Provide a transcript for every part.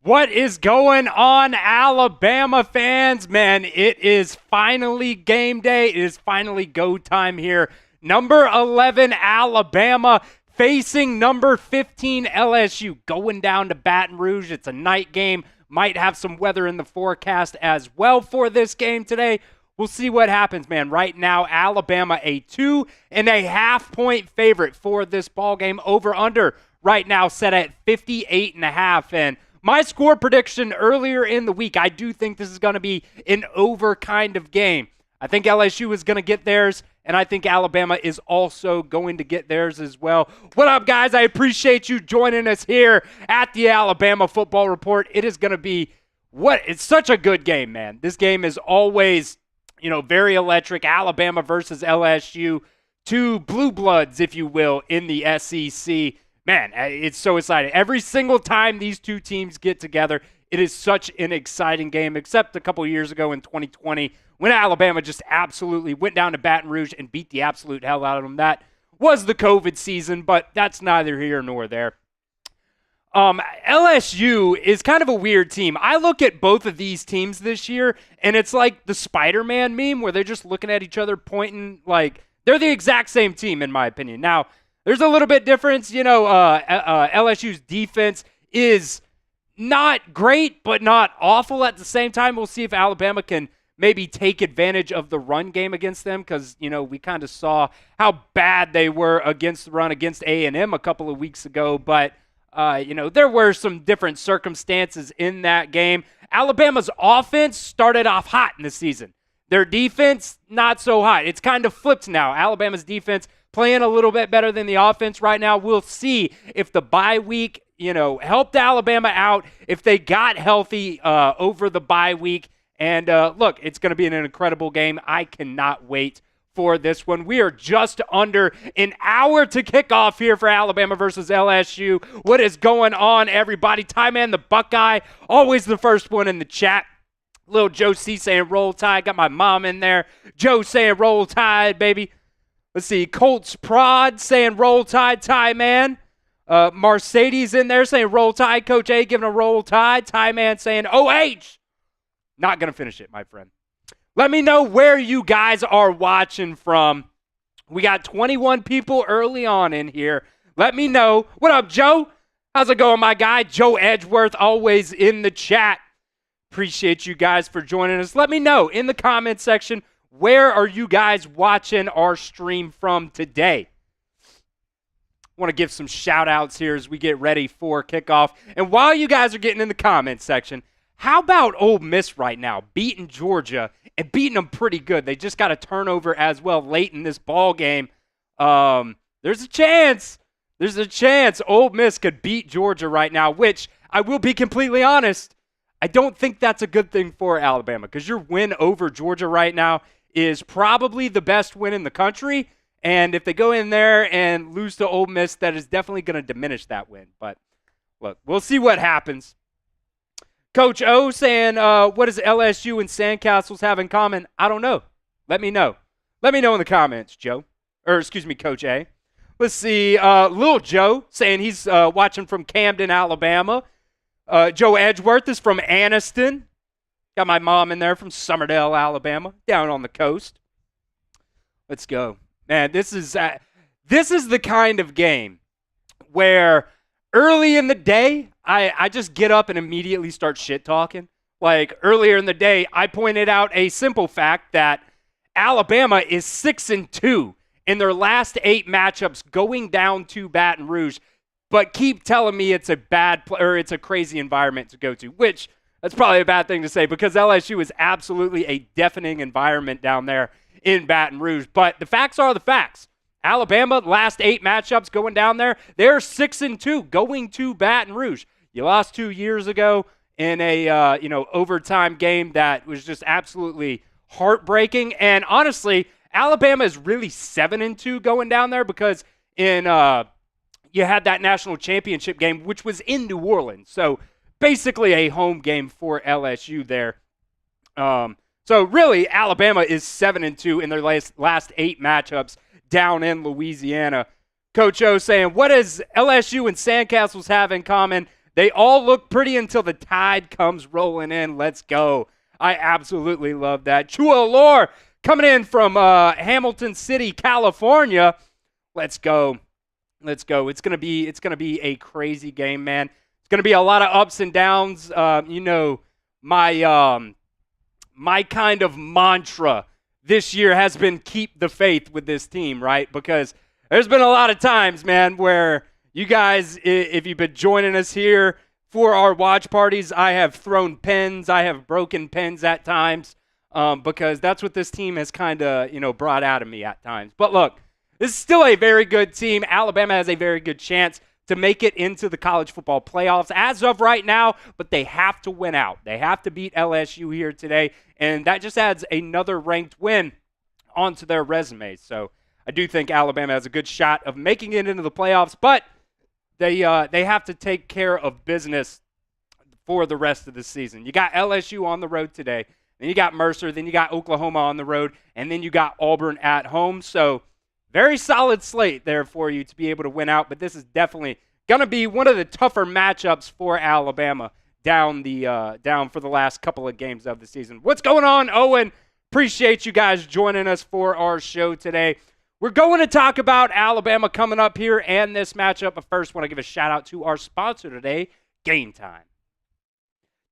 What is going on, Alabama fans? Man, it is finally game day. It is finally go time here. Number 11, Alabama, facing number 15, LSU, going down to Baton Rouge. It's a night game. Might have some weather in the forecast as well for this game today. We'll see what happens, man. Right now, Alabama a 2.5 point favorite for this ball game. Over under right now set at 58.5. And my score prediction earlier in the week, I do think this is going to be an over kind of game. I think LSU is going to get theirs, and I think Alabama is also going to get theirs as well. What up, guys? I appreciate you joining us here at the Alabama Football Report. It is going to be it's such a good game, man. This game is always, very electric. Alabama versus LSU, two blue bloods, if you will, in the SEC. Man, it's so exciting. Every single time these two teams get together, it is such an exciting game, except a couple years ago in 2020 when Alabama just absolutely went down to Baton Rouge and beat the absolute hell out of them. That was the COVID season, but that's neither here nor there. LSU is kind of a weird team. I look at both of these teams this year, and it's like the Spider-Man meme where they're just looking at each other pointing like they're the exact same team, in my opinion. Now, there's a little bit difference. LSU's defense is not great, but not awful at the same time. We'll see if Alabama can maybe take advantage of the run game against them because, we kind of saw how bad they were against the run against A&M a couple of weeks ago. But, there were some different circumstances in that game. Alabama's offense started off hot in the season. Their defense, not so hot. It's kind of flipped now. Alabama's defense playing a little bit better than the offense right now. We'll see if the bye week, helped Alabama out, if they got healthy over the bye week. And look, it's going to be an incredible game. I cannot wait for this one. We are just under an hour to kick off here for Alabama versus LSU. What is going on, everybody? Ty Man the Buckeye, always the first one in the chat. Little Joe C saying roll tide. Got my mom in there. Joe saying roll tide, baby. Let's see, Colts Prod saying roll tide, Ty Man. Mercedes in there saying roll tide. Coach A giving a roll tide. Ty Man saying OH. Not going to finish it, my friend. Let me know where you guys are watching from. We got 21 people early on in here. Let me know. What up, Joe? How's it going, my guy? Joe Edgeworth, always in the chat. Appreciate you guys for joining us. Let me know in the comment section, where are you guys watching our stream from today? I want to give some shout outs here as we get ready for kickoff. And while you guys are getting in the comment section, how about Ole Miss right now beating Georgia and beating them pretty good? They just got a turnover as well late in this ball game. There's a chance Ole Miss could beat Georgia right now, which I will be completely honest, I don't think that's a good thing for Alabama because your win over Georgia right now is probably the best win in the country. And if they go in there and lose to Ole Miss, that is definitely going to diminish that win. But look, we'll see what happens. Coach O saying, what does LSU and Sandcastles have in common? I don't know. Let me know. Let me know in the comments, Joe. Coach A. Let's see. Lil Joe saying he's watching from Camden, Alabama. Joe Edgeworth is from Anniston. Got my mom in there from Summerdale, Alabama, down on the coast. Let's go. Man, this is the kind of game where early in the day, I just get up and immediately start shit talking. Like earlier in the day, I pointed out a simple fact that Alabama is 6-2 in their last 8 matchups going down to Baton Rouge, but keep telling me it's it's a crazy environment to go to, which that's probably a bad thing to say because LSU is absolutely a deafening environment down there in Baton Rouge. But the facts are the facts. Alabama, last 8 matchups going down there, they're 6-2 going to Baton Rouge. You lost 2 years ago in a overtime game that was just absolutely heartbreaking. And honestly, Alabama is really 7-2 going down there because you had that national championship game, which was in New Orleans. So basically a home game for LSU there. So really, Alabama is 7-2 in their last 8 matchups down in Louisiana. Coach O saying, what does LSU and Sandcastles have in common? They all look pretty until the tide comes rolling in. Let's go. I absolutely love that. Chua Lore coming in from Hamilton City, California. Let's go. Let's go. It's gonna be a crazy game, man. It's gonna be a lot of ups and downs. My kind of mantra this year has been keep the faith with this team, right? Because there's been a lot of times, man, where you guys, if you've been joining us here for our watch parties, I have thrown pens, I have broken pens at times, because that's what this team has kind of, brought out of me at times. But look, this is still a very good team. Alabama has a very good chance to make it into the college football playoffs as of right now, but they have to win out. They have to beat LSU here today, and that just adds another ranked win onto their resume. So I do think Alabama has a good shot of making it into the playoffs, but they have to take care of business for the rest of the season. You got LSU on the road today, then you got Mercer, then you got Oklahoma on the road, and then you got Auburn at home. So very solid slate there for you to be able to win out, but this is definitely going to be one of the tougher matchups for Alabama down for the last couple of games of the season. What's going on, Owen? Appreciate you guys joining us for our show today. We're going to talk about Alabama coming up here and this matchup, but first I want to give a shout out to our sponsor today, Game Time.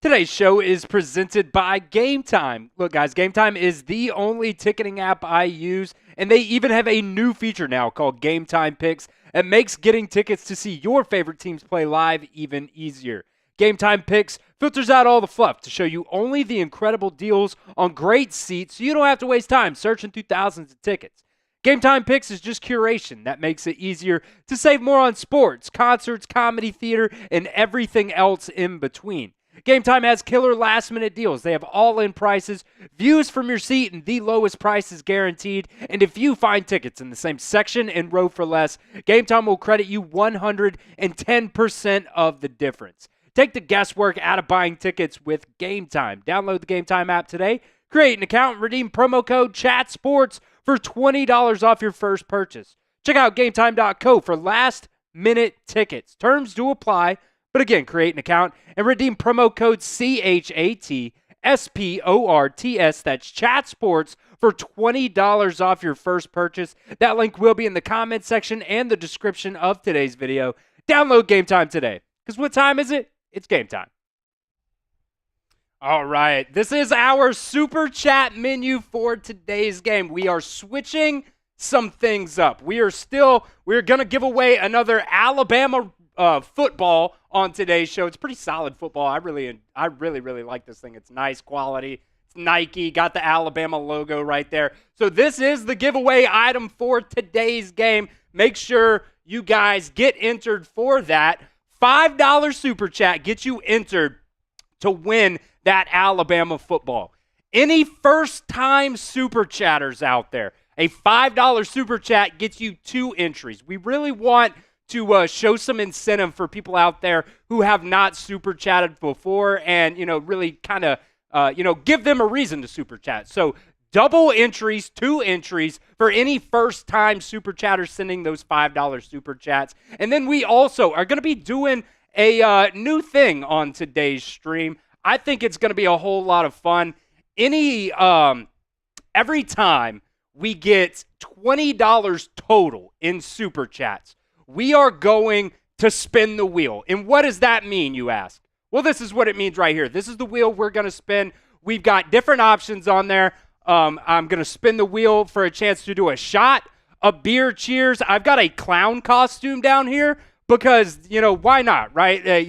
Today's show is presented by Game Time. Look, guys, Game Time is the only ticketing app I use, and they even have a new feature now called Game Time Picks. It makes getting tickets to see your favorite teams play live even easier. Game Time Picks filters out all the fluff to show you only the incredible deals on great seats, so you don't have to waste time searching through thousands of tickets. Game Time Picks is just curation that makes it easier to save more on sports, concerts, comedy, theater, and everything else in between. Game Time has killer last-minute deals. They have all-in prices, views from your seat, and the lowest prices guaranteed. And if you find tickets in the same section and row for less, Game Time will credit you 110% of the difference. Take the guesswork out of buying tickets with Game Time. Download the Game Time app today, create an account, and redeem promo code CHATSPORTS for $20 off your first purchase. Check out GameTime.co for last-minute tickets. Terms do apply. But again, create an account and redeem promo code CHATSPORTS, that's ChatSports, for $20 off your first purchase. That link will be in the comment section and the description of today's video. Download Game Time today. Because what time is it? It's game time. All right, this is our Super Chat menu for today's game. We are switching some things up. We're going to give away another Alabama football on today's show. It's pretty solid football. I really like this thing. It's nice quality. It's Nike, got the Alabama logo right there. So this is the giveaway item for today's game. Make sure you guys get entered for that. $5 Super Chat gets you entered to win that Alabama football. Any first-time Super Chatters out there, a $5 Super Chat gets you 2 entries. We really want to show some incentive for people out there who have not super chatted before and, really kind of, give them a reason to super chat. So double entries, 2 entries for any first-time super chatters sending those $5 super chats. And then we also are going to be doing a new thing on today's stream. I think it's going to be a whole lot of fun. Every time we get $20 total in super chats, we are going to spin the wheel. And what does that mean, you ask? Well, this is what it means right here. This is the wheel we're going to spin. We've got different options on there. I'm going to spin the wheel for a chance to do a shot, a beer cheers. I've got a clown costume down here because, why not, right?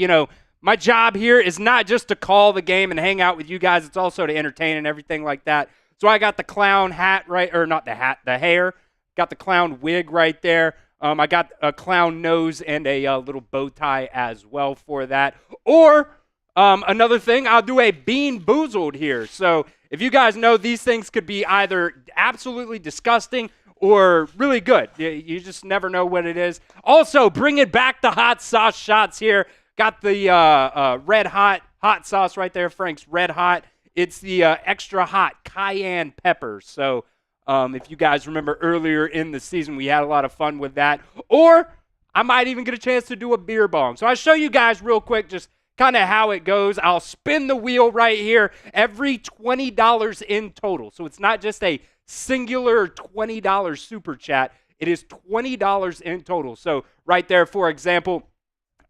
My job here is not just to call the game and hang out with you guys. It's also to entertain and everything like that. So I got the clown hat not the hat, the hair. Got the clown wig right there. I got a clown nose and a little bow tie as well for that. Or another thing, I'll do a Bean Boozled here. So if you guys know, these things could be either absolutely disgusting or really good. You just never know what it is. Also, bringing back the hot sauce shots here. Got the red hot sauce right there, Frank's Red Hot. It's the extra hot cayenne pepper. So if you guys remember earlier in the season, we had a lot of fun with that. Or I might even get a chance to do a beer bong. So I'll show you guys real quick just kind of how it goes. I'll spin the wheel right here. Every $20 in total. So it's not just a singular $20 super chat. It is $20 in total. So right there, for example,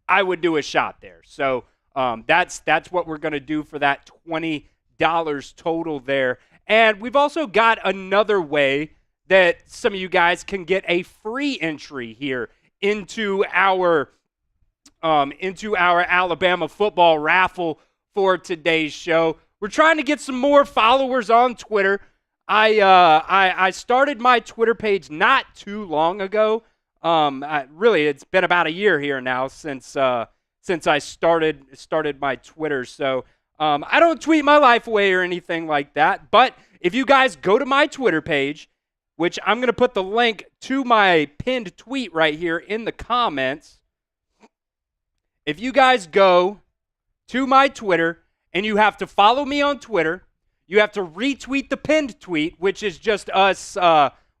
I would do a shot there. So that's what we're going to do for that $20 total there. And we've also got another way that some of you guys can get a free entry here into our Alabama football raffle for today's show. We're trying to get some more followers on Twitter. I started my Twitter page not too long ago. Really, it's been about a year here now since I started my Twitter. So I don't tweet my life away or anything like that. But if you guys go to my Twitter page, which I'm going to put the link to my pinned tweet right here in the comments. If you guys go to my Twitter and you have to follow me on Twitter, you have to retweet the pinned tweet, which is just us,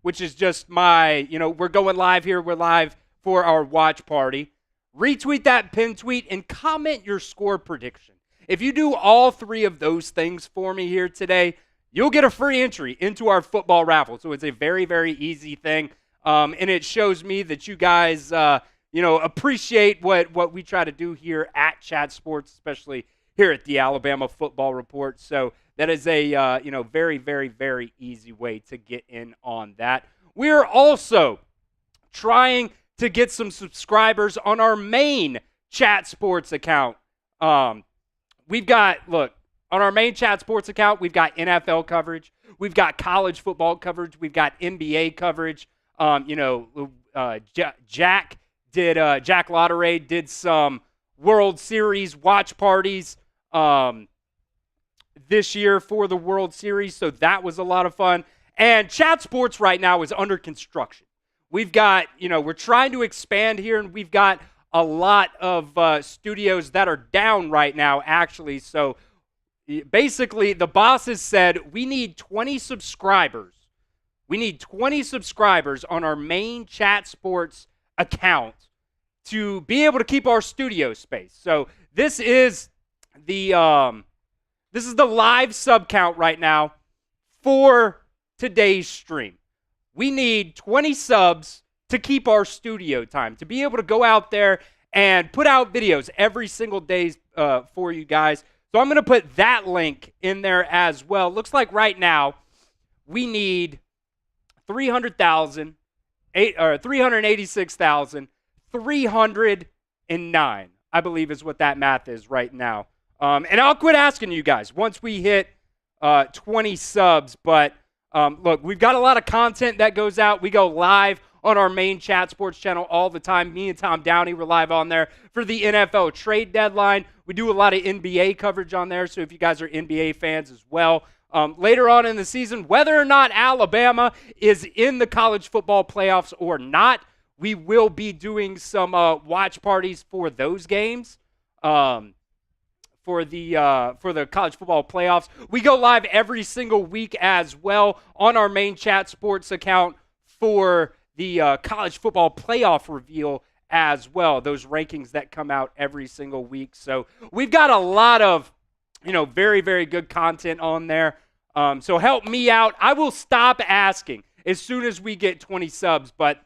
which is just my, we're going live here. We're live for our watch party. Retweet that pinned tweet and comment your score prediction. If you do all three of those things for me here today, you'll get a free entry into our football raffle. So it's a very, very easy thing. And it shows me that you guys, appreciate what we try to do here at Chat Sports, especially here at the Alabama Football Report. So that is a, very, very, very easy way to get in on that. We're also trying to get some subscribers on our main Chat Sports account. On our main Chat Sports account, we've got NFL coverage. We've got college football coverage. We've got NBA coverage. Jack Daughtery did some World Series watch parties this year for the World Series, so that was a lot of fun. And Chat Sports right now is under construction. We've got, we're trying to expand here, and we've got a lot of studios that are down right now, actually. So basically, the bosses said we need 20 subscribers. We need 20 subscribers on our main Chat Sports account to be able to keep our studio space. So this is the live sub count right now for today's stream. We need 20 subs to keep our studio time, to be able to go out there and put out videos every single day for you guys. So I'm going to put that link in there as well. Looks like right now we need 386,309, I believe is what that math is right now. And I'll quit asking you guys once we hit 20 subs. But look, we've got a lot of content that goes out. We go live on our main Chat Sports channel all the time. Me and Tom Downey were live on there for the NFL trade deadline. We do a lot of NBA coverage on there, so if you guys are NBA fans as well. Later on in the season, whether or not Alabama is in the college football playoffs or not, we will be doing some watch parties for those games. For the college football playoffs. We go live every single week as well on our main Chat Sports account for the college football playoff reveal as well, those rankings that come out every single week. So we've got a lot of, very, very good content on there. So help me out. I will stop asking as soon as we get 20 subs, but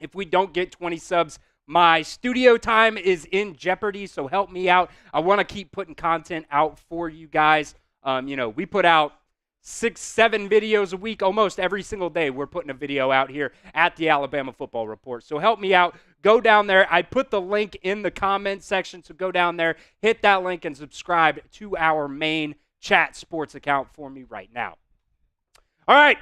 if we don't get 20 subs, my studio time is in jeopardy, so help me out. I want to keep putting content out for you guys. We put out 6-7 videos a week, almost every single day. We're putting a video out here at the Alabama Football Report. So help me out. Go down there. I put the link in the comment section, so go down there, hit that link, and subscribe to our main Chat Sports account for me right now. All right,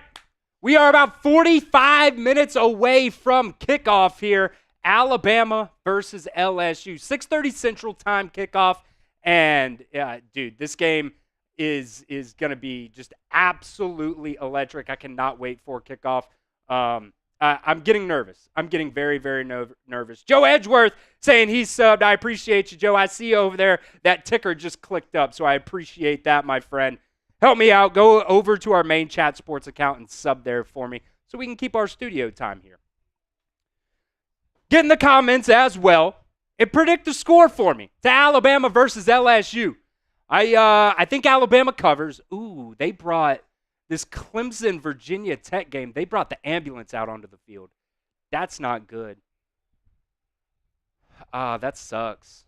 we are about 45 minutes away from kickoff here. Alabama versus LSU, 6:30 Central Time kickoff, and dude, this game is going to be just absolutely electric. I cannot wait for kickoff. I'm getting nervous. I'm getting very, very nervous. Joe Edgeworth saying he's subbed. I appreciate you, Joe. I see you over there. That ticker just clicked up, so I appreciate that, my friend. Help me out. Go over to our main Chat Sports account and sub there for me so we can keep our studio time here. get in the comments as well and predict the score for me to Alabama versus LSU. I think Alabama covers. Ooh, they brought this Clemson Virginia Tech game. They brought the ambulance out onto the field. That's not good. That sucks.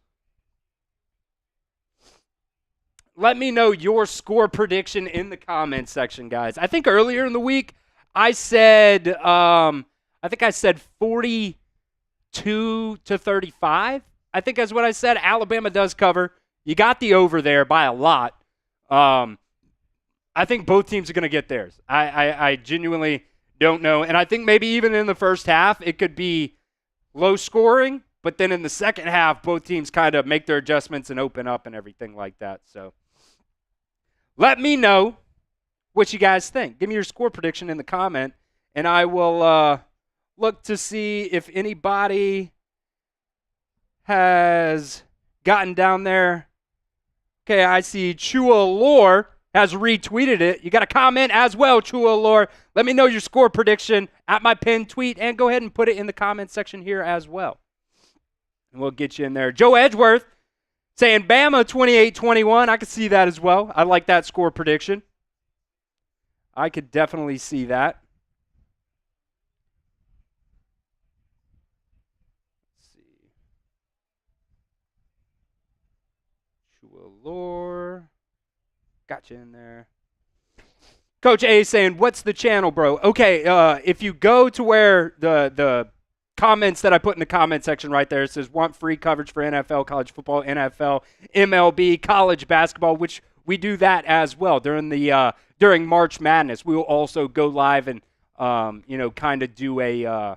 Let me know your score prediction in the comments section, guys. I think earlier in the week I said 42-35. I think that's what I said. Alabama does cover. You got the over there by a lot. I think both teams are going to get theirs. I genuinely don't know. And I think maybe even in the first half, it could be low scoring. But then in the second half, both teams kind of make their adjustments and open up and everything like that. So let me know what you guys think. Give me your score prediction in the comment. And I will look to see if anybody has gotten down there. Okay, I see Chua Lore has retweeted it. You got a comment as well, Chua Lore. Let me know your score prediction at my pinned tweet, and go ahead and put it in the comment section here as well. And we'll get you in there. Joe Edgeworth saying Bama 28-21. I could see that as well. I like that score prediction. I could definitely see that. Lore. Got you in there. Coach A saying, what's the channel, bro? Okay, if you go to where the comments that I put in the comment section right there, it says want free coverage for NFL, college football, NFL, MLB, college basketball, which we do that as well during March Madness. We will also go live and kind of do a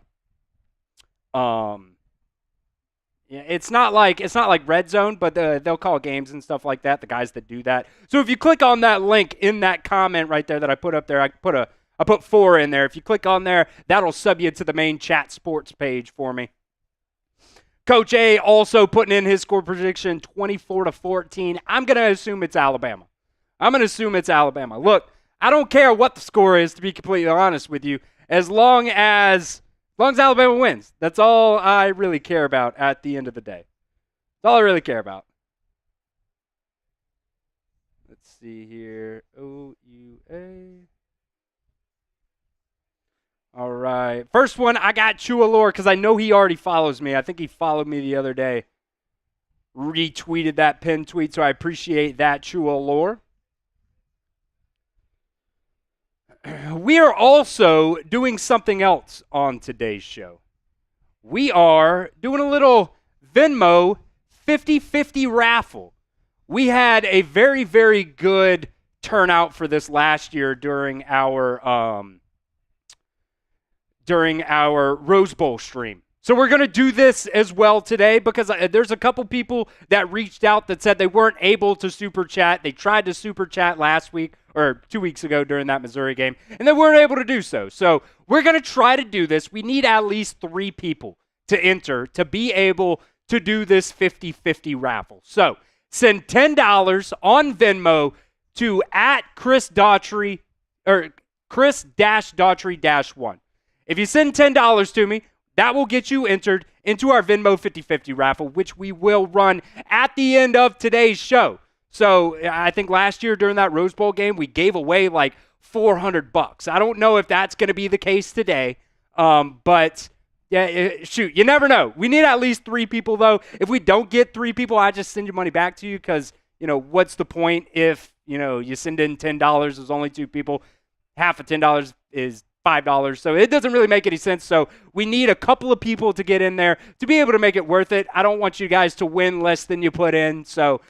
yeah, it's not like Red Zone, but they'll call games and stuff like that, the guys that do that. So if you click on that link in that comment right there that I put up there, I put 4 in there. If you click on there, that'll sub you to the main chat sports page for me. Coach A also putting in his score prediction 24-14. I'm going to assume it's Alabama. Look, I don't care what the score is, to be completely honest with you, as long as Alabama wins. That's all I really care about at the end of the day. That's all I really care about. Let's see here. OUA. All right. First one, I got Chua Lore because I know he already follows me. I think he followed me the other day. Retweeted that pinned tweet, so I appreciate that, Chua Lore. We are also doing something else on today's show. We are doing a little Venmo 50-50 raffle. We had a very, very good turnout for this last year during our Rose Bowl stream. So we're going to do this as well today because there's a couple people that reached out that said they weren't able to super chat. They tried to super chat last week or 2 weeks ago during that Missouri game, and they weren't able to do so. So we're going to try to do this. We need at least 3 people to enter to be able to do this 50-50 raffle. So send $10 on Venmo to @Chris Daughtery or Chris-Daughtery-1. If you send $10 to me, that will get you entered into our Venmo 50-50 raffle, which we will run at the end of today's show. So I think last year during that Rose Bowl game, we gave away like $400. I don't know if that's going to be the case today, but yeah, shoot, you never know. We need at least 3 people, though. If we don't get 3 people, I just send your money back to you because, what's the point if, you send in $10, there's only 2 people. Half of $10 is $5. So it doesn't really make any sense. So we need a couple of people to get in there to be able to make it worth it. I don't want you guys to win less than you put in. So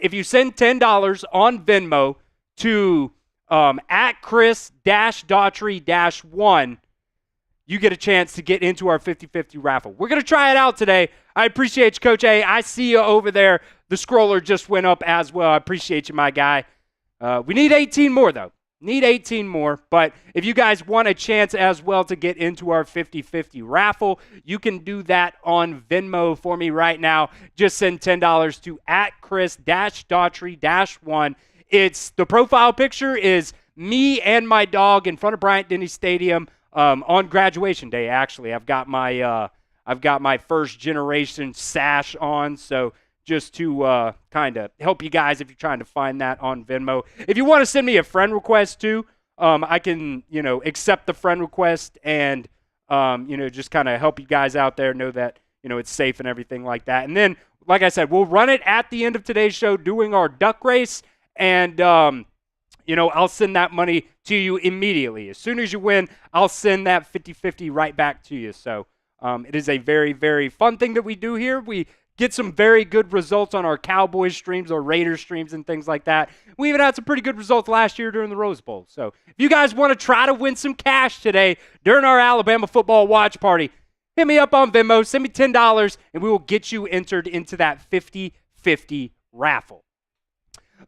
if you send $10 on Venmo to @Chris-Daughtery-1, you get a chance to get into our 50-50 raffle. We're going to try it out today. I appreciate you, Coach A. I see you over there. The scroller just went up as well. I appreciate you, my guy. We need 18 more, though. Need 18 more, but if you guys want a chance as well to get into our 50-50 raffle, you can do that on Venmo for me right now. Just send $10 to @Chris-Daughtery-1. It's the profile picture is me and my dog in front of Bryant-Denny Stadium on graduation day. Actually, I've got my I've got my first generation sash on, so just to kind of help you guys if you're trying to find that on Venmo. If you want to send me a friend request too, I can, accept the friend request and, just kind of help you guys out there know that, it's safe and everything like that. And then, like I said, we'll run it at the end of today's show doing our duck race. And, I'll send that money to you immediately. As soon as you win, I'll send that 50-50 right back to you. So it is a very, very fun thing that we do here. We get some very good results on our Cowboys streams or Raiders streams and things like that. We even had some pretty good results last year during the Rose Bowl. So if you guys want to try to win some cash today during our Alabama football watch party, hit me up on Venmo, send me $10, and we will get you entered into that 50-50 raffle.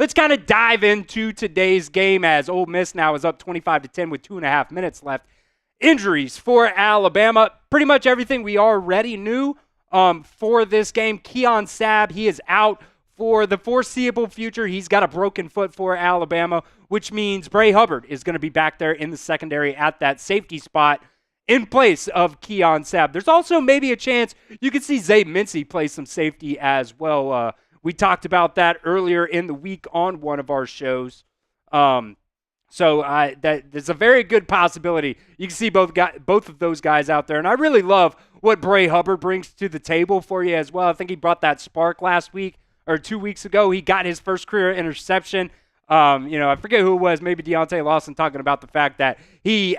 Let's kind of dive into today's game as Ole Miss now is up 25-10 with 2.5 minutes left. Injuries for Alabama, pretty much everything we already knew for this game. Keon Sabb, he is out for the foreseeable future. He's got a broken foot for Alabama, which means Bray Hubbard is going to be back there in the secondary at that safety spot in place of Keon Sabb. There's also maybe a chance you could see Zay Mincy play some safety as well. We talked about that earlier in the week on one of our shows. So there's a very good possibility you can see both of those guys out there. And I really love what Bray Hubbard brings to the table for you as well. I think he brought that spark last week or 2 weeks ago. He got his first career interception. I forget who it was, maybe Deontay Lawson, talking about the fact that he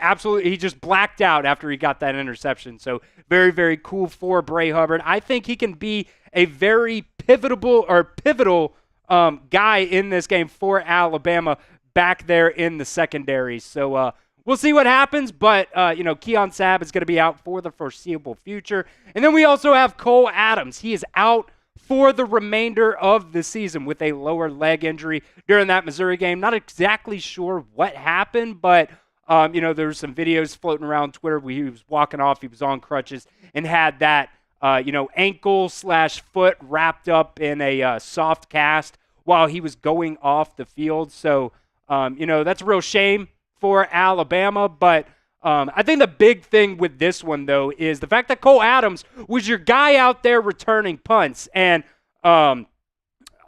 just blacked out after he got that interception. So very, very cool for Bray Hubbard. I think he can be a very pivotal guy in this game for Alabama back there in the secondary. So we'll see what happens, but Keon Sabb is going to be out for the foreseeable future. And then we also have Cole Adams. He is out for the remainder of the season with a lower leg injury during that Missouri game. Not exactly sure what happened, but there were some videos floating around Twitter where he was walking off, he was on crutches, and had that ankle/foot wrapped up in a soft cast while he was going off the field. So, that's a real shame for Alabama, but I think the big thing with this one, though, is the fact that Cole Adams was your guy out there returning punts. And on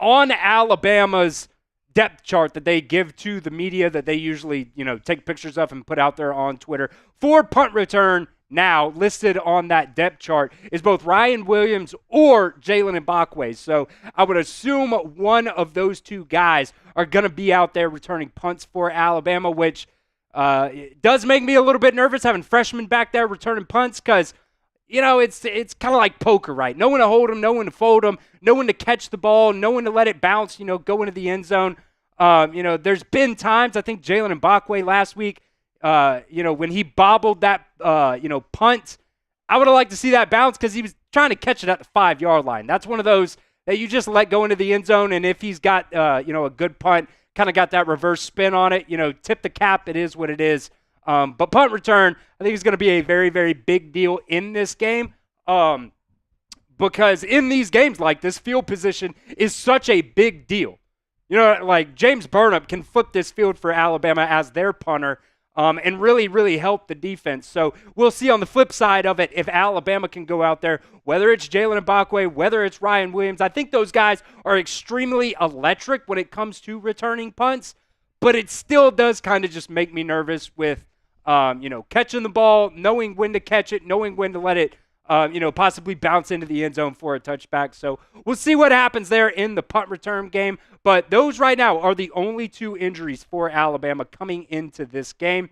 Alabama's depth chart that they give to the media that they usually, take pictures of and put out there on Twitter, for punt return now listed on that depth chart is both Ryan Williams or Jalen Mbakwe. So I would assume one of those two guys are going to be out there returning punts for Alabama, which it does make me a little bit nervous having freshmen back there returning punts because, it's kind of like poker, right? No one to hold them, no one to fold them, no one to catch the ball, no one to let it bounce, go into the end zone. There's been times, I think Jalen Mbakwe last week, when he bobbled that, punt, I would have liked to see that bounce because he was trying to catch it at the 5-yard line. That's one of those that you just let go into the end zone, and if he's got, a good punt, kind of got that reverse spin on it, tip the cap, it is what it is. But punt return, I think is going to be a very, very big deal in this game because in these games like this, field position is such a big deal. Like James Burnham can flip this field for Alabama as their punter and really, really help the defense. So we'll see on the flip side of it if Alabama can go out there, whether it's Jalen Mbakwe, whether it's Ryan Williams. I think those guys are extremely electric when it comes to returning punts, but it still does kind of just make me nervous with, catching the ball, knowing when to catch it, knowing when to let it, possibly bounce into the end zone for a touchback. So we'll see what happens there in the punt return game. But those right now are the only two injuries for Alabama coming into this game.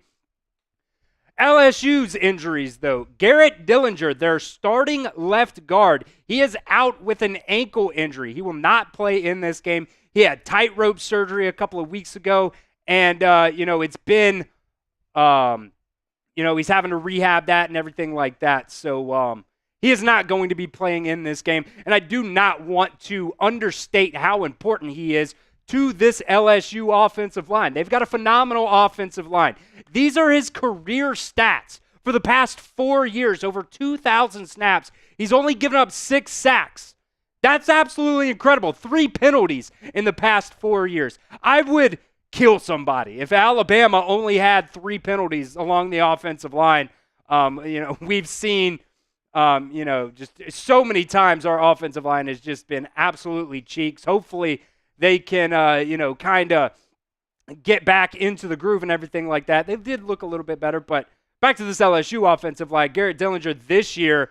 LSU's injuries, though. Garrett Dillinger, their starting left guard, he is out with an ankle injury. He will not play in this game. He had tightrope surgery a couple of weeks ago, and, it's been, he's having to rehab that and everything like that. So he is not going to be playing in this game, and I do not want to understate how important he is to this LSU offensive line. They've got a phenomenal offensive line. These are his career stats for the past 4 years, over 2,000 snaps. He's only given up 6 sacks. That's absolutely incredible. 3 penalties in the past 4 years. I would kill somebody if Alabama only had 3 penalties along the offensive line. We've seen Just so many times our offensive line has just been absolutely cheeks. Hopefully they can, kind of get back into the groove and everything like that. They did look a little bit better, but back to this LSU offensive line, Garrett Dillinger this year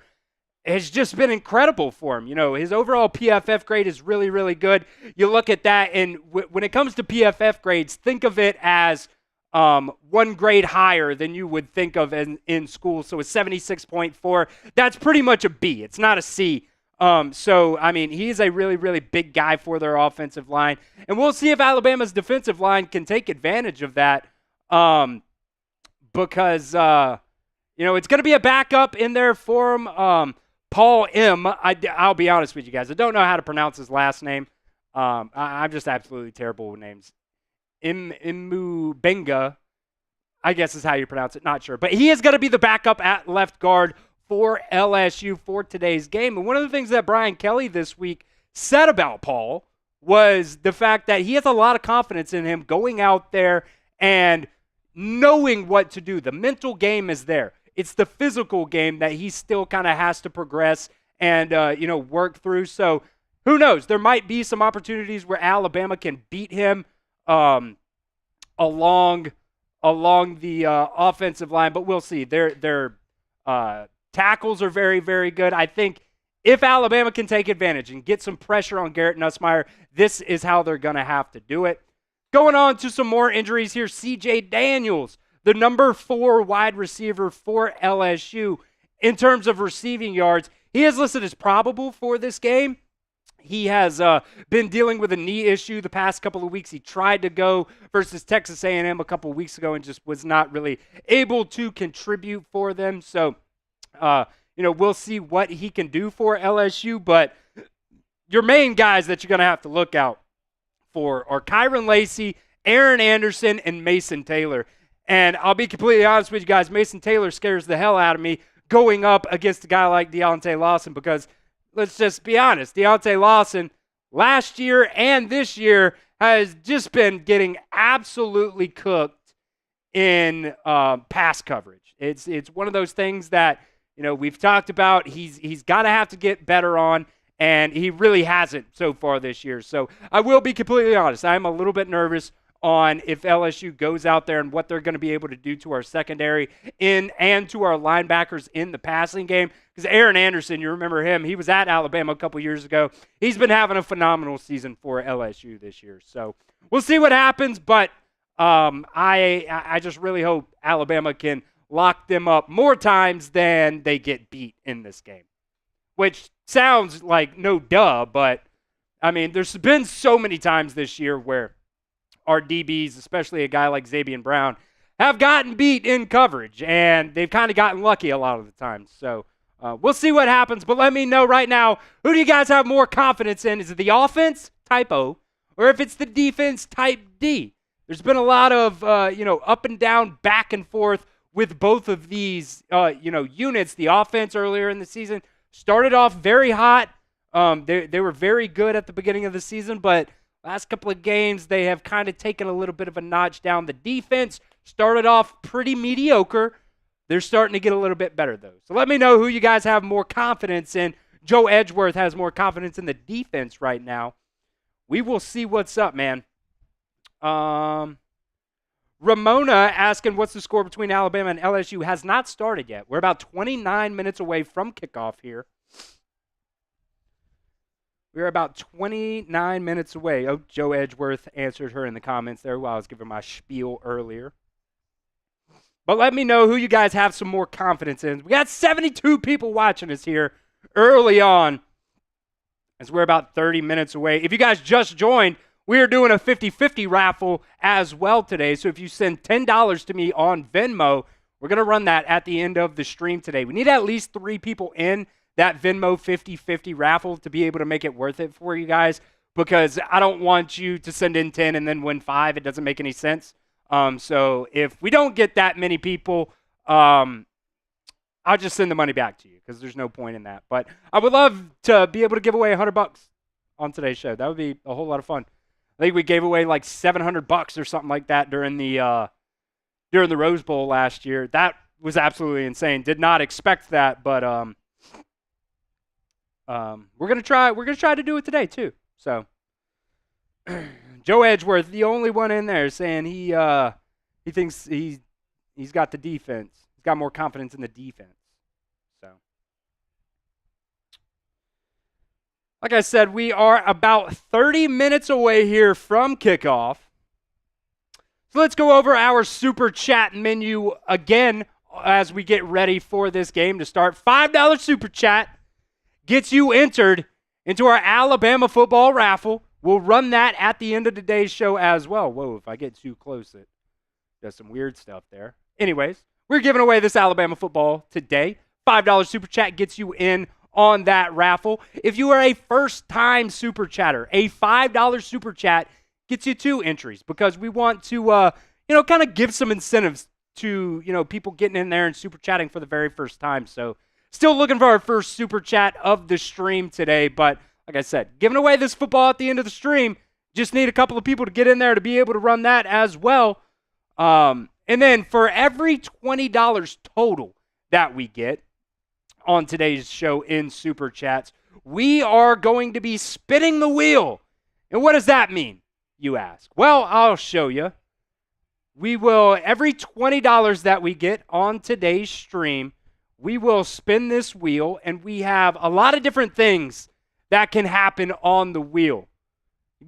has just been incredible for him. His overall PFF grade is really, really good. You look at that, and when it comes to PFF grades, think of it as one grade higher than you would think of in school. So a 76.4, that's pretty much a B. It's not a C. He's a really, really big guy for their offensive line. And we'll see if Alabama's defensive line can take advantage of that because, it's going to be a backup in there for him. Paul M., I'll be honest with you guys. I don't know how to pronounce his last name. I'm just absolutely terrible with names. Imu Benga, I guess is how you pronounce it. Not sure. But he is going to be the backup at left guard for LSU for today's game. And one of the things that Brian Kelly this week said about Paul was the fact that he has a lot of confidence in him going out there and knowing what to do. The mental game is there. It's the physical game that he still kind of has to progress and, work through. So who knows? There might be some opportunities where Alabama can beat him along the offensive line, but we'll see. Their tackles are very, very good. I think if Alabama can take advantage and get some pressure on Garrett Nussmeier, this is how they're going to have to do it. Going on to some more injuries here, C.J. Daniels, the number 4 wide receiver for LSU in terms of receiving yards. He is listed as probable for this game. He has been dealing with a knee issue the past couple of weeks. He tried to go versus Texas A&M a couple of weeks ago and just was not really able to contribute for them. So, we'll see what he can do for LSU. But your main guys that you're going to have to look out for are Kyron Lacy, Aaron Anderson, and Mason Taylor. And I'll be completely honest with you guys, Mason Taylor scares the hell out of me going up against a guy like Deontay Lawson because let's just be honest, Deontay Lawson last year and this year has just been getting absolutely cooked in pass coverage. It's one of those things that, we've talked about. He's got to have to get better on, and he really hasn't so far this year. So I will be completely honest. I'm a little bit nervous on if LSU goes out there and what they're going to be able to do to our secondary and to our linebackers in the passing game. Because Aaron Anderson, you remember him, he was at Alabama a couple years ago. He's been having a phenomenal season for LSU this year. So we'll see what happens, but I just really hope Alabama can lock them up more times than they get beat in this game. Which sounds like no duh, but there's been so many times this year where our DBs, especially a guy like Xavier Brown, have gotten beat in coverage, and they've kind of gotten lucky a lot of the time. So we'll see what happens, but let me know right now, who do you guys have more confidence in? Is it the offense, type O, or if it's the defense, type D? There's been a lot of, up and down, back and forth with both of these, units. The offense earlier in the season started off very hot. They were very good at the beginning of the season, but last couple of games, they have kind of taken a little bit of a notch down. The defense started off pretty mediocre. They're starting to get a little bit better, though. So let me know who you guys have more confidence in. Joe Edgeworth has more confidence in the defense right now. We will see what's up, man. Ramona asking what's the score between Alabama and LSU has not started yet. We're about 29 minutes away from kickoff here. We're about 29 minutes away. Oh, Joe Edgeworth answered her in the comments there while I was giving my spiel earlier. But let me know who you guys have some more confidence in. We got 72 people watching us here early on as we're about 30 minutes away. If you guys just joined, we are doing a 50-50 raffle as well today. So if you send $10 to me on Venmo, we're going to run that at the end of the stream today. We need at least 3 people in that Venmo 50-50 raffle to be able to make it worth it for you guys, because I don't want you to send in 10 and then win 5. It doesn't make any sense. So if we don't get that many people, I'll just send the money back to you because there's no point in that. But I would love to be able to give away $100 on today's show. That would be a whole lot of fun. I think we gave away like $700 or something like that during the Rose Bowl last year. That was absolutely insane. Did not expect that, but We're gonna try to do it today too. So Joe Edgeworth, the only one in there, saying he thinks he's got the defense. He's got more confidence in the defense. So, like I said, we are about 30 minutes away here from kickoff. So let's go over our Super Chat menu again as we get ready for this game to start. $5 Super Chat gets you entered into our Alabama football raffle. We'll run that at the end of today's show as well. Whoa, if I get too close, it does some weird stuff there. Anyways, we're giving away this Alabama football today. $5 Super Chat gets you in on that raffle. If you are a first-time Super Chatter, a $5 Super Chat gets you 2 entries because we want to, kind of give some incentives to, people getting in there and Super Chatting for the very first time. So still looking for our first Super Chat of the stream today. But like I said, giving away this football at the end of the stream. Just need a couple of people to get in there to be able to run that as well. And then for every $20 total that we get on today's show in Super Chats, we are going to be spinning the wheel. And what does that mean, you ask? Well, I'll show you. We will, every $20 that we get on today's stream, we will spin this wheel, and we have a lot of different things that can happen on the wheel.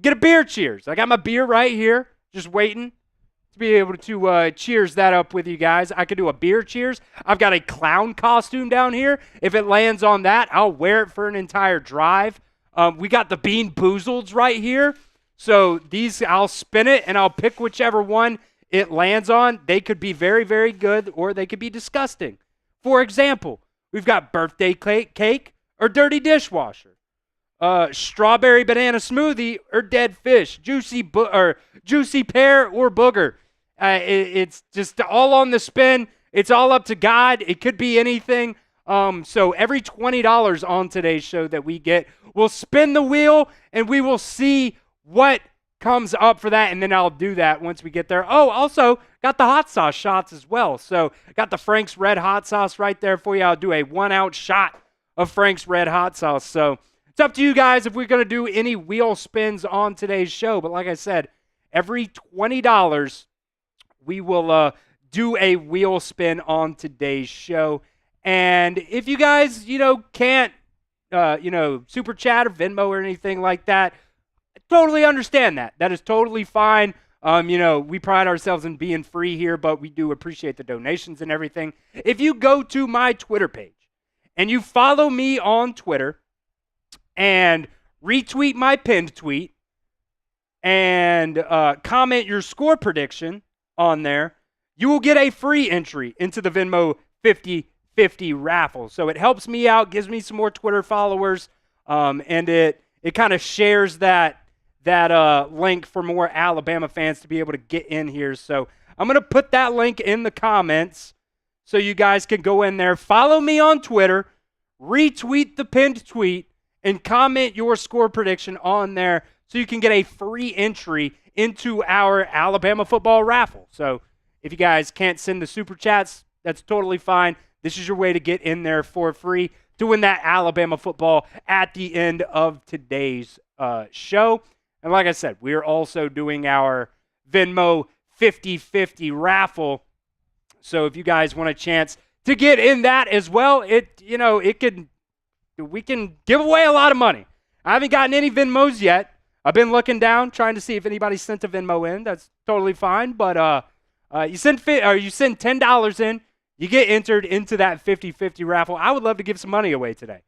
Get a beer cheers. I got my beer right here, just waiting to be able to cheers that up with you guys. I could do a beer cheers. I've got a clown costume down here. If it lands on that, I'll wear it for an entire drive. We got the Bean Boozleds right here. So these, I'll spin it, and I'll pick whichever one it lands on. They could be very, very good, or they could be disgusting. For example, we've got birthday cake or dirty dishwasher. Strawberry banana smoothie or dead fish, juicy pear or booger. It's just all on the spin. It's all up to God. It could be anything. So every $20 on today's show that we get, we'll spin the wheel and we will see what comes up for that, and then I'll do that once we get there. Oh, also got the hot sauce shots as well. So got the Frank's Red Hot Sauce right there for you. I'll do a 1-ounce shot of Frank's Red Hot Sauce. So it's up to you guys if we're going to do any wheel spins on today's show. But like I said, every $20, we will do a wheel spin on today's show. And if you guys, can't, Super Chat or Venmo or anything like that, I totally understand that. That is totally fine. We pride ourselves in being free here, but we do appreciate the donations and everything. If you go to my Twitter page and you follow me on Twitter and retweet my pinned tweet and comment your score prediction on there, you will get a free entry into the Venmo 50/50 raffle. So it helps me out, gives me some more Twitter followers, and it kind of shares that link for more Alabama fans to be able to get in here. So I'm going to put that link in the comments so you guys can go in there, follow me on Twitter, retweet the pinned tweet, and comment your score prediction on there so you can get a free entry into our Alabama football raffle. So if you guys can't send the Super Chats, that's totally fine. This is your way to get in there for free to win that Alabama football at the end of today's show. And like I said, we are also doing our Venmo 50/50 raffle. So if you guys want a chance to get in that as well, we can give away a lot of money. I haven't gotten any Venmos yet. I've been looking down, trying to see if anybody sent a Venmo in. That's totally fine. But you send $10 in, you get entered into that 50/50 raffle. I would love to give some money away today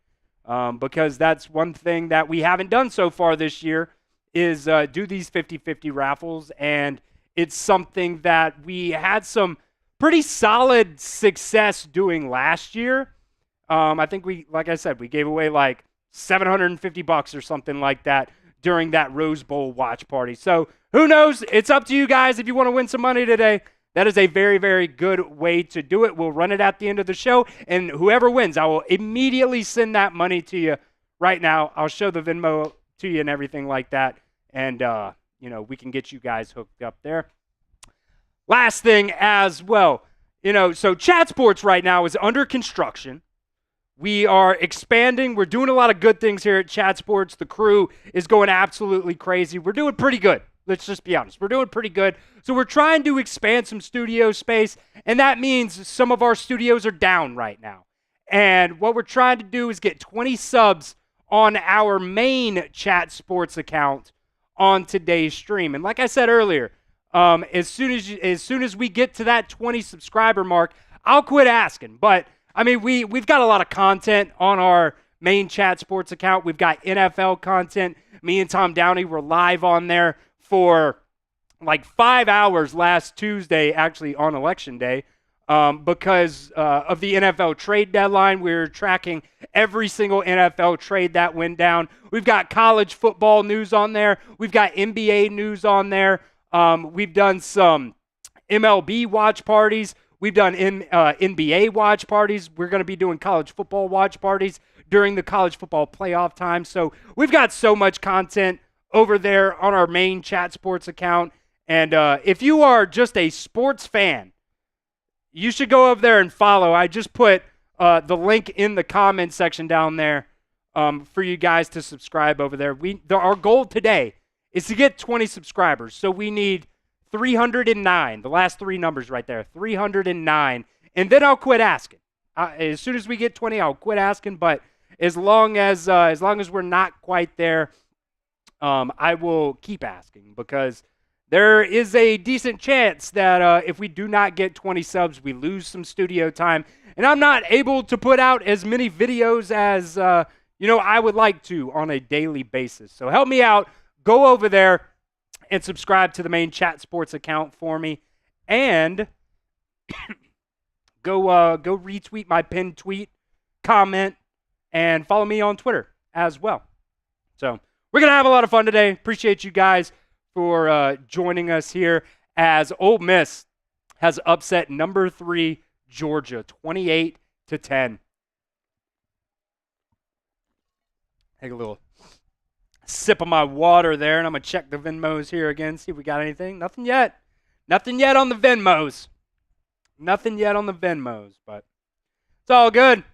because that's one thing that we haven't done so far this year is do these 50/50 raffles, and it's something that we had some pretty solid success doing last year. I think like I said, we gave away like $750 or something like that during that Rose Bowl watch party. So who knows? It's up to you guys if you want to win some money today. That is a very, very good way to do it. We'll run it at the end of the show, and whoever wins, I will immediately send that money to you right now. I'll show the Venmo to you and everything like that, and we can get you guys hooked up there. Last thing as well, so Chat Sports right now is under construction. We are expanding. We're doing a lot of good things here at Chat Sports. The crew is going absolutely crazy. We're doing pretty good. Let's just be honest. We're doing pretty good. So we're trying to expand some studio space, and that means some of our studios are down right now. And what we're trying to do is get 20 subs on our main Chat Sports account on today's stream. And like I said earlier, as soon as we get to that 20 subscriber mark, I'll quit asking. But I mean, we've got a lot of content on our main Chat Sports account. We've got NFL content. Me and Tom Downey were live on there for like 5 hours last Tuesday, actually on Election Day, because of the NFL trade deadline. We're tracking every single NFL trade that went down. We've got college football news on there. We've got NBA news on there. We've done some MLB watch parties. We've done NBA watch parties. We're going to be doing college football watch parties during the college football playoff time. So we've got so much content over there on our main Chat Sports account. And if you are just a sports fan, you should go over there and follow. I just put the link in the comment section down there for you guys to subscribe over there. Our goal today is to get 20 subscribers. So we need 309, the last three numbers right there, 309, and then I'll quit asking. As soon as we get 20, I'll quit asking, but as long as we're not quite there, I will keep asking, because there is a decent chance that if we do not get 20 subs, we lose some studio time, and I'm not able to put out as many videos as I would like to on a daily basis. So help me out. Go over there and subscribe to the main Chat Sports account for me, and go retweet my pinned tweet, comment, and follow me on Twitter as well. So we're going to have a lot of fun today. Appreciate you guys for joining us here as Ole Miss has upset number 3 Georgia 28-10. Take a little sip of my water there, and I'm going to check the Venmos here again, see if we got anything. Nothing yet. Nothing yet on the Venmos. Nothing yet on the Venmos, but it's all good. If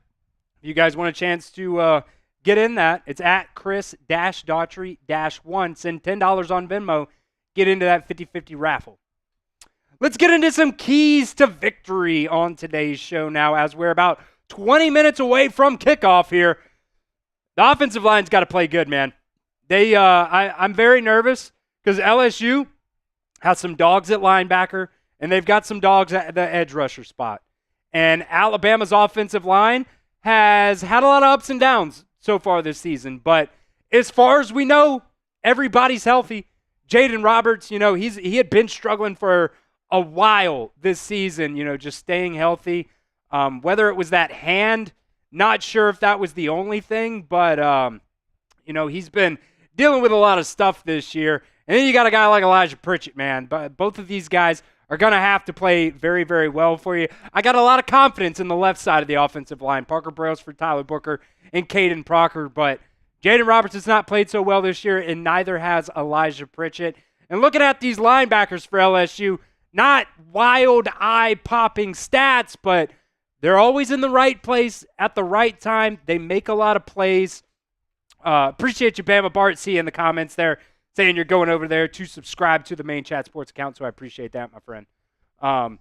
you guys want a chance to get in that, it's at Chris-Daughtery-1. Send $10 on Venmo. Get into that 50-50 raffle. Let's get into some keys to victory on today's show now, as we're about 20 minutes away from kickoff here. The offensive line's got to play good, man. I'm very nervous because LSU has some dogs at linebacker, and they've got some dogs at the edge rusher spot. And Alabama's offensive line has had a lot of ups and downs so far this season. But as far as we know, everybody's healthy. Jaden Roberts, he had been struggling for a while this season, just staying healthy. Whether it was that hand, not sure if that was the only thing, but, he's been dealing with a lot of stuff this year. And then you got a guy like Elijah Pritchett, man. But both of these guys are going to have to play very, very well for you. I got a lot of confidence in the left side of the offensive line. Parker Brailsford, Tyler Booker, and Caden Proctor. But Jaden Roberts has not played so well this year, and neither has Elijah Pritchett. And looking at these linebackers for LSU, not wild eye-popping stats, but they're always in the right place at the right time. They make a lot of plays. Appreciate you, Bama Bart. See you in the comments there saying you're going over there to subscribe to the main Chat Sports account, so I appreciate that, my friend. But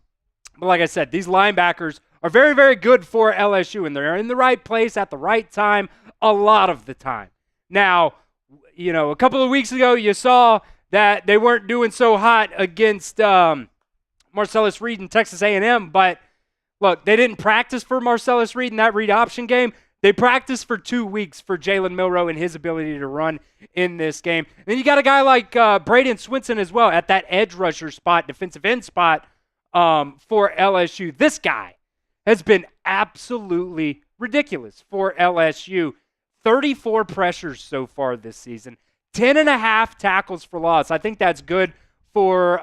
like I said, these linebackers are very, very good for LSU, and they're in the right place at the right time a lot of the time. Now, a couple of weeks ago, you saw that they weren't doing so hot against Marcellus Reed and Texas A&M, but look, they didn't practice for Marcellus Reed in that read option game. They practiced for 2 weeks for Jalen Milroe and his ability to run in this game. And then you got a guy like Braden Swinson as well at that edge rusher spot, defensive end spot for LSU. This guy has been absolutely ridiculous for LSU. 34 pressures so far this season. 10.5 tackles for loss. I think that's good for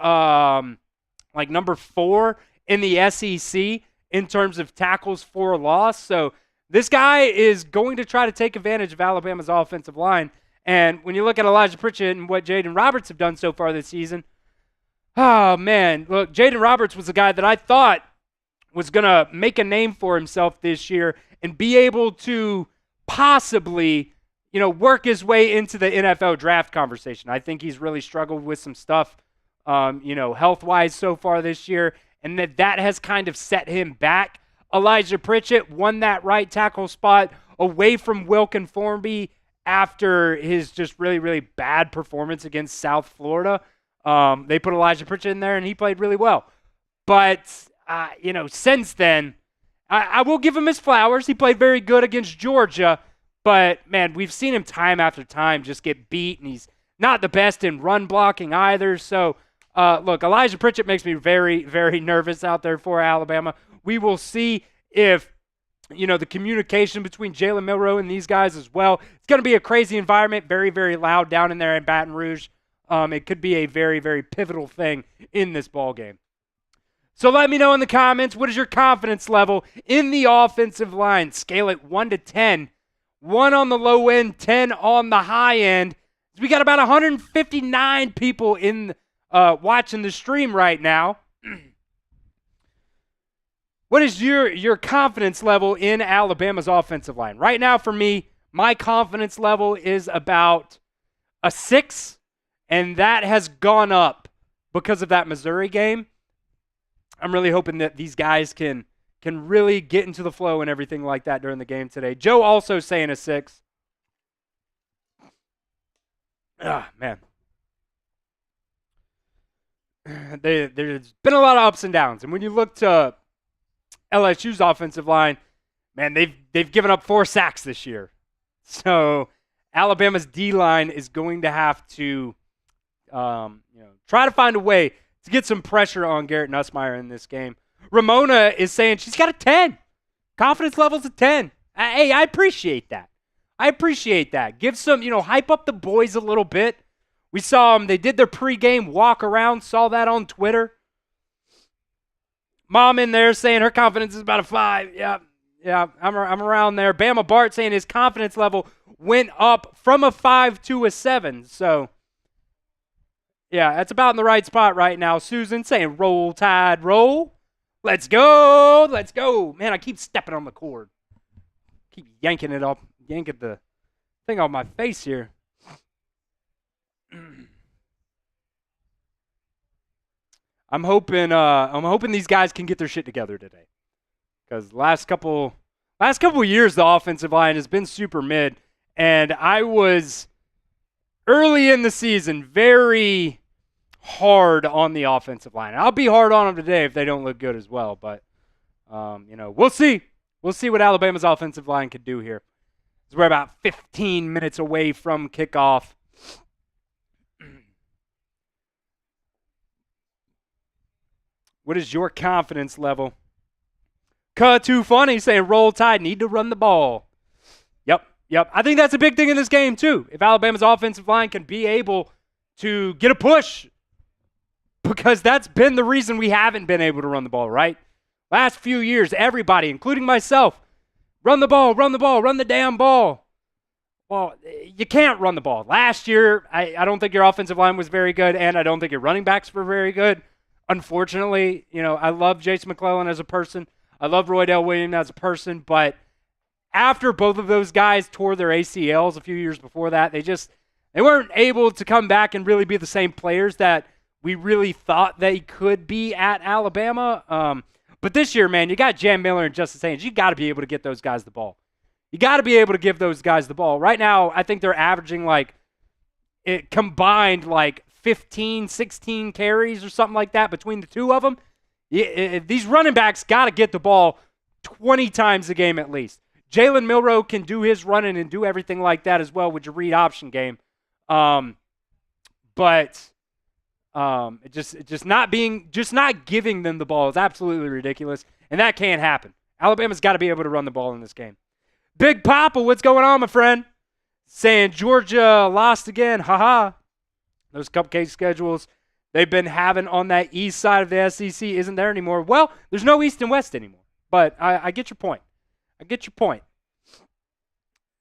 number 4 in the SEC in terms of tackles for loss. So this guy is going to try to take advantage of Alabama's offensive line. And when you look at Elijah Pritchett and what Jaden Roberts have done so far this season, oh, man. Look, Jaden Roberts was a guy that I thought was going to make a name for himself this year and be able to possibly, work his way into the NFL draft conversation. I think he's really struggled with some stuff, health-wise so far this year, and that has kind of set him back. Elijah Pritchett won that right tackle spot away from Wilkin Formby after his just really, really bad performance against South Florida. They put Elijah Pritchett in there, and he played really well. But, since then, I will give him his flowers. He played very good against Georgia. But, man, we've seen him time after time just get beat, and he's not the best in run blocking either. So, look, Elijah Pritchett makes me very, very nervous out there for Alabama. We will see if, the communication between Jalen Milroe and these guys as well. It's going to be a crazy environment, very, very loud down in there in Baton Rouge. It could be a very, very pivotal thing in this ball game. So let me know in the comments, what is your confidence level in the offensive line? Scale it 1 to 10. 1 on the low end, 10 on the high end. We got about 159 people in watching the stream right now. What is your confidence level in Alabama's offensive line? Right now, for me, my confidence level is about a 6, and that has gone up because of that Missouri game. I'm really hoping that these guys can really get into the flow and everything like that during the game today. Joe also saying a 6. Man. There's been a lot of ups and downs. And when you look to LSU's offensive line, man, they've given up 4 sacks this year. So Alabama's D-line is going to have to try to find a way to get some pressure on Garrett Nussmeier in this game. Ramona is saying she's got a 10. Confidence level's a 10. Hey, I appreciate that. Give some, hype up the boys a little bit. We saw them. They did their pregame walk around. Saw that on Twitter. Mom in there saying her confidence is about a 5. Yeah, I'm around there. Bama Bart saying his confidence level went up from a 5 to a 7. So, yeah, that's about in the right spot right now. Susan saying roll, Tide, roll. Let's go. Man, I keep stepping on the cord. Keep yanking the thing off my face here. I'm hoping these guys can get their shit together today. Because last couple years the offensive line has been super mid, and I was early in the season very hard on the offensive line. I'll be hard on them today if they don't look good as well. But we'll see. We'll see what Alabama's offensive line could do here. We're about 15 minutes away from kickoff. What is your confidence level? Too funny saying roll Tide, need to run the ball. Yep. I think that's a big thing in this game too. If Alabama's offensive line can be able to get a push, because that's been the reason we haven't been able to run the ball, right? Last few years, everybody, including myself, run the ball, run the damn ball. Well, you can't run the ball. Last year, I don't think your offensive line was very good, and I don't think your running backs were very good. Unfortunately, I love Jason McClellan as a person. I love Roy Dale Williams as a person, but after both of those guys tore their ACLs a few years before that, they weren't able to come back and really be the same players that we really thought they could be at Alabama. But this year, man, you got Jam Miller and Justice Haynes. You got to be able to get those guys the ball. You got to be able to give those guys the ball. Right now, I think they're averaging combined 15, 16 carries or something like that between the two of them. These running backs got to get the ball 20 times a game at least. Jalen Milroe can do his running and do everything like that as well with your read option game. But just not giving them the ball is absolutely ridiculous, and that can't happen. Alabama's got to be able to run the ball in this game. Big Papa, what's going on, my friend? Saying Georgia lost again. Ha. Those cupcake schedules they've been having on that east side of the SEC isn't there anymore. Well, there's no east and west anymore. But I get your point.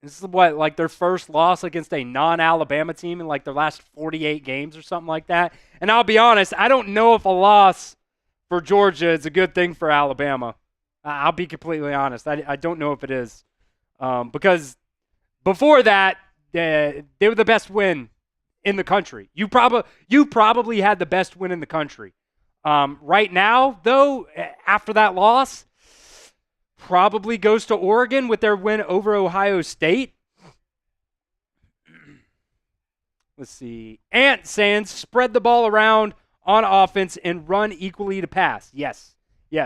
This is their first loss against a non-Alabama team in their last 48 games or something like that. And I'll be honest, I don't know if a loss for Georgia is a good thing for Alabama. I'll be completely honest. I don't know if it is. Because before that, they were the best win in the country. You probably had the best win in the country. Right now, though, after that loss, probably goes to Oregon with their win over Ohio State. Let's see. Ant saying spread the ball around on offense and run equally to pass. Yes.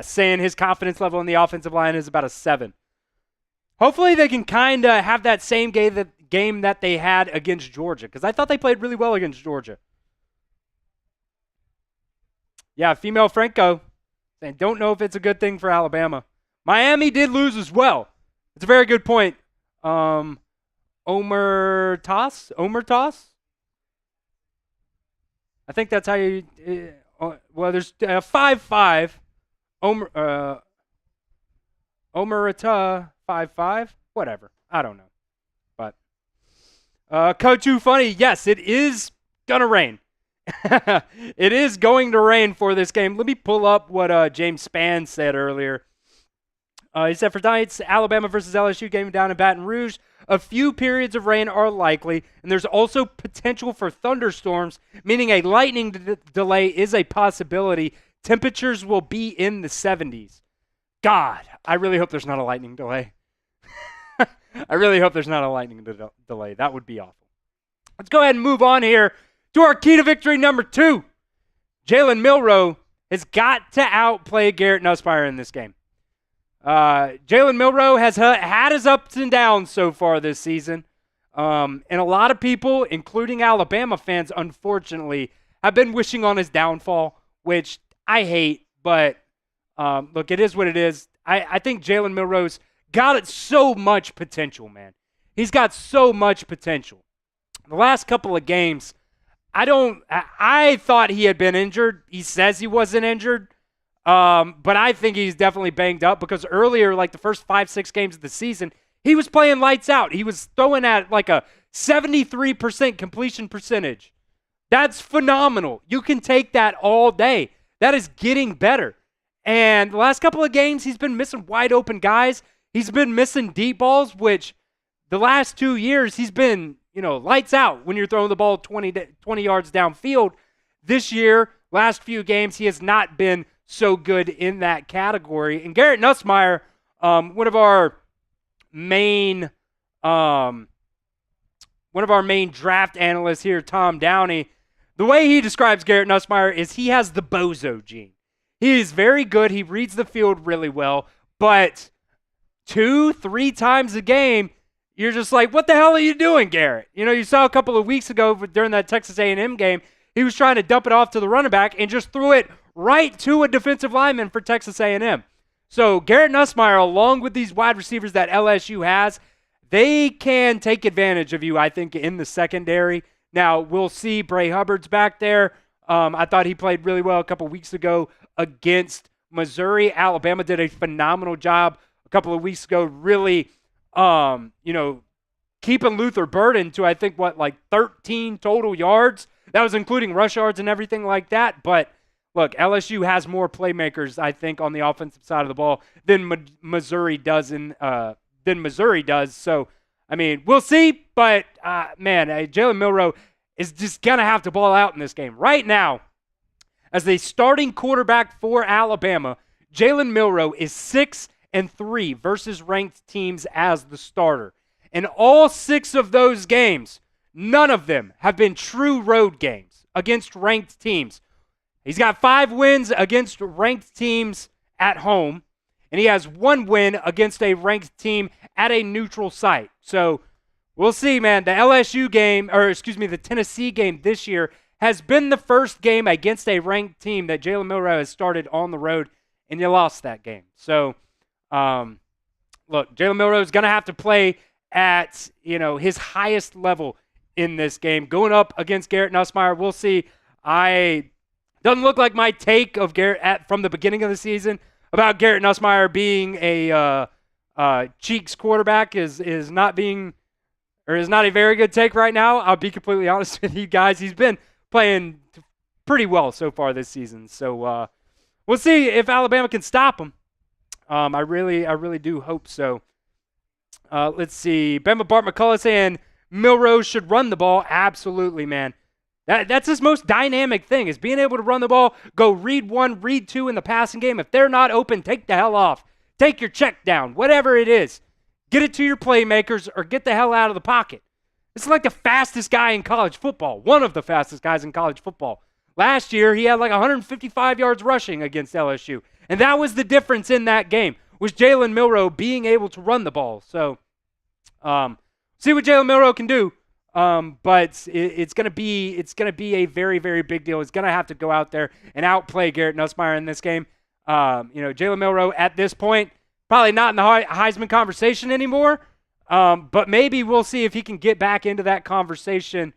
Saying his confidence level in the offensive line is about a 7. Hopefully they can kind of have that same game that they had against Georgia, because I thought they played really well against Georgia. Yeah, female Franco saying don't know if it's a good thing for Alabama. Miami did lose as well. It's a very good point. Omer Toss? I think that's how you... well, there's 5-5. Omerata 5-5. Whatever. I don't know. But Code 2 Funny, yes, it is going to rain. It is going to rain for this game. Let me pull up what James Spann said earlier. He said, for tonight's Alabama versus LSU game down in Baton Rouge, a few periods of rain are likely, and there's also potential for thunderstorms, meaning a lightning delay is a possibility. Temperatures will be in the 70s. God, I really hope there's not a lightning delay. I really hope there's not a lightning delay. That would be awful. Let's go ahead and move on here to our key to victory number 2. Jalen Milroe has got to outplay Garrett Nussmeier in this game. Jalen Milroe has had his ups and downs so far this season. And a lot of people, including Alabama fans, unfortunately, have been wishing on his downfall, which I hate. But look, it is what it is. I think Jalen Milroe's got so much potential, man. He's got so much potential. The last couple of games, I thought he had been injured. He says he wasn't injured. But I think he's definitely banged up, because earlier, like the first 5-6 games of the season, he was playing lights out. He was throwing at like a 73% completion percentage. That's phenomenal. You can take that all day. That is getting better. And the last couple of games, he's been missing wide open guys. He's been missing deep balls, which the last 2 years, he's been, lights out when you're throwing the ball 20 yards downfield. This year, last few games, he has not been so good in that category. And Garrett Nussmeier, one of our main draft analysts here, Tom Downey, the way he describes Garrett Nussmeier is he has the bozo gene. He is very good. He reads the field really well, but 2-3 times a game, you're just like, what the hell are you doing, Garrett? You saw a couple of weeks ago during that Texas A&M game, he was trying to dump it off to the running back and just threw it right to a defensive lineman for Texas A&M. So Garrett Nussmeier, along with these wide receivers that LSU has, they can take advantage of you, I think, in the secondary. Now, we'll see. Bray Hubbard's back there. I thought he played really well a couple weeks ago against Missouri. Alabama did a phenomenal job a couple of weeks ago, really, keeping Luther Burden to, I think, 13 total yards. That was including rush yards and everything like that. But look, LSU has more playmakers, I think, on the offensive side of the ball than Missouri does. So, I mean, we'll see. But, Jalen Milroe is just going to have to ball out in this game. Right now, as the starting quarterback for Alabama, Jalen Milroe is 6-3 versus ranked teams as the starter. In all 6 of those games, none of them have been true road games against ranked teams. He's got 5 wins against ranked teams at home, and he has 1 win against a ranked team at a neutral site. So we'll see, man. The Tennessee game this year has been the first game against a ranked team that Jalen Milroe has started on the road, and you lost that game. So, look, Jalen Milroe is going to have to play at, his highest level in this game. Going up against Garrett Nussmeier, we'll see. Doesn't look like my take of Garrett from the beginning of the season about Garrett Nussmeier being a Cheeks quarterback is not a very good take right now. I'll be completely honest with you guys. He's been playing pretty well so far this season. So we'll see if Alabama can stop him. I really do hope so. Let's see. Bama Bart McCullough saying Milrose should run the ball. Absolutely, man. That's his most dynamic thing, is being able to run the ball, go read one, read two in the passing game. If they're not open, take the hell off. Take your check down, whatever it is. Get it to your playmakers or get the hell out of the pocket. This is like the fastest guy in college football, one of the fastest guys in college football. Last year, he had like 155 yards rushing against LSU. And that was the difference in that game, was Jalen Milroe being able to run the ball. So, see what Jalen Milroe can do. But it's gonna be a very, very big deal. He's gonna have to go out there and outplay Garrett Nussmeier in this game. Jalen Milroe at this point probably not in the Heisman conversation anymore. But maybe we'll see if he can get back into that conversation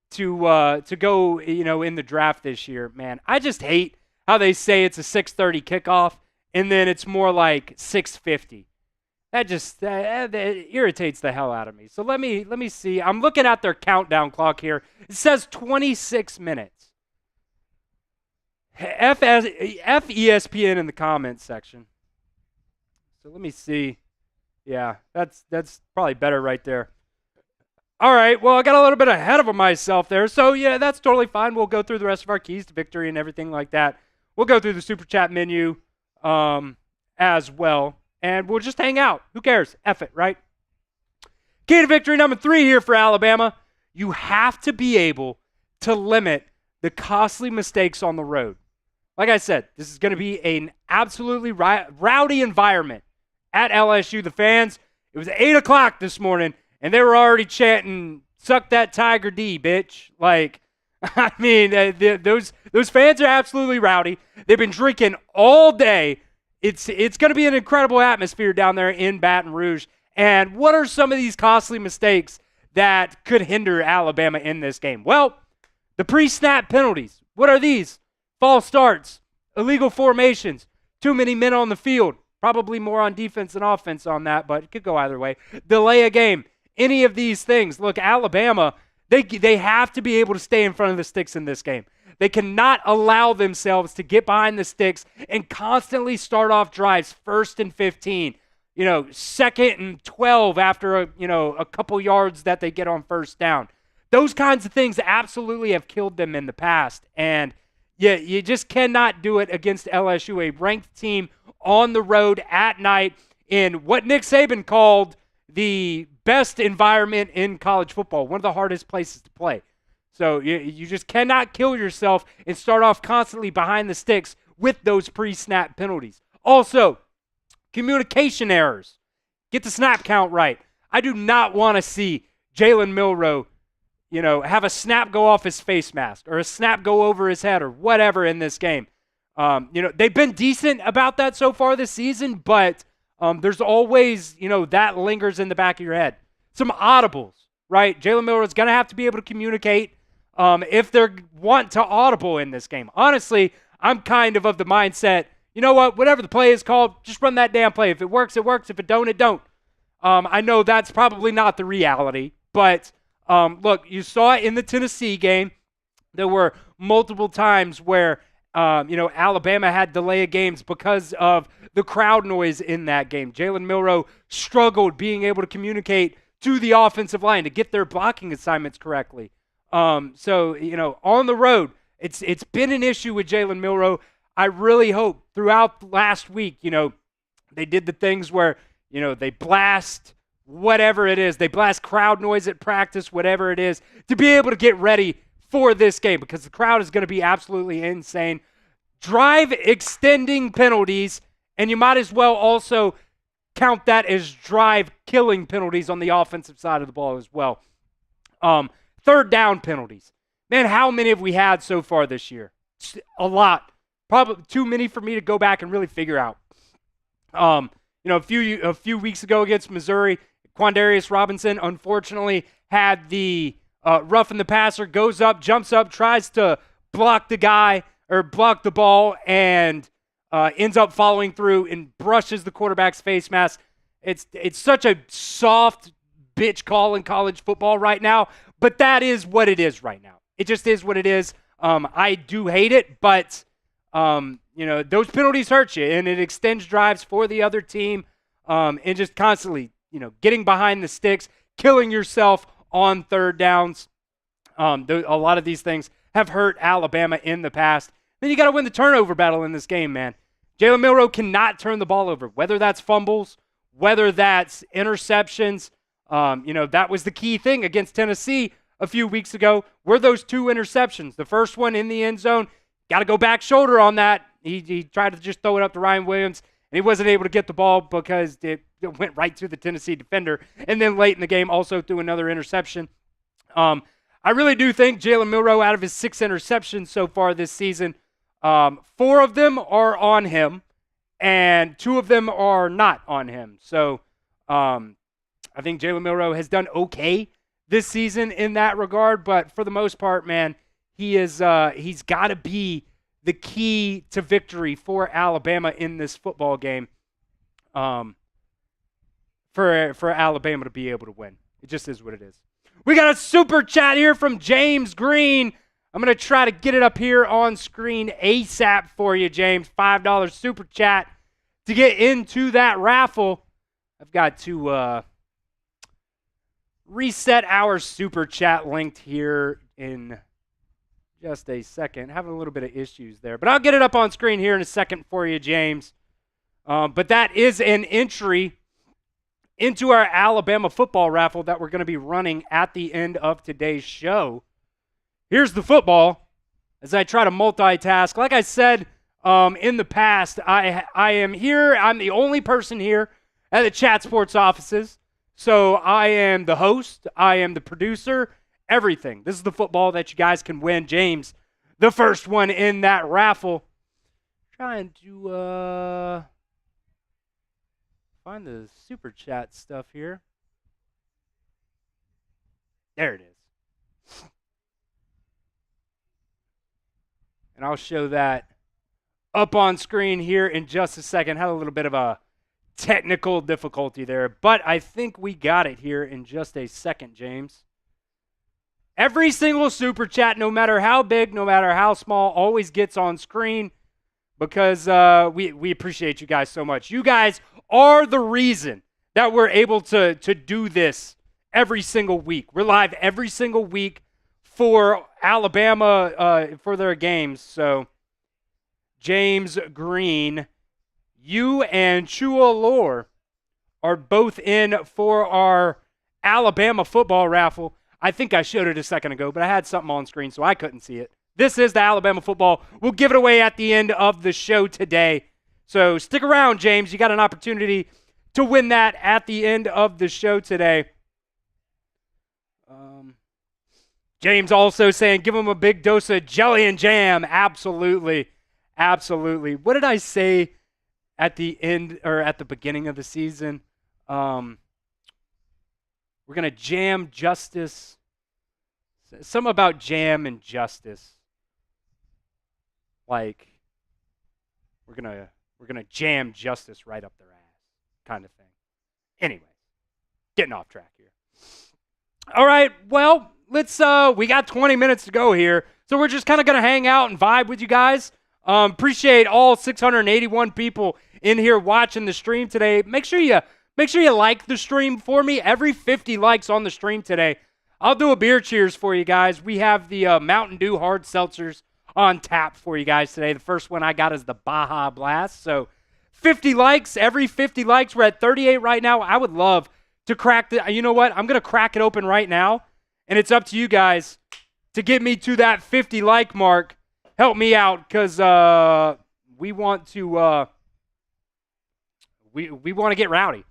to go, in the draft this year. Man, I just hate how they say it's a 6:30 kickoff and then it's more like 6:50. That just that irritates the hell out of me. So let me see. I'm looking at their countdown clock here. It says 26 minutes. F ESPN in the comments section. So let me see. Yeah, that's probably better right there. All right, well, I got a little bit ahead of myself there. So, yeah, that's totally fine. We'll go through the rest of our keys to victory and everything like that. We'll go through the Super Chat menu as well. And we'll just hang out. Who cares? F it, right? Key to victory number 3 here for Alabama. You have to be able to limit the costly mistakes on the road. Like I said, this is going to be an absolutely rowdy environment at LSU. The fans, it was 8 o'clock this morning, and they were already chanting, "Suck that Tiger D, bitch." Like, I mean, those fans are absolutely rowdy. They've been drinking all day. It's going to be an incredible atmosphere down there in Baton Rouge. And what are some of these costly mistakes that could hinder Alabama in this game? Well, the pre-snap penalties. What are these? False starts, illegal formations, too many men on the field. Probably more on defense than offense on that, but it could go either way. Delay a game. Any of these things. Look, Alabama, they have to be able to stay in front of the sticks in this game. They cannot allow themselves to get behind the sticks and constantly start off drives 1st and 15, 2nd and 12 after a couple yards that they get on first down. Those kinds of things absolutely have killed them in the past. And yeah, you just cannot do it against LSU, a ranked team on the road at night in what Nick Saban called the best environment in college football, one of the hardest places to play. So you just cannot kill yourself and start off constantly behind the sticks with those pre-snap penalties. Also, communication errors. Get the snap count right. I do not want to see Jalen Milroe, have a snap go off his face mask or a snap go over his head or whatever in this game. They've been decent about that so far this season, but there's always, that lingers in the back of your head. Some audibles, right? Jalen Milroe is going to have to be able to communicate if they want to audible in this game. Honestly, I'm kind of the mindset, you know what, whatever the play is called, just run that damn play. If it works, it works. If it don't, it don't. I know that's probably not the reality, but look, you saw it in the Tennessee game. There were multiple times where, Alabama had delay of games because of the crowd noise in that game. Jalen Milroe struggled being able to communicate to the offensive line to get their blocking assignments correctly. On the road, it's been an issue with Jalen Milroe. I really hope throughout last week, they did the things where, they blast whatever it is. They blast crowd noise at practice, whatever it is, to be able to get ready for this game because the crowd is going to be absolutely insane. Drive extending penalties, and you might as well also count that as drive killing penalties on the offensive side of the ball as well. 3rd down penalties. Man, how many have we had so far this year? A lot. Probably too many for me to go back and really figure out. A few weeks ago against Missouri, Quandarius Robinson unfortunately had the roughing the passer, goes up, jumps up, tries to block the guy or block the ball, and ends up following through and brushes the quarterback's face mask. It's such a soft bitch call in college football right now, but that is what it is right now. It just is what it is. I do hate it, but those penalties hurt you, and it extends drives for the other team, and just constantly, getting behind the sticks, killing yourself on third downs. A lot of these things have hurt Alabama in the past. Then you got to win the turnover battle in this game, man. Jalen Milroe cannot turn the ball over, whether that's fumbles, whether that's interceptions. That was the key thing against Tennessee a few weeks ago, were those 2 interceptions. The first one in the end zone, got to go back shoulder on that. He tried to just throw it up to Ryan Williams, and he wasn't able to get the ball because it went right to the Tennessee defender. And then late in the game, also threw another interception. I really do think Jalen Milroe, out of his 6 interceptions so far this season, 4 of them are on him, and 2 of them are not on him. So I think Jalen Milroe has done okay this season in that regard, but for the most part, man, he's got to be the key to victory for Alabama in this football game, for Alabama to be able to win. It just is what it is. We got a super chat here from James Green. I'm going to try to get it up here on screen ASAP for you, James. $5 super chat to get into that raffle. I've got to reset our super chat linked here in just a second. Having a little bit of issues there, but I'll get it up on screen here in a second for you, James. But that is an entry into our Alabama football raffle that we're going to be running at the end of today's show. Here's the football as I try to multitask. Like I said in the past, I am here. I'm the only person here at the Chat Sports offices. So I am the host. I am the producer. Everything. This is the football that you guys can win. James, the first one in that raffle. Trying to find the super chat stuff here. There it is. And I'll show that up on screen here in just a second. Had a little bit of a technical difficulty there, but I think we got it here in just a second, James. Every single super chat, no matter how big, no matter how small, always gets on screen because we appreciate you guys so much. You guys are the reason that we're able to do this every single week. We're live every single week for Alabama for their games. So, James Green, you and Chua Lore are both in for our Alabama football raffle. I think I showed it a second ago, but I had something on screen, so I couldn't see it. This is the Alabama football. We'll give it away at the end of the show today. So stick around, James. You got an opportunity to win that at the end of the show today. James also saying, give him a big dose of jelly and jam. Absolutely. Absolutely. What did I say at the end or at the beginning of the season? We're going to jam justice. Something about jam and justice. Like, we're gonna jam justice right up their ass, kind of thing. Anyway, getting off track here. All right, well, let's we got 20 minutes to go here, so we're just kind of gonna hang out and vibe with you guys. Appreciate all 681 people in here watching the stream today. Make sure you like the stream for me. Every 50 likes on the stream today, I'll do a beer cheers for you guys. We have the Mountain Dew hard seltzers on tap for you guys today. The first one I got is the Baja Blast. So 50 likes, every 50 likes. We're at 38 right now. I would love to crack the, you know what? I'm going to crack it open right now, and it's up to you guys to get me to that 50 like mark. Help me out because we want to we want to get rowdy.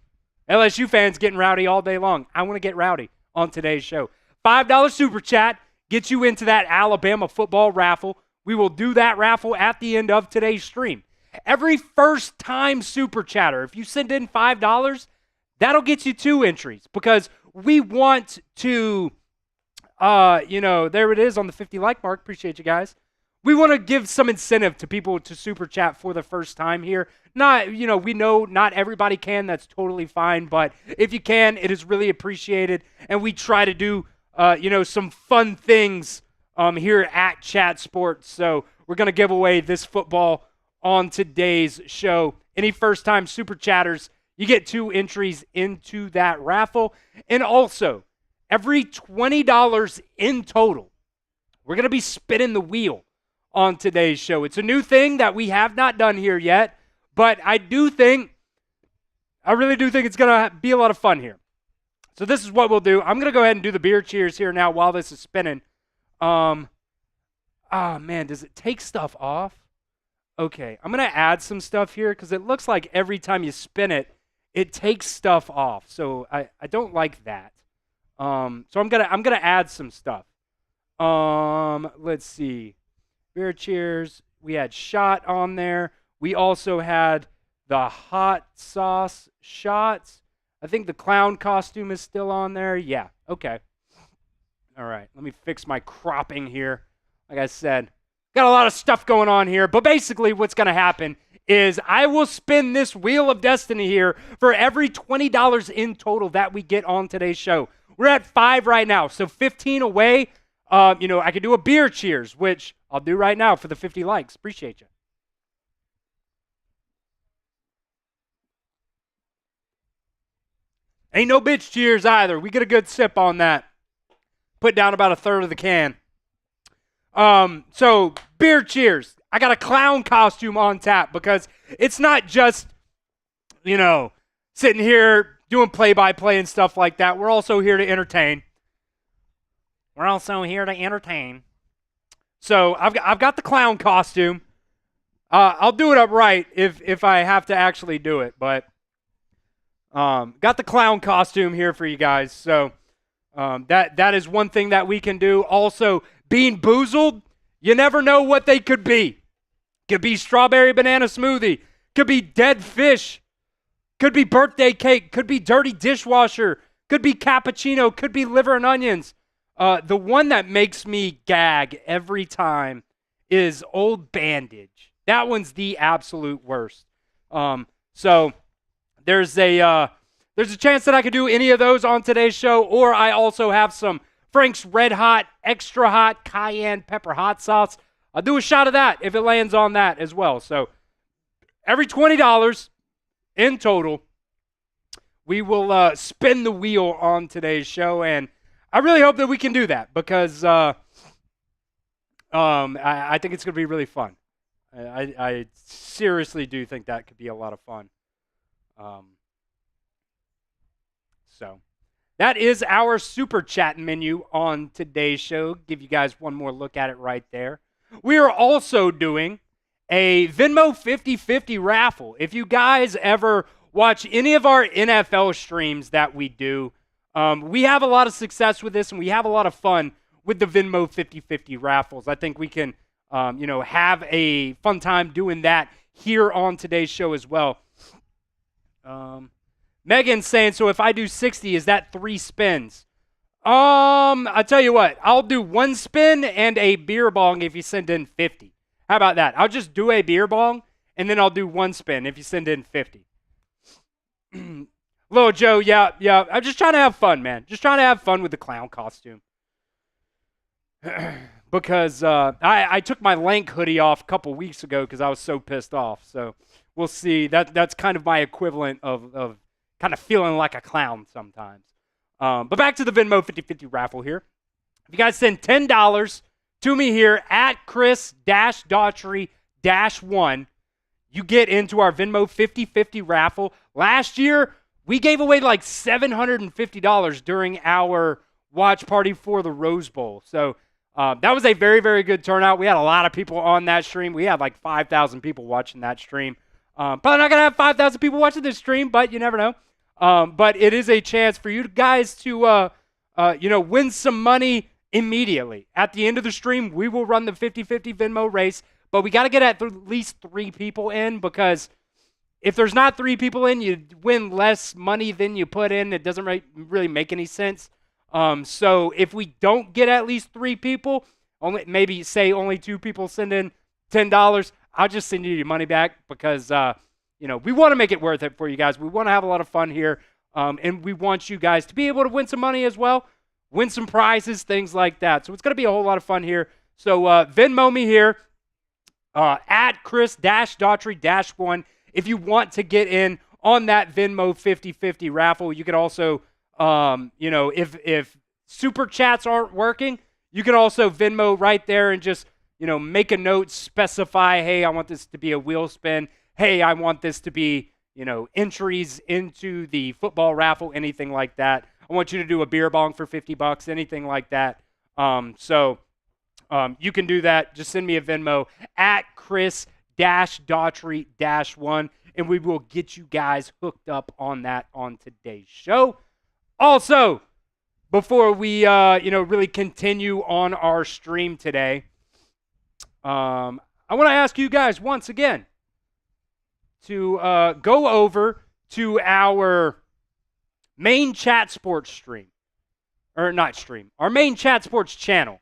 LSU fans getting rowdy all day long. I want to get rowdy on today's show. $5 super chat gets you into that Alabama football raffle. We will do that raffle at the end of today's stream. Every first-time super chatter, if you send in $5, that'll get you 2 entries because we want to, there it is on the 50 like mark. Appreciate you guys. We want to give some incentive to people to super chat for the first time here. We know not everybody can. That's totally fine. But if you can, it is really appreciated. And we try to do, some fun things here at Chat Sports. So we're going to give away this football on today's show. Any first-time Super Chatters, you get 2 entries into that raffle. And also, every $20 in total, we're going to be spinning the wheel on today's show. It's a new thing that we have not done here yet, but I really do think it's going to be a lot of fun here. So this is what we'll do. I'm going to go ahead and do the beer cheers here now while this is spinning. Oh, man, does it take stuff off? Okay, I'm going to add some stuff here because it looks like every time you spin it, it takes stuff off. So I don't like that. So I'm gonna add some stuff. Let's see. Beer cheers. We had shot on there. We also had the hot sauce shots. I think the clown costume is still on there. Yeah, okay. All right, let me fix my cropping here. Like I said, got a lot of stuff going on here, but basically what's going to happen is I will spin this Wheel of Destiny here for every $20 in total that we get on today's show. We're at 5 right now, so 15 away. I could do a beer cheers, which I'll do right now for the 50 likes. Appreciate you. Ain't no bitch cheers either. We get a good sip on that. Put down about a third of the can. So beer cheers. I got a clown costume on tap because it's not just, sitting here doing play-by-play and stuff like that. We're also here to entertain. So I've got the clown costume. I'll do it upright if I have to actually do it, but got the clown costume here for you guys. So that is one thing that we can do. Also, being boozled, you never know what they could be. Could be strawberry banana smoothie. Could be dead fish. Could be birthday cake. Could be dirty dishwasher. Could be cappuccino. Could be liver and onions. The one that makes me gag every time is Old Bandage. That one's the absolute worst. So there's a chance that I could do any of those on today's show, or I also have some Frank's Red Hot, Extra Hot, Cayenne Pepper Hot Sauce. I'll do a shot of that if it lands on that as well. So every $20 in total, we will spin the wheel on today's show, and I really hope that we can do that because I think it's going to be really fun. I seriously do think that could be a lot of fun. So that is our Super Chat menu on today's show. Give you guys one more look at it right there. We are also doing a Venmo 50-50 raffle. If you guys ever watch any of our NFL streams that we do, we have a lot of success with this, and we have a lot of fun with the Venmo 50-50 raffles. I think we can, have a fun time doing that here on today's show as well. Megan's saying, so if I do 60, is that 3 spins? I tell you what, I'll do 1 spin and a beer bong if you send in 50. How about that? I'll just do a beer bong, and then I'll do 1 spin if you send in 50. Little Joe, yeah. I'm just trying to have fun, man. Just trying to have fun with the clown costume. Because I took my Lank hoodie off a couple weeks ago because I was so pissed off. So we'll see. That's kind of my equivalent of kind of feeling like a clown sometimes. But back to the Venmo 50-50 raffle here. If you guys send $10 to me here at Chris-Daughtery-1, you get into our Venmo 50-50 raffle. Last year, we gave away like $750 during our watch party for the Rose Bowl. So that was a very, very good turnout. We had a lot of people on that stream. We had like 5,000 people watching that stream. Probably not going to have 5,000 people watching this stream, but you never know. But it is a chance for you guys to, win some money immediately. At the end of the stream, we will run the 50-50 Venmo race, but we got to get at least 3 people in, because if there's not 3 people in, you win less money than you put in. It doesn't really make any sense. So if we don't get at least 3 people, only 2 people send in $10, I'll just send you your money back because, we want to make it worth it for you guys. We want to have a lot of fun here, and we want you guys to be able to win some money as well, win some prizes, things like that. So it's going to be a whole lot of fun here. So Venmo me here at Chris Daughtery 1. If you want to get in on that Venmo 50/50 raffle, you could also, if super chats aren't working, you can also Venmo right there and just, make a note, specify, hey, I want this to be a wheel spin. Hey, I want this to be, entries into the football raffle, anything like that. I want you to do a beer bong for $50, anything like that. You can do that. Just send me a Venmo at Chris Daughtery 1, and we will get you guys hooked up on that on today's show. Also, before we really continue on our stream today, I want to ask you guys once again to go over to our main Chat Sports stream. Or not stream. Our main Chat Sports channel.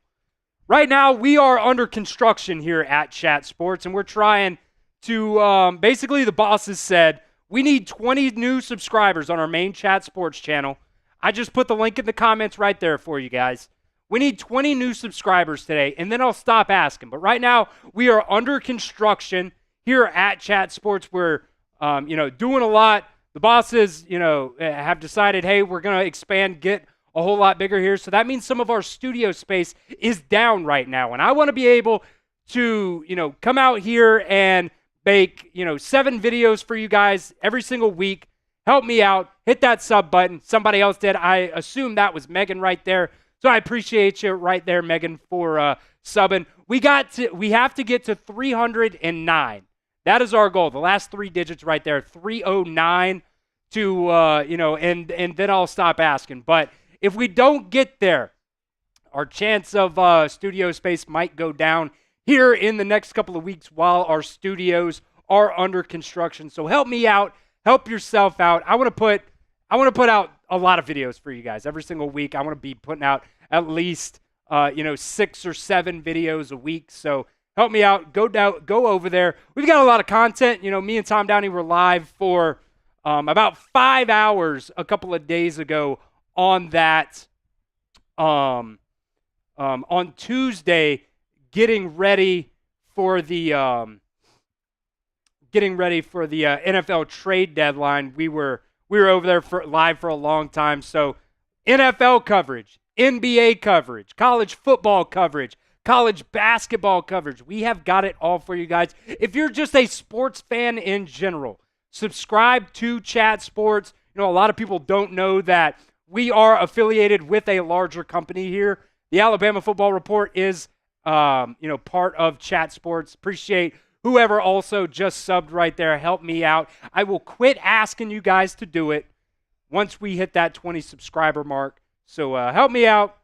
Right now, we are under construction here at Chat Sports, and we're trying to, basically the bosses said, we need 20 new subscribers on our main Chat Sports channel. I just put the link in the comments right there for you guys. We need 20 new subscribers today, and then I'll stop asking. But right now, we are under construction here at Chat Sports. We're, doing a lot. The bosses, have decided, hey, we're going to expand, get a whole lot bigger here. So that means some of our studio space is down right now. And I want to be able to, come out here and make, 7 videos for you guys every single week. Help me out. Hit that sub button. Somebody else did. I assume that was Megan right there. So I appreciate you right there, Megan, for subbing. We have to get to 309. That is our goal. The last 3 digits right there, 309 to, and then I'll stop asking. But if we don't get there, our chance of studio space might go down here in the next couple of weeks while our studios are under construction. So help me out, help yourself out. I want to put out a lot of videos for you guys every single week. I want to be putting out at least 6 or 7 videos a week. So help me out. Go over there. We've got a lot of content. Me and Tom Downey were live for about 5 hours a couple of days ago on that on Tuesday, getting ready for the NFL trade deadline. We were over there live for a long time. So NFL coverage, NBA coverage, college football coverage, college basketball coverage. We have got it all for you guys. If you're just a sports fan in general, subscribe to Chat Sports. A lot of people don't know that we are affiliated with a larger company here. The Alabama Football Report is, part of Chat Sports. Appreciate whoever also just subbed right there. Help me out. I will quit asking you guys to do it once we hit that 20 subscriber mark. So help me out.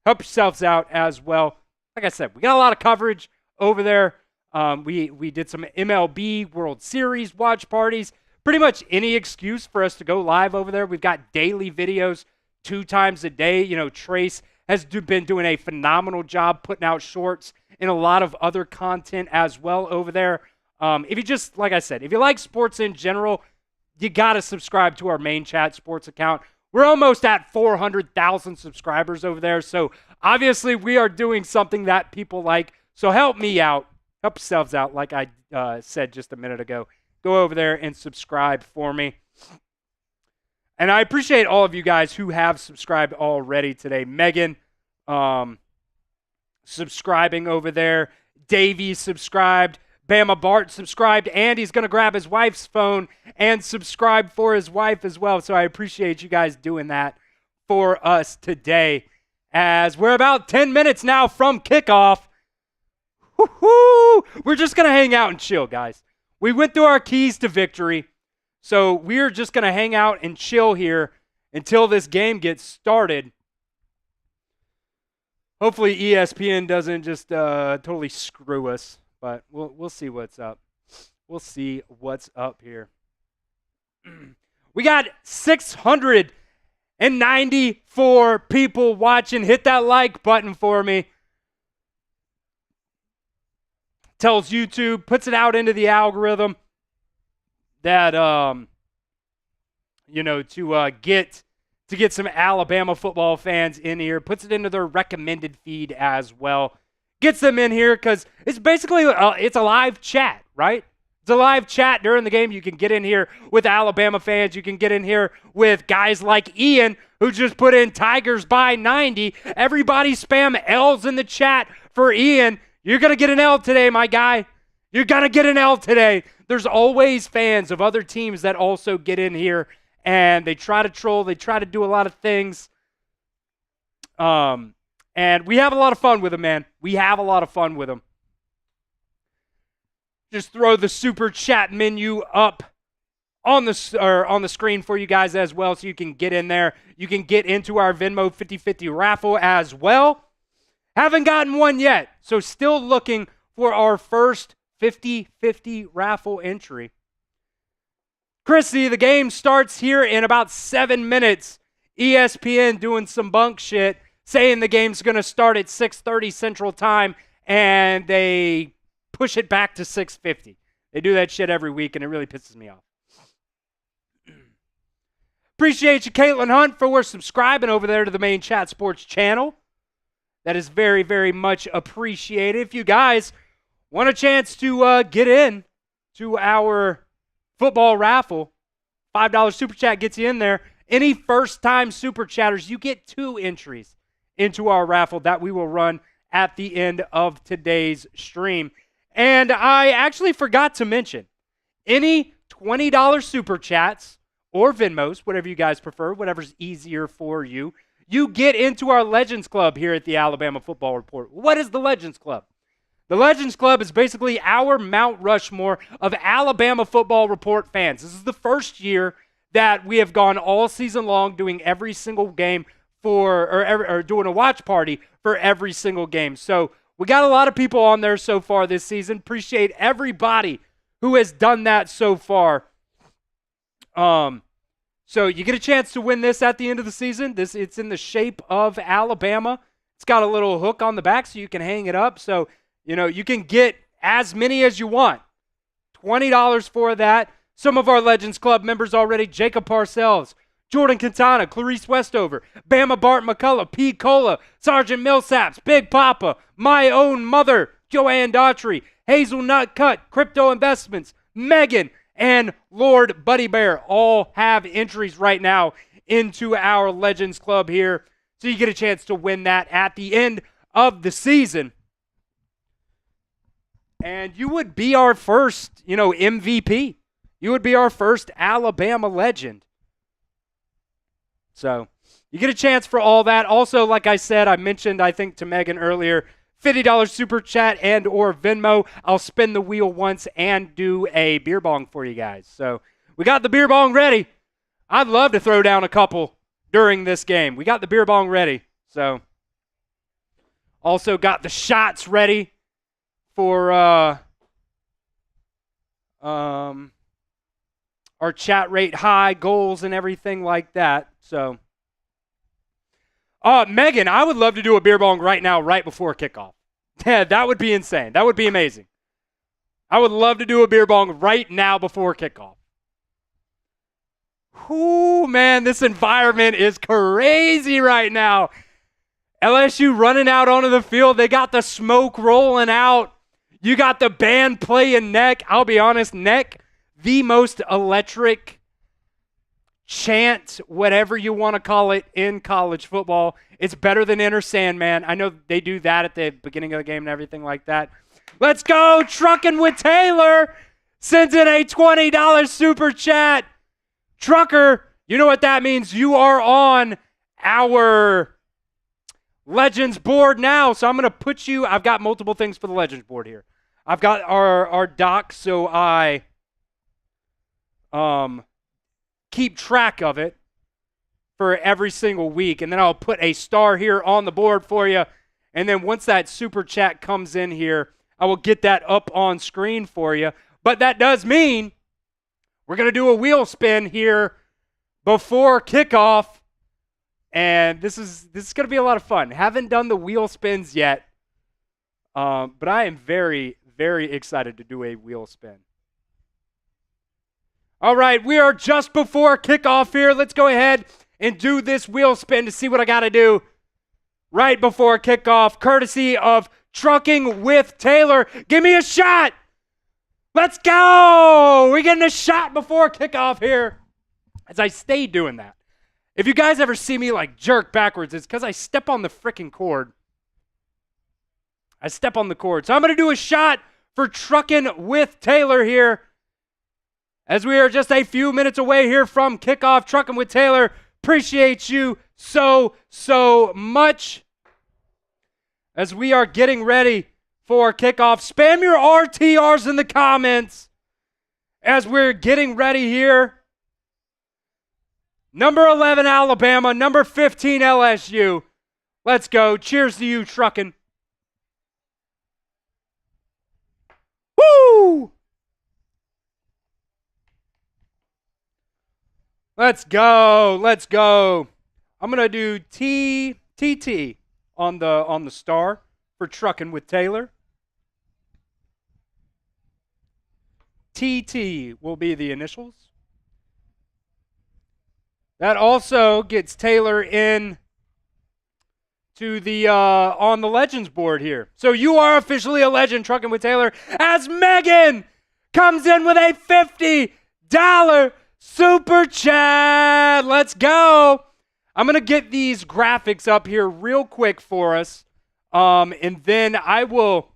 Help yourselves out as well. Like I said, we got a lot of coverage over there. We did some MLB World Series watch parties. Pretty much any excuse for us to go live over there. We've got daily videos 2 times a day. Trace has been doing a phenomenal job putting out shorts and a lot of other content as well over there. If you just, like I said, if you like sports in general, you got to subscribe to our main Chat Sports account. We're almost at 400,000 subscribers over there. So obviously we are doing something that people like. So help me out. Help yourselves out, like I said just a minute ago. Go over there and subscribe for me. And I appreciate all of you guys who have subscribed already today. Megan, subscribing over there. Davey subscribed. Bama Bart subscribed. Andy's going to grab his wife's phone and subscribe for his wife as well. So I appreciate you guys doing that for us today. As we're about 10 minutes now from kickoff. Woo-hoo! We're just going to hang out and chill, guys. We went through our keys to victory. So we're just going to hang out and chill here until this game gets started. Hopefully ESPN doesn't just totally screw us, but we'll see what's up. We'll see what's up here. We got 694 people watching. Hit that like button for me. Tells YouTube, puts it out into the algorithm that to get some Alabama football fans in here, puts it into their recommended feed as well. gets them in here because it's basically it's a live chat, right? It's a live chat during the game. You can get in here with Alabama fans. You can get in here with guys like Ian, who just put in Tigers by 90. Everybody spam L's in the chat for Ian. You're going to get an L today, my guy. You're going to get an L today. There's always fans of other teams that also get in here, and they try to troll. They try to do a lot of things. And we have a lot of fun with them, man. We have a lot of fun with them. Just throw the super chat menu up on the screen for you guys as well, so you can get in there. You can get into our Venmo 50/50 raffle as well. Haven't gotten one yet, so still looking for our first 50/50 raffle entry. Chrissy, the game starts here in about 7 minutes. ESPN doing some bunk shit, saying the game's going to start at 6:30 Central Time, and they push it back to 6:50. They do that shit every week, and it really pisses me off. Appreciate you, Caitlin Hunt, for subscribing over there to the main Chat Sports channel. That is very, very much appreciated. If you guys want a chance to get in to our football raffle, $5 super chat gets you in there. Any first-time super chatters, you get 2 entries into our raffle that we will run at the end of today's stream. And I actually forgot to mention, any $20 super chats or Venmos, whatever you guys prefer, whatever's easier for you, you get into our Legends Club here at the Alabama Football Report. What is the Legends Club? The Legends Club is basically our Mount Rushmore of Alabama Football Report fans. This is the first year that we have gone all season long doing every single game or doing a watch party for every single game. So we got a lot of people on there so far this season. Appreciate everybody who has done that so far. So you get a chance to win this at the end of the season. It's in the shape of Alabama. It's got a little hook on the back so you can hang it up. So, you can get as many as you want. $20 for that. Some of our Legends Club members already: Jacob Parcells, Jordan Quintana, Clarice Westover, Bama Bart McCullough, P. Cola, Sergeant Millsaps, Big Papa, my own mother, Joanne Daughtry, Hazelnut Cut, Crypto Investments, Megan, and Lord Buddy Bear all have entries right now into our Legends Club here. So you get a chance to win that at the end of the season. And you would be our first, MVP. You would be our first Alabama legend. So you get a chance for all that. Also, like I said, I mentioned, I think, to Megan earlier, $50 super chat and or Venmo. I'll spin the wheel once and do a beer bong for you guys. So we got the beer bong ready. I'd love to throw down a couple during this game. We got the beer bong ready. So also got the shots ready for our chat rate high goals and everything like that. So Megan, I would love to do a beer bong right now, right before kickoff. Yeah, that would be insane. That would be amazing. I would love to do a beer bong right now before kickoff. Ooh, man, this environment is crazy right now. LSU running out onto the field. They got the smoke rolling out. You got the band playing Neck. I'll be honest, Neck, the most electric chant, whatever you want to call it, in college football. It's better than Enter Sandman. I know they do that at the beginning of the game and everything like that. Let's go, Truckin' with Taylor. Sends in a $20 super chat. Trucker, you know what that means. You are on our Legends board now. So I'm going to put you, I've got multiple things for the Legends board here. I've got our doc, so I keep track of it for every single week. And then I'll put a star here on the board for you. And then once that super chat comes in here, I will get that up on screen for you. But that does mean we're going to do a wheel spin here before kickoff. And this is going to be a lot of fun. Haven't done the wheel spins yet. But I am very, very excited to do a wheel spin. All right, we are just before kickoff here. Let's go ahead and do this wheel spin to see what I got to do right before kickoff, courtesy of trucking with Taylor. Give me a shot. Let's go. We're getting a shot before kickoff here. As I stay doing that. If you guys ever see me like jerk backwards, it's because I step on the freaking cord. I step on the cord. So I'm going to do a shot for trucking with Taylor here. As we are just a few minutes away here from kickoff, trucking with Taylor. Appreciate you so much. As we are getting ready for kickoff, spam your RTRs in the comments as we're getting ready here. Number 11, Alabama. Number 15, LSU. Let's go. Cheers to you, trucking. Woo! Let's go. Let's go. I'm going to do TTT on the star for trucking with Taylor. TT will be the initials. That also gets Taylor in to the on the Legends board here. So you are officially a legend, trucking with Taylor, as Megan comes in with a $50 super chat. Let's go. I'm going to get these graphics up here real quick for us. And then I will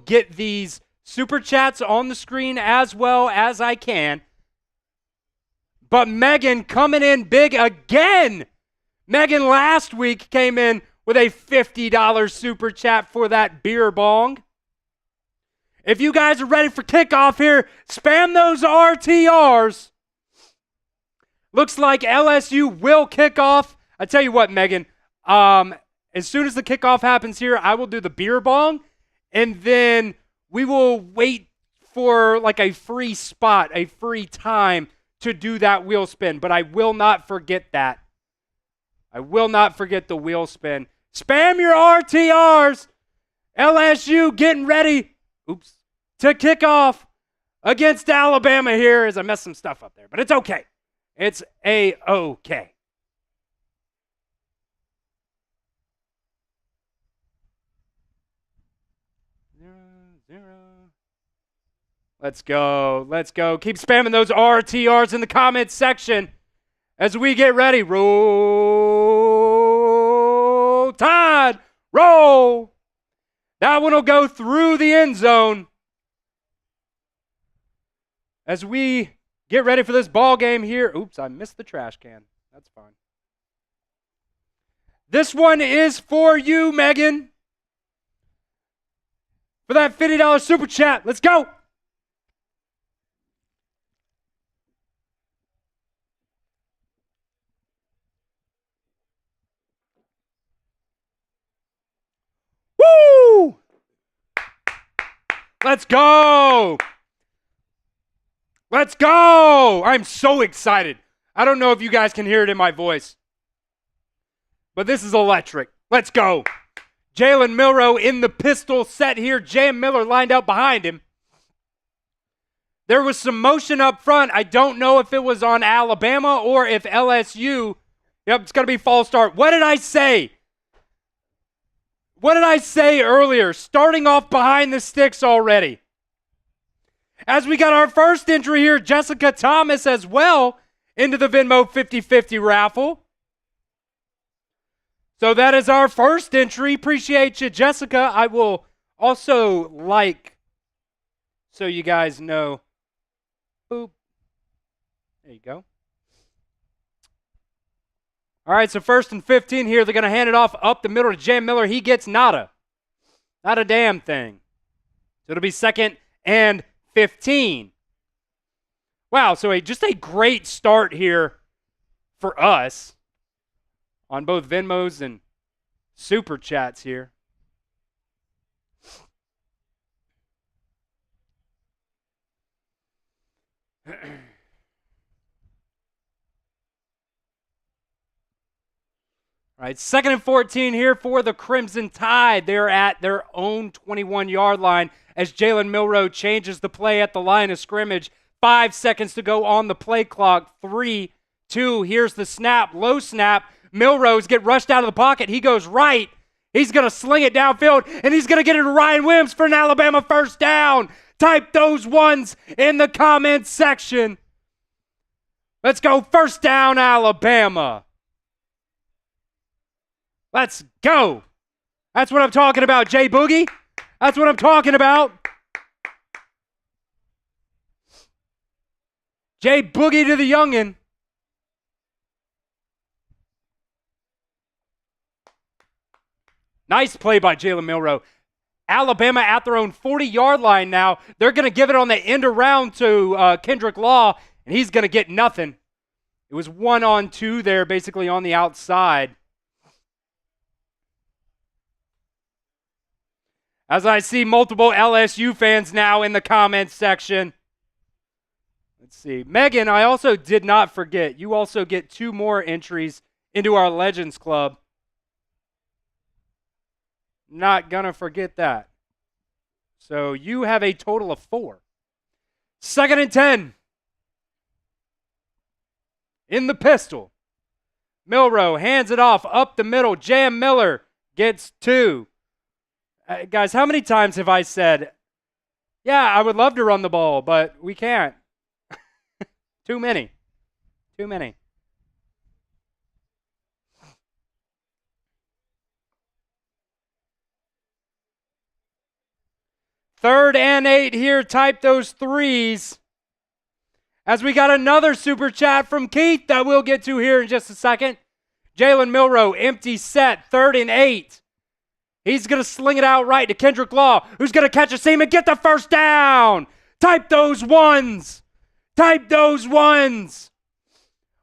get these super chats on the screen as well as I can. But Megan coming in big again. Megan last week came in with a $50 super chat for that beer bong. If you guys are ready for kickoff here, spam those RTRs. Looks like LSU will kick off. I tell you what, Megan, as soon as the kickoff happens here, I will do the beer bong, and then we will wait for like a free spot, a free time to do that wheel spin. But I will not forget that. I will not forget the wheel spin. Spam your RTRs. LSU getting ready. To kick off against Alabama here, as I messed some stuff up there. But it's okay. It's A-okay. Let's go. Let's go. Keep spamming those RTRs in the comments section as we get ready. Roll Tide. Roll. That one will go through the end zone. As we get ready for this ball game here. Oops, I missed the trash can. That's fine. This one is for you, Megan. For that $50 super chat. Let's go. Woo! Let's go. Let's go! I'm so excited. I don't know if you guys can hear it in my voice, but this is electric. Let's go. Jalen Milroe in the pistol set here. Jam Miller lined up behind him. There was some motion up front. I don't know if it was on Alabama or if LSU. Yep, it's going to be false start. What did I say? What did I say earlier? Starting off behind the sticks already. As we got our first entry here, Jessica Thomas as well into the Venmo 50-50 raffle. So that is our first entry. Appreciate you, Jessica. I will also so you guys know. Boop. There you go. All right, so 1st and 15 here. They're going to hand it off up the middle to Jam Miller. He gets nada. Not a damn thing. So it'll be 2nd and 15. Wow, so just a great start here for us on both Venmos and Super Chats here. All right, 2nd and 14 here for the Crimson Tide. They're at their own 21-yard line as Jalen Milroe changes the play at the line of scrimmage. 5 seconds to go on the play clock. 3, 2, here's the snap. Low snap. Milroe's get rushed out of the pocket. He goes right. He's going to sling it downfield, and he's going to get it to Ryan Williams for an Alabama first down. Type those ones in the comments section. Let's go. First down, Alabama. Let's go. That's what I'm talking about, Jay Boogie. That's what I'm talking about. Jay Boogie to the youngin'. Nice play by Jalen Milroe. Alabama at their own 40-yard line now. They're going to give it on the end around to Kendrick Law, and he's going to get nothing. It was 1-on-2 there, basically on the outside. As I see multiple LSU fans now in the comments section. Let's see. Megan, I also did not forget. You also get 2 more entries into our Legends Club. Not gonna forget that. So you have a total of 4. 2nd and 10. In the pistol. Milroe hands it off up the middle. Jam Miller gets 2. Guys, how many times have I said, yeah, I would love to run the ball, but we can't. Too many. Too many. Third and 8 here. Type those 3s. As we got another super chat from Keith that we'll get to here in just a second. Jalen Milroe, empty set, 3rd and 8. He's going to sling it out right to Kendrick Law, who's going to catch a seam and get the first down. Type those 1s. Type those 1s.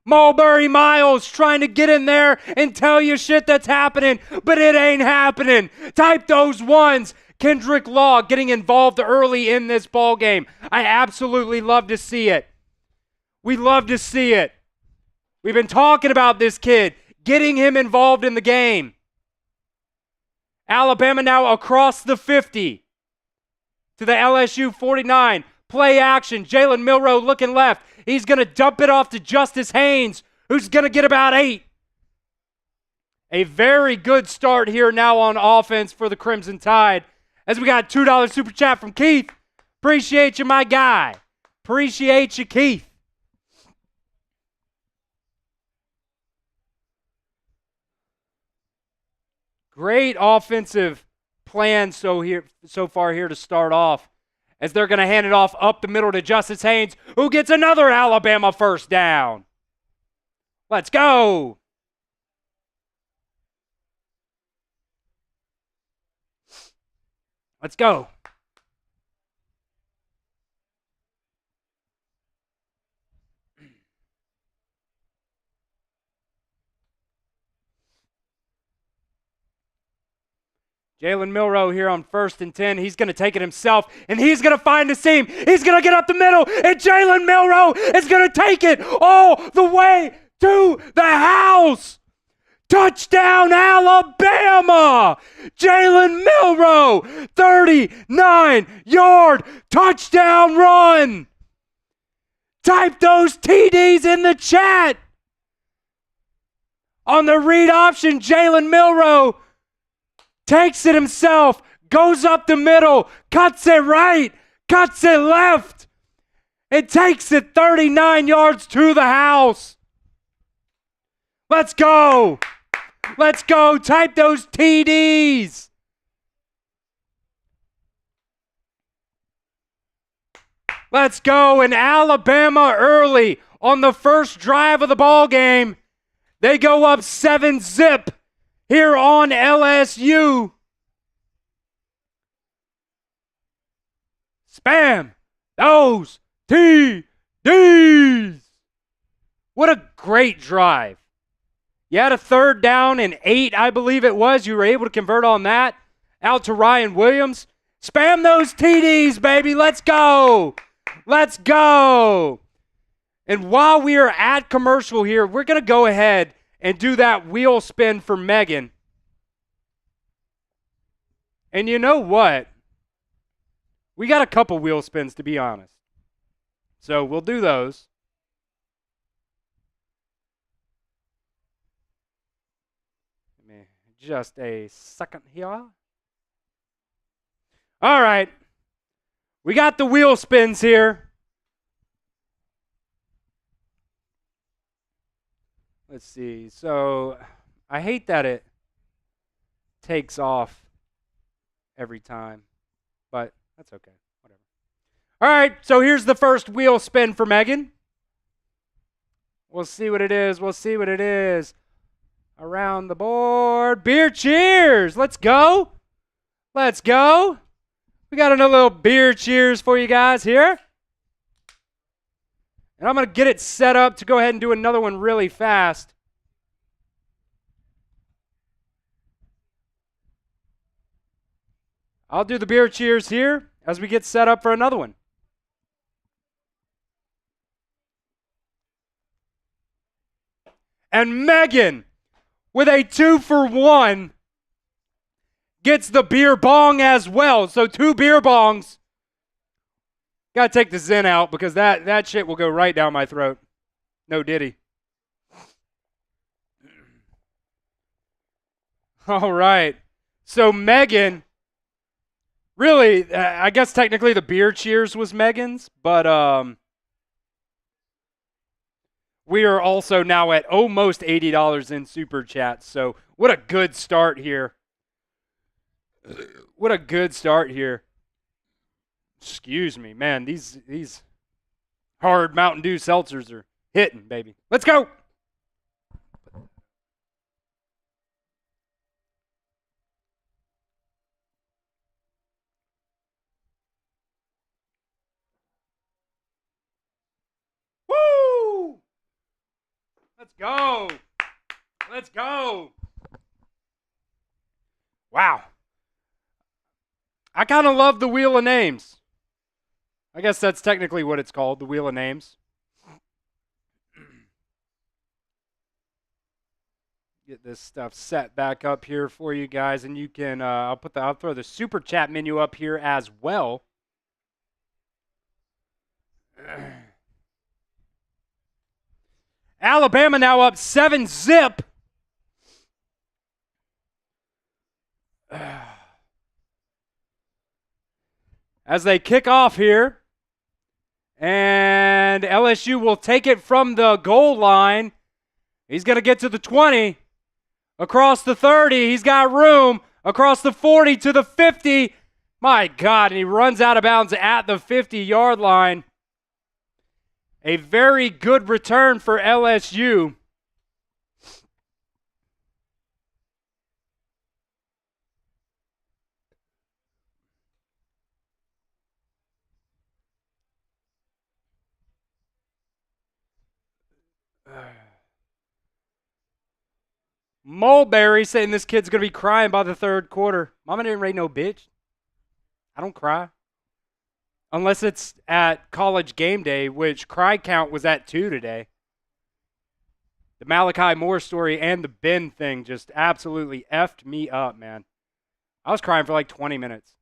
Mulberry Miles trying to get in there and tell you shit that's happening, but it ain't happening. Type those 1s. Kendrick Law getting involved early in this ball game. I absolutely love to see it. We love to see it. We've been talking about this kid, getting him involved in the game. Alabama now across the 50 to the LSU 49. Play action. Jalen Milroe looking left. He's going to dump it off to Justice Haynes, who's going to get about 8. A very good start here now on offense for the Crimson Tide. As we got a $2 super chat from Keith. Appreciate you, my guy. Appreciate you, Keith. Great offensive plan so far here to start off. As they're going to hand it off up the middle to Justice Haynes, who gets another Alabama first down. Let's go. Let's go. Jalen Milroe here on 1st and 10. He's going to take it himself, and he's going to find the seam. He's going to get up the middle, and Jalen Milroe is going to take it all the way to the house. Touchdown, Alabama! Jalen Milroe, 39-yard touchdown run. Type those TDs in the chat. On the read option, Jalen Milroe takes it himself, goes up the middle, cuts it right, cuts it left, and takes it 39 yards to the house. Let's go. Let's go. Type those TDs. Let's go. And Alabama early on the first drive of the ball game. They go up 7-zip here on LSU. Spam those TDs. What a great drive. You had a 3rd down and 8, I believe it was. You were able to convert on that. Out to Ryan Williams. Spam those TDs, baby. Let's go. Let's go. And while we are at commercial here, we're going to go ahead and do that wheel spin for Megan. And you know what? We got a couple wheel spins, to be honest. So we'll do those. just a second here. All right. We got the wheel spins here. Let's see. So I hate that it takes off every time, but that's okay. Whatever. All right. So here's the first wheel spin for Megan. We'll see what it is. We'll see what it is. Around the board. Beer cheers. Let's go. Let's go. We got another little beer cheers for you guys here. And I'm going to get it set up to go ahead and do another one really fast. I'll do the beer cheers here as we get set up for another one. And Megan, with a 2-for-1, gets the beer bong as well. So 2 beer bongs. Got to take the Zen out because that shit will go right down my throat. No diddy. All right. So Megan, really, I guess technically the beer cheers was Megan's, but we are also now at almost $80 in Super Chats. So what a good start here. What a good start here. Excuse me, man. These hard Mountain Dew seltzers are hitting, baby. Let's go. Woo! Let's go. Let's go. Wow. I kind of love the Wheel of Names. I guess that's technically what it's called, the Wheel of Names. Get this stuff set back up here for you guys, and you can I'll throw the super chat menu up here as well. Alabama now up 7-zip. As they kick off here. And LSU will take it from the goal line. He's going to get to the 20. Across the 30. He's got room. Across the 40 to the 50. My God. And he runs out of bounds at the 50-yard line. A very good return for LSU. Mulberry saying this kid's going to be crying by the third quarter. Mama didn't raise no bitch. I don't cry. Unless it's at College GameDay, which cry count was at 2 today. The Malachi Moore story and the Ben thing just absolutely effed me up, man. I was crying for like 20 minutes.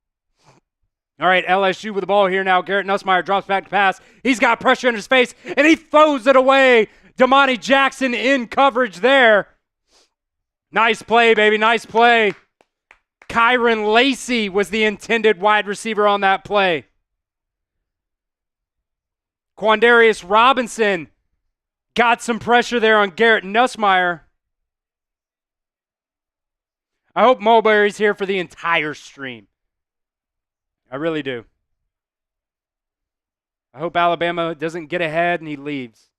All right, LSU with the ball here now. Garrett Nussmeier drops back to pass. He's got pressure in his face, and he throws it away. Damani Jackson in coverage there. Nice play, baby. Nice play. Kyron Lacey was the intended wide receiver on that play. Quandarius Robinson got some pressure there on Garrett Nussmeier. I hope Mulberry's here for the entire stream. I really do. I hope Alabama doesn't get ahead and he leaves.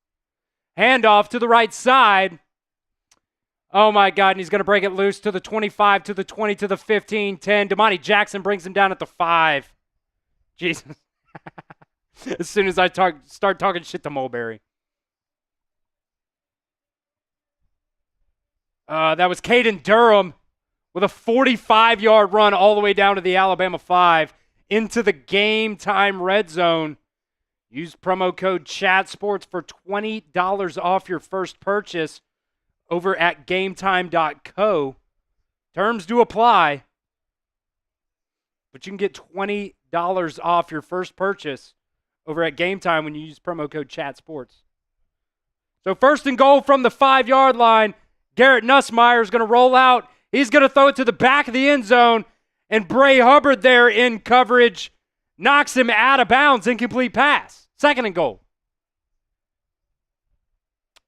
Handoff to the right side. Oh, my God, and he's going to break it loose to the 25, to the 20, to the 15, 10. Damani Jackson brings him down at the 5. Jesus. As soon as I start talking shit to Mulberry. That was Caden Durham with a 45-yard run all the way down to the Alabama 5 into the Game Time red zone. Use promo code CHATSPORTS for $20 off your first purchase over at gametime.co. Terms do apply, but you can get $20 off your first purchase over at Game Time when you use promo code CHATSPORTS. So first and goal from the 5-yard line. Garrett Nussmeier is going to roll out. He's going to throw it to the back of the end zone, and Bray Hubbard there in coverage knocks him out of bounds. Incomplete pass. 2nd and goal.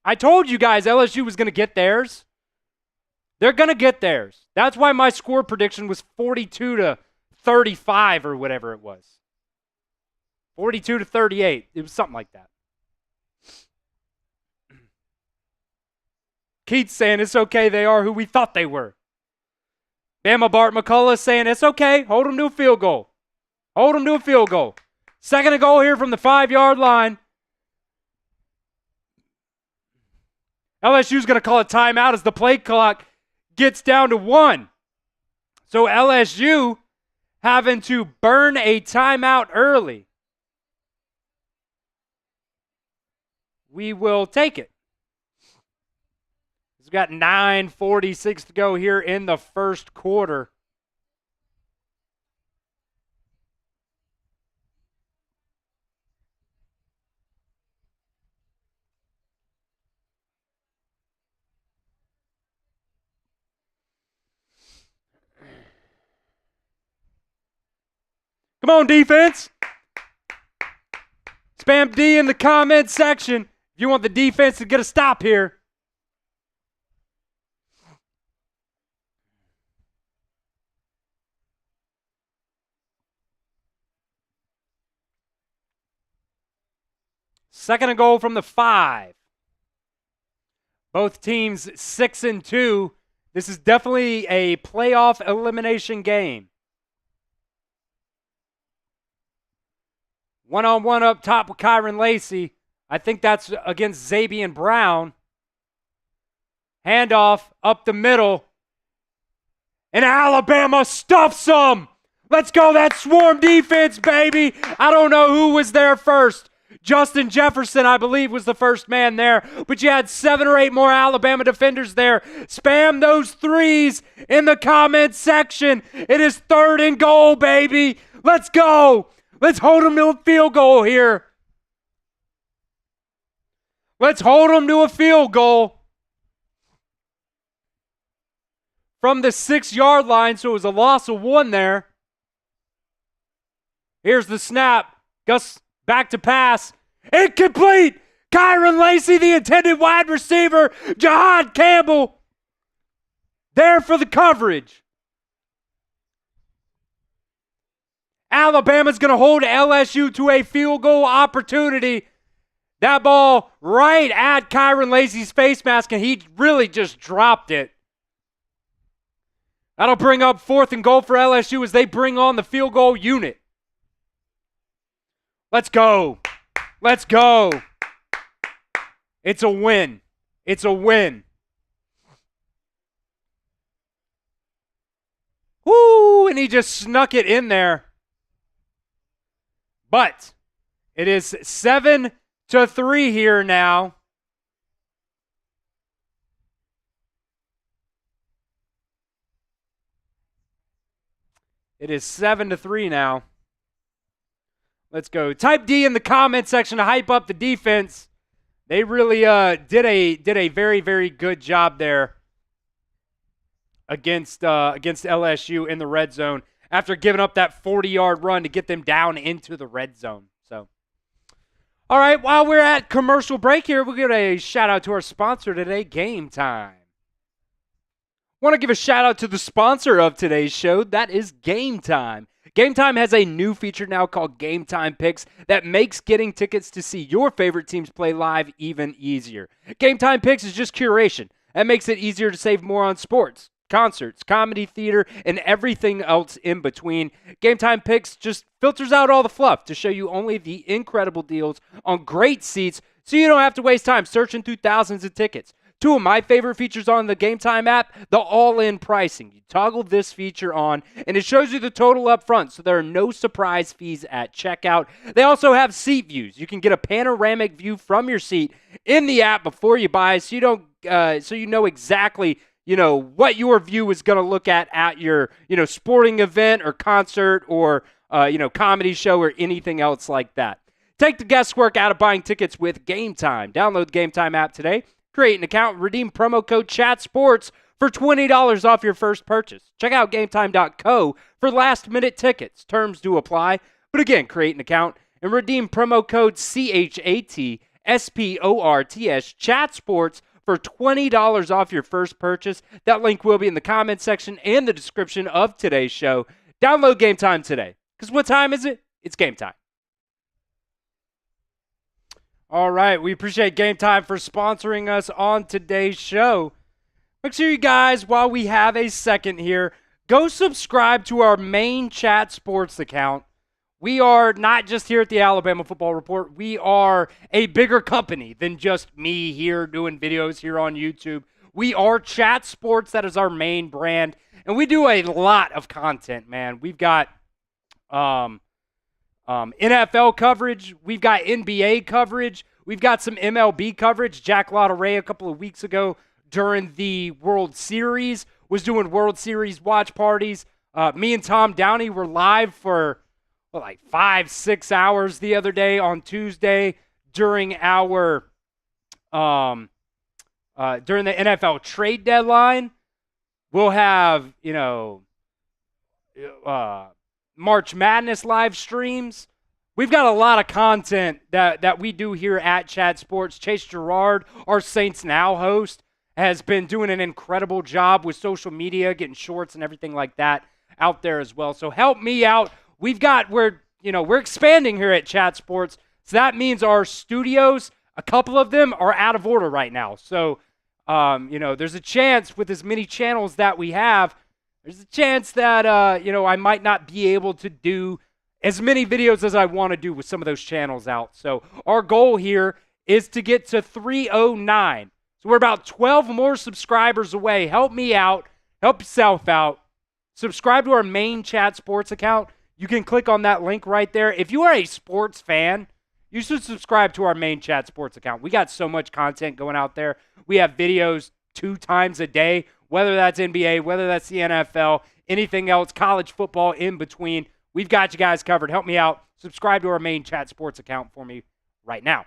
I told you guys LSU was going to get theirs. They're going to get theirs. That's why my score prediction was 42-35 or whatever it was. 42-38. It was something like that. Keith's saying it's okay. They are who we thought they were. Bama Bart McCullough saying it's okay. Hold them to a field goal. Hold them to a field goal. 2nd and goal here from the 5-yard line. LSU's going to call a timeout as the play clock gets down to 1. So LSU having to burn a timeout early. We will take it. We've got 9:46 to go here in the first quarter. Come on, defense. Spam D in the comment section if you want the defense to get a stop here. Second and goal from the 5. Both teams 6-2. This is definitely a playoff elimination game. One-on-one up top with Kyron Lacey. I think that's against Xavier Brown. Handoff up the middle. And Alabama stuffs them. Let's go, that swarm defense, baby. I don't know who was there first. Justin Jefferson, I believe, was the first man there. But you had 7 or 8 more Alabama defenders there. Spam those threes in the comment section. It is 3rd and goal, baby. Let's go. Let's hold them to a field goal here. Let's hold them to a field goal. From the 6-yard line, so it was a loss of 1 there. Here's the snap. Gus back to pass. Incomplete. Kyron Lacey, the intended wide receiver. Jahad Campbell there for the coverage. Alabama's going to hold LSU to a field goal opportunity. That ball right at Kyron Lacey's face mask, and he really just dropped it. That'll bring up 4th and goal for LSU as they bring on the field goal unit. Let's go. Let's go. It's a win. It's a win. Woo! And he just snuck it in there. But it is 7-3 here now. It is 7-3 now. Let's go. Type D in the comment section to hype up the defense. They really did a very, very good job there against LSU in the red zone after giving up that 40-yard run to get them down into the red zone. So, all right, while we're at commercial break here, we'll give a shout-out to our sponsor today, Game Time. Want to give a shout-out to the sponsor of today's show. That is Game Time. Game Time has a new feature now called Game Time Picks that makes getting tickets to see your favorite teams play live even easier. Game Time Picks is just curation. That makes it easier to save more on sports, concerts, comedy, theater, and everything else in between. Game Time Picks just filters out all the fluff to show you only the incredible deals on great seats so you don't have to waste time searching through thousands of tickets. Two of my favorite features on the Game Time app, the all-in pricing. You toggle this feature on, and it shows you the total up front, so there are no surprise fees at checkout. They also have seat views. You can get a panoramic view from your seat in the app before you buy, so you know exactly what your view is going to look at your sporting event or concert or comedy show or anything else like that. Take the guesswork out of buying tickets with Game Time. Download the Game Time app today. Create an account and redeem promo code CHATSPORTS for $20 off your first purchase. Check out GameTime.co for last-minute tickets. Terms do apply. But again, create an account and redeem promo code CHATSPORTS ChatSports for $20 off your first purchase. That link will be in the comment section and the description of today's show. Download Game Time today. Because what time is it? It's game time. All right, we appreciate Game Time for sponsoring us on today's show. Make sure you guys, while we have a second here, go subscribe to our main Chat Sports account. We are not just here at the Alabama Football Report. We are a bigger company than just me here doing videos here on YouTube. We are Chat Sports. That is our main brand. And we do a lot of content, man. We've got NFL coverage. We've got NBA coverage. We've got some MLB coverage. Jack Lautare a couple of weeks ago during the World Series was doing World Series watch parties. Me and Tom Downey were live for like 5-6 hours the other day on Tuesday during our during the NFL trade deadline. We'll have, March Madness live streams. We've got a lot of content that we do here at Chat Sports. Chase Gerard, our Saints Now host, has been doing an incredible job with social media, getting shorts and everything like that out there as well. So help me out. We're expanding here at Chat Sports. So that means our studios, a couple of them are out of order right now. So, there's a chance with as many channels that we have, there's a chance that, I might not be able to do as many videos as I want to do with some of those channels out. So our goal here is to get to 309. So we're about 12 more subscribers away. Help me out. Help yourself out. Subscribe to our main Chat Sports account. You can click on that link right there. If you are a sports fan, you should subscribe to our main Chat Sports account. We got so much content going out there. We have videos 2 times a day, whether that's NBA, whether that's the NFL, anything else, college football in between. We've got you guys covered. Help me out. Subscribe to our main Chat Sports account for me right now.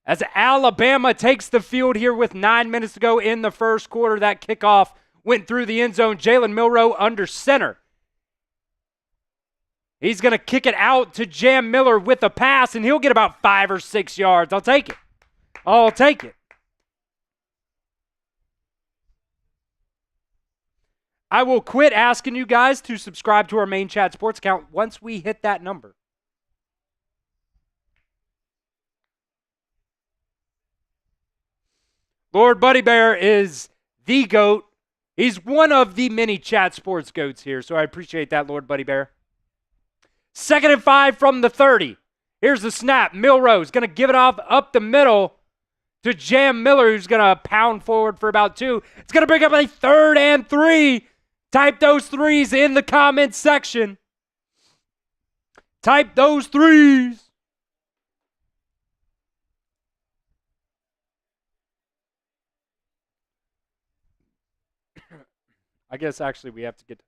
As Alabama takes the field here with 9 minutes to go in the first quarter, that kickoff went through the end zone. Jalen Milroe under center. He's going to kick it out to Jam Miller with a pass, and he'll get about 5 or 6 yards. I'll take it. I'll take it. I will quit asking you guys to subscribe to our main Chat Sports account once we hit that number. Lord Buddy Bear is the GOAT. He's one of the many Chat Sports GOATs here, so I appreciate that, Lord Buddy Bear. 2nd and 5 from the 30. Here's the snap. Milroe's going to give it off up the middle to Jam Miller, who's going to pound forward for about 2. It's going to bring up a 3rd and 3. Type those 3s in the comments section. Type those 3s. I guess actually we have to get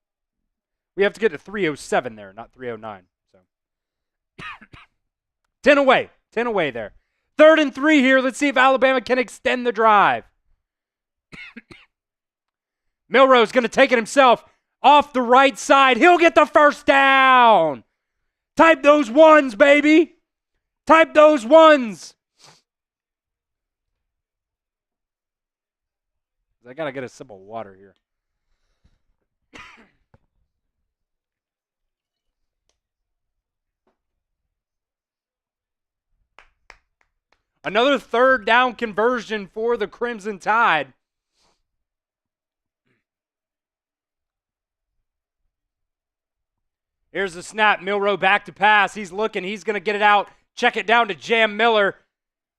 to 307 there, not 309. So 10 away. 10 away there. 3rd and 3 here. Let's see if Alabama can extend the drive. Milroe's going to take it himself off the right side. He'll get the first down. Type those 1s, baby. Type those 1s. I got to get a sip of water here. Another 3rd down conversion for the Crimson Tide. Here's the snap. Milroe back to pass. He's looking. He's going to get it out. Check it down to Jam Miller.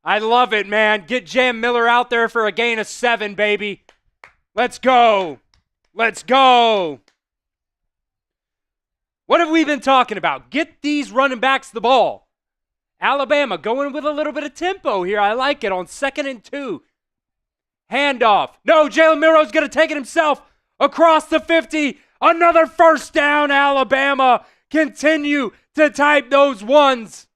I love it, man. Get Jam Miller out there for a gain of 7, baby. Let's go. Let's go. What have we been talking about? Get these running backs the ball. Alabama going with a little bit of tempo here. I like it on 2nd and 2. Handoff. No, Jalen Milroe's going to take it himself across the 50. Another first down, Alabama. Continue to type those 1s.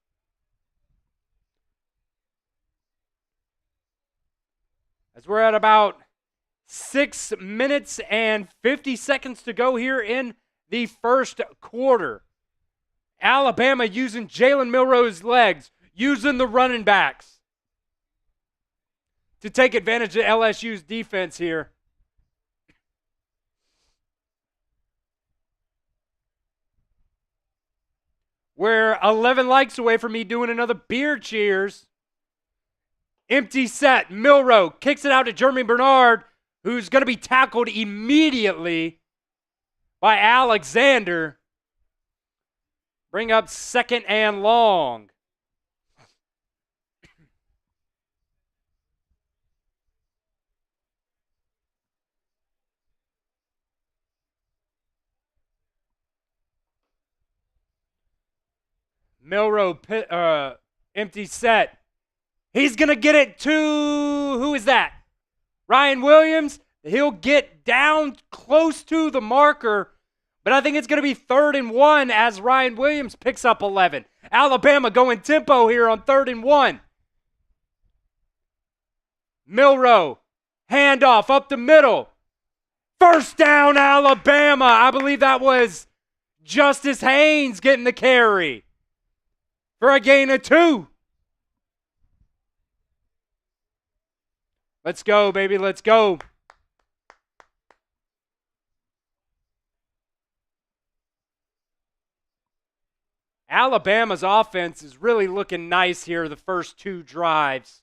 as we're at about 6 minutes and 50 seconds to go here in the first quarter. Alabama using Jalen Milroe's legs, using the running backs to take advantage of LSU's defense here. We're 11 likes away from me doing another beer cheers. Empty set. Milroe kicks it out to Jeremy Bernard, who's going to be tackled immediately by Alexander. Bring up 2nd and long. Milroe, empty set. He's going to get it to, who is that? Ryan Williams. He'll get down close to the marker, but I think it's going to be 3rd and 1 as Ryan Williams picks up 11. Alabama going tempo here on 3rd and 1. Milroe, handoff up the middle. First down, Alabama. I believe that was Justice Haynes getting the carry for a gain of 2. Let's go, baby. Let's go. Alabama's offense is really looking nice here the first 2 drives.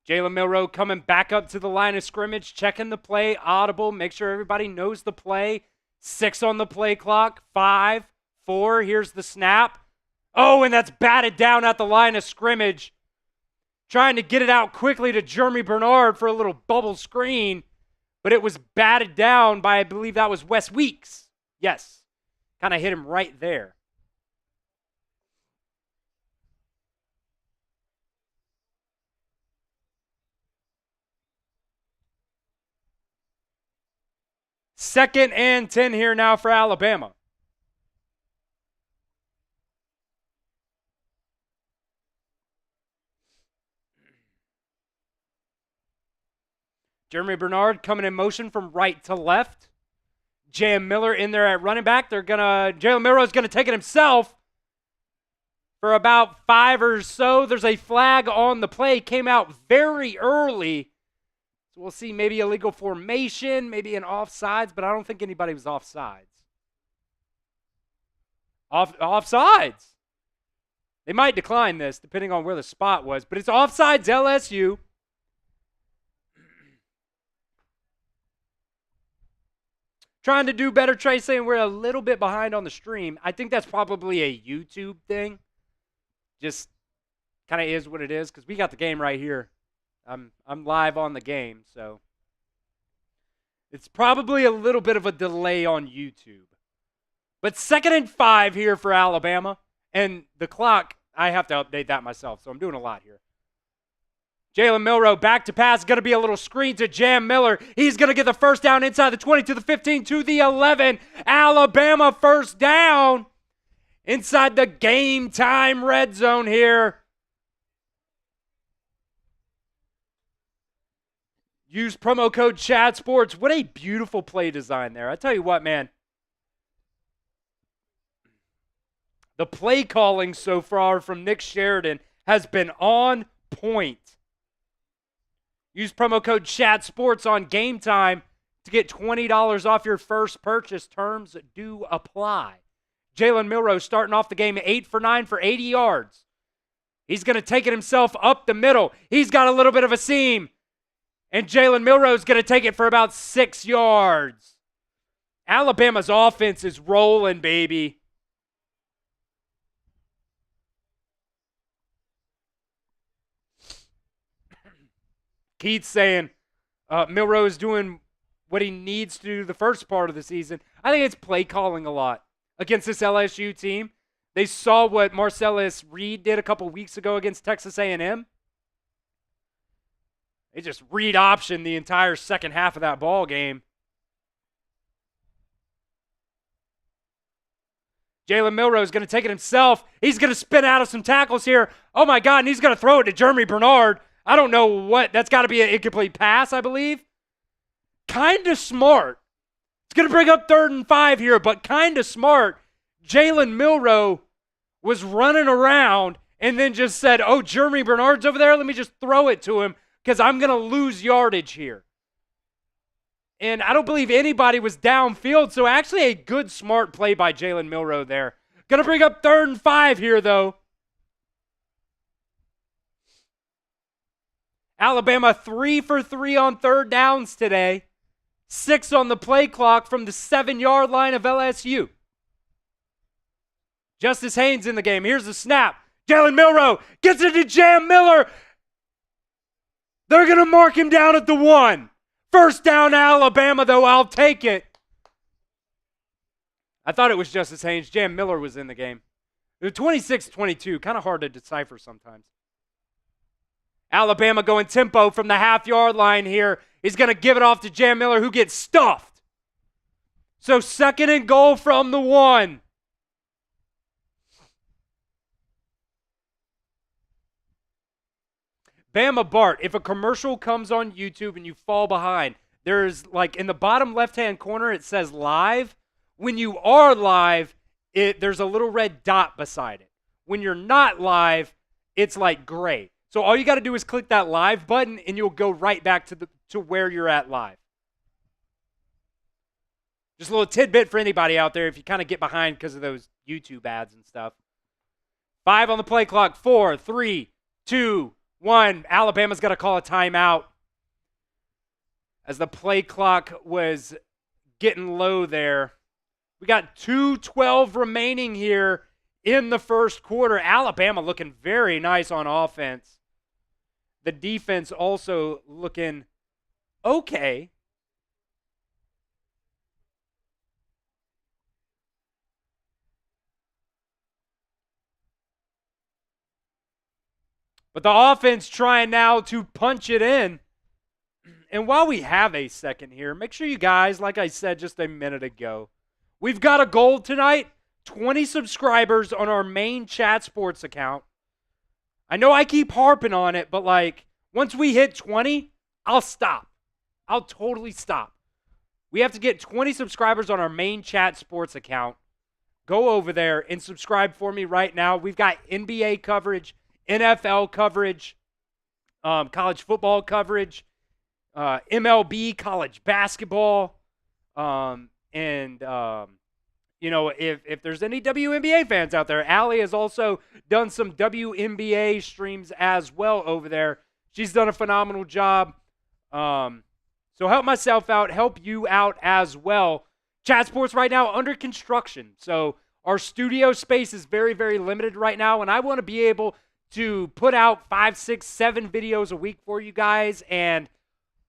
Jalen Milroe coming back up to the line of scrimmage, checking the play, audible, make sure everybody knows the play. 6 on the play clock, 5, 4, here's the snap. Oh, and that's batted down at the line of scrimmage. Trying to get it out quickly to Jeremy Bernard for a little bubble screen, but it was batted down by, I believe that was Wes Weeks. Yes, kind of hit him right there. Second and 10 here now for Alabama. Jeremy Bernard coming in motion from right to left. Jam Miller in there at running back. Jalen Milroe's gonna take it himself for about 5 or so. There's a flag on the play. Came out very early. So we'll see maybe illegal formation, maybe an offsides, but I don't think anybody was offsides. Offsides. They might decline this depending on where the spot was, but it's offsides LSU. Trying to do better. Trey saying we're a little bit behind on the stream. I think that's probably a YouTube thing. Just kind of is what it is because we got the game right here. I'm live on the game, so it's probably a little bit of a delay on YouTube. But 2nd and 5 here for Alabama. And the clock, I have to update that myself, so I'm doing a lot here. Jalen Milroe back to pass. Going to be a little screen to Jam Miller. He's going to get the first down inside the 20 to the 15 to the 11. Alabama first down inside the game time red zone here. Use promo code Chad Sports. What a beautiful play design there. I tell you what, man. The play calling so far from Nick Sheridan has been on point. Use promo code Chad Sports on Game Time to get $20 off your first purchase. Terms do apply. Jalen Milroe starting off the game 8 for 9 for 80 yards. He's going to take it himself up the middle. He's got a little bit of a seam. And Jalen Milroe's going to take it for about 6 yards. Alabama's offense is rolling, baby. Keith's saying Milroe is doing what he needs to do the first part of the season. I think it's play calling a lot against this LSU team. They saw what Marcellus Reed did a couple weeks ago against Texas A&M. They just read option the entire second half of that ball game. Jalen Milroe is going to take it himself. He's going to spin out of some tackles here. Oh, my God, and he's going to throw it to Jeremy Bernard. I don't know what. That's got to be an incomplete pass, I believe. Kind of smart. It's going to bring up 3rd and 5 here, but kind of smart. Jalen Milroe was running around and then just said, oh, Jeremy Bernard's over there. Let me just throw it to him because I'm going to lose yardage here. And I don't believe anybody was downfield, so actually a good, smart play by Jalen Milroe there. Going to bring up 3rd and 5 here, though. Alabama 3 for 3 on 3rd downs today. 6 on the play clock from the 7-yard line of LSU. Justice Haynes in the game. Here's the snap. Jalen Milroe gets it to Jam Miller. They're going to mark him down at the 1. First down, Alabama, though. I'll take it. I thought it was Justice Haynes. Jam Miller was in the game. It was 26-22. Kind of hard to decipher sometimes. Alabama going tempo from the half-yard line here. He's going to give it off to Jam Miller, who gets stuffed. So 2nd and goal from the 1. Bama Bart, if a commercial comes on YouTube and you fall behind, there's like in the bottom left-hand corner, it says live. When you are live, there's a little red dot beside it. When you're not live, it's like gray. So all you got to do is click that live button and you'll go right back to where you're at live. Just a little tidbit for anybody out there if you kind of get behind because of those YouTube ads and stuff. 5 on the play clock. 4, 3, 2, 1. Alabama's got to call a timeout as the play clock was getting low there. We got 2:12 remaining here in the first quarter. Alabama looking very nice on offense. The defense also looking okay. But the offense trying now to punch it in. And while we have a second here, make sure you guys, like I said just a minute ago, we've got a goal tonight. 20 subscribers on our main Chat Sports account. I know I keep harping on it, but like once we hit 20, I'll stop. I'll totally stop. We have to get 20 subscribers on our main Chat Sports account. Go over there and subscribe for me right now. We've got NBA coverage, NFL coverage, college football coverage, MLB, college basketball, you know, if there's any WNBA fans out there, Allie has also done some WNBA streams as well over there. She's done a phenomenal job. So help myself out, help you out as well. Chat Sports right now under construction. So our studio space is very, very limited right now, and I want to be able to put out 5, 6, 7 videos a week for you guys. And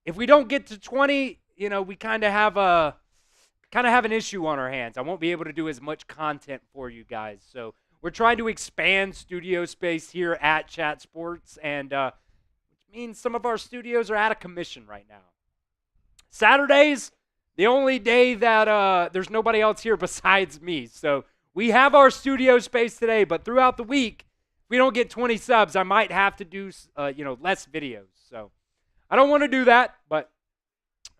if we don't get to 20, you know, we kind of have an issue on our hands. I won't be able to do as much content for you guys. So we're trying to expand studio space here at Chat Sports, and which means some of our studios are out of commission right now. Saturdays, the only day that there's nobody else here besides me. So we have our studio space today, but throughout the week, if we don't get 20 subs, I might have to do less videos. So I don't want to do that, but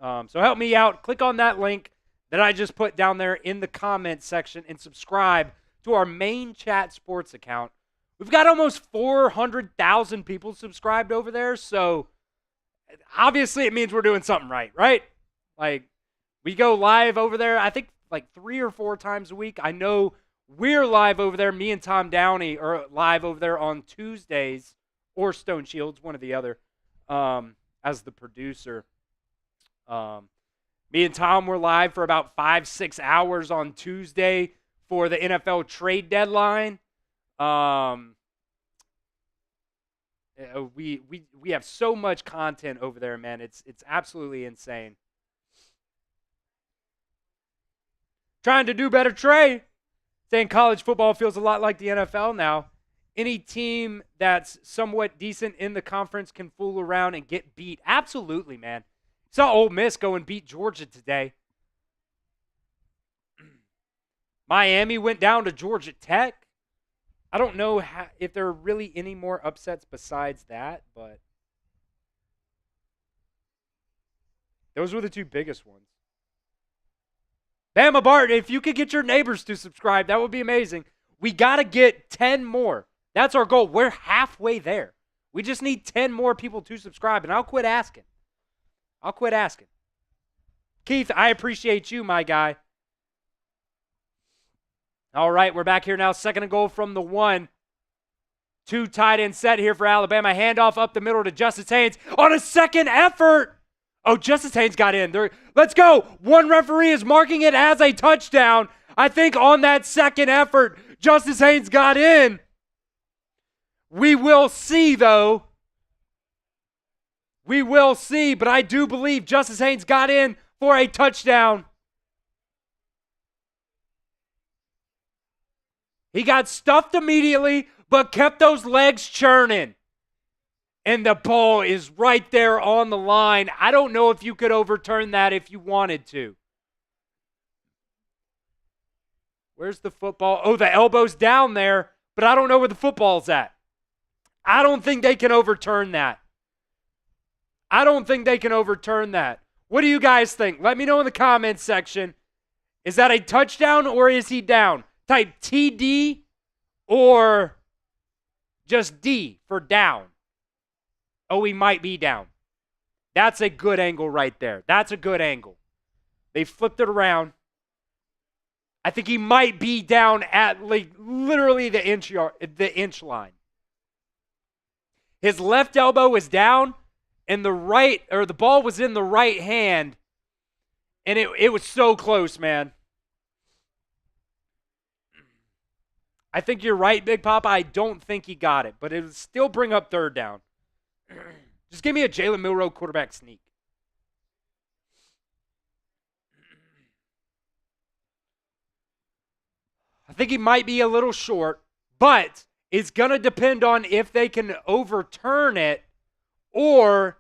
so help me out. Click on that link that I just put down there in the comments section and subscribe to our main Chat Sports account. We've got almost 400,000 people subscribed over there, so obviously it means we're doing something right? Like, we go live over there, I think, like 3 or 4 times a week. I know we're live over there. Me and Tom Downey are live over there on Tuesdays, or Stone Shields, one or the other, as the producer. Me and Tom were live for about 5-6 hours on Tuesday for the NFL trade deadline. We have so much content over there, man. It's absolutely insane. Trying to do better, Trey. Saying college football feels a lot like the NFL now. Any team that's somewhat decent in the conference can fool around and get beat. Absolutely, man. Saw Ole Miss go and beat Georgia today. Miami went down to Georgia Tech. I don't know if there are really any more upsets besides that, but those were the two biggest ones. Bama Bart, if you could get your neighbors to subscribe, that would be amazing. We got to get 10 more. That's our goal. We're halfway there. We just need 10 more people to subscribe, and I'll quit asking. Keith, I appreciate you, my guy. All right, we're back here now. Second and goal from the 1. 2 tight end set here for Alabama. Handoff up the middle to Justice Haynes on a second effort. Oh, Justice Haynes got in. Let's go. One referee is marking it as a touchdown. I think on that second effort, Justice Haynes got in. We will see, though. We will see, but I do believe Justice Haynes got in for a touchdown. He got stuffed immediately, but kept those legs churning. And the ball is right there on the line. I don't know if you could overturn that if you wanted to. Where's the football? Oh, the elbow's down there, but I don't know where the football's at. I don't think they can overturn that. What do you guys think? Let me know in the comments section. Is that a touchdown or is he down? Type TD or just D for down. Oh, he might be down. That's a good angle right there. That's a good angle. They flipped it around. I think he might be down at literally the inch line. His left elbow is down, and the ball was in the right hand, and it was so close, man. I think you're right, Big Papa. I don't think he got it, but it would still bring up third down. Just give me a Jalen Milroe quarterback sneak. I think he might be a little short, but it's going to depend on if they can overturn it or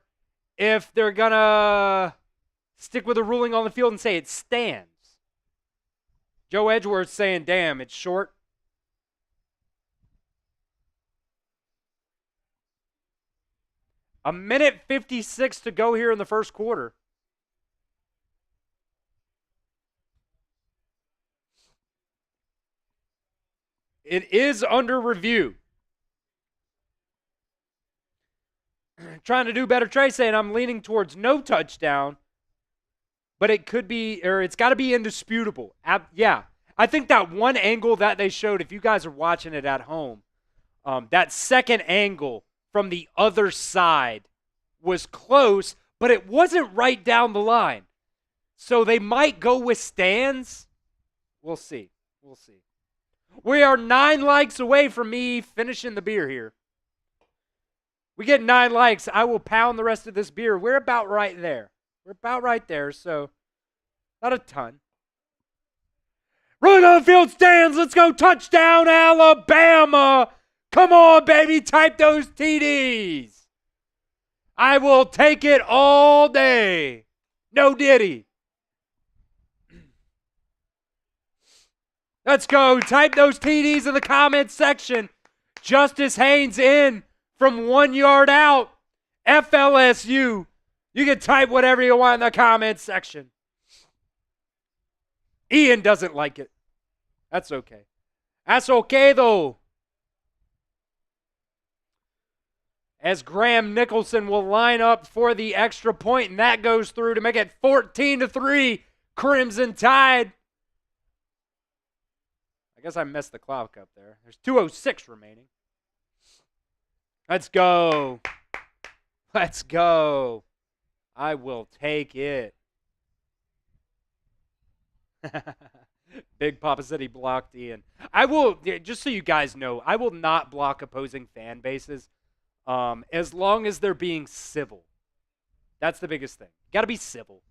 if they're going to stick with a ruling on the field and say it stands. Joe Edgeworth saying, damn, it's short. A minute 56 to go here in the first quarter. It is under review. Trying to do better. Trey saying I'm leaning towards no touchdown, but it could be, or it's got to be indisputable. Yeah. I think that one angle that they showed, if you guys are watching it at home, that second angle from the other side was close, but it wasn't right down the line. So they might go with stands. We'll see. We are 9 likes away from me finishing the beer here. We get 9 likes, I will pound the rest of this beer. We're about right there. So not a ton. Rolling on the field stands. Let's go. Touchdown, Alabama. Come on, baby. Type those TDs. I will take it all day. No diddy. Let's go. Type those TDs in the comments section. Justice Haynes in from 1 yard out. FLSU. You can type whatever you want in the comments section. Ian doesn't like it. That's okay. That's okay, though. As Graham Nicholson will line up for the extra point, and that goes through to make it 14-3, Crimson Tide. I guess I messed the clock up there. There's 2:06 remaining. Let's go. I will take it. Big Papa said he blocked Ian. I will, just so you guys know, I will not block opposing fan bases as long as they're being civil. That's the biggest thing. Got to be civil.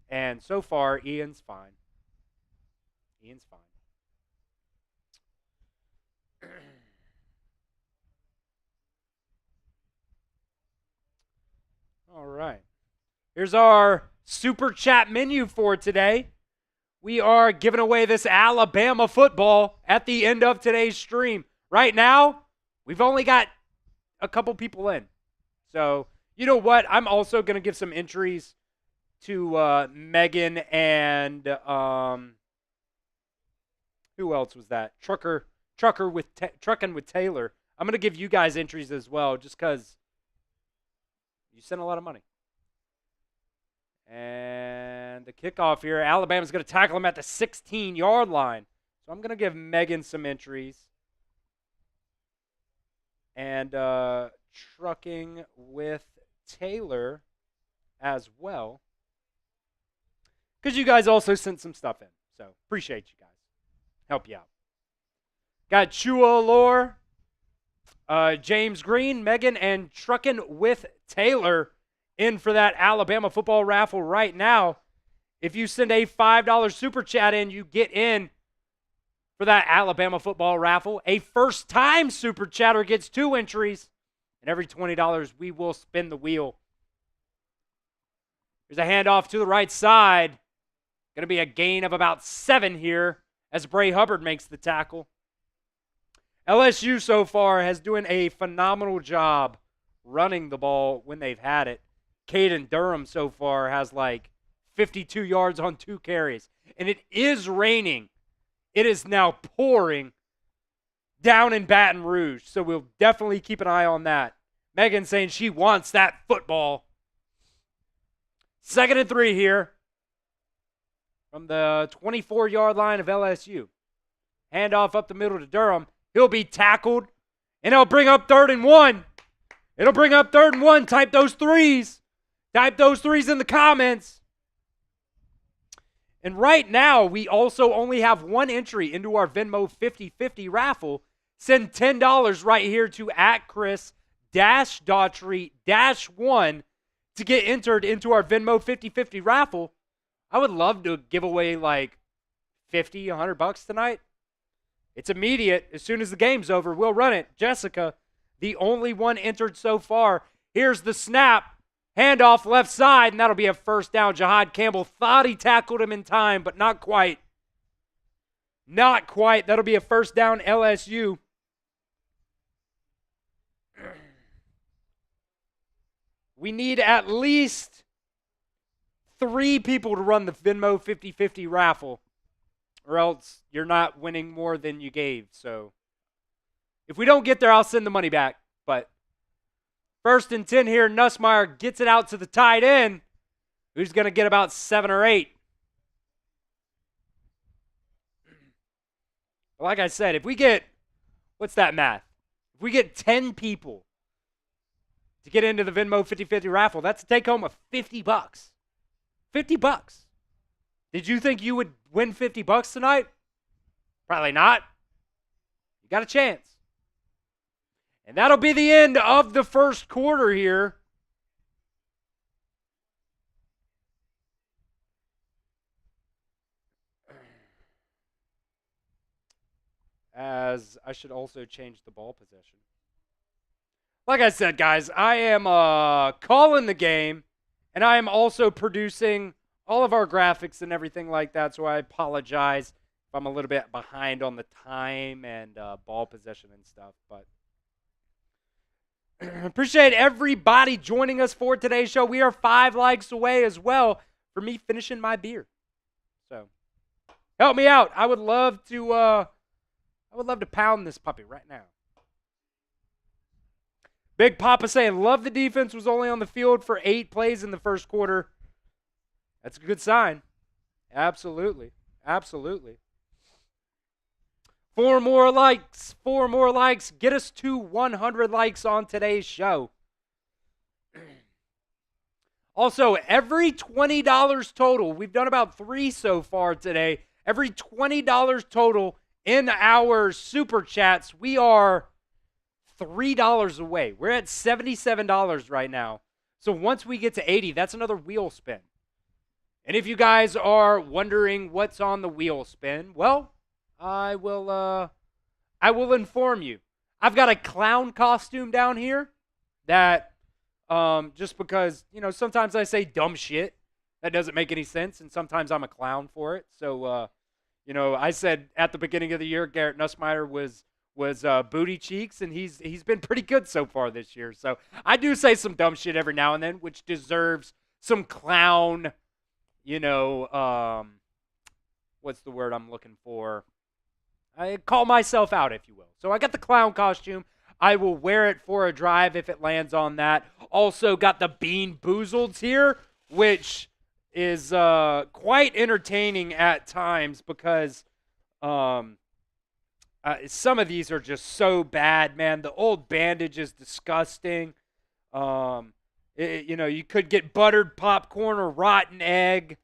And so far, Ian's fine. All right. Here's our super chat menu for today. we are giving away this Alabama football at the end of today's stream. Right now, we've only got a couple people in. So, you know what? I'm also going to give some entries to Megan and who else was that? Trucking with Taylor. I'm going to give you guys entries as well just because you sent a lot of money. And the kickoff here, Alabama's going to tackle him at the 16-yard line. So I'm going to give Megan some entries. And trucking with Taylor as well. Because you guys also sent some stuff in. So appreciate you guys. Help you out. Got Chua Allure, James Green, Megan, and trucking with Taylor in for that Alabama football raffle right now. If you send a $5 super chat in, you get in for that Alabama football raffle. A first-time super chatter gets 2 entries. And every $20, we will spin the wheel. There's a handoff to the right side. Going to be a gain of about 7 here as Bray Hubbard makes the tackle. LSU so far has doing a phenomenal job running the ball when they've had it. Caden Durham so far has like 52 yards on 2 carries. And it is raining. It is now pouring down in Baton Rouge. So we'll definitely keep an eye on that. Megan saying she wants that football. 2nd and 3 here from the 24-yard line of LSU. Handoff up the middle to Durham. He'll be tackled, and it'll bring up 3rd and 1. It'll bring up 3rd and 1. Type those threes. Type those threes in the comments. And right now, we also only have 1 entry into our Venmo 50/50 raffle. Send $10 right here to @Chris-Daughtery-1 to get entered into our Venmo 50/50 raffle. I would love to give away like $50, $100 tonight. It's immediate. As soon as the game's over, we'll run it. Jessica, the only one entered so far. Here's the snap. Handoff left side, and that'll be a first down. Jahad Campbell thought he tackled him in time, but not quite. Not quite. That'll be a first down LSU. We need at least 3 people to run the Venmo 50/50 raffle, or else you're not winning more than you gave. So if we don't get there, I'll send the money back. But 1st and 10 here, Nussmeier gets it out to the tight end, who's going to get about 7 or 8. Like I said, if we get, what's that math? If we get 10 people to get into the Venmo 50/50 raffle, that's a take home of $50. $50. Did you think you would win $50 tonight? Probably not. You got a chance. And that'll be the end of the first quarter here. As I should also change the ball possession. Like I said, guys, I am calling the game, and I am also producing all of our graphics and everything like that, so I apologize if I'm a little bit behind on the time and ball possession and stuff. But appreciate everybody joining us for today's show. We are 5 likes away as well for me finishing my beer. So help me out. I would love to pound this puppy right now. Big Papa saying, love the defense was only on the field for 8 plays in the first quarter. That's a good sign. Absolutely. Absolutely. 4 more likes. 4 more likes. Get us to 100 likes on today's show. Also, every $20 total, we've done about 3 so far today. Every $20 total in our super chats, we are $3 away. We're at $77 right now. So once we get to 80, that's another wheel spin. And if you guys are wondering what's on the wheel spin, well, I will inform you. I've got a clown costume down here that just because, sometimes I say dumb shit That doesn't make any sense, and sometimes I'm a clown for it. So, I said at the beginning of the year, Garrett Nussmeier was booty cheeks, and he's been pretty good so far this year. So I do say some dumb shit every now and then, which deserves some clown, what's the word I'm looking for? I call myself out, if you will. So I got the clown costume. I will wear it for a drive if it lands on that. Also got the Bean Boozleds here, which is quite entertaining at times because some of these are just so bad, man. The old bandage is disgusting. You could get buttered popcorn or rotten egg,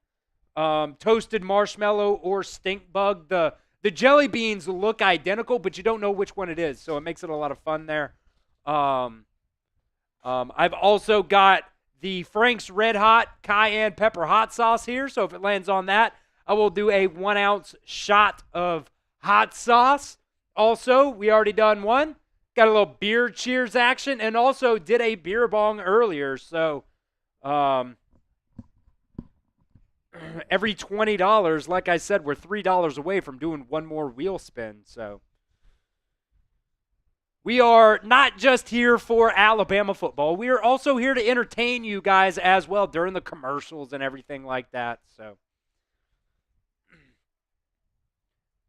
toasted marshmallow or stink bug. The jelly beans look identical, but you don't know which one it is, so it makes it a lot of fun there. I've also got the Frank's Red Hot Cayenne Pepper Hot Sauce here, so if it lands on that, I will do a 1 ounce shot of hot sauce. Also, we already done one. Got a little beer cheers action, and also did a beer bong earlier, so every $20, like I said, we're $3 away from doing one more wheel spin. So we are not just here for Alabama football. We are also here to entertain you guys as well during the commercials and everything like that. So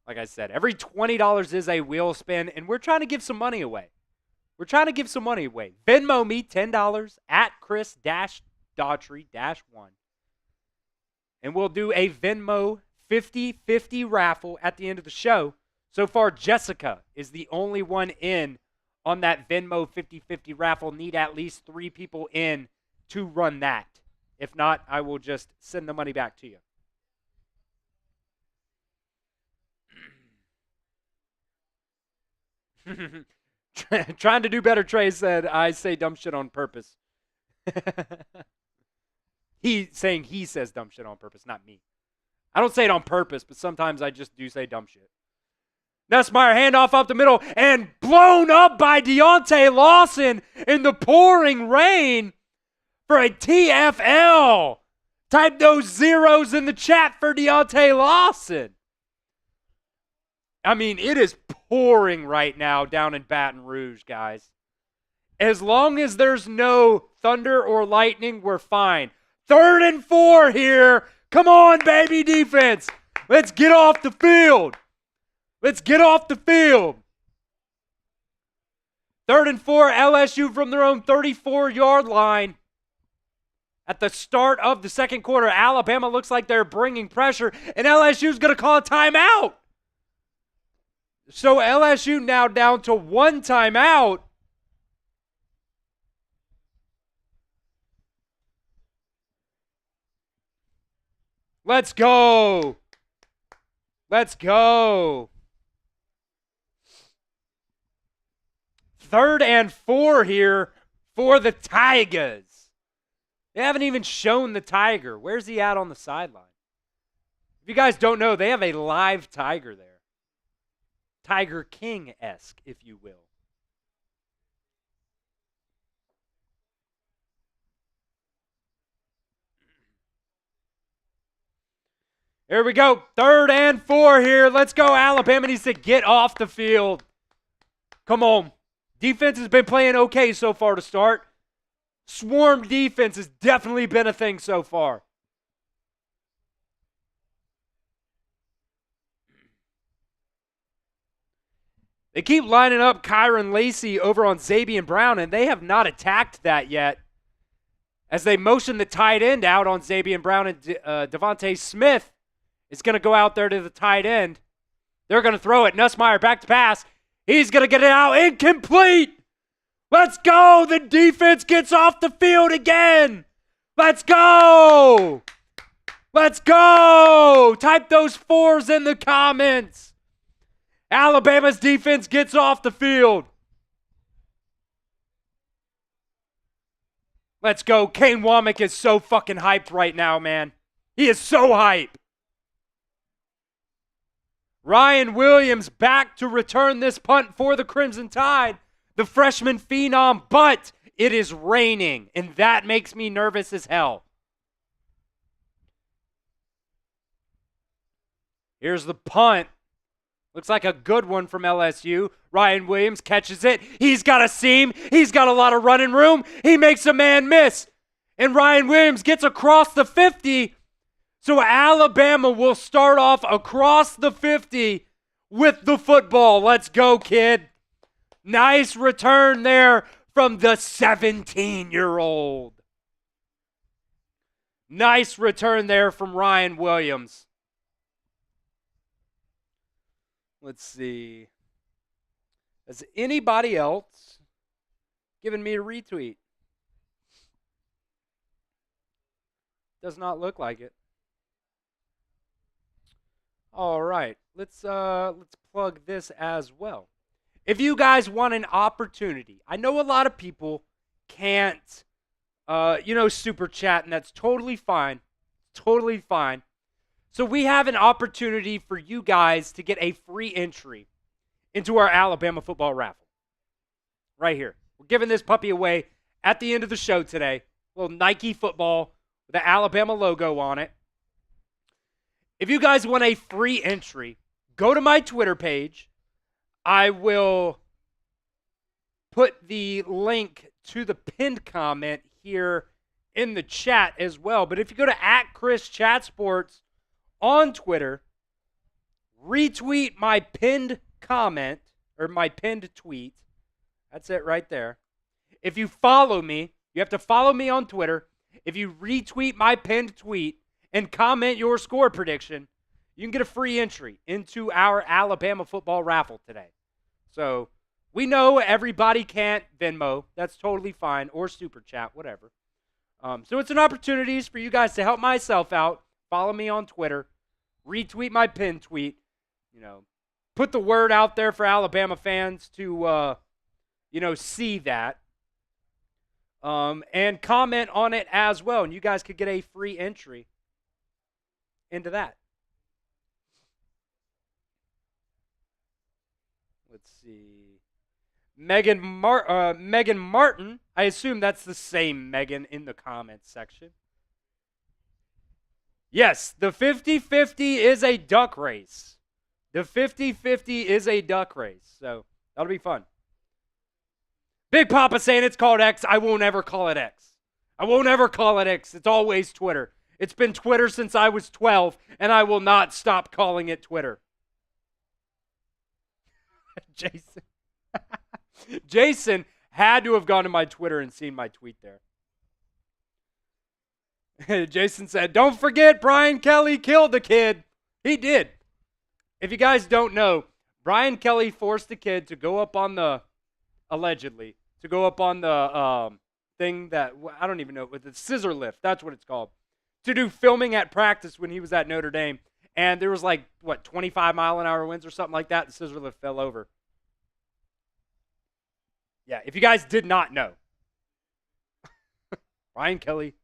like I said, every $20 is a wheel spin, and we're trying to give some money away. Venmo me $10 at Chris-Daughtery-1. And we'll do a Venmo 50-50 raffle at the end of the show. So far, Jessica is the only one in on that Venmo 50-50 raffle. Need at least 3 people in to run that. If not, I will just send the money back to you. Trying to do better, Trey said, I say dumb shit on purpose. He says dumb shit on purpose, not me. I don't say it on purpose, but sometimes I just do say dumb shit. Nussmeier handoff up the middle and blown up by Deontay Lawson in the pouring rain for a TFL. Type those zeros in the chat for Deontay Lawson. I mean, it is pouring right now down in Baton Rouge, guys. As long as there's no thunder or lightning, we're fine. 3rd and 4 here. Come on, baby defense. Let's get off the field. 3rd and 4, LSU from their own 34-yard line. At the start of the second quarter, Alabama looks like they're bringing pressure, and LSU's going to call a timeout. So LSU now down to 1 timeout. Let's go. 3rd and 4 here for the Tigers. They haven't even shown the Tiger. Where's he at on the sideline? If you guys don't know, they have a live Tiger there. Tiger King-esque, if you will. Here we go. 3rd and 4 here. Let's go. Alabama needs to get off the field. Come on. Defense has been playing okay so far to start. Swarm defense has definitely been a thing so far. They keep lining up Kyron Lacey over on Zabian Brown, and they have not attacked that yet. As they motion the tight end out on Zabian Brown, and Devontae Smith is going to go out there to the tight end. They're going to throw it. Nussmeier back to pass. He's going to get it out. Incomplete. Let's go. The defense gets off the field again. Let's go. Type those 4s in the comments. Alabama's defense gets off the field. Let's go. Kane Womack is so fucking hyped right now, man. He is so hyped. Ryan Williams back to return this punt for the Crimson Tide. The freshman phenom, but it is raining, and that makes me nervous as hell. Here's the punt. Looks like a good one from LSU. Ryan Williams catches it. He's got a seam. He's got a lot of running room. He makes a man miss. And Ryan Williams gets across the 50. So Alabama will start off across the 50 with the football. Let's go, kid. Nice return there from the 17-year-old. Nice return there from Ryan Williams. Let's see. Has anybody else given me a retweet? Does not look like it. All right, let's plug this as well. If you guys want an opportunity, I know a lot of people can't, super chat, and that's totally fine. Totally fine. So we have an opportunity for you guys to get a free entry into our Alabama football raffle. Right here. We're giving this puppy away at the end of the show today. A little Nike football with the Alabama logo on it. If you guys want a free entry, go to my Twitter page. I will put the link to the pinned comment here in the chat as well. But if you go to @ChrisChatSports on Twitter, retweet my pinned comment or my pinned tweet. That's it right there. If you follow me, you have to follow me on Twitter. If you retweet my pinned tweet and comment your score prediction, you can get a free entry into our Alabama football raffle today. So we know everybody can't Venmo. That's totally fine. Or Super Chat, whatever. So it's an opportunity for you guys to help myself out. Follow me on Twitter. Retweet my pinned tweet. Put the word out there for Alabama fans to, see that. And comment on it as well. And you guys could get a free entry into that. Let's see. Megan Martin. I assume that's the same Megan in the comments section. Yes, the 50-50 is a duck race. The 50-50 is a duck race. So that'll be fun. Big Papa saying it's called X. I won't ever call it X. I won't ever call it X. It's always Twitter. It's been Twitter since I was 12, and I will not stop calling it Twitter. Jason. Jason had to have gone to my Twitter and seen my tweet there. Jason said, don't forget Brian Kelly killed the kid. He did. If you guys don't know, Brian Kelly forced the kid to go up on the, allegedly, to go up on the thing that, I don't even know, with the scissor lift. That's what it's called. To do filming at practice when he was at Notre Dame. And there was 25-mile-an-hour winds or something like that. The scissor lift fell over. Yeah, if you guys did not know, Brian Kelly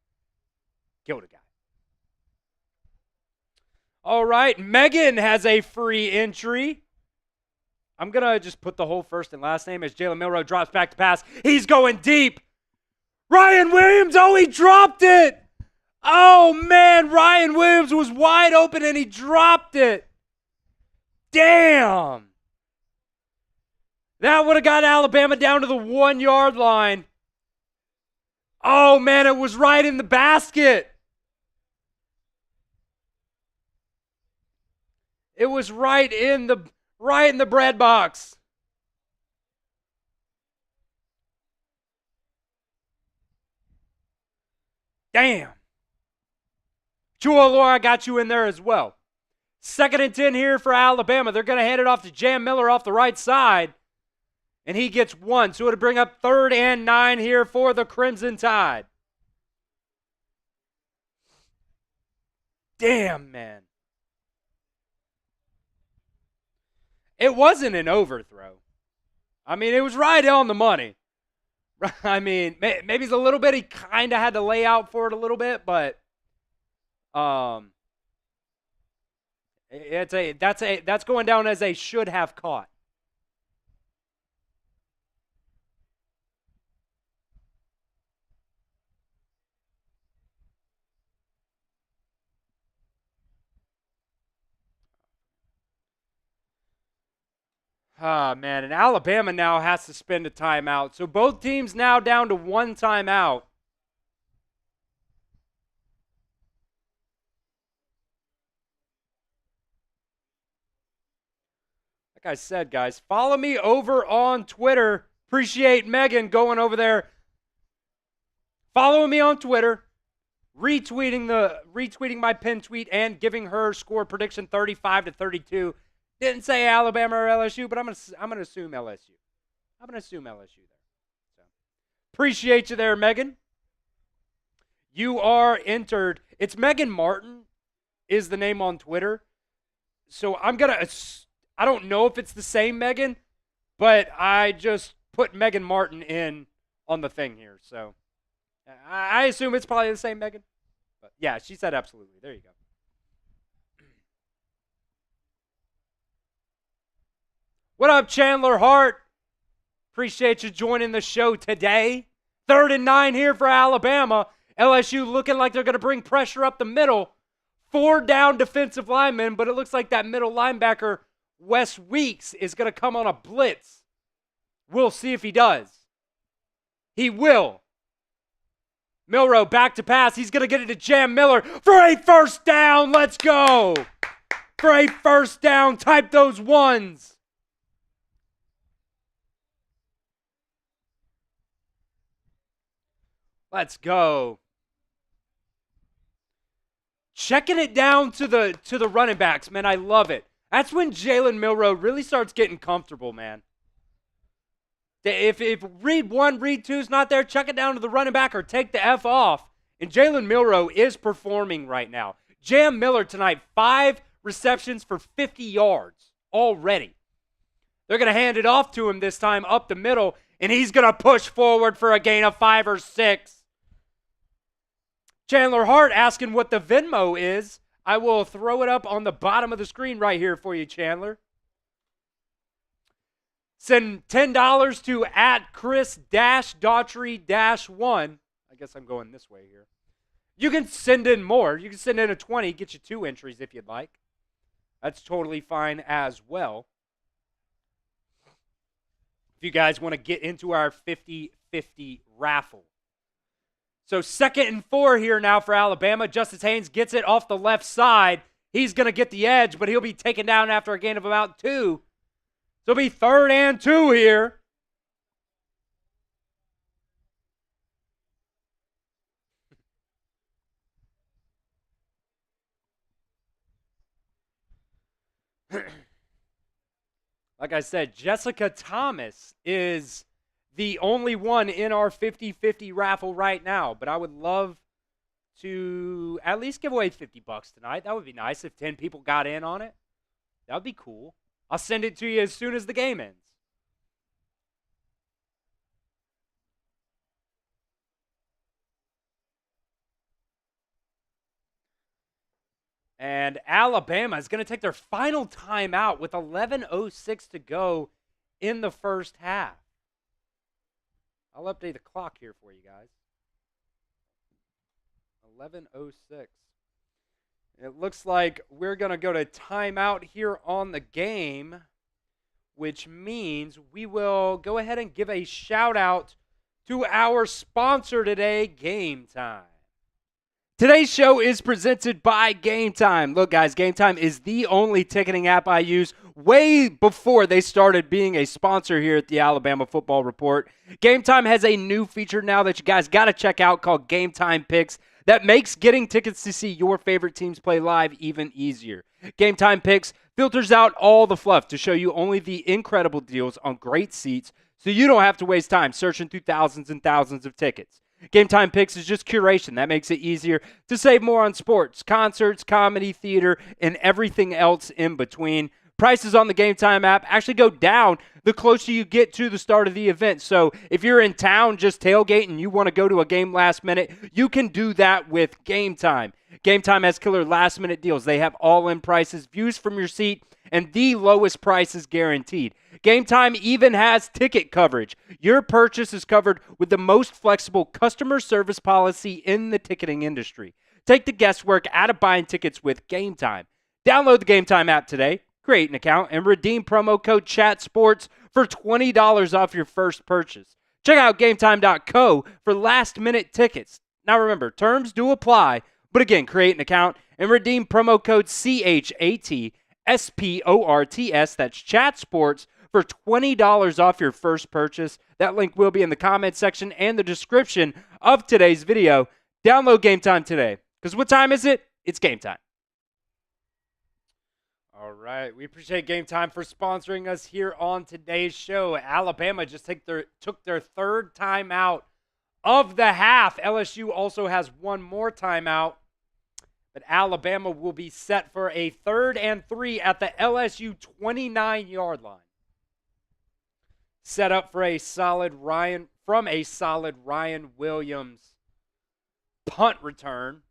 killed a guy. All right, Megan has a free entry. I'm going to just put the whole first and last name as Jalen Milroe drops back to pass. He's going deep. Ryan Williams, he dropped it. Oh, man, Ryan Williams was wide open and he dropped it. Damn. That would have got Alabama down to the 1-yard line. Oh, man, it was right in the basket. It was right in the bread box. Damn. Chua Laura got you in there as well. 2nd and 10 here for Alabama. They're going to hand it off to Jam Miller off the right side. And he gets 1. So it'll bring up 3rd and 9 here for the Crimson Tide. Damn, man. It wasn't an overthrow. I mean, it was right on the money. I mean, maybe it's a little bit. He kind of had to lay out for it a little bit, but that's going down as a should have caught. Ah, man, and Alabama now has to spend a timeout. So both teams now down to one timeout. Like I said, guys, follow me over on Twitter. Appreciate Megan going over there. Following me on Twitter, retweeting my pin tweet and giving her score prediction 35-32. Didn't say Alabama or LSU, but I'm gonna assume LSU. I'm gonna assume LSU there. So appreciate you there, Megan. You are entered. It's Megan Martin is the name on Twitter. So I don't know if it's the same Megan, but I just put Megan Martin in on the thing here. So I assume it's probably the same Megan. But yeah, she said absolutely. There you go. What up, Chandler Hart? Appreciate you joining the show today. 3rd and 9 here for Alabama. LSU looking like they're going to bring pressure up the middle. 4 down defensive linemen, but it looks like that middle linebacker, Wes Weeks, is going to come on a blitz. We'll see if he does. He will. Milroe back to pass. He's going to get it to Jam Miller for a first down. Let's go. For a first down. Type those ones. Let's go. Checking it down to the running backs, man. I love it. That's when Jalen Milroe really starts getting comfortable, man. If read 1, read 2 is not there, check it down to the running back or take the F off. And Jalen Milroe is performing right now. Jam Miller tonight, 5 receptions for 50 yards already. They're going to hand it off to him this time up the middle, and he's going to push forward for a gain of 5 or 6. Chandler Hart asking what the Venmo is. I will throw it up on the bottom of the screen right here for you, Chandler. Send $10 to @Chris Daughtery 1. I guess I'm going this way here. You can send in more. You can send in a 20, get you 2 entries if you'd like. That's totally fine as well. If you guys want to get into our 50-50 raffle. So 2nd and 4 here now for Alabama. Justice Haynes gets it off the left side. He's going to get the edge, but he'll be taken down after a gain of about 2. So it'll be 3rd and 2 here. Like I said, Jessica Thomas is the only one in our 50-50 raffle right now. But I would love to at least give away $50 tonight. That would be nice if 10 people got in on it. That would be cool. I'll send it to you as soon as the game ends. And Alabama is going to take their final timeout with 11:06 to go in the first half. I'll update the clock here for you guys. 11:06. It looks like we're going to go to timeout here on the game, which means we will go ahead and give a shout out to our sponsor today, Game Time. Today's show is presented by Game Time. Look, guys, Game Time is the only ticketing app I use way before they started being a sponsor here at the Alabama Football Report. Game Time has a new feature now that you guys got to check out called Game Time Picks that makes getting tickets to see your favorite teams play live even easier. Game Time Picks filters out all the fluff to show you only the incredible deals on great seats so you don't have to waste time searching through thousands and thousands of tickets. Game Time Picks is just curation. That makes it easier to save more on sports, concerts, comedy, theater, and everything else in between. Prices on the Game Time app actually go down the closer you get to the start of the event. So if you're in town just tailgating and you want to go to a game last minute, you can do that with Game Time. Game Time has killer last minute deals. They have all-in prices, views from your seat, and the lowest prices guaranteed. Game Time even has ticket coverage. Your purchase is covered with the most flexible customer service policy in the ticketing industry. Take the guesswork out of buying tickets with Game Time. Download the Game Time app today. create an account, and redeem promo code CHATSPORTS for $20 off your first purchase. Check out GameTime.co for last-minute tickets. Now remember, terms do apply, but again, create an account and redeem promo code CHATSPORTS, that's CHATSPORTS, for $20 off your first purchase. That link will be in the comment section and the description of today's video. Download Game Time today, because what time is it? It's game time. All right, we appreciate Game Time for sponsoring us here on today's show. Alabama just took their third timeout of the half. LSU also has one more timeout, but Alabama will be set for a 3rd and 3 at the LSU 29-yard line. Set up for a solid Ryan Williams punt return.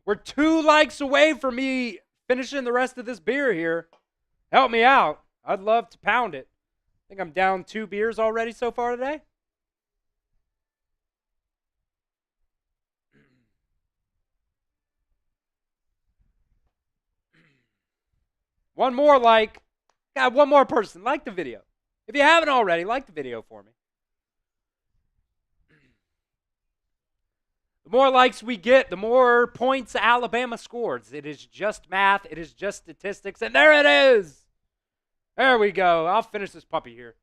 We're 2 likes away from me finishing the rest of this beer here. Help me out. I'd love to pound it. I think I'm down 2 beers already so far today. One more like. God, one more person. Like the video. If you haven't already, like the video for me. The more likes we get, the more points Alabama scores. It is just math. It is just statistics. And there it is. There we go. I'll finish this puppy here.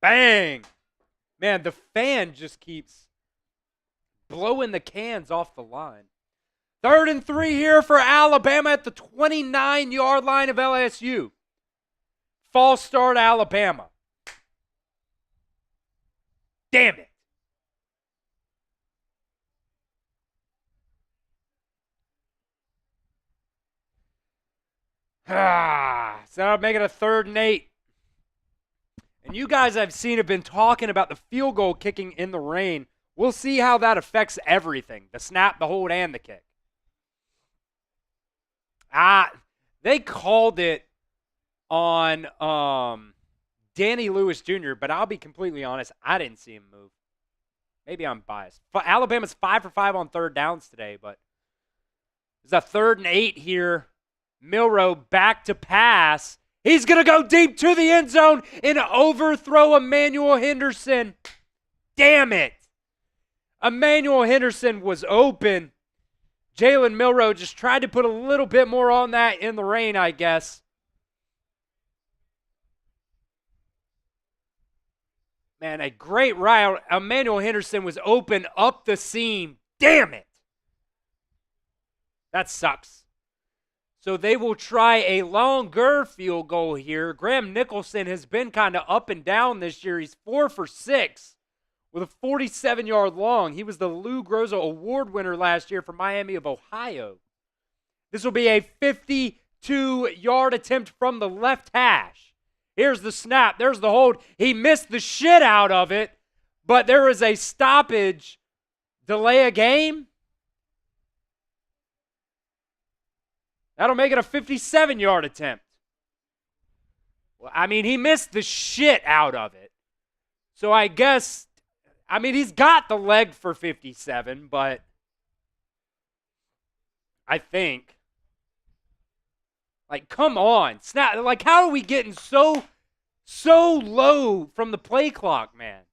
Bang. Man, the fan just keeps blowing the cans off the line. 3rd and 3 here for Alabama at the 29-yard line of LSU. False start, Alabama. Damn it. So that'll make it a 3rd and 8. And you guys I've seen have been talking about the field goal kicking in the rain. We'll see how that affects everything. The snap, the hold, and the kick. They called it on Danny Lewis Jr., but I'll be completely honest, I didn't see him move. Maybe I'm biased. Alabama's 5 for 5 on 3rd downs today, but it's a 3rd and 8 here. Milroe back to pass. He's going to go deep to the end zone and overthrow Emmanuel Henderson. Damn it. Emmanuel Henderson was open. Jalen Milroe just tried to put a little bit more on that in the rain, I guess. Man, a great route. Emmanuel Henderson was open up the seam. Damn it. That sucks. So they will try a longer field goal here. Graham Nicholson has been kind of up and down this year. He's 4 for 6 with a 47-yard long. He was the Lou Groza Award winner last year for Miami of Ohio. This will be a 52-yard attempt from the left hash. Here's the snap. There's the hold. He missed the shit out of it, but there is a stoppage. Delay a game. That'll make it a 57-yard attempt. Well, I mean, he missed the shit out of it. So I guess, I mean, he's got the leg for 57, but I think, like, come on. Snap. Like, how are we getting so low from the play clock, man?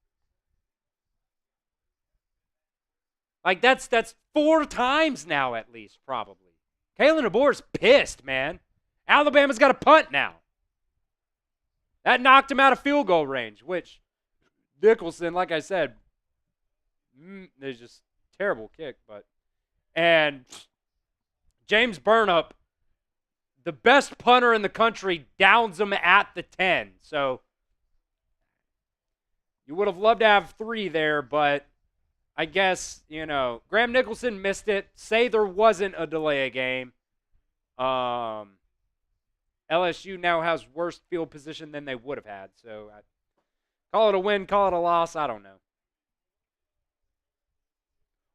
Like, that's 4 times now at least, probably. Kalen DeBoer's pissed, man. Alabama's got a punt now. That knocked him out of field goal range, which Nicholson, like I said, is just terrible kick. And James Burnup, the best punter in the country, downs him at the 10. So you would have loved to have 3 there, but I guess, you know, Graham Nicholson missed it. Say there wasn't a delay of game. LSU now has worse field position than they would have had. So call it a win, call it a loss. I don't know.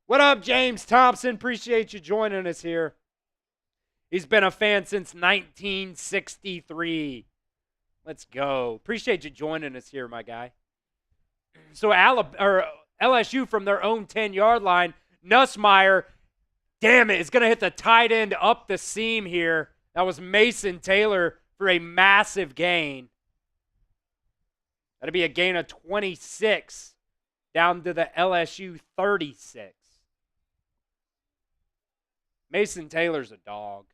What up, James Thompson? Appreciate you joining us here. He's been a fan since 1963. Let's go. Appreciate you joining us here, my guy. So LSU from their own 10-yard line, Nussmeier, damn it, is going to hit the tight end up the seam here. That was Mason Taylor for a massive gain. That'll be a gain of 26 down to the LSU 36. Mason Taylor's a dog.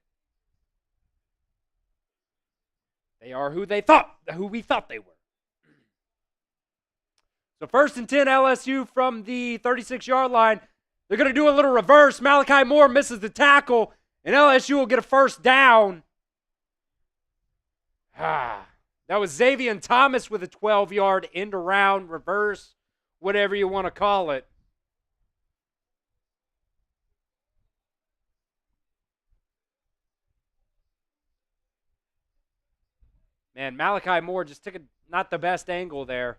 They are who we thought they were. So 1st and 10 LSU from the 36-yard line. They're going to do a little reverse. Malachi Moore misses the tackle, and LSU will get a first down. That was Xavier Thomas with a 12-yard end-around reverse, whatever you want to call it. Man, Malachi Moore just took not the best angle there.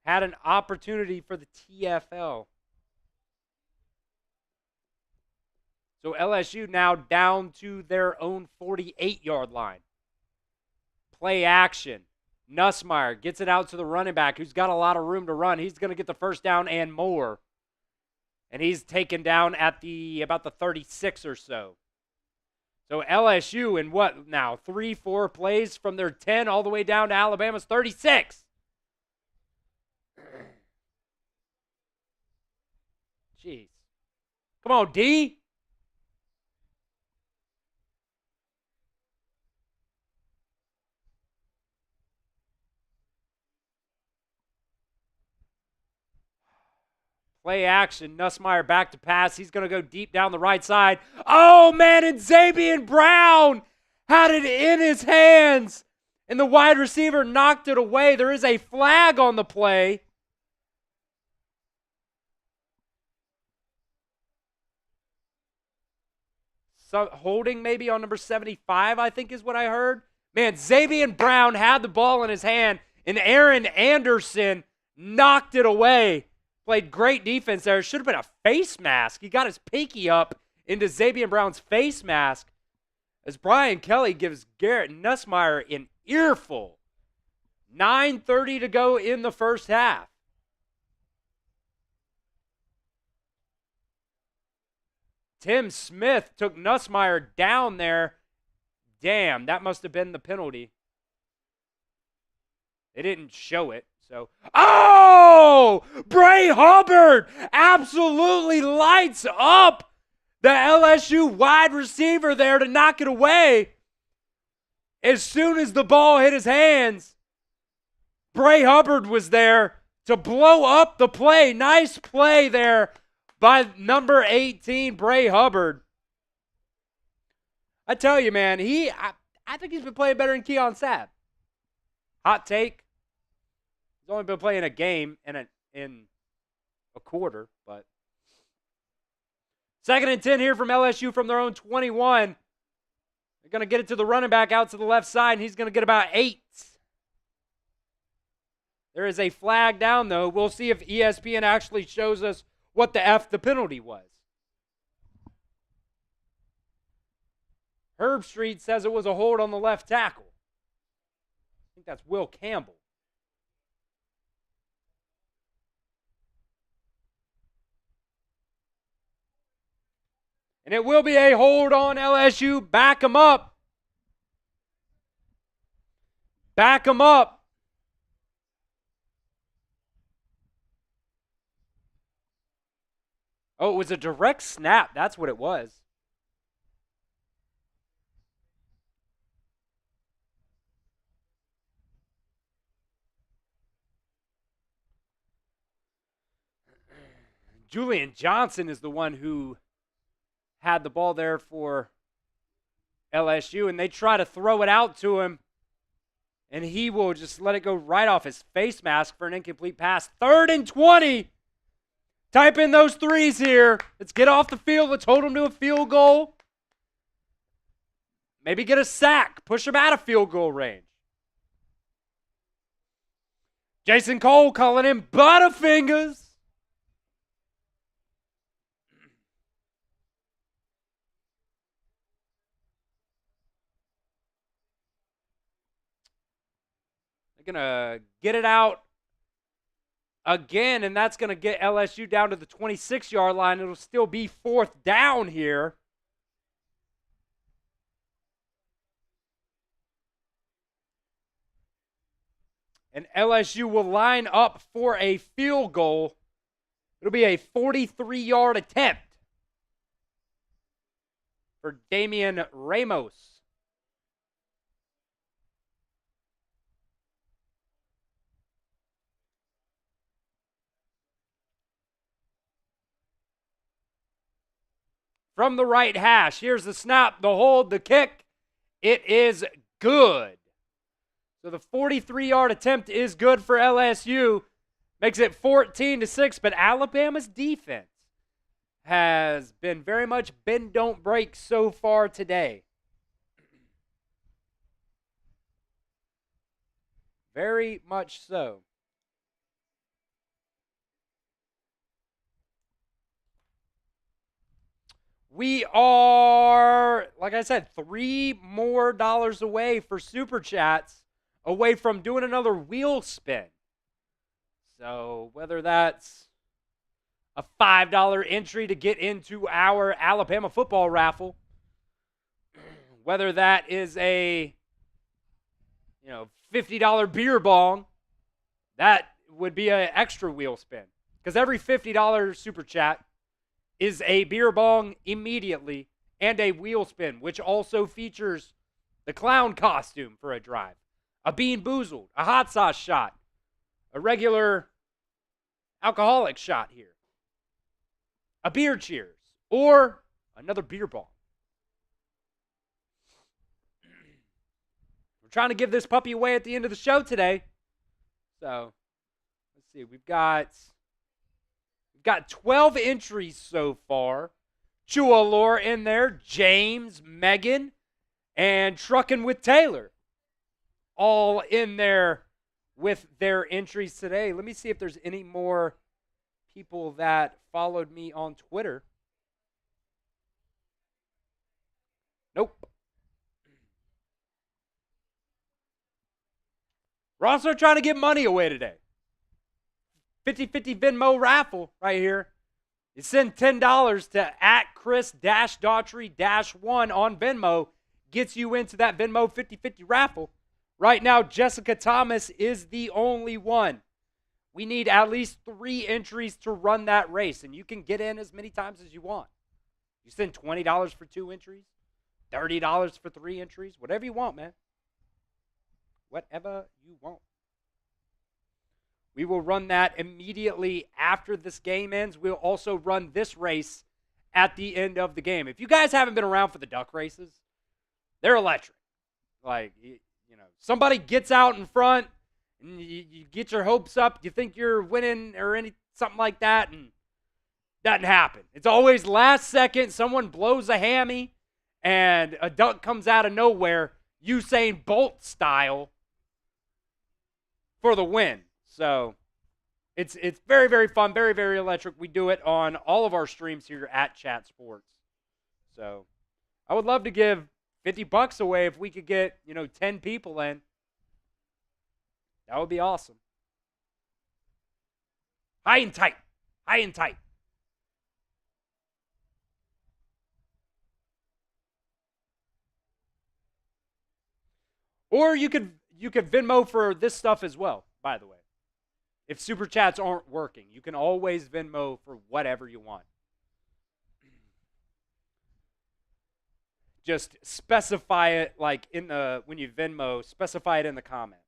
Had an opportunity for the TFL. So LSU now down to their own 48-yard line. Play action. Nussmeier gets it out to the running back who's got a lot of room to run. He's going to get the first down and more. And he's taken down at about the 36 or so. So LSU in what now? 3-4 plays from their 10 all the way down to Alabama's 36. Jeez. Come on, D. Play action. Nussmeier back to pass. He's going to go deep down the right side. Oh, man, and Xavier Brown had it in his hands. And the wide receiver knocked it away. There is a flag on the play. So holding maybe on number 75, I think is what I heard. Man, Xavier Brown had the ball in his hand, and Aaron Anderson knocked it away. Played great defense there. It should have been a face mask. He got his pinky up into Xavier Brown's face mask as Brian Kelly gives Garrett Nussmeier an earful. 9:30 to go in the first half. Tim Smith took Nussmeier down there. Damn, that must have been the penalty. They didn't show it. So, oh! Bray Hubbard absolutely lights up the LSU wide receiver there to knock it away. As soon as the ball hit his hands, Bray Hubbard was there to blow up the play. Nice play there by number 18, Bray Hubbard. I tell you, man, I think he's been playing better than Keon Sabb. Hot take. He's only been playing a game in a quarter, but 2nd and 10 here from LSU from their own 21. They're going to get it to the running back out to the left side, and he's going to get about 8. There is a flag down, though. We'll see if ESPN actually shows us what the penalty was. Herb Street says it was a hold on the left tackle. I think that's Will Campbell. And it will be a hold on LSU. Back them up. Back them up. Oh, it was a direct snap. That's what it was. Julian Johnson is the one who had the ball there for LSU, and they try to throw it out to him, and he will just let it go right off his face mask for an incomplete pass. 3rd and 20. Type in those threes here. Let's get off the field. Let's hold them to a field goal. Maybe get a sack. Push them out of field goal range. Jason Cole calling him Butterfingers. They're going to get it out again, and that's going to get LSU down to the 26-yard line. It'll still be 4th down here. And LSU will line up for a field goal. It'll be a 43-yard attempt for Damian Ramos. From the right hash, here's the snap, the hold, the kick. It is good. So the 43-yard attempt is good for LSU. Makes it 14-6, but Alabama's defense has been very much bend, don't break so far today. Very much so. We are, like I said, $3 more away for Super Chats, away from doing another wheel spin. So whether that's a $5 entry to get into our Alabama football raffle, whether that is a $50 beer bong, that would be an extra wheel spin. Because every $50 Super Chat is a beer bong immediately and a wheel spin, which also features the clown costume for a drive, a Bean Boozled, a hot sauce shot, a regular alcoholic shot here, a beer cheers, or another beer bong. We're trying to give this puppy away at the end of the show today. So, let's see. We've got 12 entries so far. Chualor in there, James, Megan, and Truckin' with Taylor. All in there with their entries today. Let me see if there's any more people that followed me on Twitter. Nope. We're also trying to give money away today. 50-50 Venmo raffle right here. You send $10 to @Chris-Daughtery-1 on Venmo. Gets you into that Venmo 50-50 raffle. Right now, Jessica Thomas is the only one. We need at least 3 entries to run that race, and you can get in as many times as you want. You send $20 for 2 entries, $30 for 3 entries, whatever you want, man. Whatever you want. We will run that immediately after this game ends. We'll also run this race at the end of the game. If you guys haven't been around for the duck races, they're electric. Like, somebody gets out in front, and you get your hopes up. You think you're winning or something like that, and doesn't happen. It's always last second. Someone blows a hammy, and a duck comes out of nowhere, Usain Bolt style, for the win. So it's very, very fun, very, very electric. We do it on all of our streams here at Chat Sports. So I would love to give $50 away if we could get, 10 people in. That would be awesome. High and tight. High and tight. Or you could Venmo for this stuff as well, by the way. If Super Chats aren't working, you can always Venmo for whatever you want. Just specify it like when you Venmo, specify it in the comments.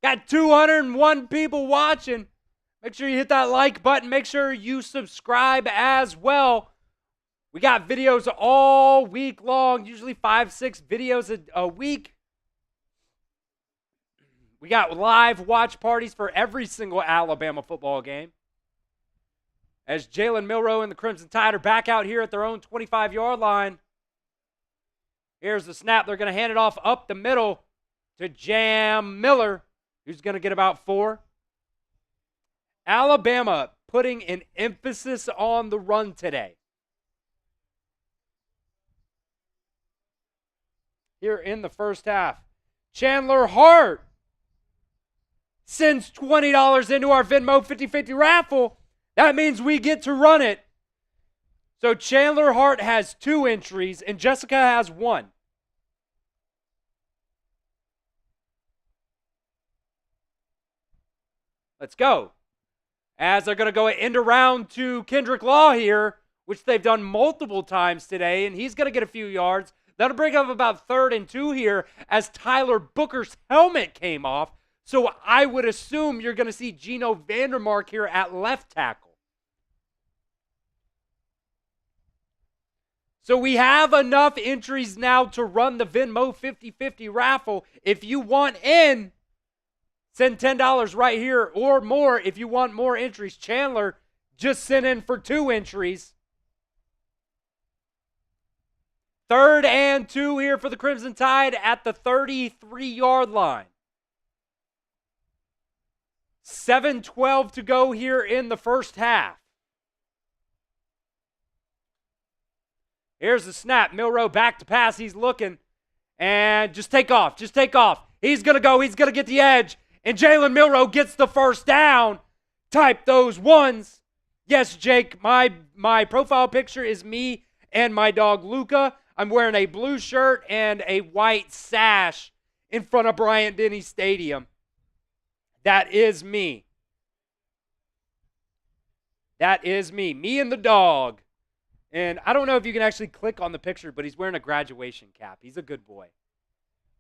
Got 201 people watching. Make sure you hit that like button. Make sure you subscribe as well. We got videos all week long, usually 5-6 videos a week. We got live watch parties for every single Alabama football game. As Jalen Milroe and the Crimson Tide are back out here at their own 25-yard line. Here's the snap. They're going to hand it off up the middle to Jam Miller, who's going to get about 4. Alabama putting an emphasis on the run today. Here in the first half. Chandler Hart sends $20 into our Venmo 50/50 raffle. That means we get to run it. So Chandler Hart has 2 entries and Jessica has 1. Let's go. As they're going to go end around to Kendrick Law here, which they've done multiple times today, and he's going to get a few yards. That'll bring up about 3rd and 2 here as Tyler Booker's helmet came off. So I would assume you're going to see Gino Vandermark here at left tackle. So we have enough entries now to run the Venmo 50/50 raffle. If you want in, send $10 right here or more if you want more entries. Chandler just sent in for 2 entries. 3rd and 2 here for the Crimson Tide at the 33-yard line. 7:12 to go here in the first half. Here's the snap. Milroe back to pass. He's looking. And just take off. Just take off. He's going to go. He's going to get the edge. And Jalen Milroe gets the first down. Type those ones. Yes, Jake, my profile picture is me and my dog Luca. I'm wearing a blue shirt and a white sash in front of Bryant-Denny Stadium. That is me. That is me. Me and the dog. And I don't know if you can actually click on the picture, but he's wearing a graduation cap. He's a good boy.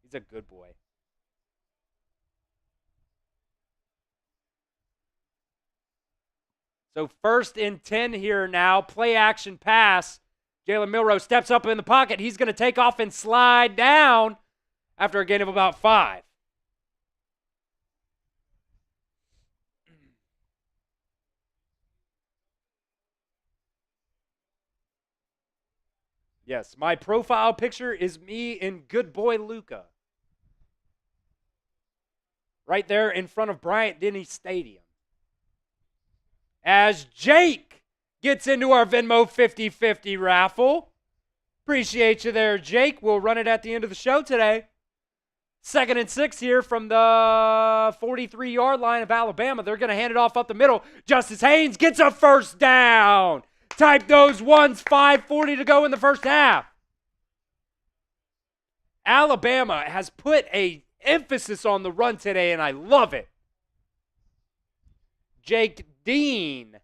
He's a good boy. So 1st and 10 here now. Play action pass. Jalen Milroe steps up in the pocket. He's going to take off and slide down after a gain of about 5. Yes, my profile picture is me and good boy Luca. Right there in front of Bryant-Denny Stadium. As Jake gets into our Venmo 50/50 raffle. Appreciate you there, Jake. We'll run it at the end of the show today. 2nd and 6 here from the 43-yard line of Alabama. They're going to hand it off up the middle. Justice Haynes gets a first down. Type those ones. 5:40 to go in the first half. Alabama has put an emphasis on the run today, and I love it. Jake Dean.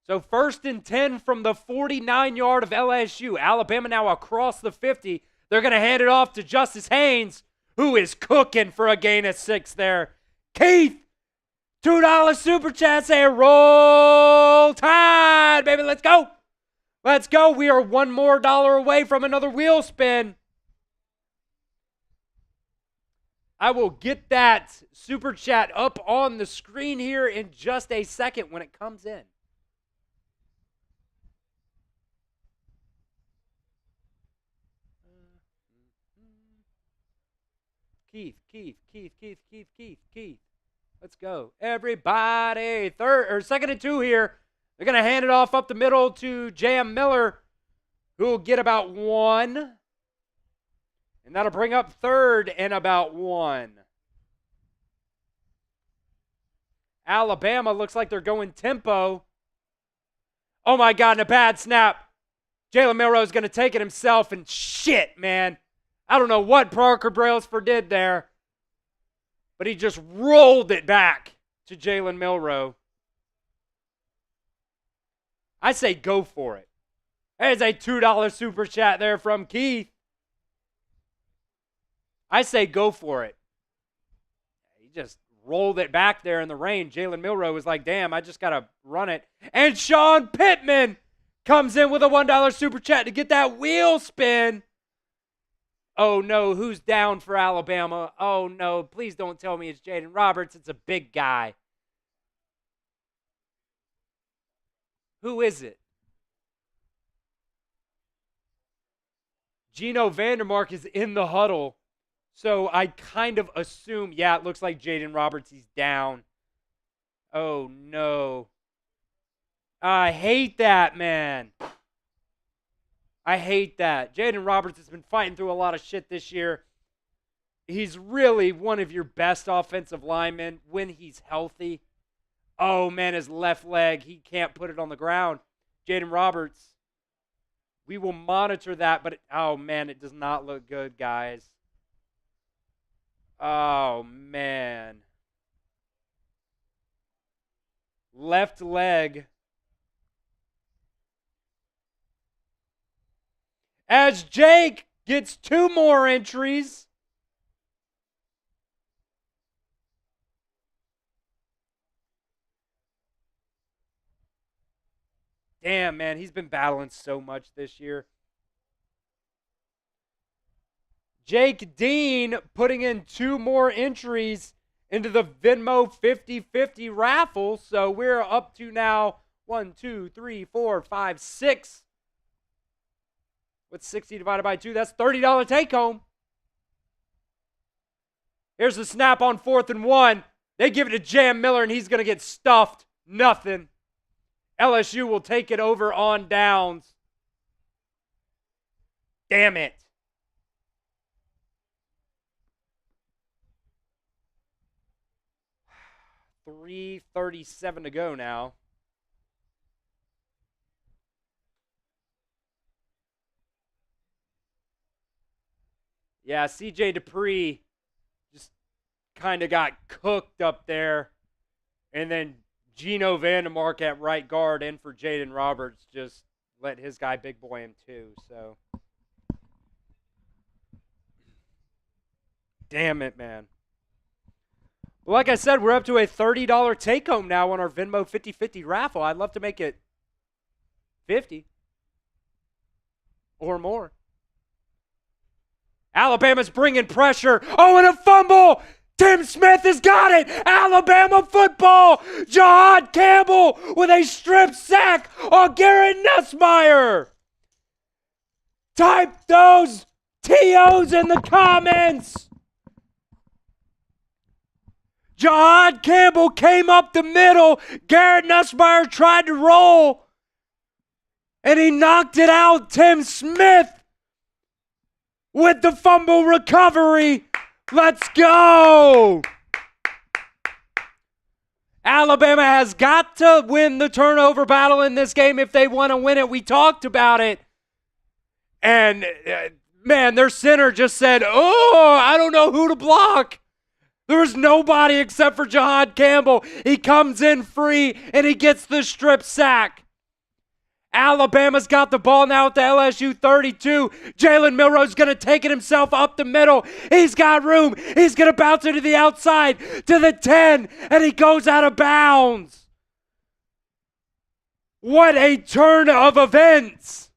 So 1st and 10 from the 49-yard of LSU. Alabama now across the 50. They're going to hand it off to Justice Haynes, who is cooking for a gain of 6 there. Keith, $2 super chat saying roll tide, baby. Let's go. Let's go. We are $1 more away from another wheel spin. I will get that super chat up on the screen here in just a second when it comes in. Keith. Let's go. Everybody. 2nd and 2 here. They're going to hand it off up the middle to J.M. Miller, who will get about 1. And that'll bring up 3rd and about 1. Alabama looks like they're going tempo. Oh, my God, and a bad snap. Jalen Milroe is going to take it himself, and shit, man. I don't know what Parker Brailsford did there, but he just rolled it back to Jalen Milroe. I say go for it. There's a $2 super chat there from Keith. I say go for it. He just rolled it back there in the rain. Jalen Milroe was like, damn, I just got to run it. And Sean Pittman comes in with a $1 super chat to get that wheel spin. Oh, no, who's down for Alabama? Oh, no, please don't tell me it's Jaden Roberts. It's a big guy. Who is it? Gino Vandermark is in the huddle. So I kind of assume, yeah, it looks like Jaden Roberts, he's down. Oh, no. I hate that, man. I hate that. Jaden Roberts has been fighting through a lot of shit this year. He's really one of your best offensive linemen when he's healthy. Oh, man, his left leg, he can't put it on the ground. Jaden Roberts, we will monitor that, but, oh, man, it does not look good, guys. Oh, man. Left leg. As Jake gets 2 more entries. Damn, man, he's been battling so much this year. Jake Dean putting in 2 more entries into the Venmo 50-50 raffle. So we're up to now 1, 2, 3, 4, 5, 6. What's 60 divided by 2? That's $30 take home. Here's the snap on 4th and 1. They give it to Jam Miller, and he's going to get stuffed. Nothing. LSU will take it over on downs. Damn it. $3:37 to go now. Yeah, CJ Dupree just kind of got cooked up there. And then Gino Vandemark at right guard in for Jaden Roberts just let his guy big boy him too. So, damn it, man. Well, like I said, we're up to a $30 take home now on our Venmo 50-50 raffle. I'd love to make it 50 or more. Alabama's bringing pressure. Oh, and a fumble. Tim Smith has got it. Alabama football. Jahad Campbell with a strip sack on Garrett Nussmeier. Type those TOs in the comments. Jahad Campbell came up the middle. Garrett Nussmeier tried to roll. And he knocked it out. Tim Smith with the fumble recovery. Let's go. Alabama has got to win the turnover battle in this game if they want to win it. We talked about it. And, man, their center just said, oh, I don't know who to block. There was nobody except for Jahad Campbell. He comes in free, and he gets the strip sack. Alabama's got the ball now at the LSU 32. Jalen Milroe's going to take it himself up the middle. He's got room. He's going to bounce it to the outside to the 10, and he goes out of bounds. What a turn of events.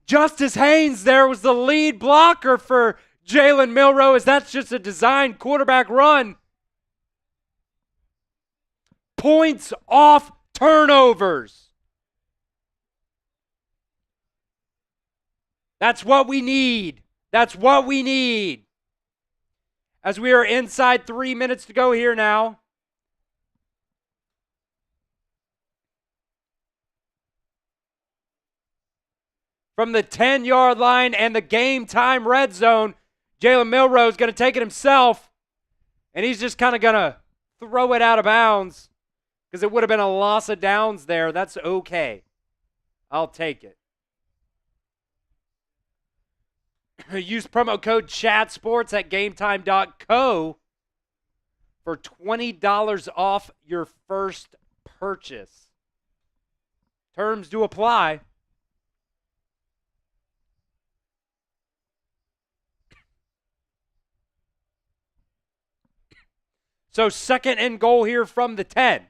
Justice Haynes there was the lead blocker for Jalen Milroe, as that's just a designed quarterback run. Points off turnovers. That's what we need. That's what we need. As we are inside 3 minutes to go here now. From the 10-yard line and the game time red zone, Jalen Milroe is going to take it himself, and he's just kind of going to throw it out of bounds because it would have been a loss of downs there. That's okay. I'll take it. Use promo code CHATSPORTS at gametime.co for $20 off your first purchase. Terms do apply. So 2nd and goal here from the 10.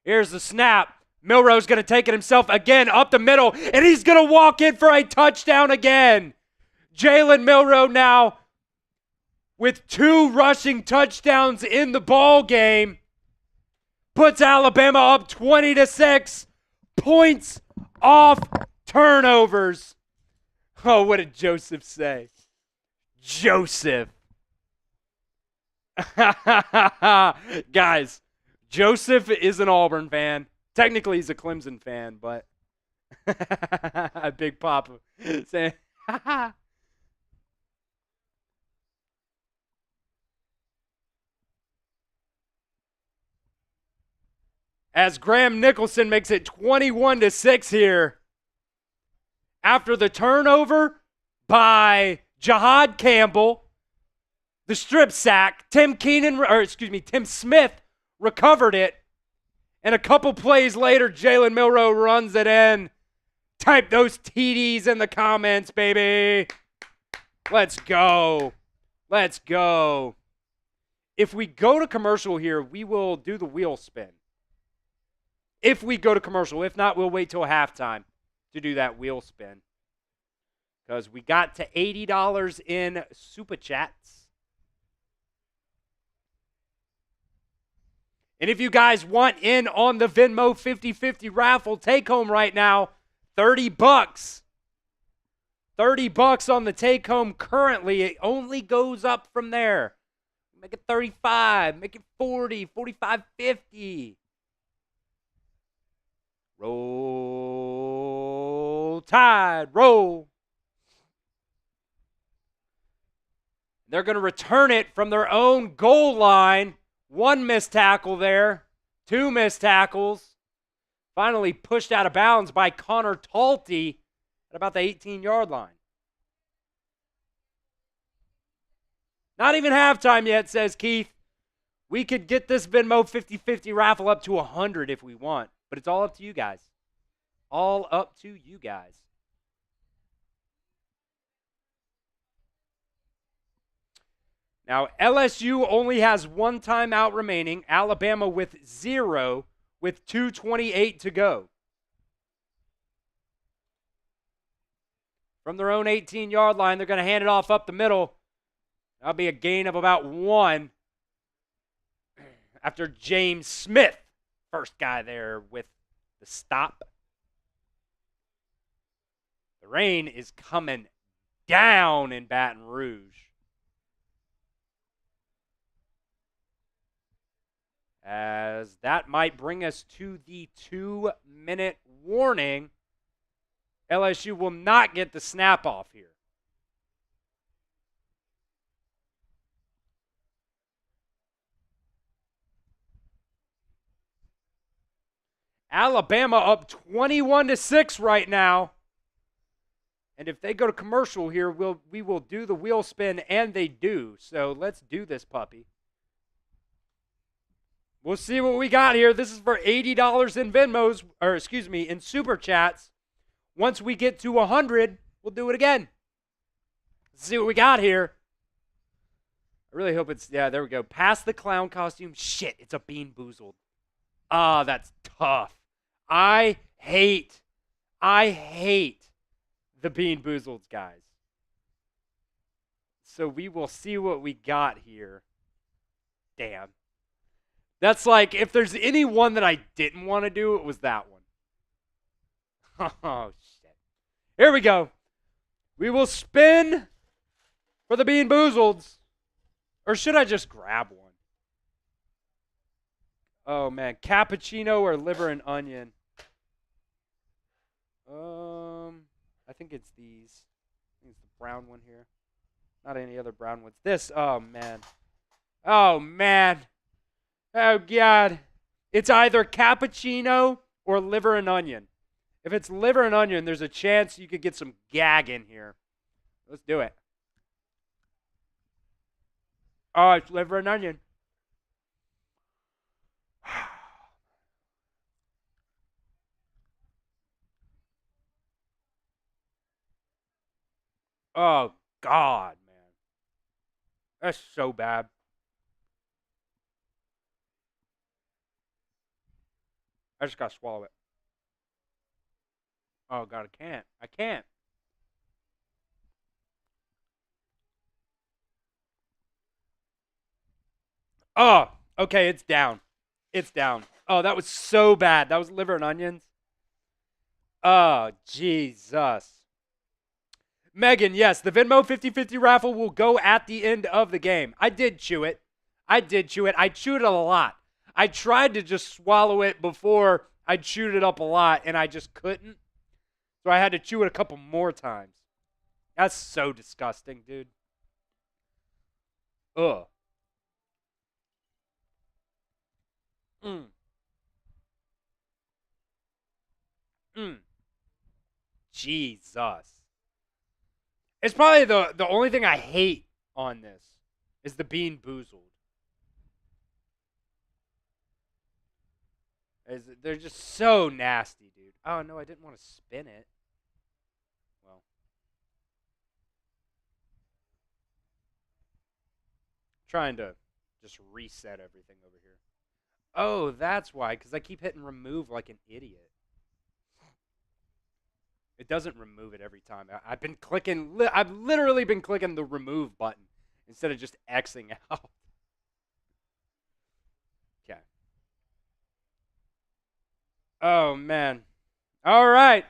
Here's the snap. Milroe's going to take it himself again up the middle, and he's going to walk in for a touchdown again. Jalen Milroe now with 2 rushing touchdowns in the ball game puts Alabama up 20-6. Points off turnovers. Oh, what did Joseph say? Joseph. Guys, Joseph is an Auburn fan. Technically, he's a Clemson fan, but Big Papa saying, as Graham Nicholson makes it 21-6 here after the turnover by Jahad Campbell. The strip sack, Tim Smith recovered it. And a couple plays later, Jalen Milroe runs it in. Type those TDs in the comments, baby. Let's go. Let's go. If we go to commercial here, we will do the wheel spin. If we go to commercial. If not, we'll wait till halftime to do that wheel spin. Because we got to $80 in Super Chats. And if you guys want in on the Venmo 50/50 raffle, take home right now, $30. $30 on the take home currently. It only goes up from there. Make it 35, make it 40, 45, 50. Roll Tide, roll. They're going to return it from their own goal line. One missed tackle there. Two missed tackles. Finally pushed out of bounds by Connor Talty at about the 18-yard line. Not even halftime yet, says Keith. We could get this Venmo 50/50 raffle up to 100 if we want. But it's all up to you guys. All up to you guys. Now, LSU only has one timeout remaining. Alabama with 0 with 2:28 to go. From their own 18-yard line, they're going to hand it off up the middle. That'll be a gain of about 1 after James Smith, first guy there with the stop. The rain is coming down in Baton Rouge. As that might bring us to the 2-minute warning. LSU will not get the snap off here. Alabama up 21-6 right now. And if they go to commercial here, we will do the wheel spin, and they do. So let's do this puppy. We'll see what we got here. This is for $80 in Venmos, in Super Chats. Once we get to 100, we'll do it again. Let's see what we got here. I really hope it's, yeah, there we go. Past the clown costume. Shit, it's a Bean Boozled. Ah, that's tough. I hate the Bean Boozled guys. So we will see what we got here. Damn. That's like, if there's any one that I didn't want to do, it was that one. Oh, shit. Here we go. We will spin for the Bean Boozleds. Or should I just grab one? Oh, man. Cappuccino or liver and onion? I think it's these. I think it's the brown one here. Not any other brown ones. This. Oh, man. Oh, man. Oh, God. It's either cappuccino or liver and onion. If it's liver and onion, there's a chance you could get some gag in here. Let's do it. Oh, it's liver and onion. Oh, God, man. That's so bad. I just got to swallow it. Oh, God, I can't. I can't. Oh, okay, it's down. It's down. Oh, that was so bad. That was liver and onions. Oh, Jesus. Megan, yes, the Venmo 50-50 raffle will go at the end of the game. I did chew it. I chewed it a lot. I tried to just swallow it before I chewed it up a lot, and I just couldn't. So I had to chew it a couple more times. That's so disgusting, dude. Ugh. Jesus. It's probably the only thing I hate on this is the bean boozled. They're just so nasty, dude. Oh, no, I didn't want to spin it. Well. Trying to just reset everything over here. Oh, that's why, because I keep hitting remove like an idiot. It doesn't remove it every time. I've been clicking, I've literally been clicking the remove button instead of just Xing out. Okay. Oh, man. All right.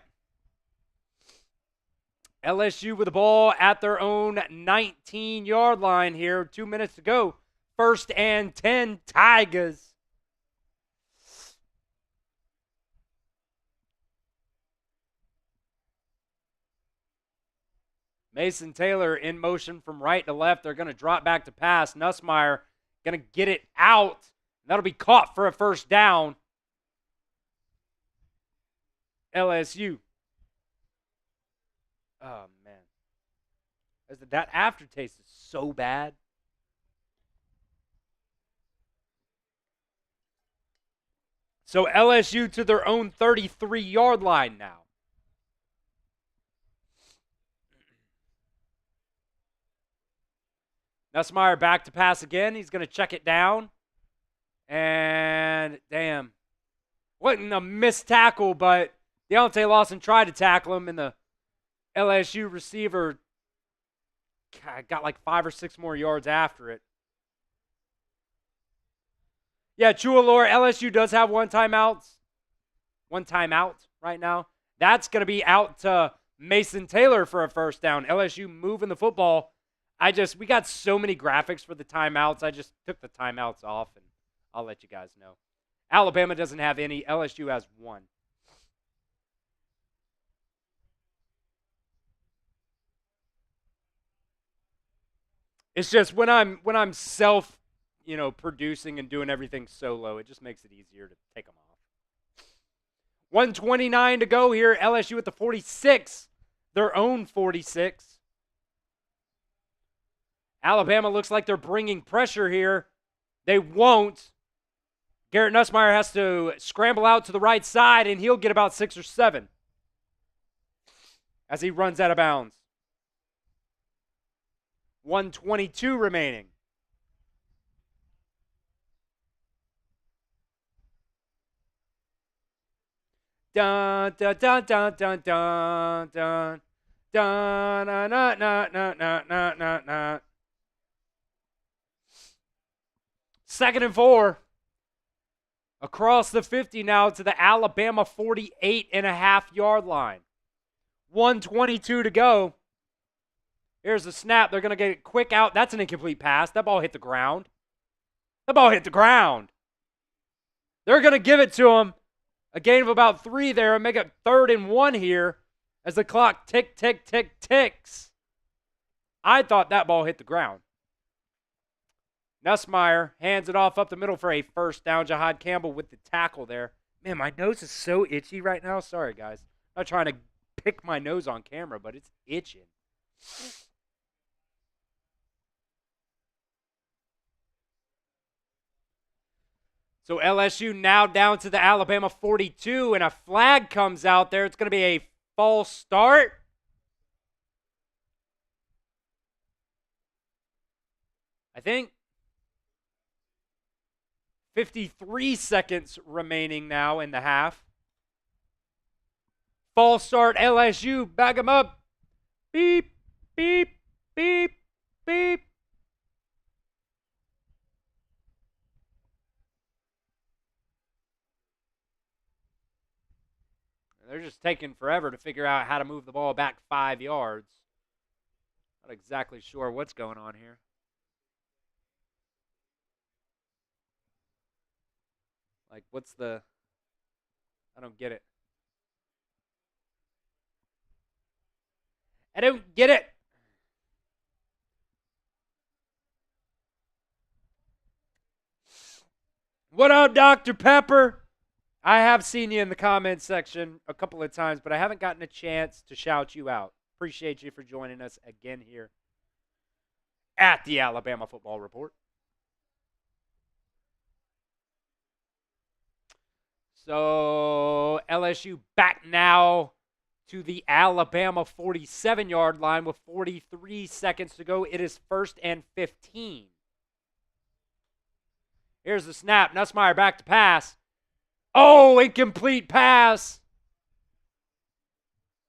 LSU with the ball at their own 19-yard line here. 2 minutes to go. 1st and 10, Tigers. Mason Taylor in motion from right to left. They're going to drop back to pass. Nussmeier going to get it out. That'll be caught for a 1st down. LSU. Oh, man. That aftertaste is so bad. So LSU to their own 33-yard line now. Nussmeier back to pass again. He's going to check it down. And, damn. Wasn't a missed tackle, but Deontay Lawson tried to tackle him, and the LSU receiver got like 5 or 6 more yards after it. Yeah, Chualor, LSU does have one timeout right now. That's going to be out to Mason Taylor for a 1st down. LSU moving the football. We got so many graphics for the timeouts. I just took the timeouts off, and I'll let you guys know. Alabama doesn't have any. LSU has one. It's just when I'm self, producing and doing everything solo, it just makes it easier to take them off. 1:29 to go here. LSU at the 46, their own 46. Alabama looks like they're bringing pressure here. They won't. Garrett Nussmeier has to scramble out to the right side, and he'll get about 6 or 7 as he runs out of bounds. 1:22 remaining. Dun dun dun dun dun dun dun dun na na na na na na na. 2nd and 4. Across the 50 now to the Alabama 48.5-yard line. 1:22 to go. Here's the snap. They're going to get it quick out. That's an incomplete pass. That ball hit the ground. They're going to give it to him. A gain of about 3 there and make it 3rd and 1 here as the clock ticks. I thought that ball hit the ground. Nussmeier hands it off up the middle for a 1st down. Jahad Campbell with the tackle there. Man, my nose is so itchy right now. Sorry, guys. I'm not trying to pick my nose on camera, but it's itching. So LSU now down to the Alabama 42, and a flag comes out there. It's going to be a false start. I think 53 seconds remaining now in the half. False start, LSU. Back them up. Beep, beep, beep, beep. They're just taking forever to figure out how to move the ball back 5 yards. Not exactly sure what's going on here. Like, I don't get it. I don't get it. What up, Dr. Pepper? I have seen you in the comments section a couple of times, but I haven't gotten a chance to shout you out. Appreciate you for joining us again here at the Alabama Football Report. So LSU back now to the Alabama 47-yard line with 43 seconds to go. It is 1st and 15. Here's the snap. Nussmeier back to pass. Oh, incomplete pass.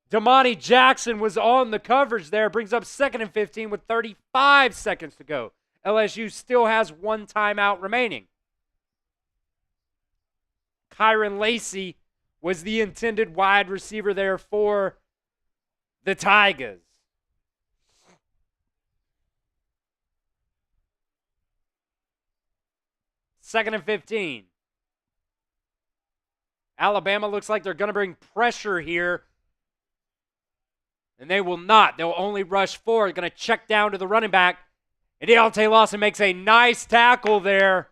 Damani Jackson was on the coverage there. Brings up 2nd and 15 with 35 seconds to go. LSU still has 1 timeout remaining. Kyron Lacey was the intended wide receiver there for the Tigers. Second and 15. Alabama looks like they're going to bring pressure here. And they will not. They'll only rush forward. Going to check down to the running back. And Deontay Lawson makes a nice tackle there.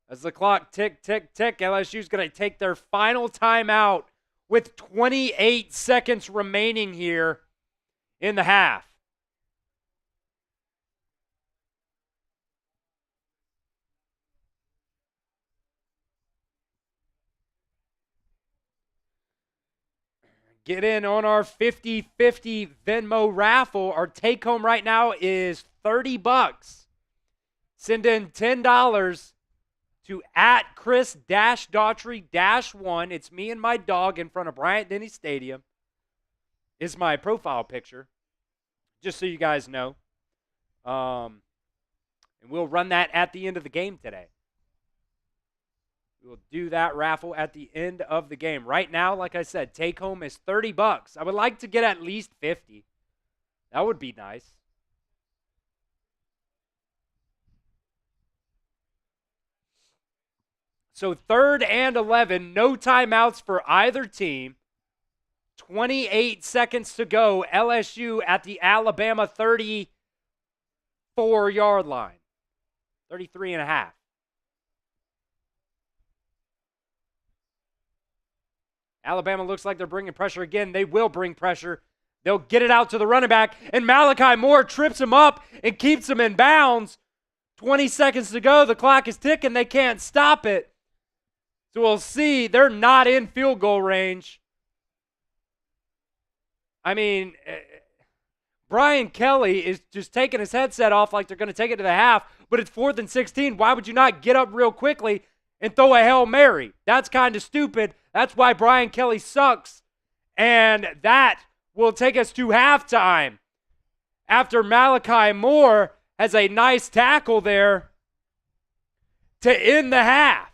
As the clock tick, tick, tick, LSU's going to take their final timeout with 28 seconds remaining here in the half. Get in on our 50-50 Venmo raffle. Our take home right now is $30. Send in $10 to at Chris Daughtery-1. It's me and my dog in front of Bryant-Denny Stadium. Is my profile picture, just so you guys know. And we'll run that at the end of the game today. We'll do that raffle at the end of the game. Right now, like I said, take home is $30. I would like to get at least 50. That would be nice. So 3rd and 11, no timeouts for either team. 28 seconds to go. LSU at the Alabama 34-yard line. 33 and a half. Alabama looks like they're bringing pressure again. They will bring pressure. They'll get it out to the running back, and Malachi Moore trips him up and keeps him in bounds. 20 seconds to go. The clock is ticking. They can't stop it. So we'll see. They're not in field goal range. I mean, Brian Kelly is just taking his headset off like they're going to take it to the half, but it's 4th and 16. Why would you not get up real quickly and throw a Hail Mary? That's kind of stupid. That's why Brian Kelly sucks. And that will take us to halftime after Malachi Moore has a nice tackle there to end the half.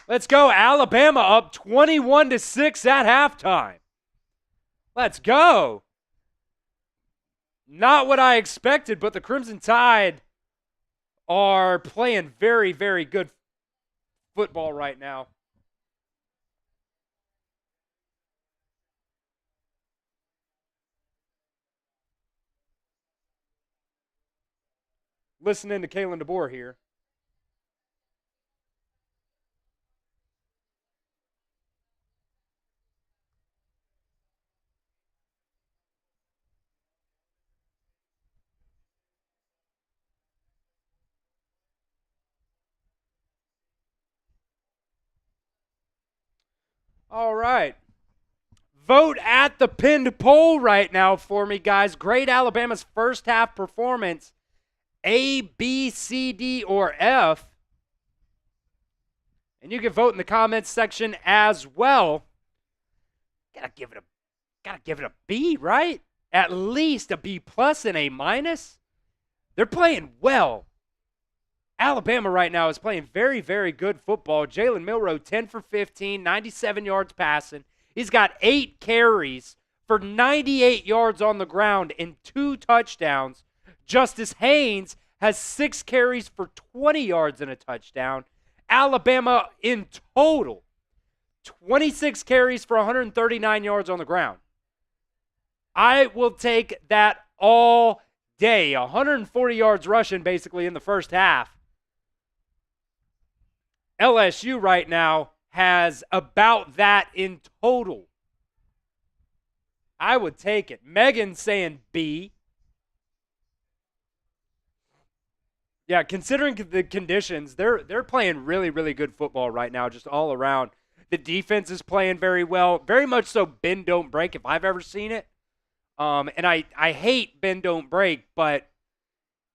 Let's go. Alabama up 21-6 at halftime. Let's go. Not what I expected, but the Crimson Tide are playing very, very good football right now. Listening to Kalen DeBoer here. All right. Vote at the pinned poll right now for me, guys. Grade Alabama's first half performance. A, B, C, D, or F. And you can vote in the comments section as well. Gotta give it a B, right? At least a B plus and A minus. They're playing well. Alabama right now is playing very, very good football. Jalen Milroe, 10 for 15, 97 yards passing. He's got 8 carries for 98 yards on the ground and 2 touchdowns. Justice Haynes has 6 carries for 20 yards and a touchdown. Alabama in total, 26 carries for 139 yards on the ground. I will take that all day. 140 yards rushing basically in the first half. LSU right now has about that in total. I would take it. Megan's saying B. Yeah, considering the conditions, they're playing really, really good football right now, just all around. The defense is playing very well, very much so bend, don't break if I've ever seen it. And I hate bend, don't break, but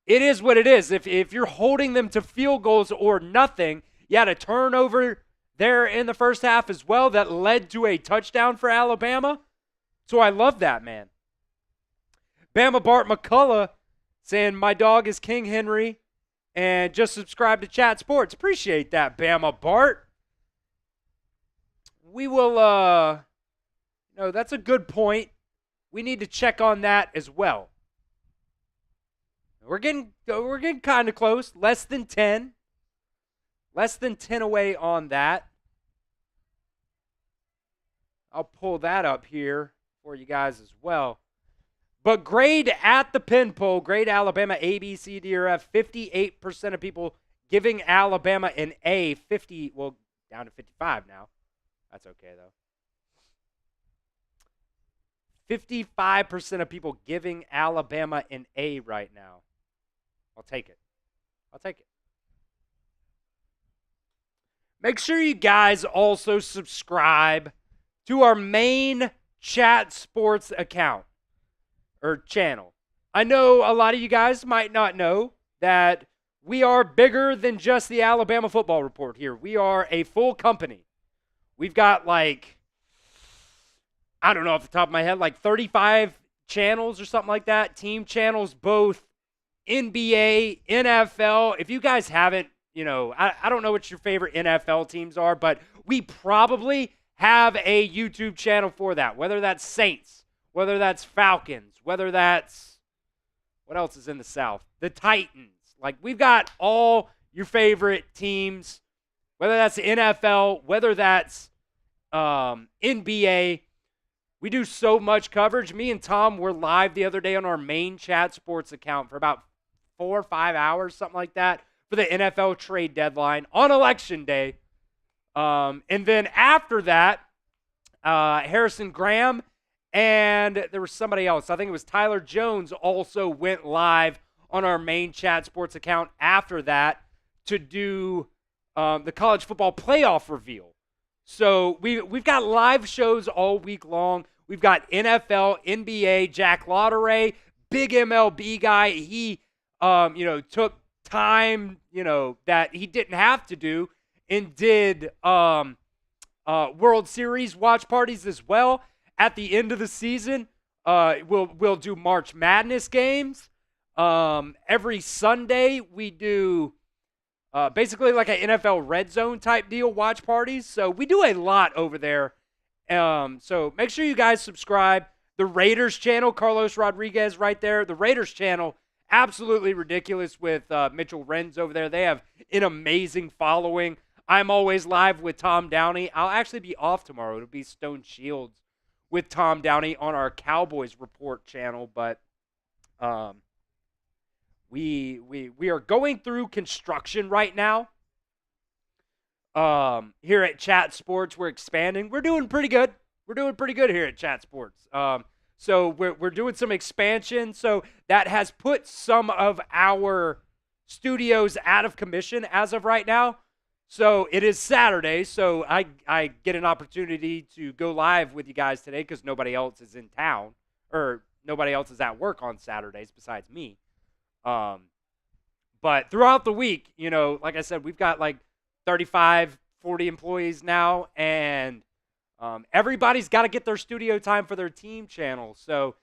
it is what it is. If you're holding them to field goals or nothing, you had a turnover there in the first half as well that led to a touchdown for Alabama. So I love that, man. Bama Bart McCullough saying, my dog is King Henry and just subscribe to Chat Sports. Appreciate that, Bama Bart. We will, no, that's a good point. We need to check on that as well. We're getting kind of close. Less than 10. Less than 10 away on that. I'll pull that up here for you guys as well. But grade at the pin poll, grade Alabama A, B, C, D, or F. 58% of people giving Alabama an A. Down to 55 now. That's okay, though. 55% of people giving Alabama an A right now. I'll take it. I'll take it. Make sure you guys also subscribe to our main Chat Sports account or channel. I know a lot of you guys might not know that we are bigger than just the Alabama Football Report here. We are a full company. We've got I don't know off the top of my head, 35 channels or something like that. Team channels, both NBA, NFL. If you guys haven't, I don't know what your favorite NFL teams are, but we probably have a YouTube channel for that. Whether that's Saints, whether that's Falcons, whether that's, what else is in the South? The Titans. We've got all your favorite teams, whether that's the NFL, whether that's NBA. We do so much coverage. Me and Tom were live the other day on our main Chat Sports account for about 4 or 5 hours, something like that, for the NFL trade deadline on Election Day. And then after that, Harrison Graham and there was somebody else. I think it was Tyler Jones also went live on our main Chat Sports account after that to do the college football playoff reveal. So we've got live shows all week long. We've got NFL, NBA, Jack Daughtery, big MLB guy. He, took time, that he didn't have to do and did World Series watch parties as well. At the end of the season, we'll do March Madness games. Every Sunday we do basically like an NFL Red Zone type deal, watch parties. So we do a lot over there. So make sure you guys subscribe. The Raiders channel, Carlos Rodriguez right there. The Raiders channel, absolutely ridiculous with Mitchell Renz over there. They have an amazing following. I'm always live with Tom Downey. I'll actually be off tomorrow. It'll be Stone Shields with Tom Downey on our Cowboys Report channel. But we are going through construction right now. Here at Chat Sports, we're expanding. We're doing pretty good. We're doing pretty good here at Chat Sports. So we're doing some expansion. So that has put some of our studios out of commission as of right now. So it is Saturday, so I get an opportunity to go live with you guys today because nobody else is in town or nobody else is at work on Saturdays besides me. But throughout the week, like I said, we've got 35, 40 employees now, and everybody's got to get their studio time for their team channel. So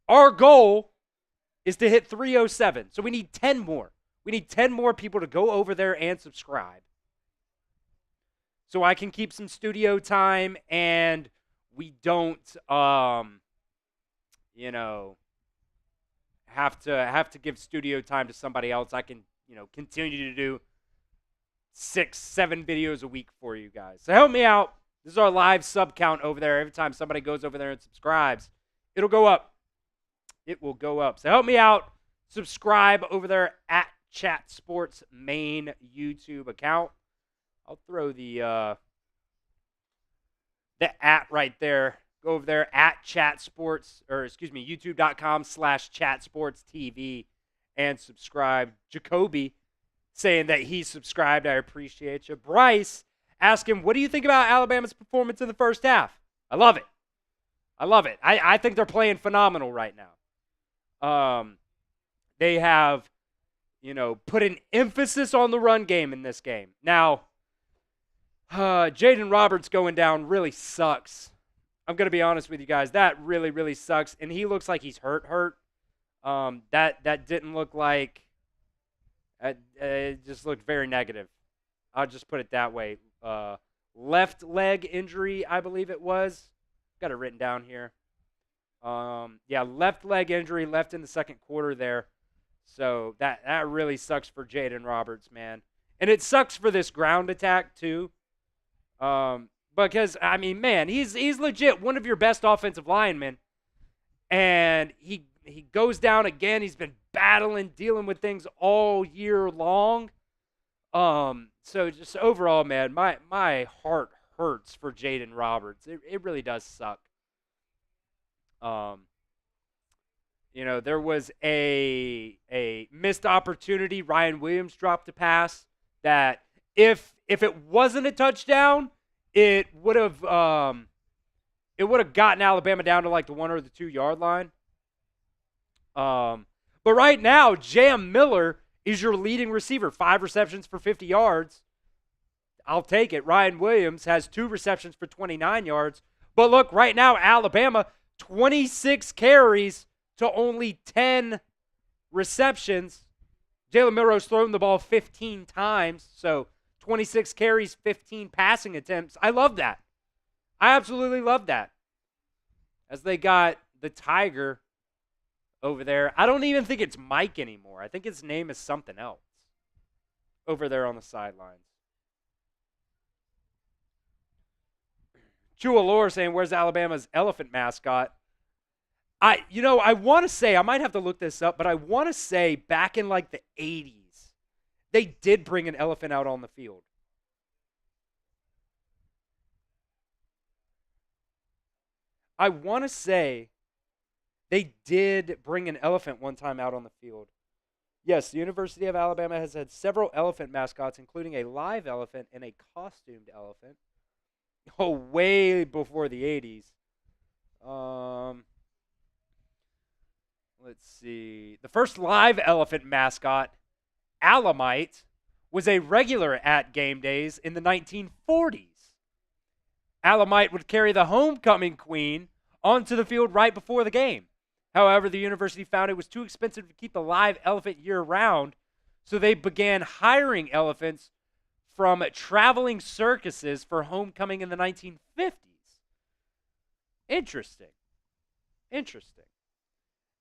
our goal is to hit 307. So we need 10 more. We need 10 more people to go over there and subscribe. So I can keep some studio time and we don't you know, have to give studio time to somebody else, I can, continue to do 6, 7 videos a week for you guys. So help me out. This is our live sub count over there. Every time somebody goes over there and subscribes, it'll go up. It will go up. So help me out. Subscribe over there at Chat Sports main YouTube account. I'll throw the at right there. Go over there at Chat Sports, or excuse me, youtube.com/chatsportstv and subscribe. Jacoby saying that he subscribed. I appreciate you. Bryce, ask him, what do you think about Alabama's performance in the first half? I love it. I think they're playing phenomenal right now. They have, put an emphasis on the run game in this game. Now, Jaden Roberts going down really sucks. I'm going to be honest with you guys. That really, really sucks. And he looks like he's hurt. That didn't look like it just looked very negative. I'll just put it that way. Left leg injury, I believe it was. Got it written down here. Left leg injury, left in the second quarter there. So that really sucks for Jaden Roberts, man. And it sucks for this ground attack too. Because I mean, man, he's legit one of your best offensive linemen. And he goes down again. He's been battling, dealing with things all year long. So just overall, man, my heart hurts for Jaden Roberts. It really does suck. There was a missed opportunity. Ryan Williams dropped a pass that if it wasn't a touchdown, it would have gotten Alabama down to like the 1 or the 2 yard line. But right now, Jam Miller is your leading receiver, 5 receptions for 50 yards. I'll take it. Ryan Williams has 2 receptions for 29 yards. But look, right now, Alabama, 26 carries to only 10 receptions. Jalen Milroe's thrown the ball 15 times, so 26 carries, 15 passing attempts. I love that. I absolutely love that. As they got the Tiger over there. I don't even think it's Mike anymore. I think his name is something else over there on the sidelines. Chua Lore saying, where's Alabama's elephant mascot? I want to say, I might have to look this up, but I want to say back in like the 80s, they did bring an elephant out on the field. I want to say they did bring an elephant one time out on the field. Yes, the University of Alabama has had several elephant mascots, including a live elephant and a costumed elephant. Oh, way before the 80s. Let's see. The first live elephant mascot, Alamite, was a regular at game days in the 1940s. Alamite would carry the homecoming queen onto the field right before the game. However, the university found it was too expensive to keep the live elephant year-round, so they began hiring elephants from traveling circuses for homecoming in the 1950s. Interesting.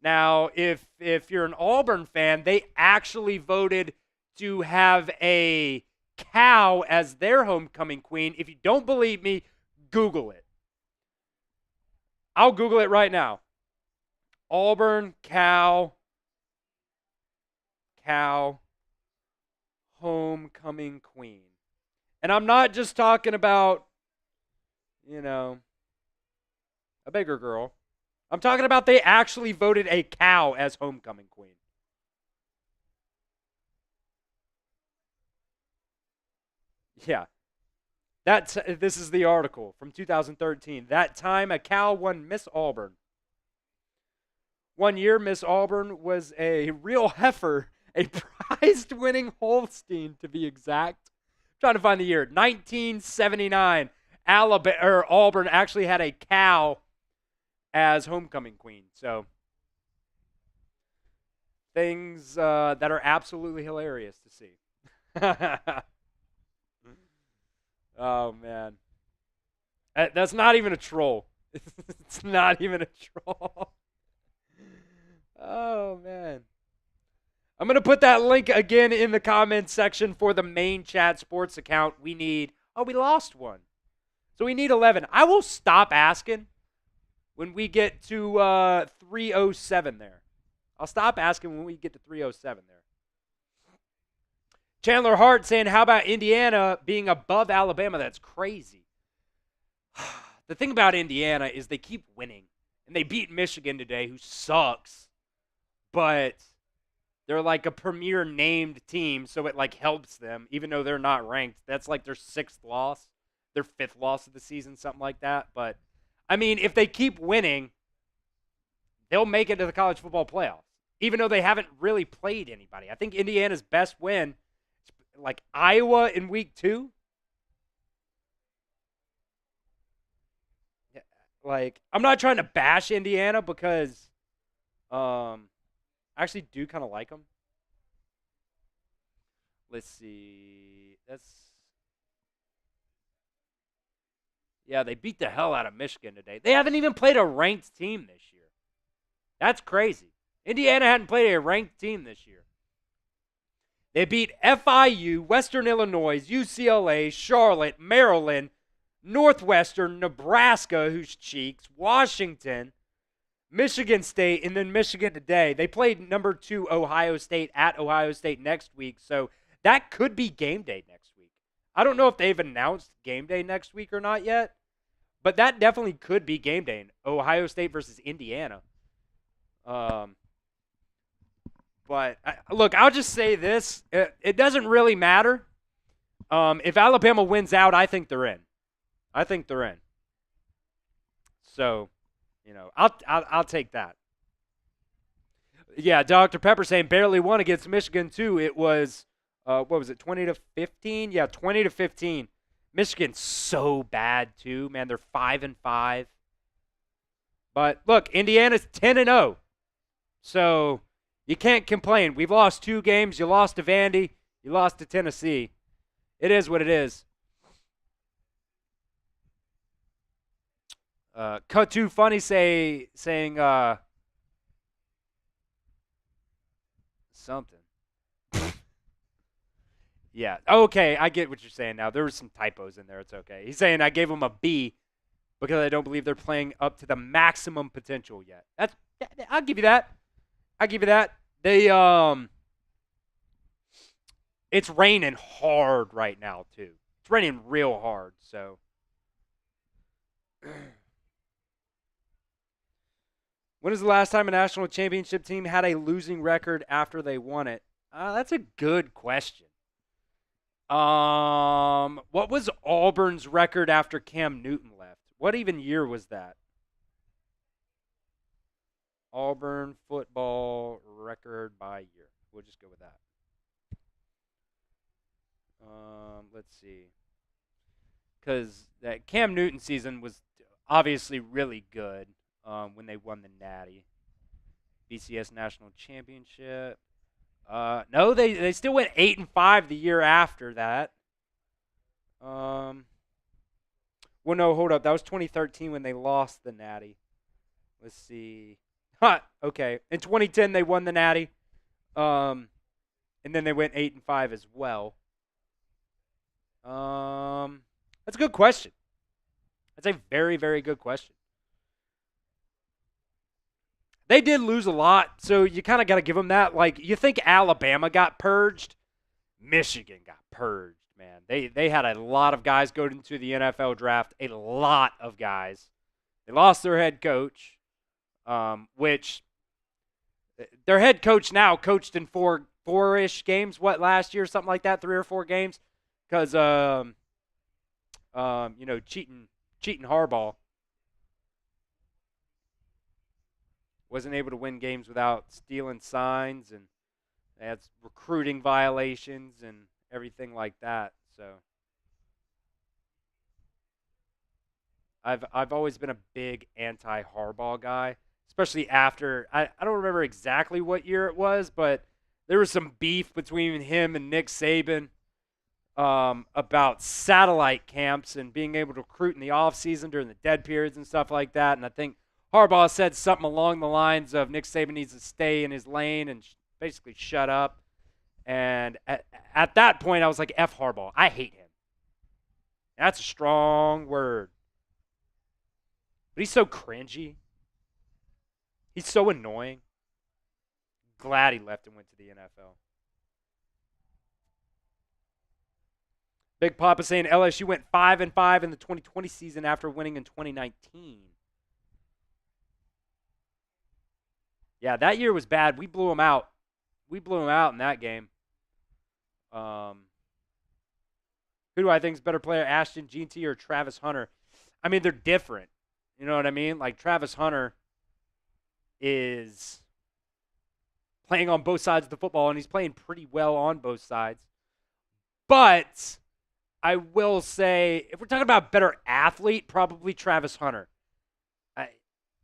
Now, if you're an Auburn fan, they actually voted to have a cow as their homecoming queen. If you don't believe me, Google it. I'll Google it right now. Auburn cow homecoming queen. And I'm not just talking about, a bigger girl. I'm talking about they actually voted a cow as homecoming queen. Yeah. This is the article from 2013. That time, a cow won Miss Auburn. One year, Miss Auburn was a real heifer, a prize-winning Holstein, to be exact. I'm trying to find the year. 1979. Auburn actually had a cow as homecoming queen. So, things that are absolutely hilarious to see. Oh, man. That's not even a troll. It's not even a troll. I'm going to put that link again in the comments section for the main chat sports account. We need, we lost one. So we need 11. I will stop asking when we get to 307 there. I'll stop asking when we get to 307 there. Chandler Hart saying, how about Indiana being above Alabama? That's crazy. The thing about Indiana is they keep winning. And they beat Michigan today, who sucks. But they're like a premier named team, so it like helps them, even though they're not ranked. That's like their 6th loss, their 5th loss of the season, something like that. But, I mean, if they keep winning, they'll make it to the college football playoffs, even though they haven't really played anybody. I think Indiana's best win is like Iowa in week 2. Like, I'm not trying to bash Indiana because I actually do kind of like them. Let's see. Yeah, they beat the hell out of Michigan today. They haven't even played a ranked team this year. That's crazy. Indiana hadn't played a ranked team this year. They beat FIU, Western Illinois, UCLA, Charlotte, Maryland, Northwestern, Nebraska, who's cheeks, Washington, Michigan State, and then Michigan today. They played number 2 Ohio State at Ohio State next week, so that could be game day next week. I don't know if they've announced game day next week or not yet, but that definitely could be game day. Ohio State versus Indiana. But, look, I'll just say this. It doesn't really matter. If Alabama wins out, I think they're in. So, I'll take that. Yeah, Dr. Pepper saying barely won against Michigan too. It was, 20-15? Yeah, 20-15. Michigan's so bad too, man. They're 5-5. But look, Indiana's 10-0. So you can't complain. We've lost 2 games. You lost to Vandy. You lost to Tennessee. It is what it is. Cut too funny saying something. Yeah. Okay, I get what you're saying now. There were some typos in there. It's okay. He's saying I gave him a B because I don't believe they're playing up to the maximum potential yet. I'll give you that. They it's raining hard right now too. It's raining real hard, so when was the last time a national championship team had a losing record after they won it? That's a good question. What was Auburn's record after Cam Newton left? What even year was that? Auburn football record by year. We'll just go with that. Let's see. Because that Cam Newton season was obviously really good when they won the Natty. BCS National Championship. No, they still went 8-5 the year after that. Well, no, hold up. That was 2013 when they lost the Natty. Let's see. Okay. In 2010, they won the Natty. And then they went 8-5 as well. That's a good question. That's a very, very good question. They did lose a lot, so you kind of got to give them that. Like, you think Alabama got purged? Michigan got purged, man. They had a lot of guys go into the NFL draft, a lot of guys. They lost their head coach, which their head coach now coached in four-ish games, last year, something like that, 3 or 4 games, because, cheating Harbaugh. Wasn't able to win games without stealing signs, and they had recruiting violations and everything like that. So I've always been a big anti-Harbaugh guy, especially after I don't remember exactly what year it was, but there was some beef between him and Nick Saban about satellite camps and being able to recruit in the offseason during the dead periods and stuff like that. And I think Harbaugh said something along the lines of Nick Saban needs to stay in his lane and basically shut up. And at that point, I was like, F Harbaugh. I hate him. That's a strong word. But he's so cringy. He's so annoying. Glad he left and went to the NFL. Big Papa saying LSU went 5-5 in the 2020 season after winning in 2019. Yeah, that year was bad. We blew them out. We blew them out in that game. Who do I think is better player, Ashton Jeanty or Travis Hunter? I mean, they're different. You know what I mean? Like, Travis Hunter is playing on both sides of the football, and he's playing pretty well on both sides. But I will say, if we're talking about better athlete, probably Travis Hunter.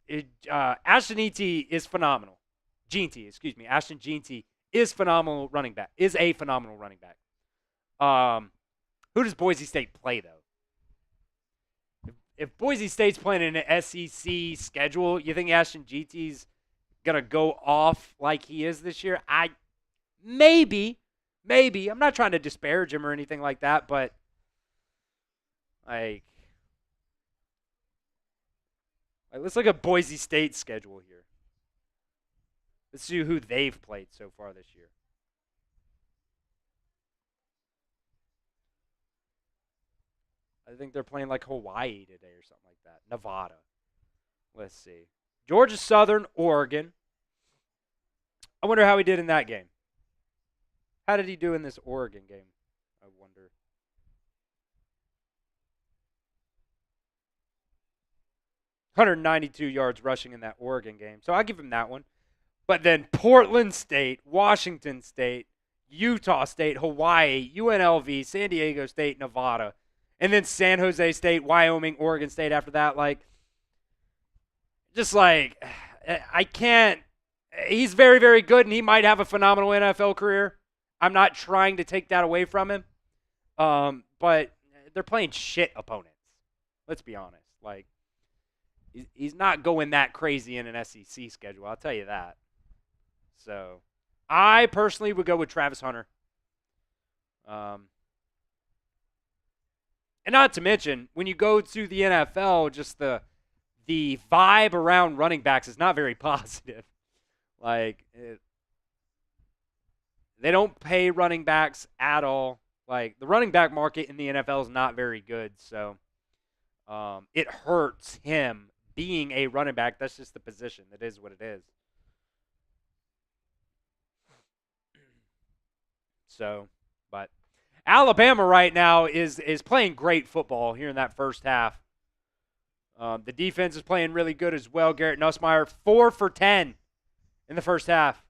Ashton Jeanty is phenomenal. Ashton Jeanty is phenomenal running back. Is a phenomenal running back. Who does Boise State play, though? If Boise State's playing in an SEC schedule, you think Ashton Jeanty's going to go off like he is this year? Maybe. I'm not trying to disparage him or anything like that, but let's look at Boise State's schedule here. Let's see who they've played so far this year. I think they're playing like Hawaii today or something like that. Nevada. Let's see. Georgia Southern, Oregon. I wonder how he did in that game. How did he do in this Oregon game? I wonder. .192 yards rushing in that Oregon game. So I'll give him that one. But then Portland State, Washington State, Utah State, Hawaii, UNLV, San Diego State, Nevada. And then San Jose State, Wyoming, Oregon State after that. I can't. He's very, very good, and he might have a phenomenal NFL career. I'm not trying to take that away from him. But they're playing shit opponents. Let's be honest. He's not going that crazy in an SEC schedule. I'll tell you that. So, I personally would go with Travis Hunter. And not to mention, when you go to the NFL, just the vibe around running backs is not very positive. They don't pay running backs at all. The running back market in the NFL is not very good. So, it hurts him being a running back. That's just the position. That is what it is. So, but Alabama right now is playing great football here in that first half. The defense is playing really good as well. Garrett Nussmeier, 4 for 10 in the first half.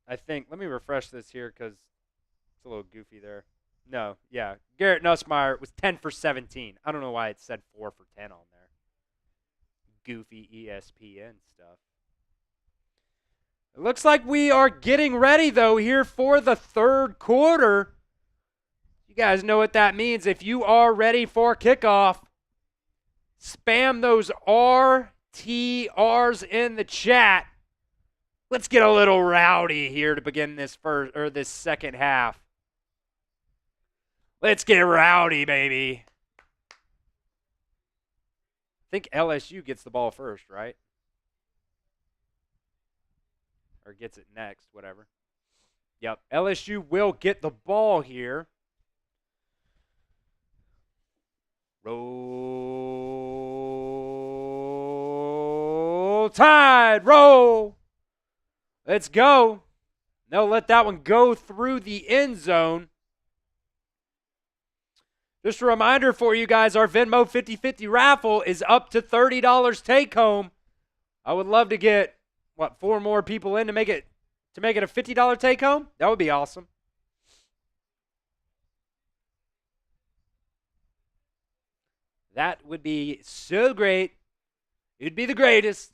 I think, let me refresh this here because it's a little goofy there. No, yeah. Garrett Nussmeier was 10 for 17. I don't know why it said 4 for 10 on there. Goofy ESPN stuff. It looks like we are getting ready, though, here for the third quarter. You guys know what that means. If you are ready for kickoff, spam those RTRs in the chat. Let's get a little rowdy here to begin this second half. Let's get rowdy, baby. I think LSU gets the ball first, right? Or gets it next, whatever. Yep, LSU will get the ball here. Roll Tide, roll. Let's go. They'll let that one go through the end zone. Just a reminder for you guys, our Venmo 50/50 raffle is up to $30 take home. I would love to get 4 more people in to make it a $50 take home? That would be awesome. That would be so great. It'd be the greatest.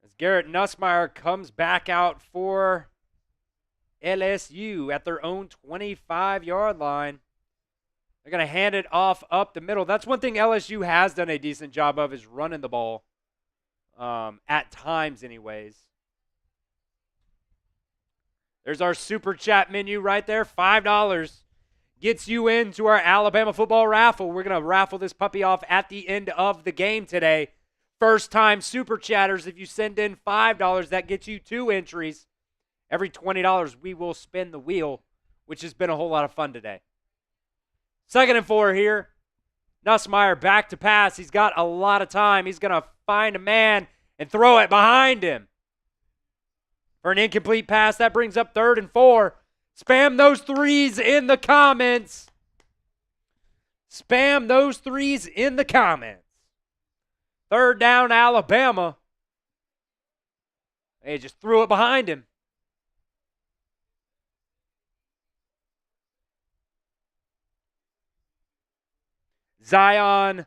As Garrett Nussmeier comes back out for LSU at their own 25-yard line. They're going to hand it off up the middle. That's one thing LSU has done a decent job of, is running the ball at times anyways. There's our Super Chat menu right there. $5 gets you into our Alabama football raffle. We're going to raffle this puppy off at the end of the game today. First-time Super Chatters, if you send in $5, that gets you 2 entries. Every $20, we will spin the wheel, which has been a whole lot of fun today. 2nd and 4 here. Nussmeier back to pass. He's got a lot of time. He's going to find a man and throw it behind him for an incomplete pass. That brings up 3rd and 4. Spam those threes in the comments. Spam those threes in the comments. 3rd down, Alabama. They just threw it behind him. Xavier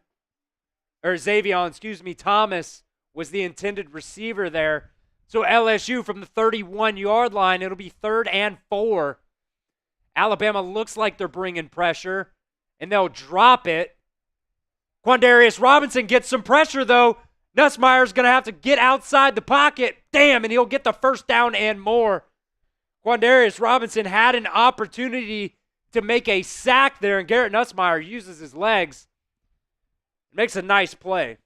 Thomas was the intended receiver there. So LSU from the 31-yard line, it'll be 3rd and 4. Alabama looks like they're bringing pressure, and they'll drop it. Quandarius Robinson gets some pressure, though. Nussmeier's going to have to get outside the pocket. Damn, and he'll get the 1st down and more. Quandarius Robinson had an opportunity to make a sack there, and Garrett Nussmeier uses his legs. Makes a nice play.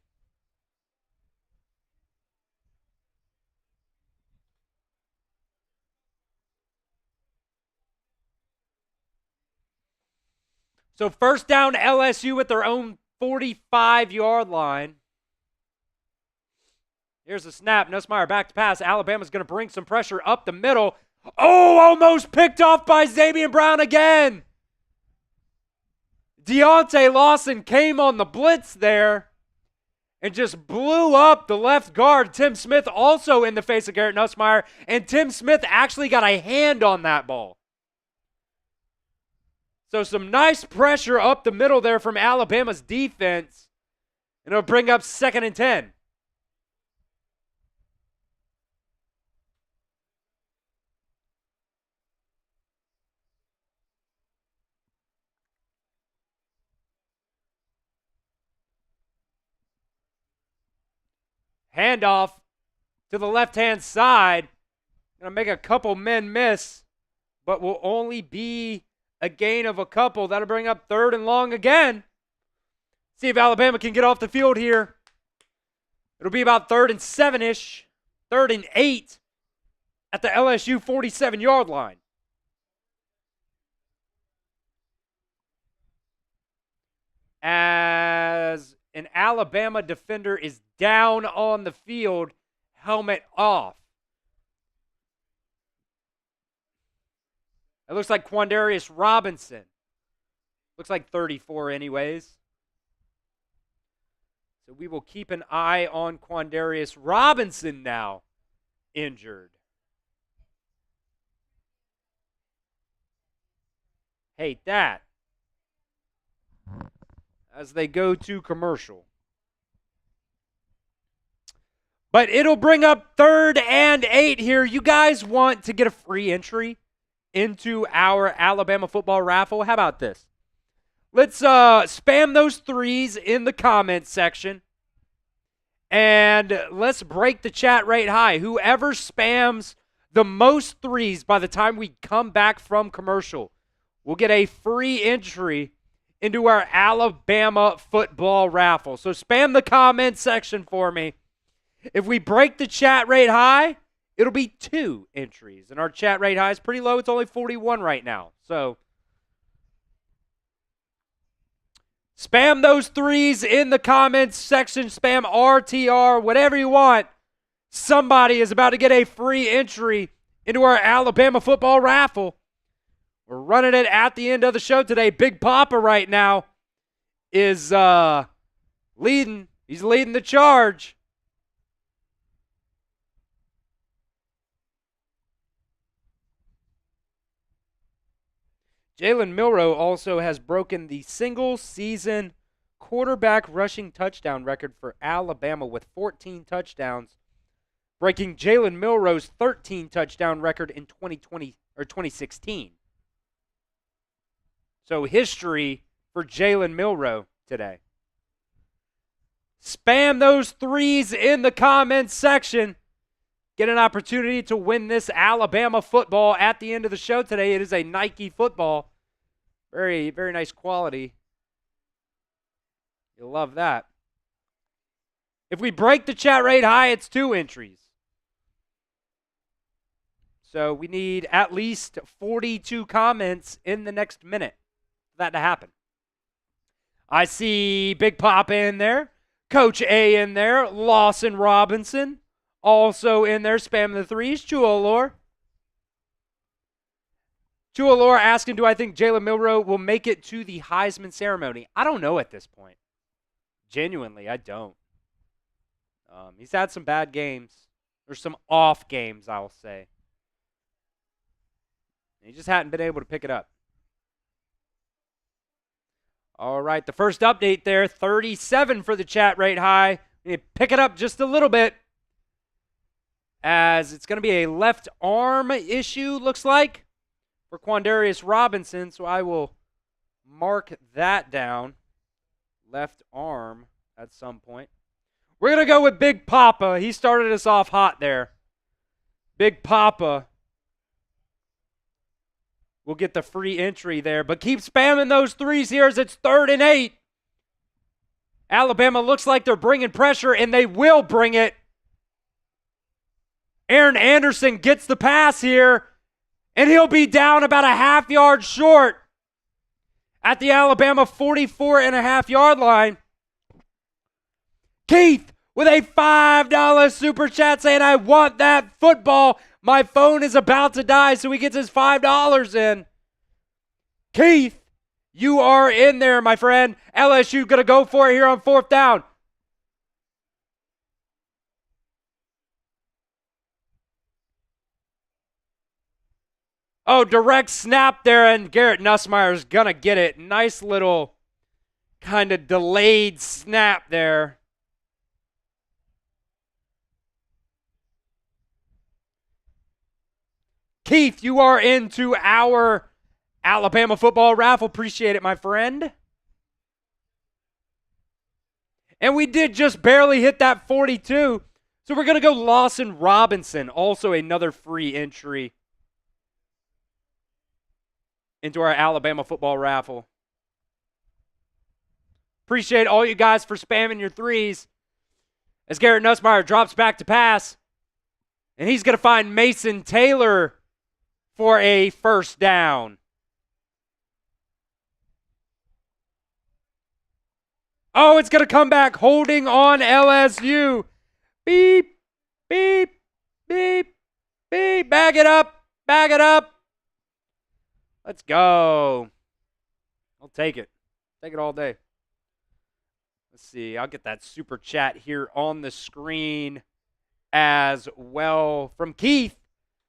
So 1st down, LSU at their own 45-yard line. Here's the snap. Nussmeier back to pass. Alabama's going to bring some pressure up the middle. Oh, almost picked off by Xavier Brown again. Deontay Lawson came on the blitz there and just blew up the left guard. Tim Smith also in the face of Garrett Nussmeier, and Tim Smith actually got a hand on that ball. So some nice pressure up the middle there from Alabama's defense, and it'll bring up 2nd and 10. Handoff to the left-hand side. Going to make a couple men miss, but will only be a gain of a couple. That'll bring up 3rd and long again. See if Alabama can get off the field here. It'll be about 3rd and 7-ish. 3rd and 8 at the LSU 47-yard line. As an Alabama defender is down on the field, helmet off. It looks like Quandarius Robinson. Looks like 34 anyways. So we will keep an eye on Quandarius Robinson now, injured. Hate that. As they go to commercial. But it'll bring up 3rd and 8 here. You guys want to get a free entry into our Alabama football raffle? How about this? Let's spam those threes in the comments section. And let's break the chat rate high. Whoever spams the most threes by the time we come back from commercial will get a free entry into our Alabama football raffle. So spam the comments section for me. If we break the chat rate high, it'll be 2 entries. And our chat rate high is pretty low. It's only 41 right now. So spam those threes in the comments section. Spam RTR, whatever you want. Somebody is about to get a free entry into our Alabama football raffle. We're running it at the end of the show today. Big Papa right now is leading. He's leading the charge. Jalen Milroe also has broken the single-season quarterback rushing touchdown record for Alabama with 14 touchdowns, breaking Jalen Milroe's 13 touchdown record in 2020 or 2016. So history for Jalen Milroe today? Spam those threes in the comments section. Get an opportunity to win this Alabama football at the end of the show today. It is a Nike football. Very, very nice quality. You'll love that. If we break the chat rate high, it's 2 entries. So we need at least 42 comments in the next minute for that to happen. I see Big Papa in there. Coach A in there. Lawson Robinson also in there, spamming the threes. Chualor asking, do I think Jalen Milroe will make it to the Heisman ceremony? I don't know at this point. Genuinely, I don't. He's had some bad games. Or some off games, I'll say. He just hadn't been able to pick it up. All right, the first update there, 37 for the chat rate high. We need to pick it up just a little bit, as it's going to be a left arm issue, looks like, for Quandarius Robinson. So I will mark that down. Left arm at some point. We're going to go with Big Papa. He started us off hot there. Big Papa will get the free entry there, but keep spamming those threes here as it's 3rd and 8. Alabama looks like they're bringing pressure, and they will bring it. Aaron Anderson gets the pass here, and he'll be down about a half-yard short at the Alabama 44.5-yard line. Keith with a $5 super chat saying, I want that football. My phone is about to die, so he gets his $5 in. Keith, you are in there, my friend. LSU going to go for it here on 4th down. Oh, direct snap there, and Garrett Nussmeier is going to get it. Nice little kind of delayed snap there. Keith, you are into our Alabama football raffle. Appreciate it, my friend. And we did just barely hit that 42. So we're going to go Lawson Robinson. Also another free entry into our Alabama football raffle. Appreciate all you guys for spamming your threes. As Garrett Nussmeier drops back to pass. And he's going to find Mason Taylor for a first down. Oh, it's going to come back, holding on LSU. Beep, beep, beep, beep. Bag it up, bag it up. Let's go. I'll take it. Take it all day. Let's see. I'll get that super chat here on the screen as well from Keith.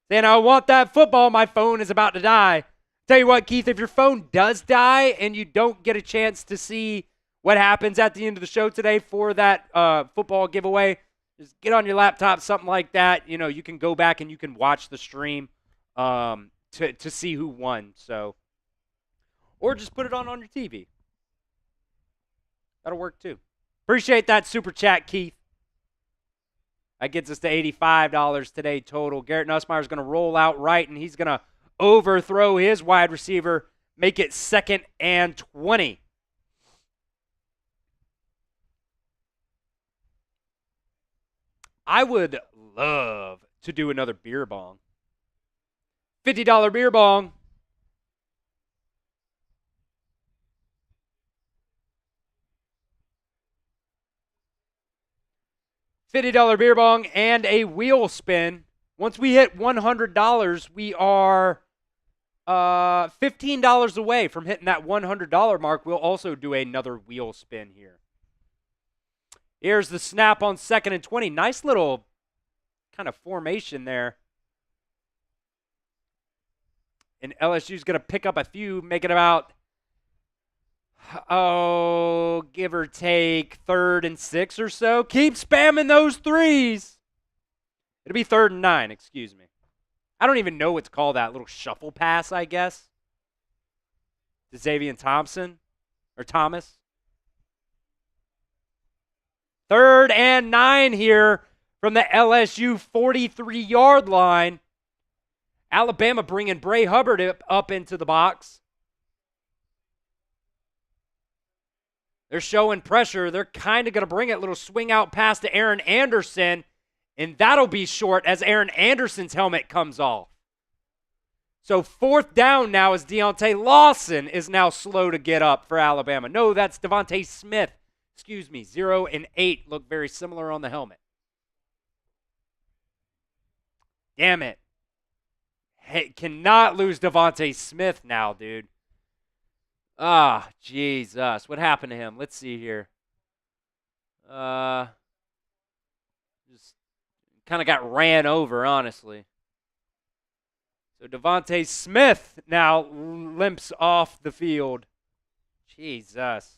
Saying, I want that football. My phone is about to die. Tell you what, Keith, if your phone does die and you don't get a chance to see what happens at the end of the show today for that football giveaway, just get on your laptop, something like that. You know, you can go back and you can watch the stream to see who won. So, or just put it on your TV. That'll work too. Appreciate that super chat, Keith. That gets us to $85 today total. Garrett Nussmeier is going to roll out right, and he's going to overthrow his wide receiver, make it 2nd and 20. I would love to do another beer bong. $50 beer bong. $50 beer bong and a wheel spin. Once we hit $100, we are $15 away from hitting that $100 mark. We'll also do another wheel spin here. Here's the snap on 2nd and 20. Nice little kind of formation there. And LSU's going to pick up a few, make it about, give or take 3rd and 6 or so. Keep spamming those threes. It'll be 3rd and 9, excuse me. I don't even know what's called that little shuffle pass, I guess. To Xavier Thompson. Or Thomas. 3rd and 9 here from the LSU 43-yard line. Alabama bringing Bray Hubbard up into the box. They're showing pressure. They're kind of going to bring it. Little swing out pass to Aaron Anderson. And that'll be short as Aaron Anderson's helmet comes off. So 4th down now as Deontay Lawson is now slow to get up for Alabama. No, that's Devontae Smith. Excuse me, 0 and 8 look very similar on the helmet. Damn it. Hey, cannot lose Devontae Smith now, dude. Ah, Jesus. What happened to him? Let's see here. Just kind of got ran over, honestly. So Devontae Smith now limps off the field. Jesus.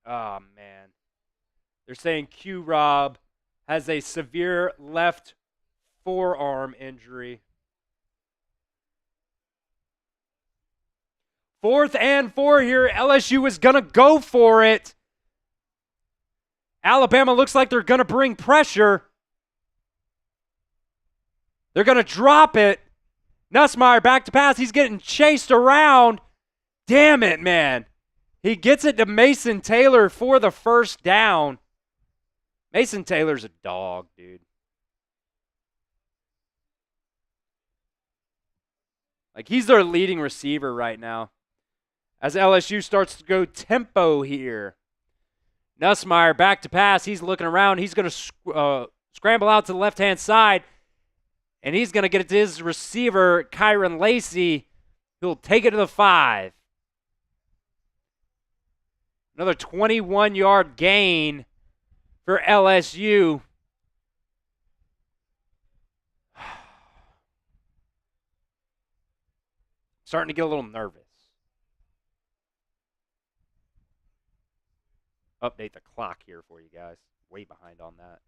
Oh, man. They're saying Q-Rob has a severe left forearm injury. 4th and 4 here. LSU is going to go for it. Alabama looks like they're going to bring pressure. They're going to drop it. Nussmeier back to pass. He's getting chased around. Damn it, man. He gets it to Mason Taylor for the 1st down. Mason Taylor's a dog, dude. Like, he's their leading receiver right now. As LSU starts to go tempo here. Nussmeier back to pass. He's looking around. He's going to scramble out to the left-hand side. And he's going to get it to his receiver, Kyron Lacey, who'll take it to the 5. Another 21-yard gain for LSU. Starting to get a little nervous. Update the clock here for you guys. Way behind on that.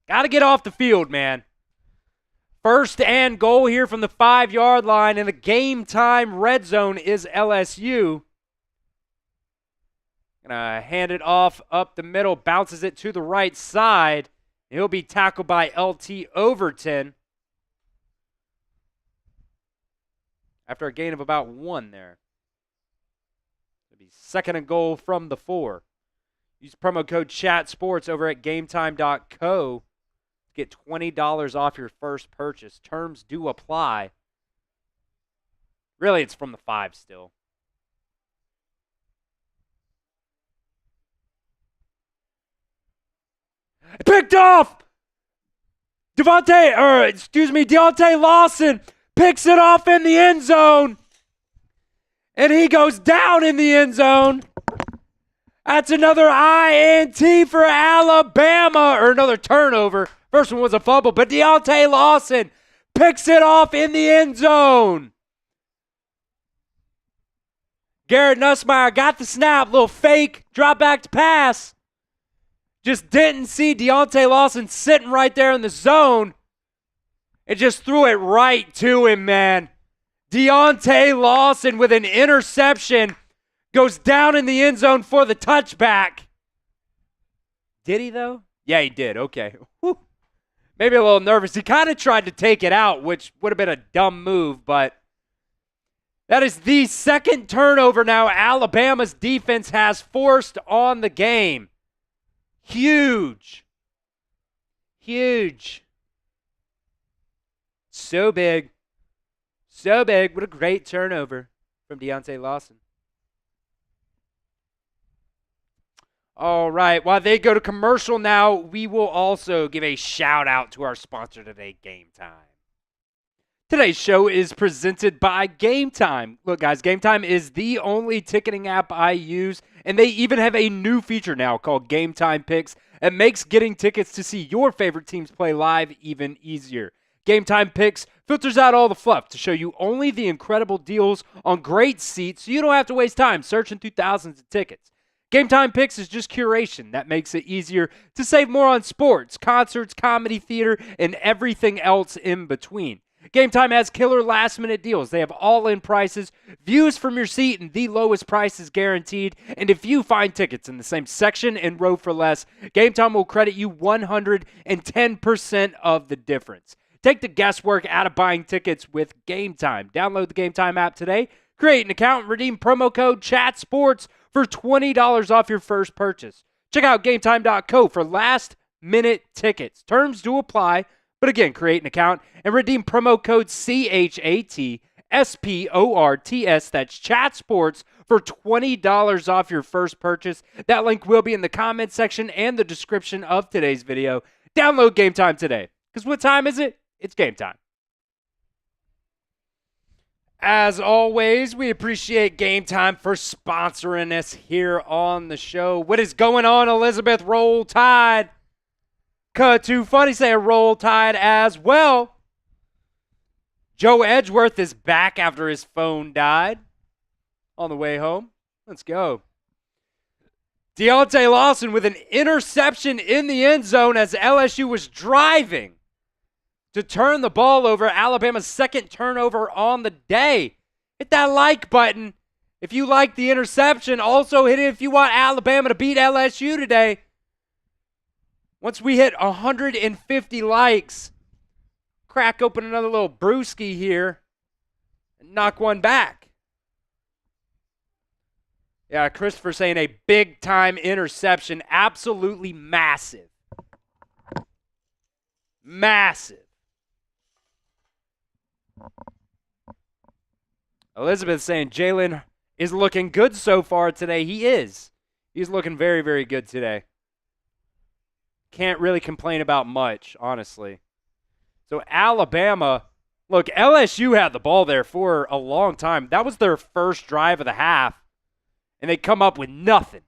Got to get off the field, man. 1st and goal here from the 5-yard line, and the game time red zone is LSU. Gonna hand it off up the middle, bounces it to the right side. He'll be tackled by LT Overton. After a gain of about 1 there. It'll be 2nd and goal from the 4. Use promo code CHATSPORTS over at gametime.co. Get $20 off your first purchase. Terms do apply. Really, it's from the 5 still. Picked off! Deontay Lawson picks it off in the end zone. And he goes down in the end zone. That's another INT for Alabama, or another turnover. First one was a fumble, but Deontay Lawson picks it off in the end zone. Garrett Nussmeier got the snap, little fake, drop back to pass. Just didn't see Deontay Lawson sitting right there in the zone. It just threw it right to him, man. Deontay Lawson with an interception goes down in the end zone for the touchback. Did he, though? Yeah, he did. Okay. Whew. Maybe a little nervous. He kind of tried to take it out, which would have been a dumb move, but that is the 2nd turnover now Alabama's defense has forced on the game. Huge. Huge. So big. So big. What a great turnover from Deontay Lawson. All right, while they go to commercial now, we will also give a shout out to our sponsor today, Game Time. Today's show is presented by Game Time. Look, guys, Game Time is the only ticketing app I use, and they even have a new feature now called Game Time Picks. It makes getting tickets to see your favorite teams play live even easier. Game Time Picks filters out all the fluff to show you only the incredible deals on great seats so you don't have to waste time searching through thousands of tickets. Game Time Picks is just curation that makes it easier to save more on sports, concerts, comedy, theater, and everything else in between. Game Time has killer last-minute deals. They have all-in prices, views from your seat, and the lowest prices guaranteed. And if you find tickets in the same section and row for less, Game Time will credit you 110% of the difference. Take the guesswork out of buying tickets with Game Time. Download the Game Time app today, create an account, and redeem promo code CHATSPORTS for $20 off your first purchase. Check out GameTime.co for last-minute tickets. Terms do apply. But again, create an account and redeem promo code CHATSPORTS, that's ChatSports, for $20 off your first purchase. That link will be in the comment section and the description of today's video. Download Game Time today. Because what time is it? It's game time. As always, we appreciate Game Time for sponsoring us here on the show. What is going on, Elizabeth? Roll Tide. Cut too funny, say a Roll Tide as well. Joe Edgeworth is back after his phone died on the way home. Let's go. Deontay Lawson with an interception in the end zone as LSU was driving to turn the ball over. Alabama's second turnover on the day. Hit that like button if you like the interception. Also hit it if you want Alabama to beat LSU today. Once we hit 150 likes, crack open another little brewski here and knock one back. Yeah, Christopher saying a big-time interception. Absolutely massive. Massive. Elizabeth saying Jalen is looking good so far today. He is. He's looking very, very good today. Can't really complain about much, honestly. So Alabama, look, LSU had the ball there for a long time. That was their first drive of the half, and they come up with nothing.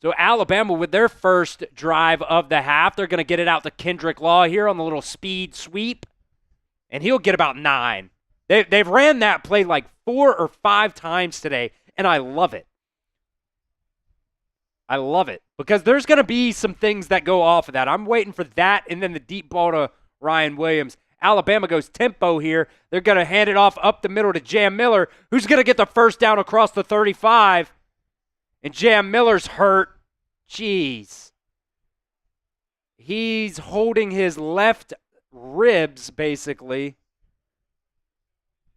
So Alabama, with their first drive of the half, they're going to get it out to Kendrick Law here on the little speed sweep, and he'll get about 9. They've ran that play like 4 or 5 times today, and I love it. I love it because there's going to be some things that go off of that. I'm waiting for that and then the deep ball to Ryan Williams. Alabama goes tempo here. They're going to hand it off up the middle to Jam Miller, who's going to get the first down across the 35. And Jam Miller's hurt. Jeez. He's holding his left ribs, basically.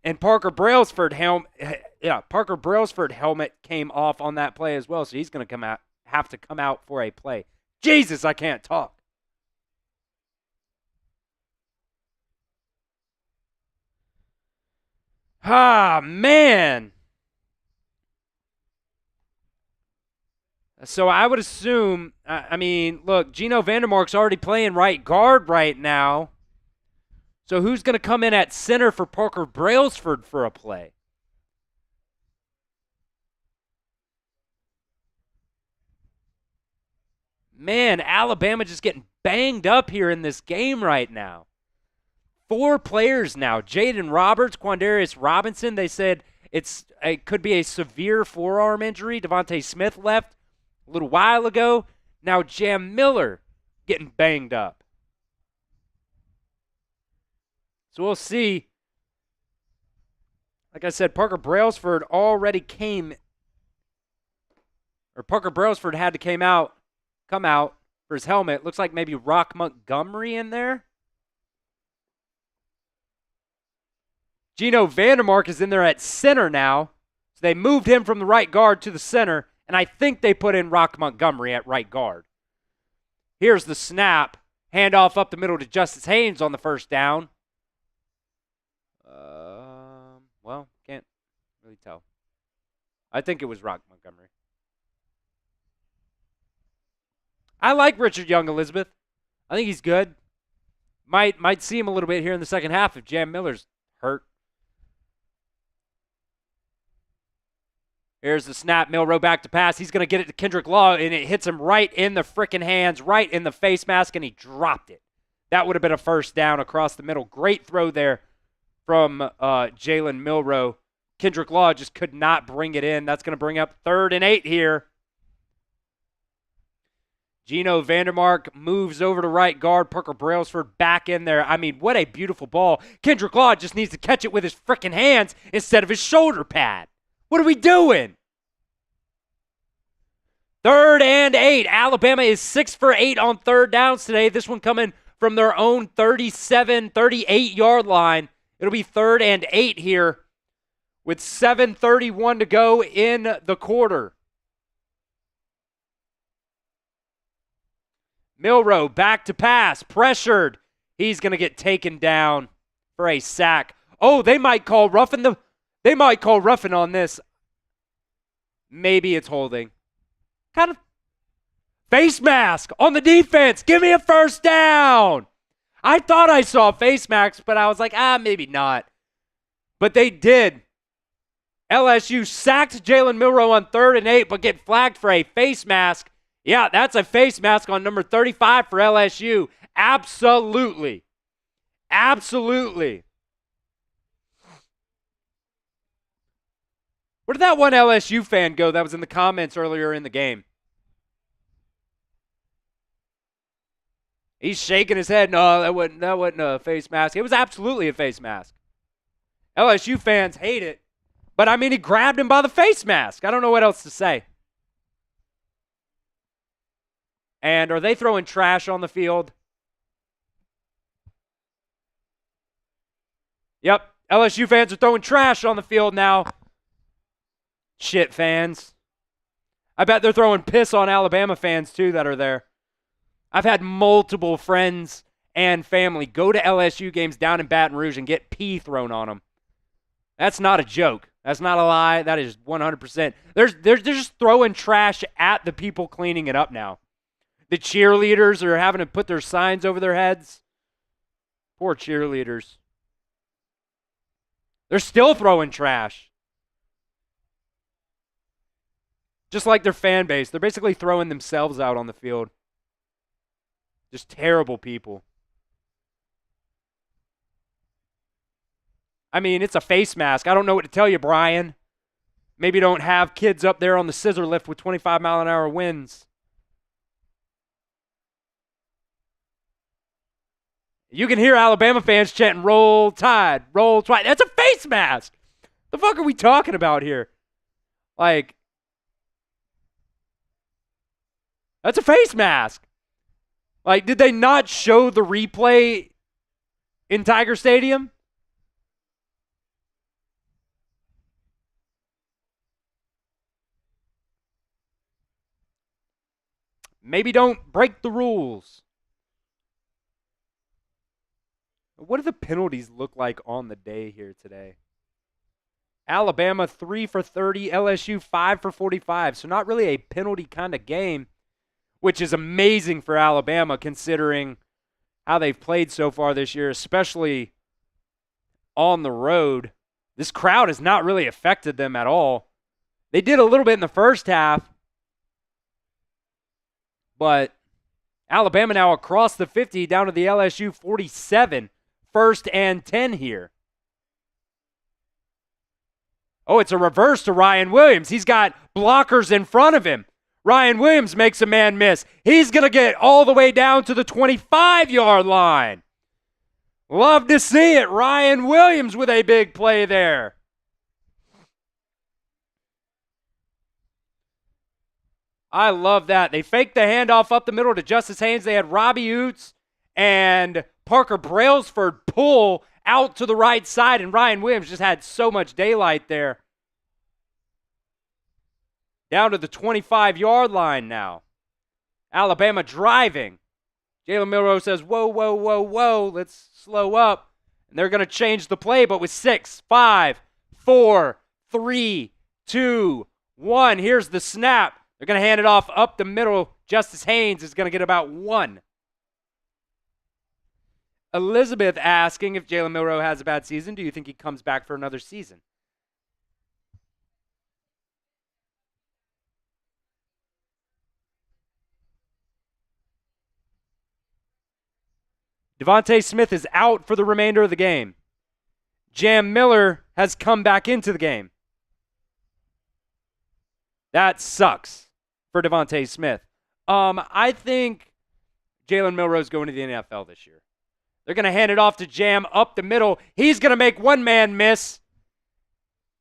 And Parker Brailsford helmet came off on that play as well, so he's going to have to come out for a play. Jesus, I can't talk. Ah, man. So I would assume, look, Gino Vandermark's already playing right guard right now. So who's going to come in at center for Parker Brailsford for a play? Man, Alabama just getting banged up here in this game right now. 4 players now. Jaden Roberts, Quandarius Robinson. They said it could be a severe forearm injury. Devontae Smith left a little while ago. Now Jam Miller getting banged up. So we'll see. Like I said, Parker Brailsford had to come out for his helmet. Looks like maybe Rock Montgomery in there. Gino Vandermark is in there at center now. So they moved him from the right guard to the center, and I think they put in Rock Montgomery at right guard. Here's the snap. Handoff up the middle to Justice Haynes on the first down. Well, can't really tell. I think it was Rock Montgomery. I like Richard Young, Elizabeth. I think he's good. Might see him a little bit here in the second half if Jam Miller's hurt. Here's the snap. Milroe back to pass. He's going to get it to Kendrick Law, and it hits him right in the frickin' hands, right in the face mask, and he dropped it. That would have been a first down across the middle. Great throw there from Jalen Milroe. Kendrick Law just could not bring it in. That's going to bring up 3rd and 8 here. Gino Vandermark moves over to right guard. Parker Brailsford back in there. I mean, what a beautiful ball. Kendrick Law just needs to catch it with his freaking hands instead of his shoulder pad. What are we doing? 3rd and 8. Alabama is 6 for 8 on 3rd downs today. This one coming from their own 37, 38-yard line. It'll be 3rd and 8 here with 7:31 to go in the quarter. Milroe back to pass, pressured. He's going to get taken down for a sack. Oh, they might call roughing on this. Maybe it's holding. Kind of face mask on the defense. Give me a first down. I thought I saw face mask, but I was like, maybe not. But they did. LSU sacked Jalen Milroe on 3rd and 8, but get flagged for a face mask. Yeah, that's a face mask on number 35 for LSU. Absolutely. Absolutely. Where did that one LSU fan go that was in the comments earlier in the game? He's shaking his head. No, that wasn't a face mask. It was absolutely a face mask. LSU fans hate it. But, I mean, he grabbed him by the face mask. I don't know what else to say. And are they throwing trash on the field? Yep, LSU fans are throwing trash on the field now. Shit fans. I bet they're throwing piss on Alabama fans, too, that are there. I've had multiple friends and family go to LSU games down in Baton Rouge and get pee thrown on them. That's not a joke. That's not a lie. That is 100%. They're just throwing trash at the people cleaning it up now. The cheerleaders are having to put their signs over their heads. Poor cheerleaders. They're still throwing trash. Just like their fan base. They're basically throwing themselves out on the field. Just terrible people. I mean, it's a face mask. I don't know what to tell you, Brian. Maybe don't have kids up there on the scissor lift with 25-mile-an-hour winds. You can hear Alabama fans chanting, "Roll Tide, Roll Tide." That's a face mask. The fuck are we talking about here? Like, that's a face mask. Like, did they not show the replay in Tiger Stadium? Maybe don't break the rules. What do the penalties look like on the day here today? Alabama 3 for 30, LSU 5 for 45. So not really a penalty kind of game, which is amazing for Alabama considering how they've played so far this year, especially on the road. This crowd has not really affected them at all. They did a little bit in the first half, but Alabama now across the 50 down to the LSU 47. 1st and 10 here. Oh, it's a reverse to Ryan Williams. He's got blockers in front of him. Ryan Williams makes a man miss. He's going to get all the way down to the 25-yard line. Love to see it. Ryan Williams with a big play there. I love that. They faked the handoff up the middle to Justice Haynes. They had Robbie Oots and Parker Brailsford pull out to the right side, and Ryan Williams just had so much daylight there. Down to the 25-yard line now. Alabama driving. Jalen Milroe says, whoa, whoa, whoa, whoa, let's slow up. And they're going to change the play, but with 6, 5, 4, 3, 2, 1. Here's the snap. They're going to hand it off up the middle. Justice Haynes is going to get about 1. Elizabeth asking if Jalen Milroe has a bad season. Do you think he comes back for another season? Devontae Smith is out for the remainder of the game. Jam Miller has come back into the game. That sucks for Devontae Smith. I think Jalen Milroe's going to the NFL this year. They're going to hand it off to Jam up the middle. He's going to make one man miss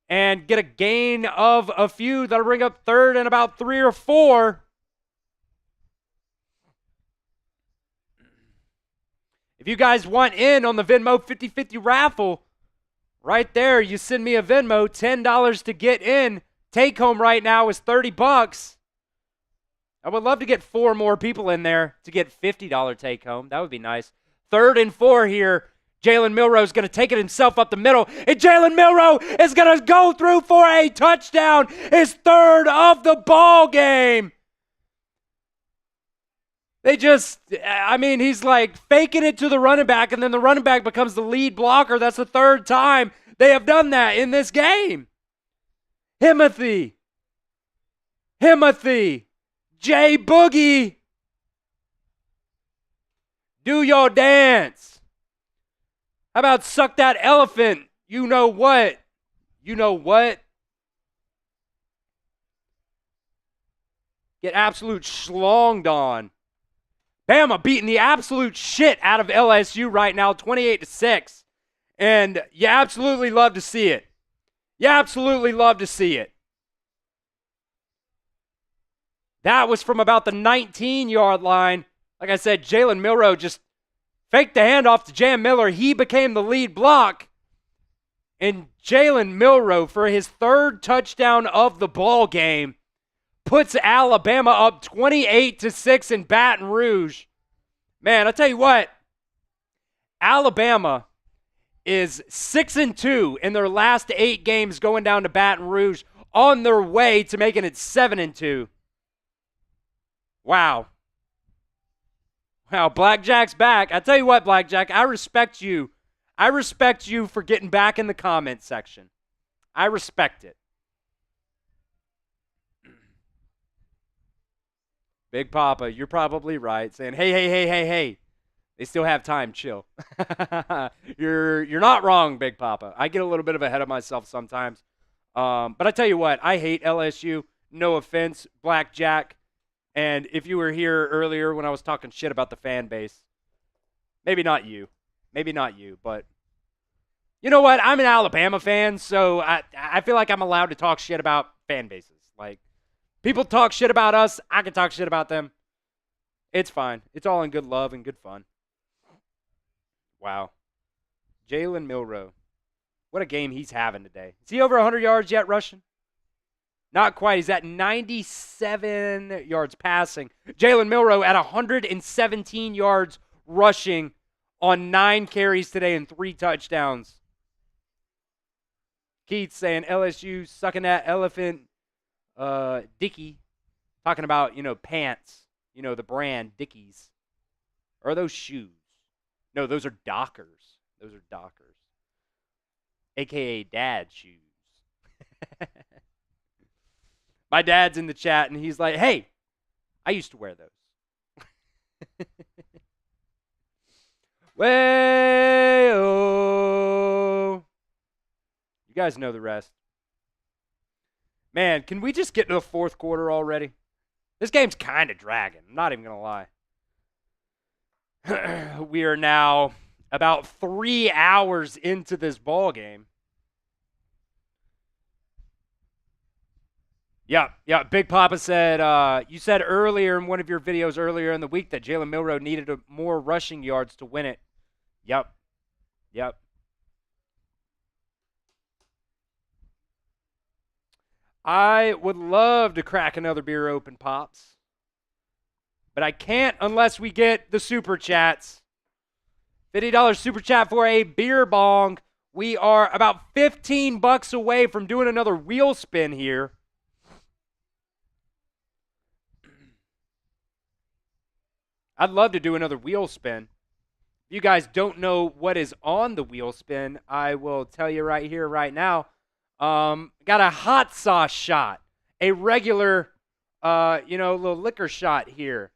and get a gain of a few. That'll bring up third and about 3 or 4. If you guys want in on the Venmo 50-50 raffle, right there, you send me a Venmo, $10 to get in. Take home right now is $30. I would love to get 4 more people in there to get $50 take home. That would be nice. 3rd and 4 here. Jalen Milroe is going to take it himself up the middle. And Jalen Milroe is going to go through for a touchdown. His 3rd of the ball game. He's like faking it to the running back, and then the running back becomes the lead blocker. That's the 3rd time they have done that in this game. Himothy, J Boogie, do your dance. How about suck that elephant? You know what? Get absolute schlonged on. Bama beating the absolute shit out of LSU right now, 28-6. And you absolutely love to see it. That was from about the 19-yard line. Like I said, Jalen Milroe just faked the handoff to Jam Miller. He became the lead block. And Jalen Milroe, for his 3rd touchdown of the ball game, puts Alabama up 28-6 in Baton Rouge. Man, I'll tell you what. Alabama is 6-2 in their last 8 games going down to Baton Rouge, on their way to making it 7-2. Wow, Blackjack's back. I tell you what, Blackjack, I respect you. I respect you for getting back in the comment section. I respect it. Big Papa, you're probably right, saying, hey. They still have time, chill. You're not wrong, Big Papa. I get a little bit of ahead of myself sometimes. But I tell you what, I hate LSU. No offense, Blackjack. And if you were here earlier when I was talking shit about the fan base, maybe not you, but you know what? I'm an Alabama fan, so I feel like I'm allowed to talk shit about fan bases. Like, people talk shit about us, I can talk shit about them. It's fine. It's all in good love and good fun. Wow. Jalen Milroe. What a game he's having today. Is he over 100 yards yet rushing? Not quite. He's at 97 yards passing. Jalen Milroe at 117 yards rushing on 9 carries today and 3 touchdowns. Keith saying LSU sucking that elephant Dickie. Talking about, pants. The brand Dickies. Or are those shoes? No, those are Dockers. AKA dad shoes. My dad's in the chat, and he's like, hey, I used to wear those. Way-oh. You guys know the rest. Man, can we just get to the 4th quarter already? This game's kind of dragging. I'm not even going to lie. We are now about 3 hours into this ball game. Yeah. Big Papa said, you said earlier in one of your videos earlier in the week that Jalen Milroe needed more rushing yards to win it. Yep. I would love to crack another beer open, Pops. But I can't unless we get the super chats. $50 super chat for a beer bong. We are about $15 away from doing another wheel spin here. I'd love to do another wheel spin. If you guys don't know what is on the wheel spin, I will tell you right here, right now. Got a hot sauce shot. A regular, little liquor shot here.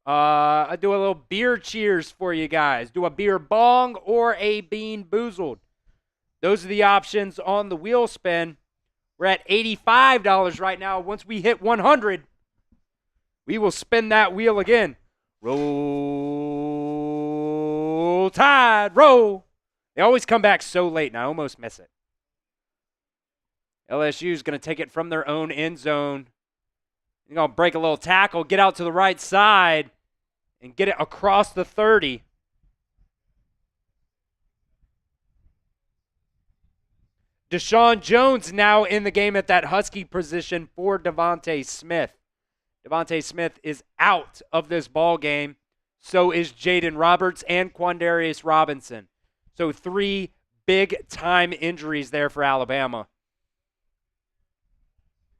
I do a little beer cheers for you guys. Do a beer bong or a bean boozled. Those are the options on the wheel spin. We're at $85 right now. Once we hit 100, we will spin that wheel again. Roll Tide, roll. They always come back so late, and I almost miss it. LSU is going to take it from their own end zone. They're going to break a little tackle, get out to the right side, and get it across the 30. Deshaun Jones now in the game at that Husky position for Devontae Smith. Devontae Smith is out of this ball game. So is Jaden Roberts and Quandarius Robinson. So 3 big-time injuries there for Alabama.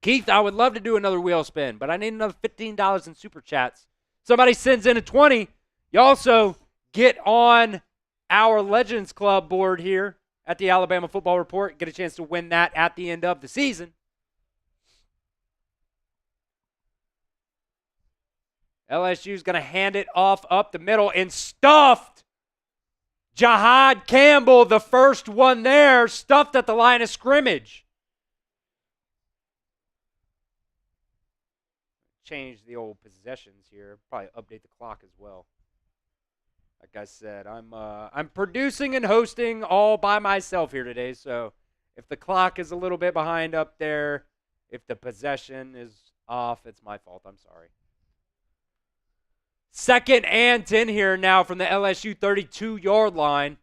Keith, I would love to do another wheel spin, but I need another $15 in Super Chats. Somebody sends in a 20. You also get on our Legends Club board here at the Alabama Football Report. Get a chance to win that at the end of the season. LSU's going to hand it off up the middle and stuffed Jahad Campbell, the first one there, stuffed at the line of scrimmage. Change the old possessions here. Probably update the clock as well. Like I said, I'm producing and hosting all by myself here today, so if the clock is a little bit behind up there, if the possession is off, it's my fault. I'm sorry. 2nd and 10 here now from the LSU 32-yard line.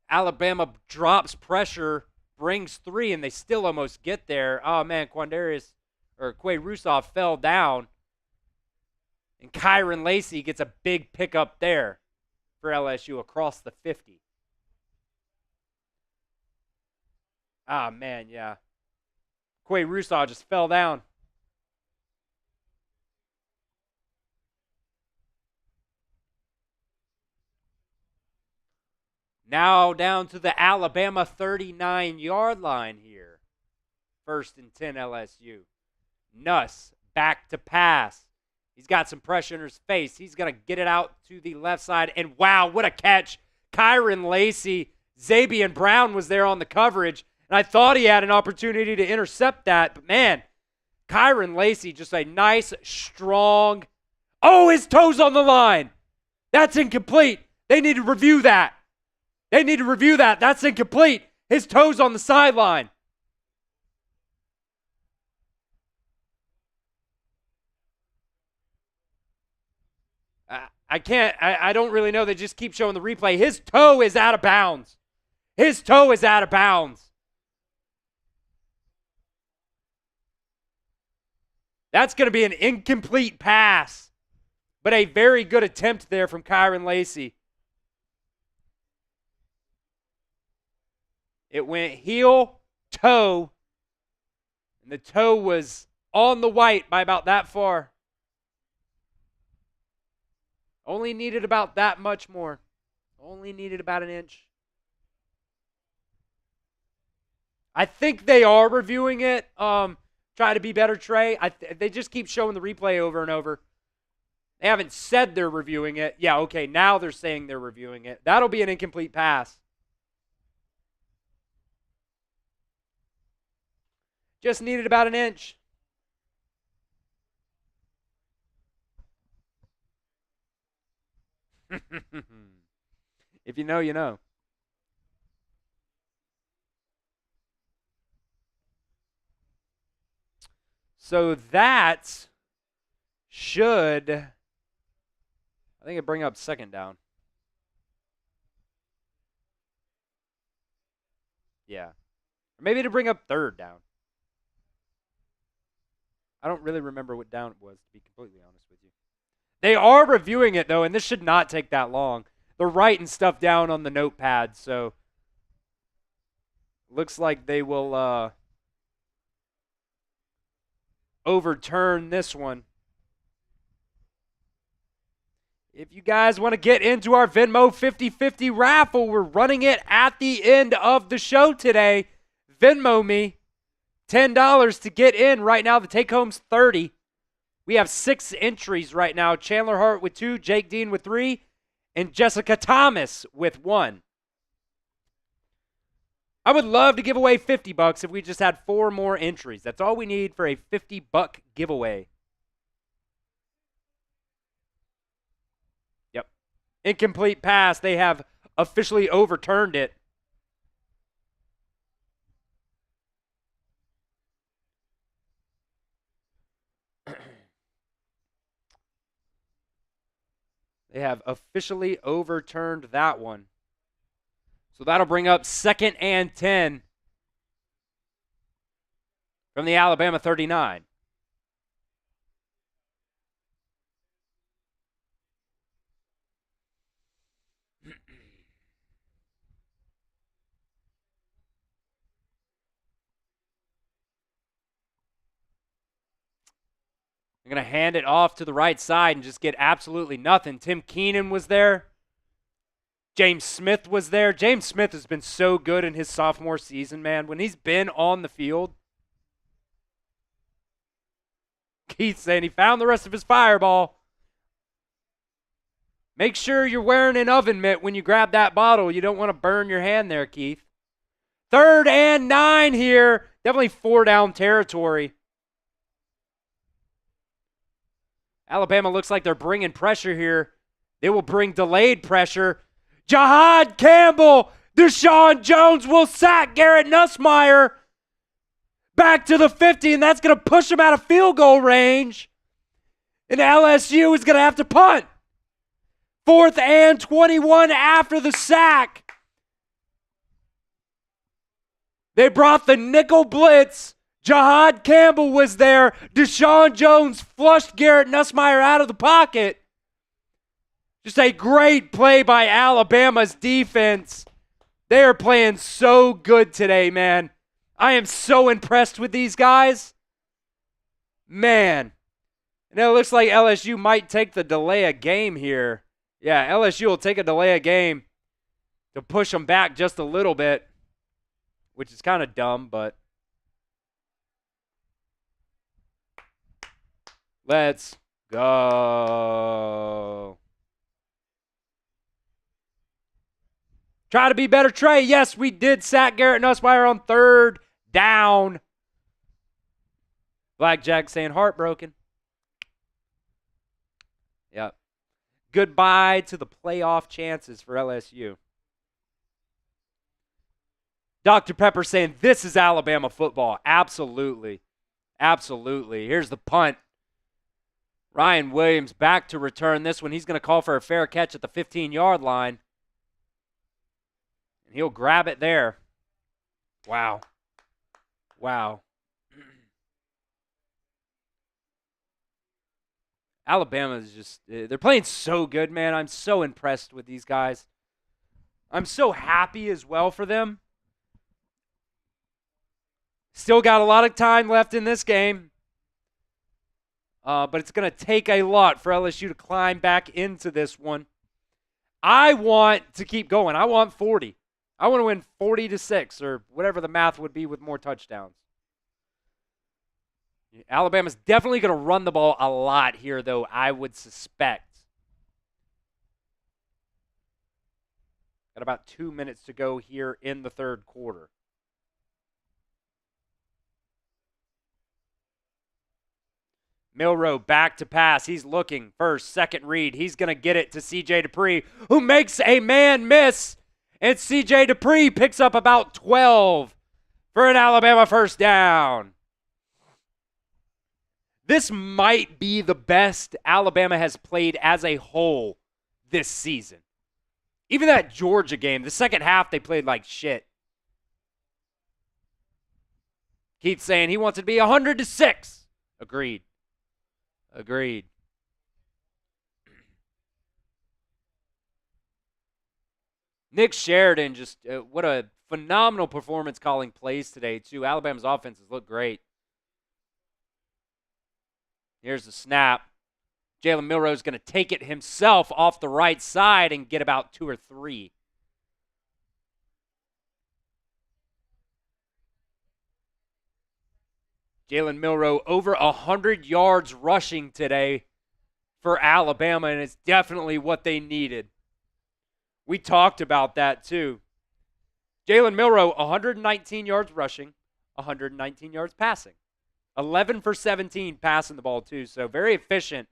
Alabama drops pressure, brings 3, and they still almost get there. Oh, man, Quay Russoff fell down. And Kyron Lacey gets a big pickup there for LSU across the 50. Ah, man, yeah. Quay Russoff just fell down. Now down to the Alabama 39-yard line here. 1st and 10 LSU. Nuss back to pass. He's got some pressure in his face. He's going to get it out to the left side. And wow, what a catch. Kyron Lacey. Zabian Brown was there on the coverage. And I thought he had an opportunity to intercept that. But man, Kyron Lacey, just a nice, strong. Oh, his toes on the line. That's incomplete. They need to review that. That's incomplete. His toes on the sideline. I don't really know. They just keep showing the replay. His toe is out of bounds. That's going to be an incomplete pass, but a very good attempt there from Kyron Lacey. It went heel, toe, and the toe was on the white by about that far. Only needed about that much more. Only needed about an inch. I think they are reviewing it. Try to be better, Trey. They just keep showing the replay over and over. They haven't said they're reviewing it. Yeah, okay, now they're saying they're reviewing it. That'll be an incomplete pass. Just needed about an inch. If you know, you know. So that should, I think it bring up 2nd down. Yeah. Or maybe to bring up 3rd down. I don't really remember what down it was, to be completely honest with you. They are reviewing it, though, and this should not take that long. They're writing stuff down on the notepad, so looks like they will overturn this one. If you guys want to get into our Venmo 50/50 raffle, we're running it at the end of the show today. Venmo me $10 to get in. Right now, the take-home's $30. We have 6 entries right now. Chandler Hart with 2, Jake Dean with 3, and Jessica Thomas with 1. I would love to give away $50 if we just had 4 more entries. That's all we need for a $50 giveaway. Yep. Incomplete pass. They have officially overturned it. They have officially overturned that one. So that'll bring up 2nd and 10 from the Alabama 39. They're going to hand it off to the right side and just get absolutely nothing. Tim Keenan was there. James Smith was there. James Smith has been so good in his sophomore season, man. When he's been on the field, Keith's saying he found the rest of his fireball. Make sure you're wearing an oven mitt when you grab that bottle. You don't want to burn your hand there, Keith. 3rd and 9 here. Definitely 4-down territory. Alabama looks like they're bringing pressure here. They will bring delayed pressure. Jahad Campbell, Deshaun Jones will sack Garrett Nussmeier. Back to the 50, and that's going to push him out of field goal range. And LSU is going to have to punt. 4th and 21 after the sack. They brought the nickel blitz. Jahad Campbell was there. Deshaun Jones flushed Garrett Nussmeier out of the pocket. Just a great play by Alabama's defense. They are playing so good today, man. I am so impressed with these guys. Man. And it looks like LSU might take the delay of game here. Yeah, LSU will take a delay of game to push them back just a little bit, which is kind of dumb, but let's go. Try to be better, Trey. Yes, we did sack Garrett Nussmeier on 3rd down. Blackjack saying heartbroken. Yep. Goodbye to the playoff chances for LSU. Dr. Pepper saying this is Alabama football. Absolutely. Absolutely. Here's the punt. Ryan Williams back to return this one. He's going to call for a fair catch at the 15-yard line. And he'll grab it there. Wow. Wow. Alabama is just, they're playing so good, man. I'm so impressed with these guys. I'm so happy as well for them. Still got a lot of time left in this game. But it's going to take a lot for LSU to climb back into this one. I want to keep going. I want 40. I want to win 40-6 or whatever the math would be with more touchdowns. Alabama's definitely going to run the ball a lot here, though, I would suspect. Got about 2 minutes to go here in the 3rd quarter. Milroe back to pass. He's looking first, second read. He's going to get it to C.J. Dupree, who makes a man miss. And C.J. Dupree picks up about 12 for an Alabama first down. This might be the best Alabama has played as a whole this season. Even that Georgia game, the second half, they played like shit. Keith's saying he wants it to be 100-6. Agreed. Agreed. Nick Sheridan, just what a phenomenal performance calling plays today, too. Alabama's offenses look great. Here's the snap. Jalen Milroe's going to take it himself off the right side and get about 2 or 3. Jalen Milroe over 100 yards rushing today for Alabama, and it's definitely what they needed. We talked about that too. Jalen Milroe, 119 yards rushing, 119 yards passing. 11 for 17 passing the ball too, so very efficient.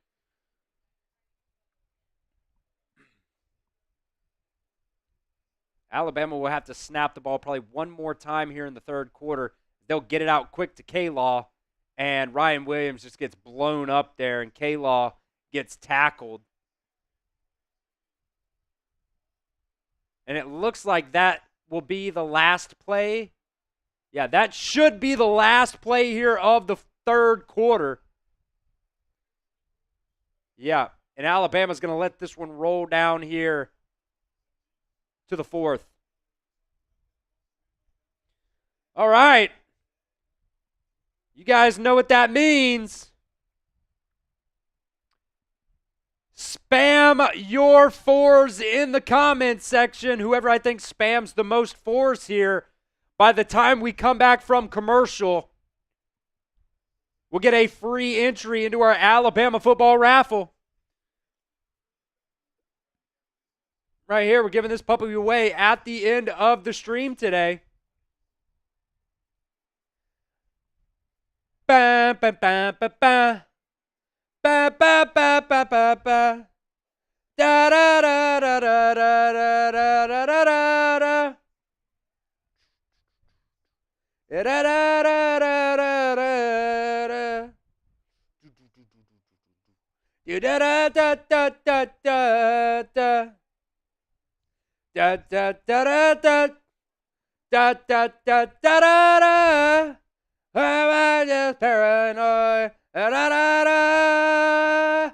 Alabama will have to snap the ball probably one more time here in the third quarter. They'll get it out quick to K-Law, and Ryan Williams just gets blown up there, and K-Law gets tackled. And it looks like that will be the last play. Yeah, that should be the last play here of the third quarter. Yeah, and Alabama's going to let this one roll down here to the fourth. All right. You guys know what that means. Spam your fours in the comments section. Whoever I think spams the most fours here, by the time we come back from commercial, we'll get a free entry into our Alabama football raffle. Right here, we're giving this puppy away at the end of the stream today. Ba ba ba ba ba. Ba ba ba ba ba ba. Da da da da da da da da da da da. Da da da da da da da. Da da da da da da da. Da da da da da. Da da da da da. Am I just paranoid? Da, da, da, da.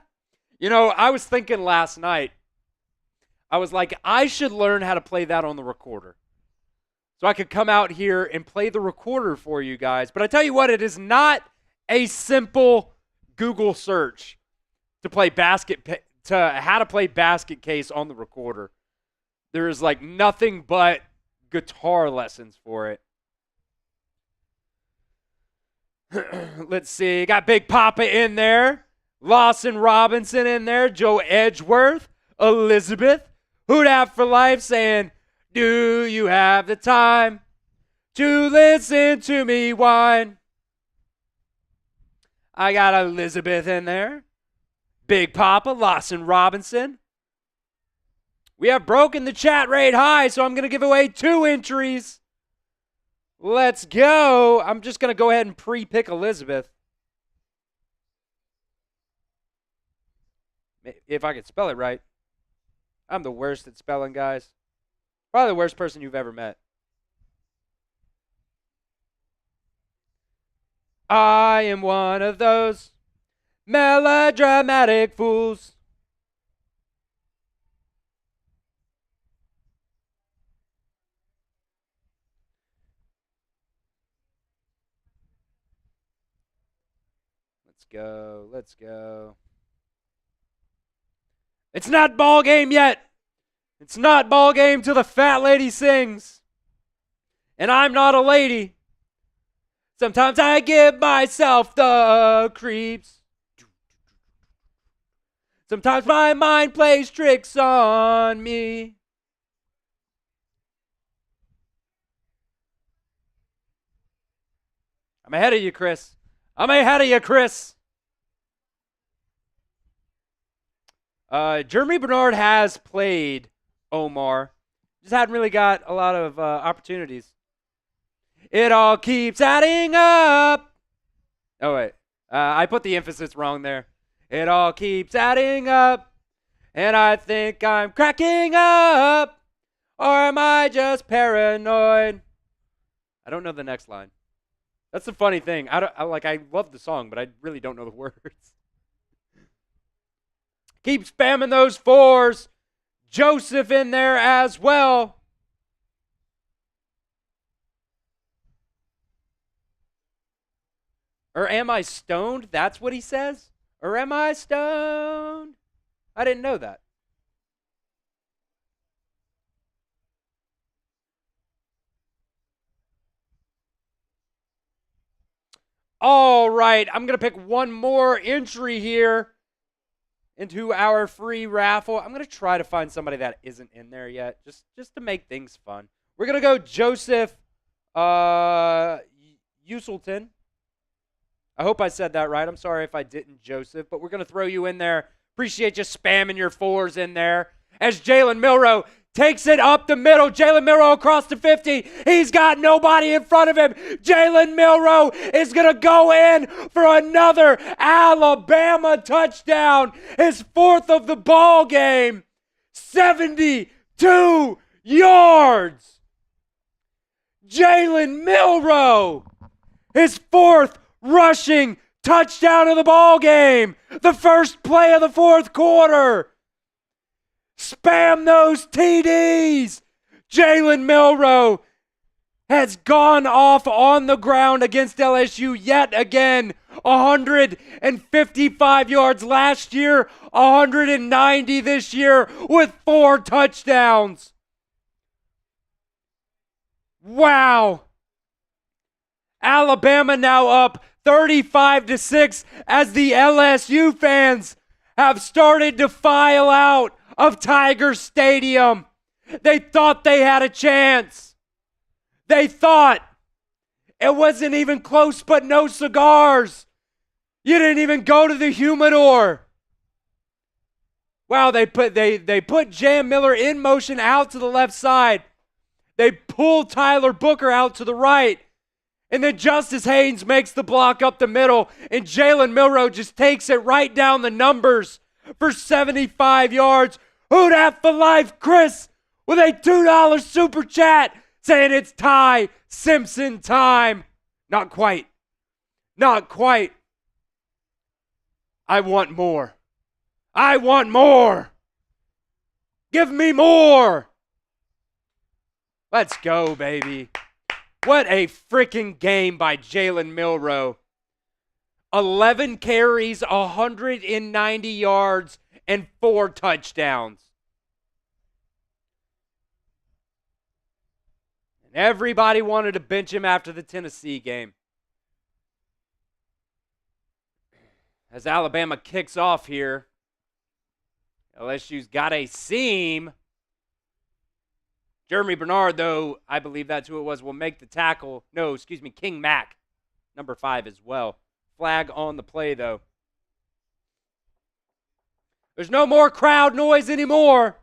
You know, I was thinking last night, I was like, I should learn how to play that on the recorder. So I could come out here and play the recorder for you guys. But I tell you what, it is not a simple Google search to play how to play basket case on the recorder. There is like nothing but guitar lessons for it. Let's see. Got Big Papa in there. Lawson Robinson in there. Joe Edgeworth. Elizabeth. Hoot Out for Life saying, do you have the time to listen to me whine? I got Elizabeth in there. Big Papa. Lawson Robinson. We have broken the chat rate high, so I'm going to give away 2 entries. Let's go. I'm just going to go ahead and pre-pick Elizabeth. If I could spell it right. I'm the worst at spelling, guys. Probably the worst person you've ever met. I am one of those melodramatic fools. Let's go. It's not ball game yet. It's not ball game till the fat lady sings. And I'm not a lady. Sometimes I give myself the creeps. Sometimes my mind plays tricks on me. I'm ahead of you, Chris. Jeremy Bernard has played Omar. Just hadn't really got a lot of opportunities. It all keeps adding up. Oh, wait. I put the emphasis wrong there. It all keeps adding up. And I think I'm cracking up. Or am I just paranoid? I don't know the next line. That's the funny thing. I love the song, but I really don't know the words. Keep spamming those fours. Joseph in there as well. Or am I stoned? That's what he says? Or am I stoned? I didn't know that. All right, I'm going to pick one more entry here into our free raffle. I'm going to try to find somebody that isn't in there yet, just to make things fun. We're going to go Joseph Uselton. I hope I said that right. I'm sorry if I didn't, Joseph, but we're going to throw you in there. Appreciate you spamming your 4s in there. As Jalen Milroe takes it up the middle. Jalen Milroe across the 50. He's got nobody in front of him. Jalen Milroe is going to go in for another Alabama touchdown. His 4th of the ball game. 72 yards. Jalen Milroe. His 4th rushing touchdown of the ball game. The first play of the 4th quarter. Spam those TDs. Jalen Milroe has gone off on the ground against LSU yet again. 155 yards last year, 190 this year with 4 touchdowns. Wow. Alabama now up 35-6 as the LSU fans have started to file out of Tiger Stadium. They thought they had a chance. They thought it wasn't even close, but no cigars. You didn't even go to the humidor. Wow, they put Jam Miller in motion out to the left side. They pulled Tyler Booker out to the right. And then Justice Haynes makes the block up the middle. And Jalen Milroe just takes it right down the numbers for 75 yards. Who dat for life, Chris, with a $2 super chat saying it's Ty Simpson time. Not quite. Not quite. I want more. I want more. Give me more. Let's go, baby. What a freaking game by Jalen Milroe. 11 carries, 190 yards, and 4 touchdowns. And everybody wanted to bench him after the Tennessee game. As Alabama kicks off here, LSU's got a seam. Jeremy Bernard, though, I believe that's who it was, will make the tackle. No, excuse me, King Mack, number 5 as well. Flag on the play, though. There's no more crowd noise anymore.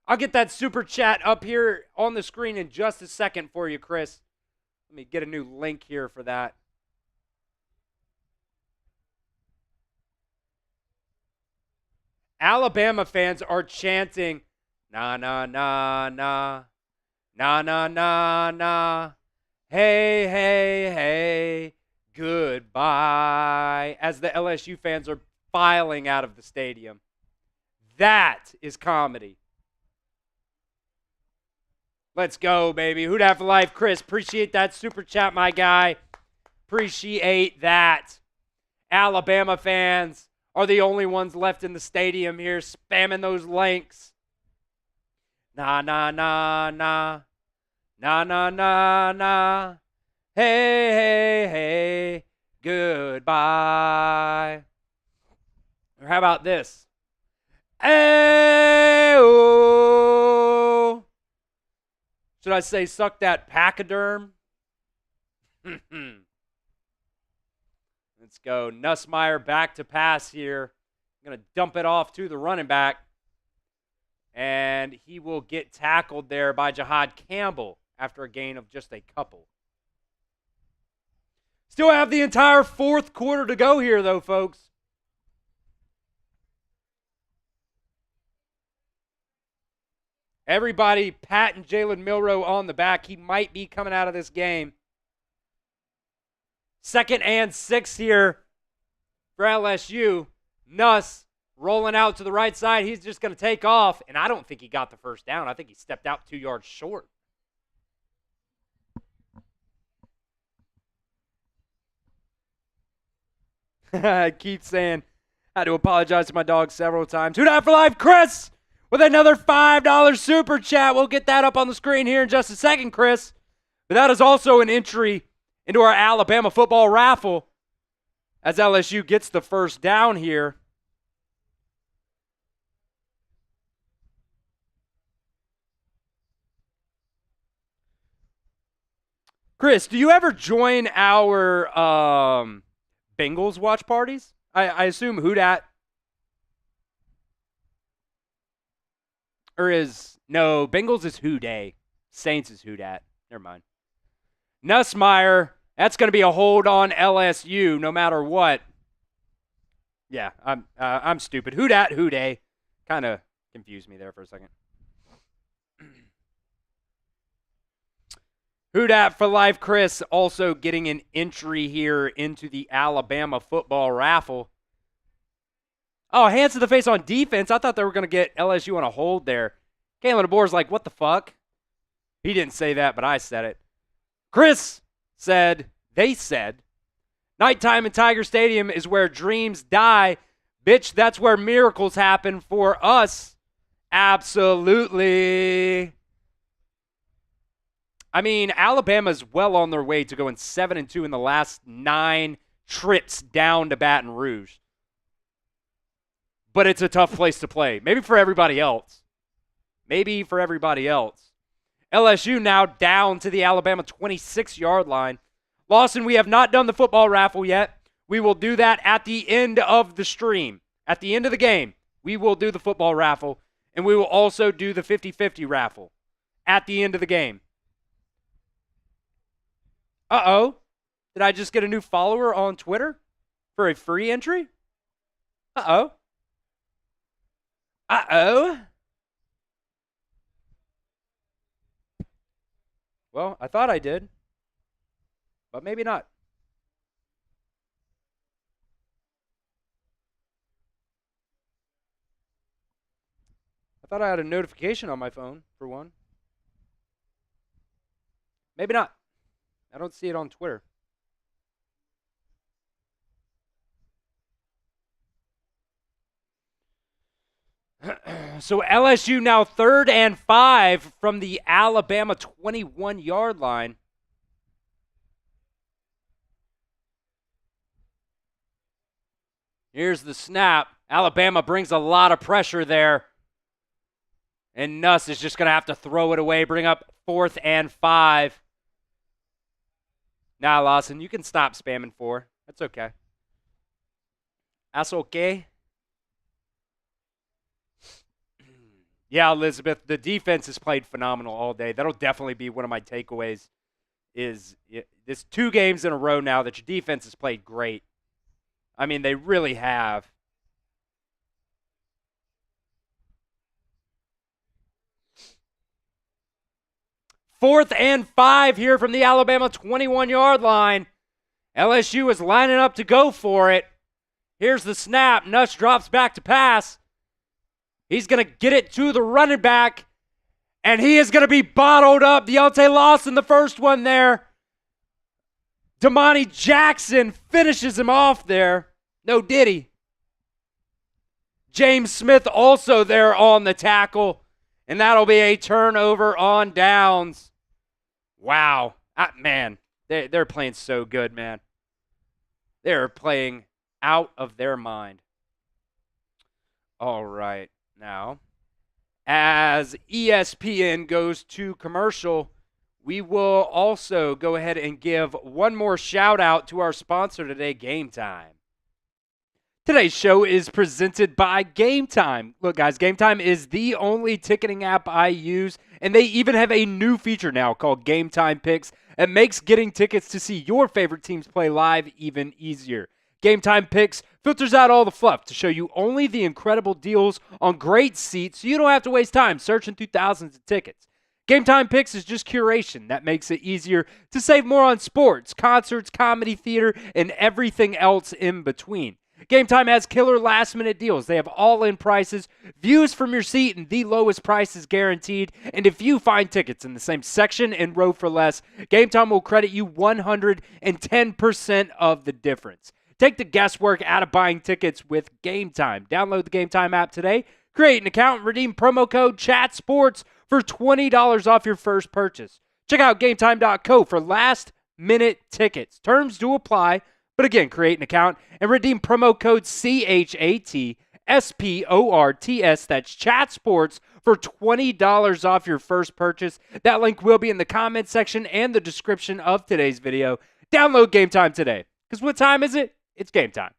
I'll get that super chat up here on the screen in just a second for you, Chris. Let me get a new link here for that. Alabama fans are chanting, na, na, na, na, na, na, na, na, hey, hey, hey, goodbye, as the LSU fans are filing out of the stadium. That is comedy. Let's go, baby. Who'd have for life, Chris? Appreciate that super chat, my guy. Appreciate that. Alabama fans are the only ones left in the stadium here spamming those links. Na, na, na, na. Na, na, na, na. Hey, hey, hey. Goodbye. Or how about this? Hey-oh. Should I say suck that pachyderm? Let's go. Nussmeier back to pass here. Going to dump it off to the running back. And he will get tackled there by Jahad Campbell after a gain of just a couple. Still have the entire 4th quarter to go here, though, folks. Everybody patting Jalen Milroe on the back. He might be coming out of this game. 2nd and 6 here for LSU. Nuss rolling out to the right side. He's just going to take off. And I don't think he got the first down. I think he stepped out 2 yards short. I keep saying I had to apologize to my dog several times. Who died for life? Chris with another $5 super chat. We'll get that up on the screen here in just a second, Chris. But that is also an entry into our Alabama football raffle as LSU gets the first down here. Chris, do you ever join our Bengals watch parties? I assume Houdat no, Bengals is Houday. Saints is Houdat. Never mind. Nussmeier, that's going to be a hold on LSU no matter what. Yeah, I'm stupid. Houdat, Houday. Kind of confused me there for a second. Houdat for life, Chris, also getting an entry here into the Alabama football raffle. Oh, hands to the face on defense. I thought they were going to get LSU on a hold there. Kalen DeBoer's like, what the fuck? He didn't say that, but I said it. Chris said, they said, nighttime in Tiger Stadium is where dreams die. Bitch, that's where miracles happen for us. Absolutely. I mean, Alabama's well on their way to going 7-2 in the last 9 trips down to Baton Rouge. But it's a tough place to play. Maybe for everybody else. LSU now down to the Alabama 26-yard line. Lawson, we have not done the football raffle yet. We will do that at the end of the stream. At the end of the game, we will do the football raffle. And we will also do the 50-50 raffle at the end of the game. Uh-oh. Did I just get a new follower on Twitter for a free entry? Uh-oh. Well, I thought I did, but maybe not. I thought I had a notification on my phone, for one. Maybe not. I don't see it on Twitter. So LSU now 3rd and 5 from the Alabama 21-yard line. Here's the snap. Alabama brings a lot of pressure there. And Nuss is just going to have to throw it away, bring up 4th and 5. Nah, Lawson, you can stop spamming 4. That's okay. That's okay. Yeah, Elizabeth, the defense has played phenomenal all day. That'll definitely be one of my takeaways. This 2 games in a row now that your defense has played great. I mean, they really have. Fourth and 5 here from the Alabama 21-yard line. LSU is lining up to go for it. Here's the snap. Nuss drops back to pass. He's going to get it to the running back, and he is going to be bottled up. Deontay Lawson, the first one there. Damani Jackson finishes him off there. No diddy. James Smith also there on the tackle, and that'll be a turnover on downs. Wow. Man, they're playing so good, man. They're playing out of their mind. All right. Now, as ESPN goes to commercial, we will also go ahead and give one more shout out to our sponsor today, Game Time. Today's show is presented by Game Time. Look, guys, Game Time is the only ticketing app I use, and they even have a new feature now called Game Time Picks. It makes getting tickets to see your favorite teams play live even easier. Game Time Picks filters out all the fluff to show you only the incredible deals on great seats so you don't have to waste time searching through thousands of tickets. Game Time Picks is just curation that makes it easier to save more on sports, concerts, comedy, theater, and everything else in between. Game Time has killer last-minute deals. They have all-in prices, views from your seat, and the lowest prices guaranteed. And if you find tickets in the same section and row for less, Game Time will credit you 110% of the difference. Take the guesswork out of buying tickets with Game Time. Download the Game Time app today. Create an account and redeem promo code CHATSPORTS for $20 off your first purchase. Check out GameTime.co for last-minute tickets. Terms do apply, but again, create an account and redeem promo code CHATSPORTS, that's CHATSPORTS, for $20 off your first purchase. That link will be in the comment section and the description of today's video. Download Game Time today. Because what time is it? It's game time.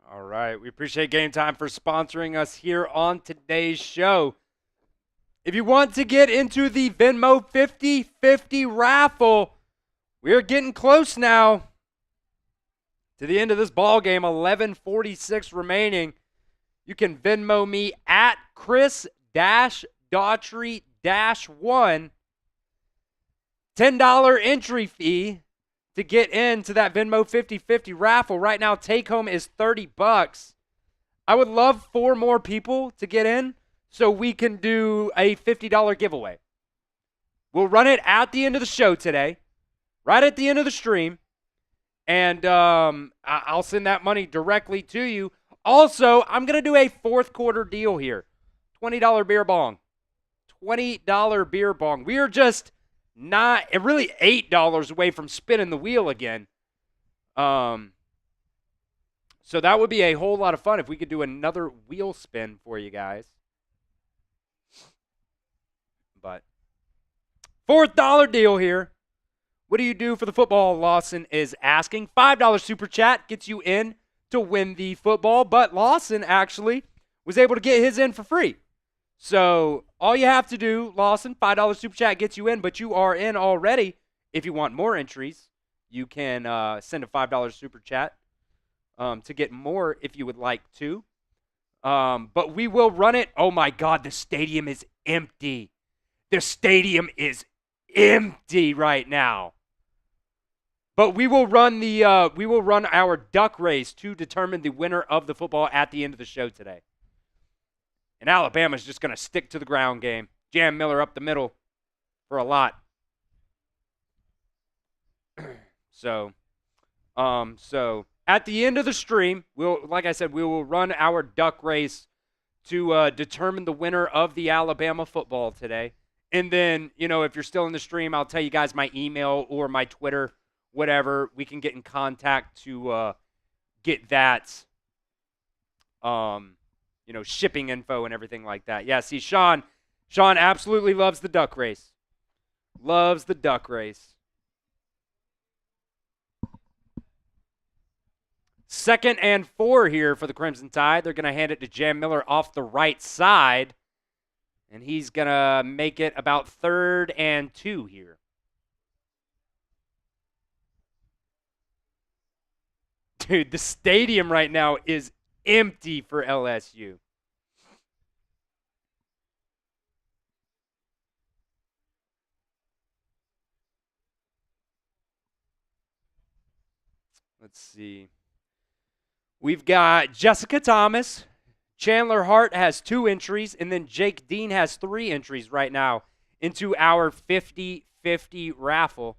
All right. We appreciate Game Time for sponsoring us here on today's show. If you want to get into the Venmo 50/50 raffle, we're getting close now to the end of this ball game. 11:46 remaining. You can Venmo me at Chris-Daughtery-1. $10 entry fee to get into that Venmo 50/50 raffle. Right now, take home is $30. I would love 4 more people to get in so we can do a $50 giveaway. We'll run it at the end of the show today, right at the end of the stream, and I'll send that money directly to you. Also, I'm going to do a fourth quarter deal here. $20 beer bong. $20 beer bong. We are just really $8 away from spinning the wheel again. So that would be a whole lot of fun if we could do another wheel spin for you guys. But $4 deal here. What do you do for the football? Lawson is asking. $5 super chat gets you in to win the football, but Lawson actually was able to get his in for free. So all you have to do, Lawson, $5 super chat gets you in, but you are in already. If you want more entries, you can send a $5 super chat to get more if you would like to. But we will run it. Oh my God, the stadium is empty. The stadium is empty right now. But we will run our duck race to determine the winner of the football at the end of the show today. And Alabama's just going to stick to the ground game. Jam Miller up the middle for a lot. So at the end of the stream, like I said, we will run our duck race to determine the winner of the Alabama football today. And then, if you're still in the stream, I'll tell you guys my email or my Twitter, whatever. We can get in contact to get that, shipping info and everything like that. Yeah, see, Sean absolutely loves the duck race. Loves the duck race. 2nd and 4 here for the Crimson Tide. They're going to hand it to Jam Miller off the right side. And he's going to make it about 3rd and 2 here. Dude, the stadium right now is empty for LSU. Let's see. We've got Jessica Thomas. Chandler Hart has 2 entries, and then Jake Dean has 3 entries right now into our 50/50 raffle.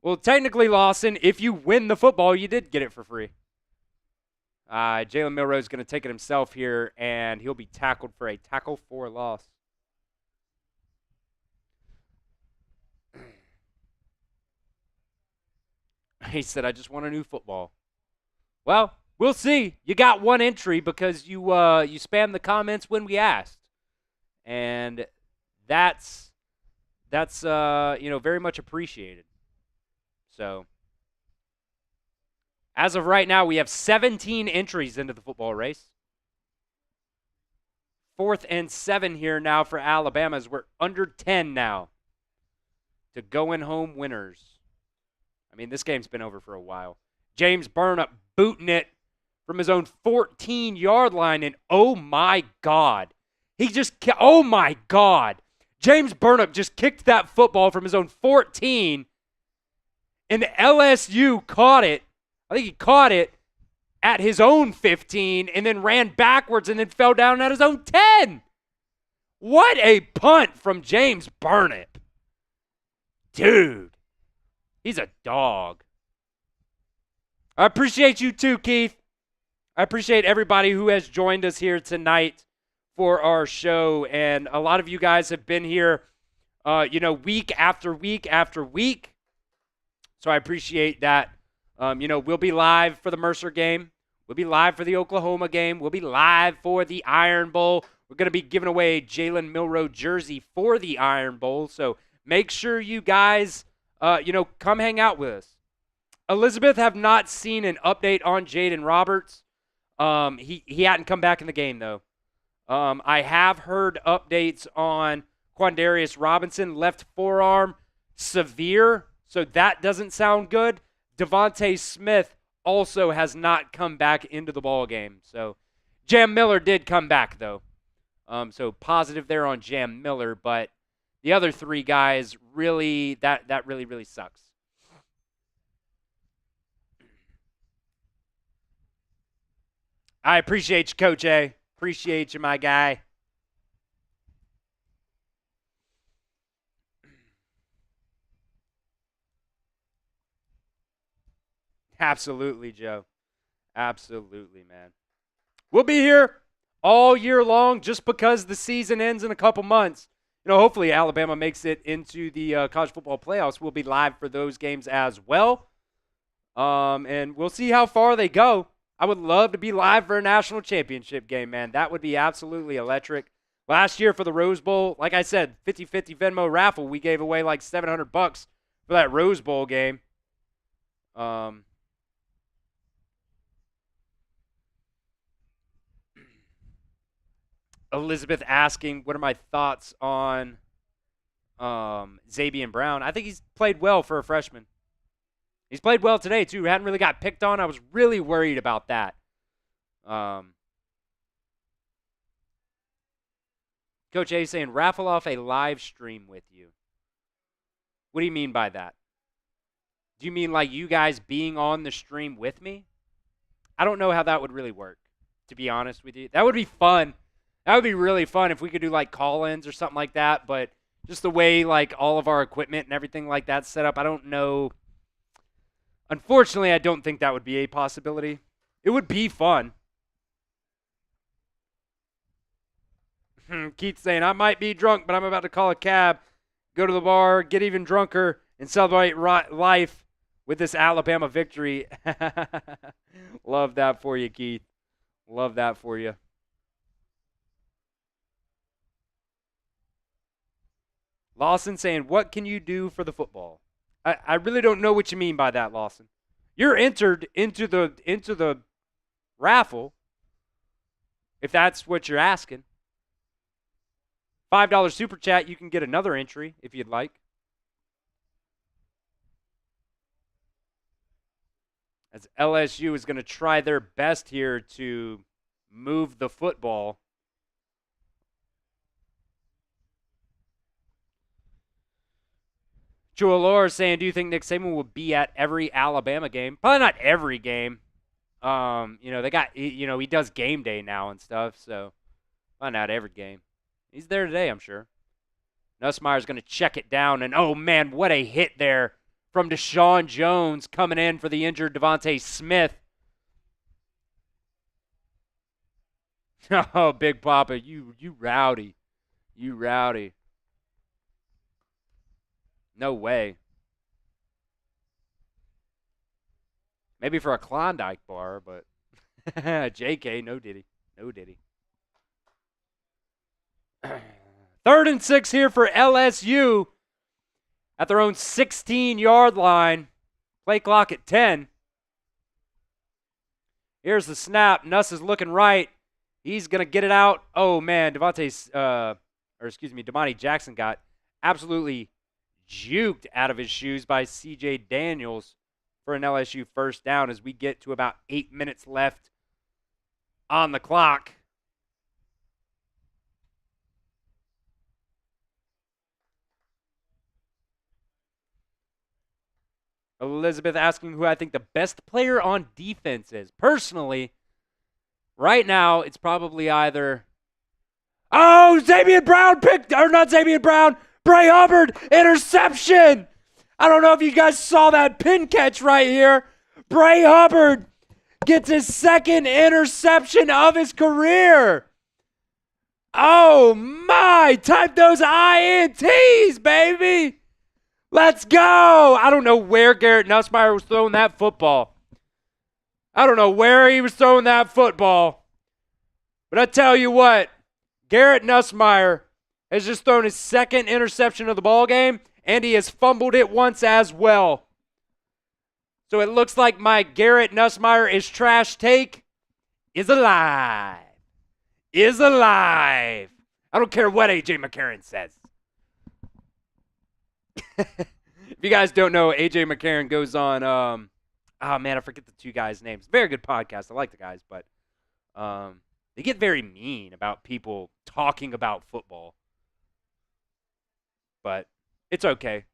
Well, technically, Lawson, if you win the football, you did get it for free. Jalen Milroe is going to take it himself here, and he'll be tackled for a tackle for loss. He said, I just want a new football. Well, we'll see. You got 1 entry because you spammed the comments when we asked. And that's very much appreciated. So, as of right now, we have 17 entries into the football race. 4th and 7 here now for Alabama as we're under 10 now to going home winners. I mean, this game's been over for a while. James Burnap booting it from his own 14-yard line, and oh my God. Oh my God. James Burnap just kicked that football from his own 14, and LSU caught it. I think he caught it at his own 15 and then ran backwards and then fell down at his own 10. What a punt from James Burnap. Dude, he's a dog. I appreciate you too, Keith. I appreciate everybody who has joined us here tonight for our show. And a lot of you guys have been here, week after week after week. So I appreciate that. We'll be live for the Mercer game. We'll be live for the Oklahoma game. We'll be live for the Iron Bowl. We're going to be giving away a Jalen Milroe jersey for the Iron Bowl. So make sure you guys, come hang out with us. Elizabeth have not seen an update on Jaden Roberts. He hadn't come back in the game, though. I have heard updates on Quandarius Robinson, left forearm, severe, so that doesn't sound good. Devontae Smith also has not come back into the ball game. So Jam Miller did come back, though. So positive there on Jam Miller, but the other three guys really, that really, really sucks. I appreciate you, Coach A. Appreciate you, my guy. Absolutely, Joe. Absolutely, man. We'll be here all year long just because the season ends in a couple months. Hopefully Alabama makes it into the college football playoffs. We'll be live for those games as well. And we'll see how far they go. I would love to be live for a national championship game, man. That would be absolutely electric. Last year for the Rose Bowl, like I said, 50-50 Venmo raffle, we gave away like $700 for that Rose Bowl game. Elizabeth asking, what are my thoughts on Xavier Brown? I think he's played well for a freshman. He's played well today, too. Hadn't really got picked on. I was really worried about that. Coach A saying, raffle off a live stream with you. What do you mean by that? Do you mean like you guys being on the stream with me? I don't know how that would really work, to be honest with you. That would be fun. That would be really fun if we could do like call-ins or something like that. But just the way like all of our equipment and everything like that set up, I don't know. Unfortunately, I don't think that would be a possibility. It would be fun. Keith saying, I might be drunk, but I'm about to call a cab, go to the bar, get even drunker, and celebrate life with this Alabama victory. Love that for you, Keith. Love that for you. Lawson saying, what can you do for the football? I really don't know what you mean by that, Lawson. You're entered into the raffle, if that's what you're asking. $5 super chat, you can get another entry if you'd like. As LSU is going to try their best here to move the football. Joelor saying, do you think Nick Saban will be at every Alabama game? Probably not every game. They got, he does game day now and stuff, so probably not every game. He's there today, I'm sure. Nussmeier's going to check it down, and oh, man, what a hit there from Deshaun Jones coming in for the injured Devontae Smith. Oh, Big Papa, you rowdy. You rowdy. No way. Maybe for a Klondike bar, but JK, no diddy. No diddy. 3rd and 6 here for LSU at their own 16-yard line. Play clock at 10. Here's the snap. Nuss is looking right. He's going to get it out. Oh, man, Damani Jackson got absolutely juked out of his shoes by C.J. Daniels for an LSU first down as we get to about 8 minutes left on the clock. Elizabeth asking who I think the best player on defense is. Personally, right now, it's probably either... Oh, Xavier Brown Bray Hubbard, interception! I don't know if you guys saw that pin catch right here. Bray Hubbard gets his second interception of his career. Oh my, type those INTs, baby. Let's go. I don't know where Garrett Nussmeier was throwing that football. But I tell you what, Garrett Nussmeier has just thrown his second interception of the ball game, and he has fumbled it once as well. So it looks like my Garrett Nussmeier is trash take is alive. I don't care what AJ McCarron says. If you guys don't know, AJ McCarron goes on, oh man, I forget the two guys' names. Very good podcast. I like the guys, but they get very mean about people talking about football. But it's okay.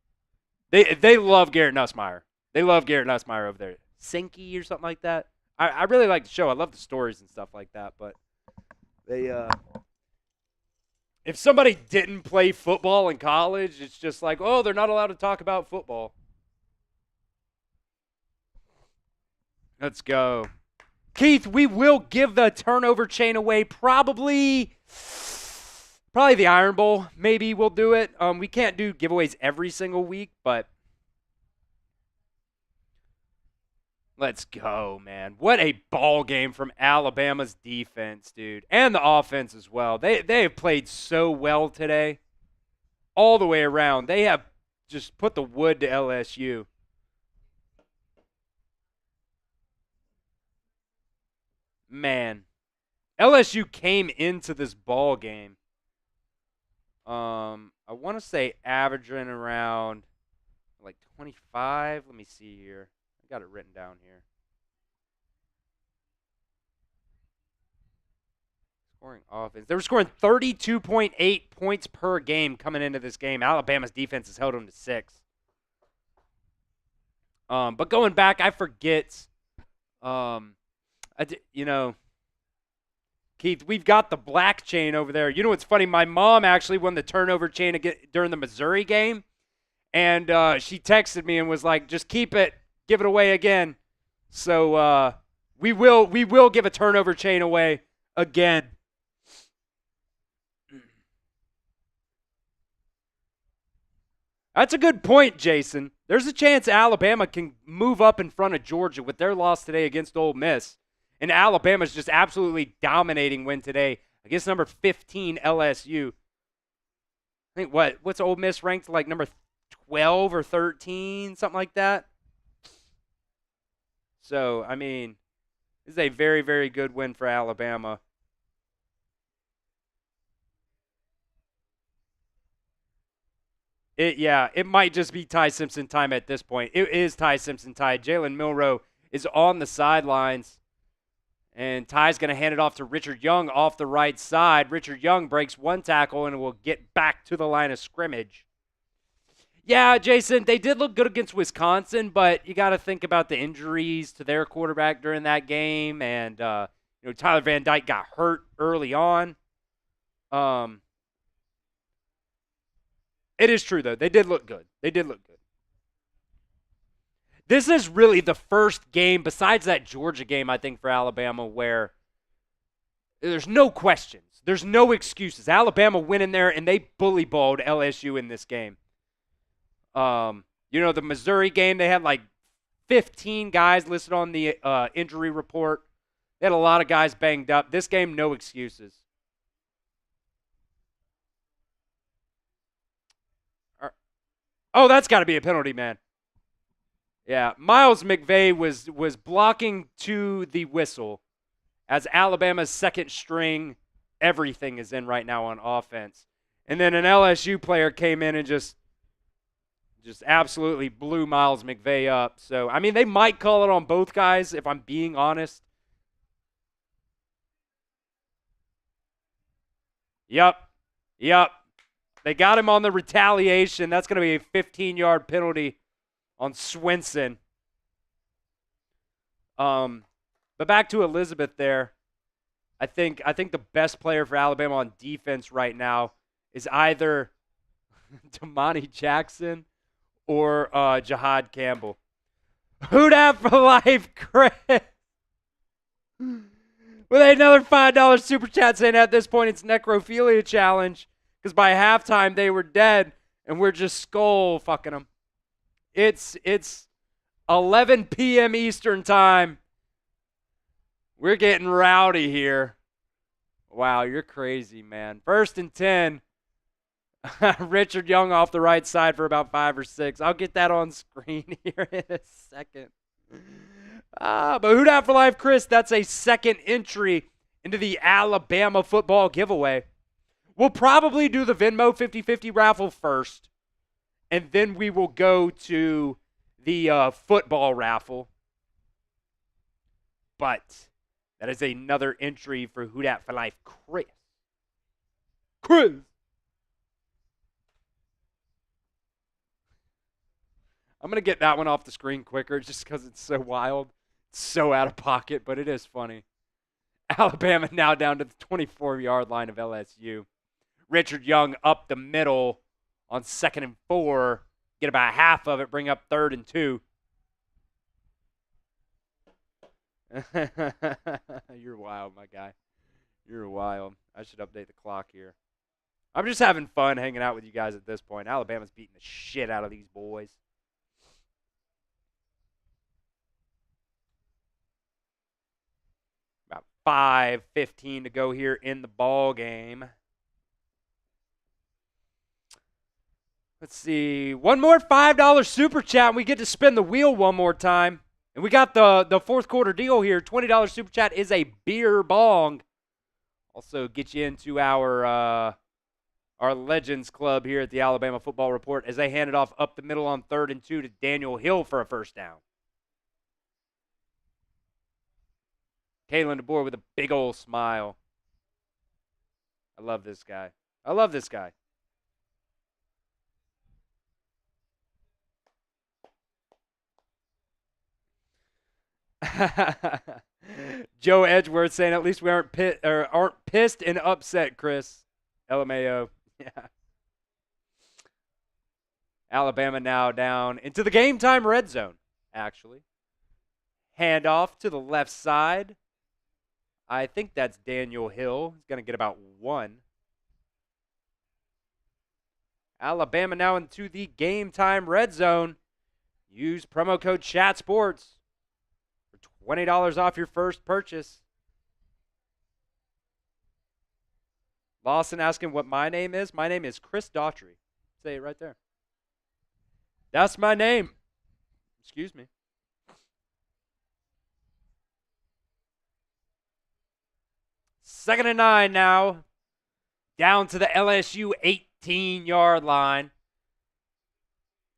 They love Garrett Nussmeier. They love Garrett Nussmeier over there. Sinky or something like that. I really like the show. I love the stories and stuff like that. But if somebody didn't play football in college, it's just like, oh, they're not allowed to talk about football. Let's go. Keith, we will give the turnover chain away probably the Iron Bowl. Maybe we'll do it. We can't do giveaways every single week, but let's go, man. What a ball game from Alabama's defense, dude. And the offense as well. They have played so well today. All the way around. They have just put the wood to LSU. Man. LSU came into this ball game. I want to say averaging around like 25. Let me see here. I got it written down here. Scoring offense. They were scoring 32.8 points per game coming into this game. Alabama's defense has held them to 6. But going back, I forget. Keith, we've got the black chain over there. You know what's funny? My mom actually won the turnover chain during the Missouri game. And she texted me and was like, just keep it. Give it away again. So we will give a turnover chain away again. That's a good point, Jason. There's a chance Alabama can move up in front of Georgia with their loss today against Ole Miss. And Alabama's just absolutely dominating win today against number 15 LSU. I think what's Ole Miss ranked like number 12 or 13, something like that. So, I mean, this is a very, very good win for Alabama. It might just be Ty Simpson time at this point. It is Ty Simpson time. Jalen Milroe is on the sidelines. And Ty's going to hand it off to Richard Young off the right side. Richard Young breaks one tackle and will get back to the line of scrimmage. Yeah, Jason, they did look good against Wisconsin, but you got to think about the injuries to their quarterback during that game. And, Tyler Van Dyke got hurt early on. It is true, though. They did look good. This is really the first game, besides that Georgia game, I think, for Alabama, where there's no questions. There's no excuses. Alabama went in there, and they bully balled LSU in this game. The Missouri game, they had like 15 guys listed on the injury report. They had a lot of guys banged up. This game, no excuses. Oh, that's got to be a penalty, man. Yeah, Miles McVay was blocking to the whistle as Alabama's second string everything is in right now on offense. And then an LSU player came in and just absolutely blew Miles McVay up. So, I mean, they might call it on both guys if I'm being honest. Yep. They got him on the retaliation. That's going to be a 15-yard penalty on Swenson. But back to Elizabeth there. I think the best player for Alabama on defense right now is either Damani Jackson or Jihad Campbell. Who dat for life, Chris? with another $5 super chat saying at this point it's necrophilia challenge because by halftime they were dead and we're just skull fucking them. It's 11 p.m. Eastern time. We're getting rowdy here. Wow, you're crazy, man. 1st and 10. Richard Young off the right side for about 5 or 6. I'll get that on screen here in a second. But Who Dat for Life, Chris, that's a second entry into the Alabama football giveaway. We'll probably do the Venmo 50-50 raffle first, and then we will go to the football raffle. But that is another entry for Who Dat for Life, Chris. I'm going to get that one off the screen quicker just because it's so wild. It's so out of pocket, but it is funny. Alabama now down to the 24-yard line of LSU. Richard Young up the middle on 2nd and 4. Get about half of it, bring up 3rd and 2. You're wild, my guy. You're wild. I should update the clock here. I'm just having fun hanging out with you guys at this point. Alabama's beating the shit out of these boys. About 5:15 to go here in the ball game. Let's see. One more $5 super chat, and we get to spin the wheel one more time. And we got the fourth quarter deal here. $20 super chat is a beer bong. Also get you into our Legends Club here at the Alabama Football Report as they hand it off up the middle on 3rd and 2 to Daniel Hill for a first down. Kalen DeBoer with a big old smile. I love this guy. I love this guy. Joe Edgeworth saying, at least we aren't pissed and upset, Chris. LMAO. Yeah. Alabama now down into the game time red zone, actually. Handoff to the left side. I think that's Daniel Hill. He's going to get about 1. Alabama now into the game time red zone. Use promo code ChatSports for $20 off your first purchase. Lawson asking what my name is. My name is Chris Daughtery. Say it right there. That's my name. Excuse me. Second and 9 now. Down to the LSU 18-yard line.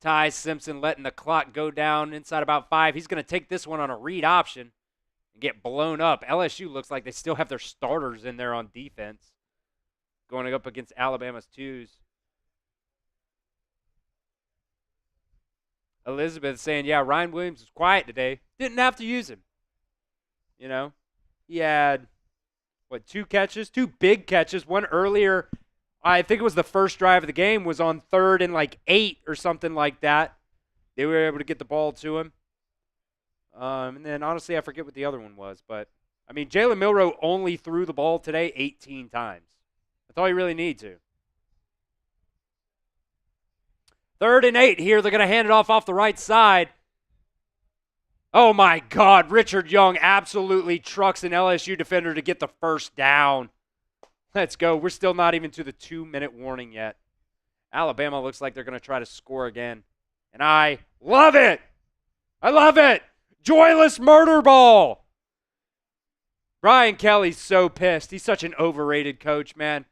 Ty Simpson letting the clock go down inside about 5. He's going to take this one on a read option and get blown up. LSU looks like they still have their starters in there on defense. Going up against Alabama's 2s. Elizabeth saying, yeah, Ryan Williams was quiet today. Didn't have to use him. You know, he had, 2 catches? 2 big catches. One earlier, I think it was the first drive of the game, was on 3rd and 8 or something like that. They were able to get the ball to him. And then, honestly, I forget what the other one was. But, I mean, Jalen Milroe only threw the ball today 18 times. That's all you really need to. 3rd and 8 here. They're going to hand it off the right side. Oh, my God. Richard Young absolutely trucks an LSU defender to get the first down. Let's go. We're still not even to the 2-minute warning yet. Alabama looks like they're going to try to score again. And I love it. I love it. Joyless murder ball. Brian Kelly's so pissed. He's such an overrated coach, man.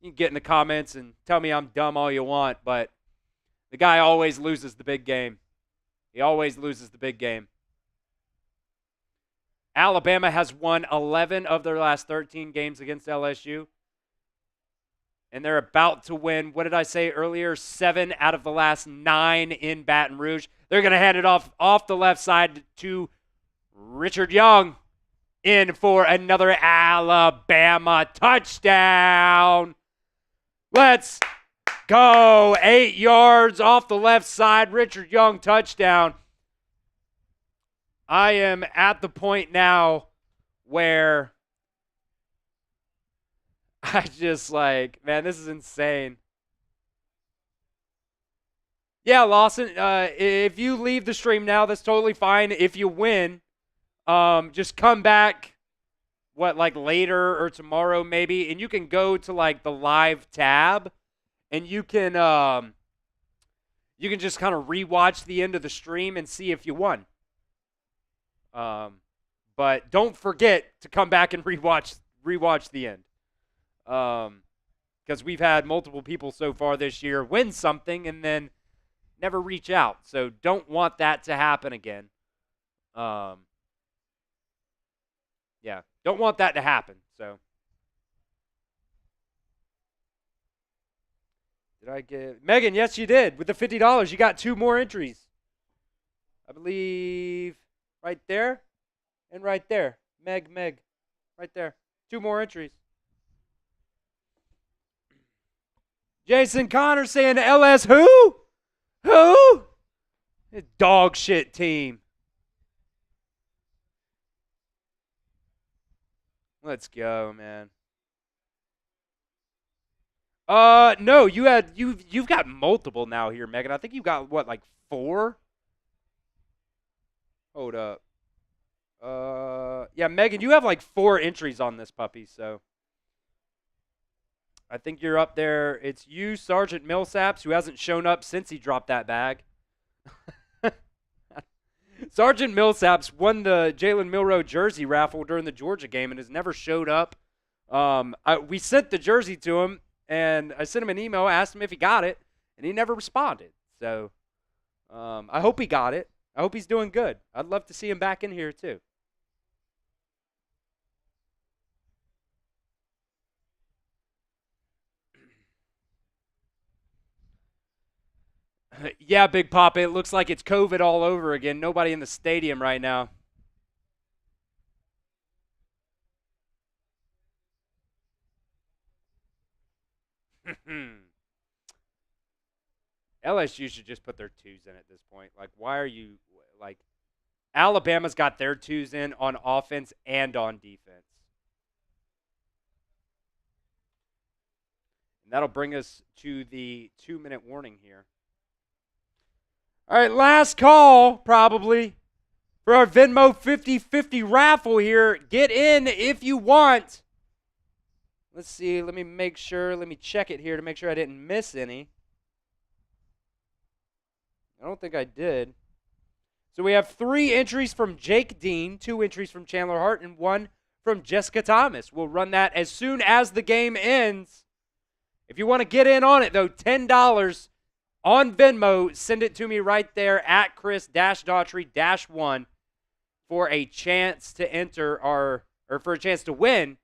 You can get in the comments and tell me I'm dumb all you want, but the guy always loses the big game. He always loses the big game. Alabama has won 11 of their last 13 games against LSU. And they're about to win, what did I say earlier? 7 out of the last 9 in Baton Rouge. They're going to hand it off the left side to Richard Young. In for another Alabama touchdown. Let's go. 8 yards off the left side. Richard Young touchdown. I am at the point now where I just like, man, this is insane. Yeah, Lawson, if you leave the stream now, that's totally fine. If you win, just come back, like later or tomorrow maybe, and you can go to like the live tab, and you can just kind of rewatch the end of the stream and see if you won. But don't forget to come back and rewatch the end. Because we've had multiple people so far this year win something and then never reach out. So don't want that to happen again. Yeah, don't want that to happen. So did I get Megan? Yes, you did. With the $50, you got 2 more entries. I believe right there and right there. Meg, right there. 2 more entries. Jason Connor saying LS who? Who? A dog shit team. Let's go, man. No, you've got multiple now here, Megan. I think you've got what, like 4? Hold up. Yeah, Megan, you have like 4 entries on this puppy, so I think you're up there. It's you, Sergeant Millsaps, who hasn't shown up since he dropped that bag. Sergeant Millsaps won the Jalen Milroe jersey raffle during the Georgia game and has never showed up. We sent the jersey to him, and I sent him an email, asked him if he got it, and he never responded. So I hope he got it. I hope he's doing good. I'd love to see him back in here, too. Yeah, Big Papa, it looks like it's COVID all over again. Nobody in the stadium right now. LSU should just put their 2s in at this point. Like, why are you, like, Alabama's got their 2s in on offense and on defense. And that'll bring us to the 2-minute warning here. All right, last call, probably, for our Venmo 50-50 raffle here. Get in if you want. Let's see. Let me make sure. Let me check it here to make sure I didn't miss any. I don't think I did. So we have 3 entries from Jake Dean, 2 entries from Chandler Hart, and 1 from Jessica Thomas. We'll run that as soon as the game ends. If you want to get in on it, though, $10 on Venmo, send it to me right there at Chris-Daughtery-1 for a chance to enter for a chance to win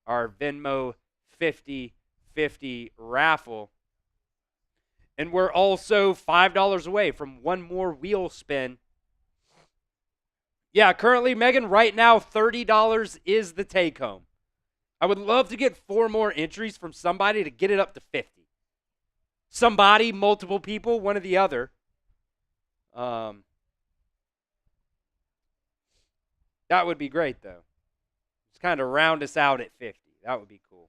our Venmo 50-50 raffle. And we're also $5 away from 1 more wheel spin. Yeah, currently, Megan, right now, $30 is the take home. I would love to get 4 more entries from somebody to get it up to 50. Somebody, multiple people, one or the other. That would be great, though. Just kind of round us out at 50. That would be cool.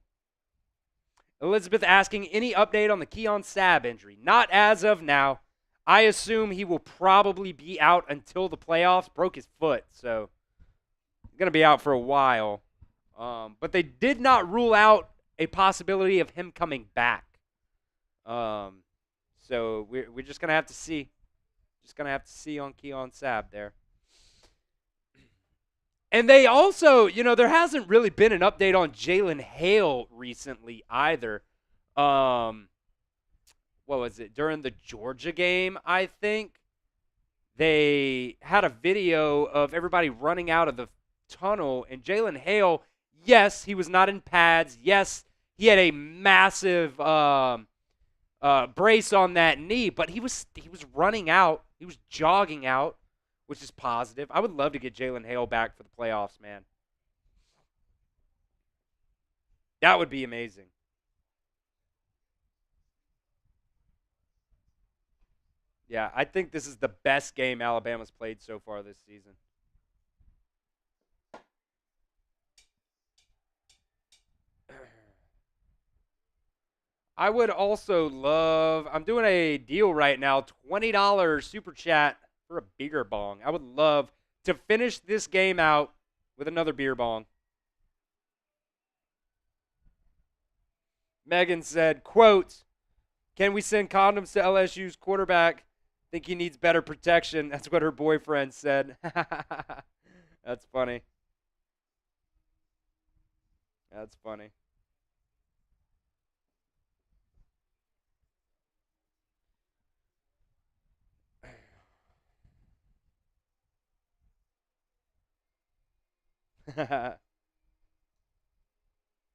Elizabeth asking, any update on the Keon Sabb injury? Not as of now. I assume he will probably be out until the playoffs. Broke his foot, so he's going to be out for a while. But they did not rule out a possibility of him coming back. So we're just going to have to see. Just going to have to see on Keon Sabb there. And they also, there hasn't really been an update on Jalen Hale recently either. What was it? During the Georgia game, I think, they had a video of everybody running out of the tunnel. And Jalen Hale, yes, he was not in pads. Yes, he had a massive brace on that knee. But he was running out. He was jogging out, which is positive. I would love to get Jalen Hale back for the playoffs, man. That would be amazing. Yeah, I think this is the best game Alabama's played so far this season. I would also love, I'm doing a deal right now, $20 super chat for a beer bong. I would love to finish this game out with another beer bong. Megan said, quote, can we send condoms to LSU's quarterback? Think he needs better protection. That's what her boyfriend said. That's funny. That's funny.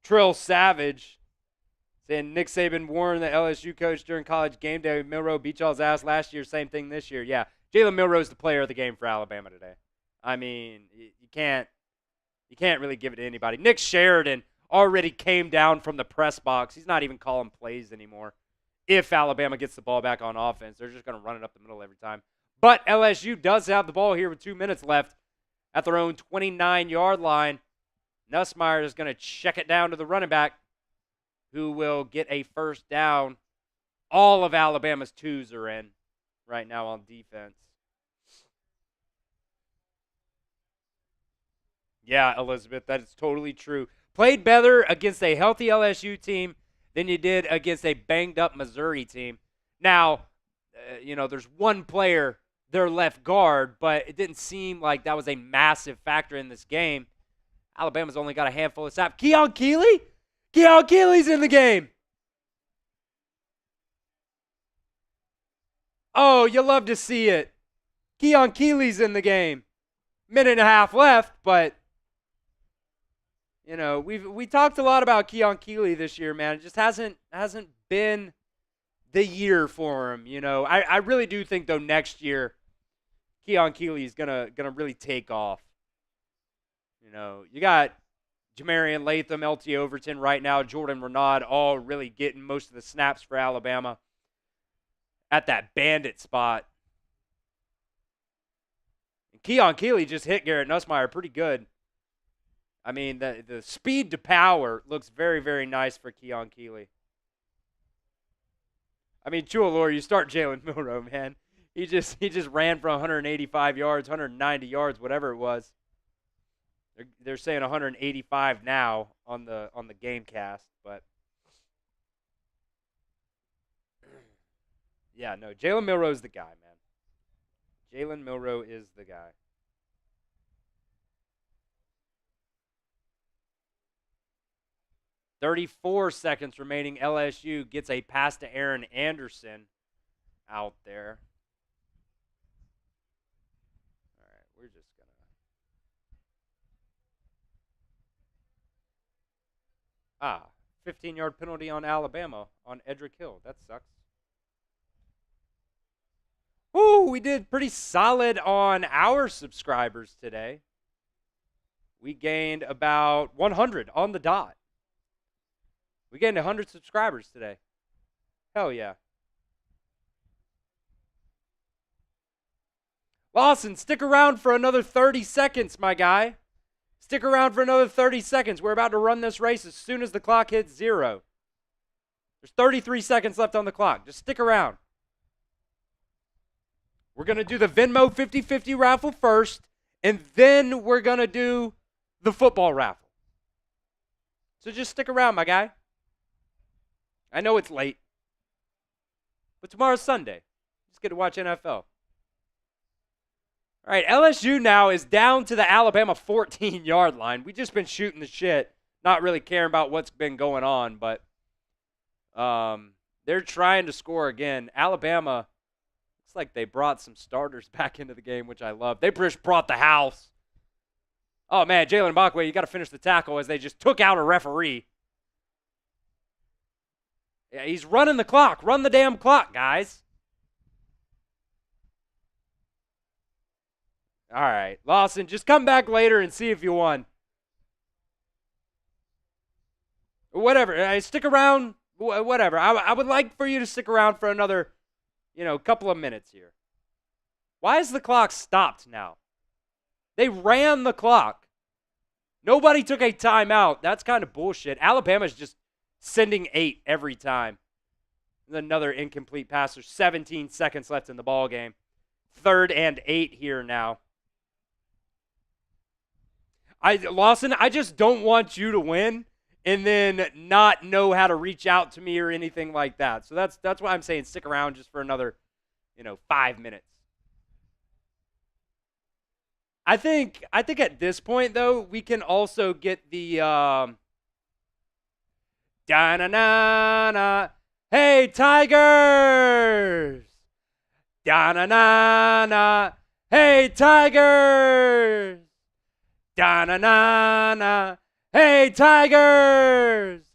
Trill Savage saying Nick Saban warned the LSU coach during College GameDay. Milroe beat y'all's ass last year. Same thing this year. Yeah, Jalen Milroe's the player of the game for Alabama today. I mean, you can't really give it to anybody. Nick Sheridan already came down from the press box. He's not even calling plays anymore. If Alabama gets the ball back on offense, they're just going to run it up the middle every time. But LSU does have the ball here with 2 minutes left at their own 29-yard line. Nussmeier is going to check it down to the running back, who will get a first down. All of Alabama's twos are in right now on defense. Yeah, Elizabeth, that is totally true. Played better against a healthy LSU team than you did against a banged-up Missouri team. Now, there's one player, their left guard, but it didn't seem like that was a massive factor in this game. Alabama's only got a handful of snaps. Keon Keeley? Keon Keeley's in the game. Oh, you love to see it. Keon Keeley's in the game. Minute and a half left, but we talked a lot about Keon Keeley this year, man. It just hasn't been the year for him. I really do think though next year Keon Keeley is gonna really take off. You got Jamarian Latham, LT Overton right now, Jordan Renaud all really getting most of the snaps for Alabama at that bandit spot. And Keon Keeley just hit Garrett Nussmeier pretty good. I mean, the speed to power looks very, very nice for Keon Keeley. I mean, Chua, you start Jalen Milroe, man. He just ran for 185 yards, 190 yards, whatever it was. They're saying 185 now on the game cast, but yeah, no, Jalen Milroe's the guy, man. Jalen Milroe is the guy. .34 seconds remaining. LSU gets a pass to Aaron Anderson out there. All right, we're just going to... 15-yard penalty on Alabama on Edric Hill. That sucks. Ooh, we did pretty solid on our subscribers today. We gained about 100 on the dot. We gained 100 subscribers today. Hell yeah. Lawson, stick around for another 30 seconds, my guy. Stick around for another 30 seconds. We're about to run this race as soon as the clock hits 0. There's 33 seconds left on the clock. Just stick around. We're going to do the Venmo 50-50 raffle first, and then we're going to do the football raffle. So just stick around, my guy. I know it's late, but tomorrow's Sunday. Just get to watch NFL. All right, LSU now is down to the Alabama 14-yard line. We've just been shooting the shit, not really caring about what's been going on, but they're trying to score again. Alabama, it's like they brought some starters back into the game, which I love. They just brought the house. Oh, man, Jalen Bakwe, you got to finish the tackle as they just took out a referee. Yeah, he's running the clock. Run the damn clock, guys. All right, Lawson, just come back later and see if you won. Whatever. Stick around. Whatever. I would like for you to stick around for another, couple of minutes here. Why is the clock stopped now? They ran the clock. Nobody took a timeout. That's kind of bullshit. Alabama's just sending 8 every time. Another incomplete pass. There's 17 seconds left in the ball game. 3rd and 8 here now. Lawson, I just don't want you to win and then not know how to reach out to me or anything like that. So that's why I'm saying stick around just for another, 5 minutes. I think at this point though, we can also get the da-na-na-na, hey Tigers! Da-na-na-na, hey Tigers! Da-na-na-na, hey Tigers!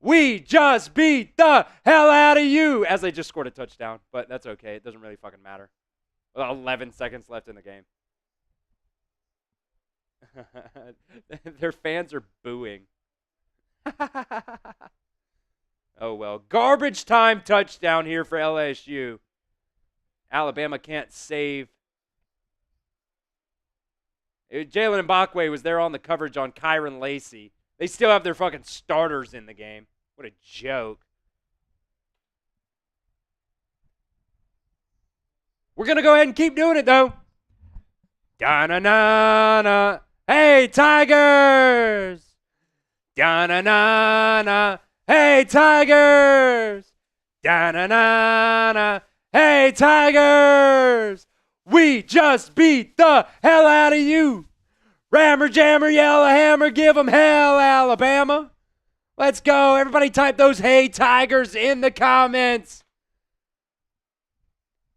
We just beat the hell out of you! As they just scored a touchdown, but that's okay. It doesn't really fucking matter. 11 seconds left in the game. Their fans are booing. Oh, well. Garbage time touchdown here for LSU. Alabama can't save. Jalen Mbakwe was there on the coverage on Kyron Lacey. They still have their fucking starters in the game. What a joke. We're going to go ahead and keep doing it, though. Da-na-na-na. Hey, Tigers! Da-na-na-na. Hey, Tigers! Da-na-na-na. Hey, Tigers! We just beat the hell out of you! Rammer, jammer, yellow hammer, give them hell, Alabama! Let's go. Everybody type those hey, Tigers in the comments.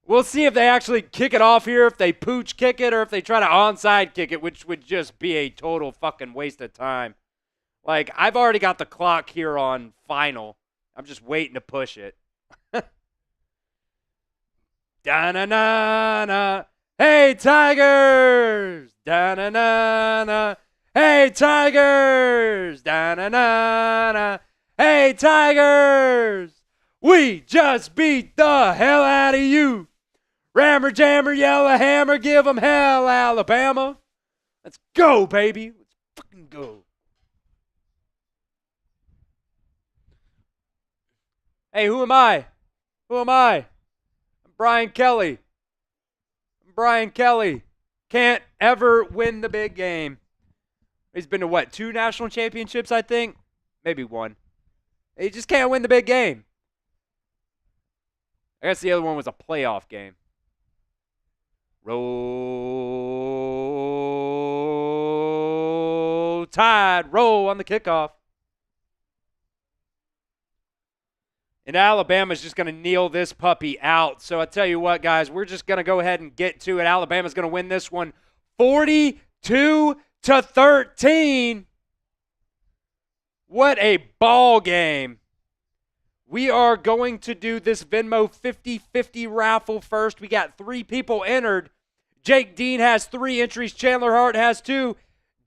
We'll see if they actually kick it off here, if they pooch kick it, or if they try to onside kick it, which would just be a total fucking waste of time. Like, I've already got the clock here on final. I'm just waiting to push it. Da-na-na-na. Hey, Tigers! Da-na-na-na. Hey, Tigers! Da-na-na-na. Hey, Tigers! We just beat the hell out of you! Rammer, jammer, yellow hammer, give them hell, Alabama! Let's go, baby! Let's fucking go. Hey, who am I? Who am I? I'm Brian Kelly. Brian Kelly can't ever win the big game. He's been to what, 2 national championships, I think? Maybe 1. He just can't win the big game. I guess the other one was a playoff game. Roll Tide, roll on the kickoff. And Alabama's just going to kneel this puppy out. So I tell you what, guys, we're just going to go ahead and get to it. Alabama's going to win this one 42-13. What a ball game. We are going to do this Venmo 50-50 raffle first. We got 3 people entered. Jake Dean has 3 entries. Chandler Hart has 2.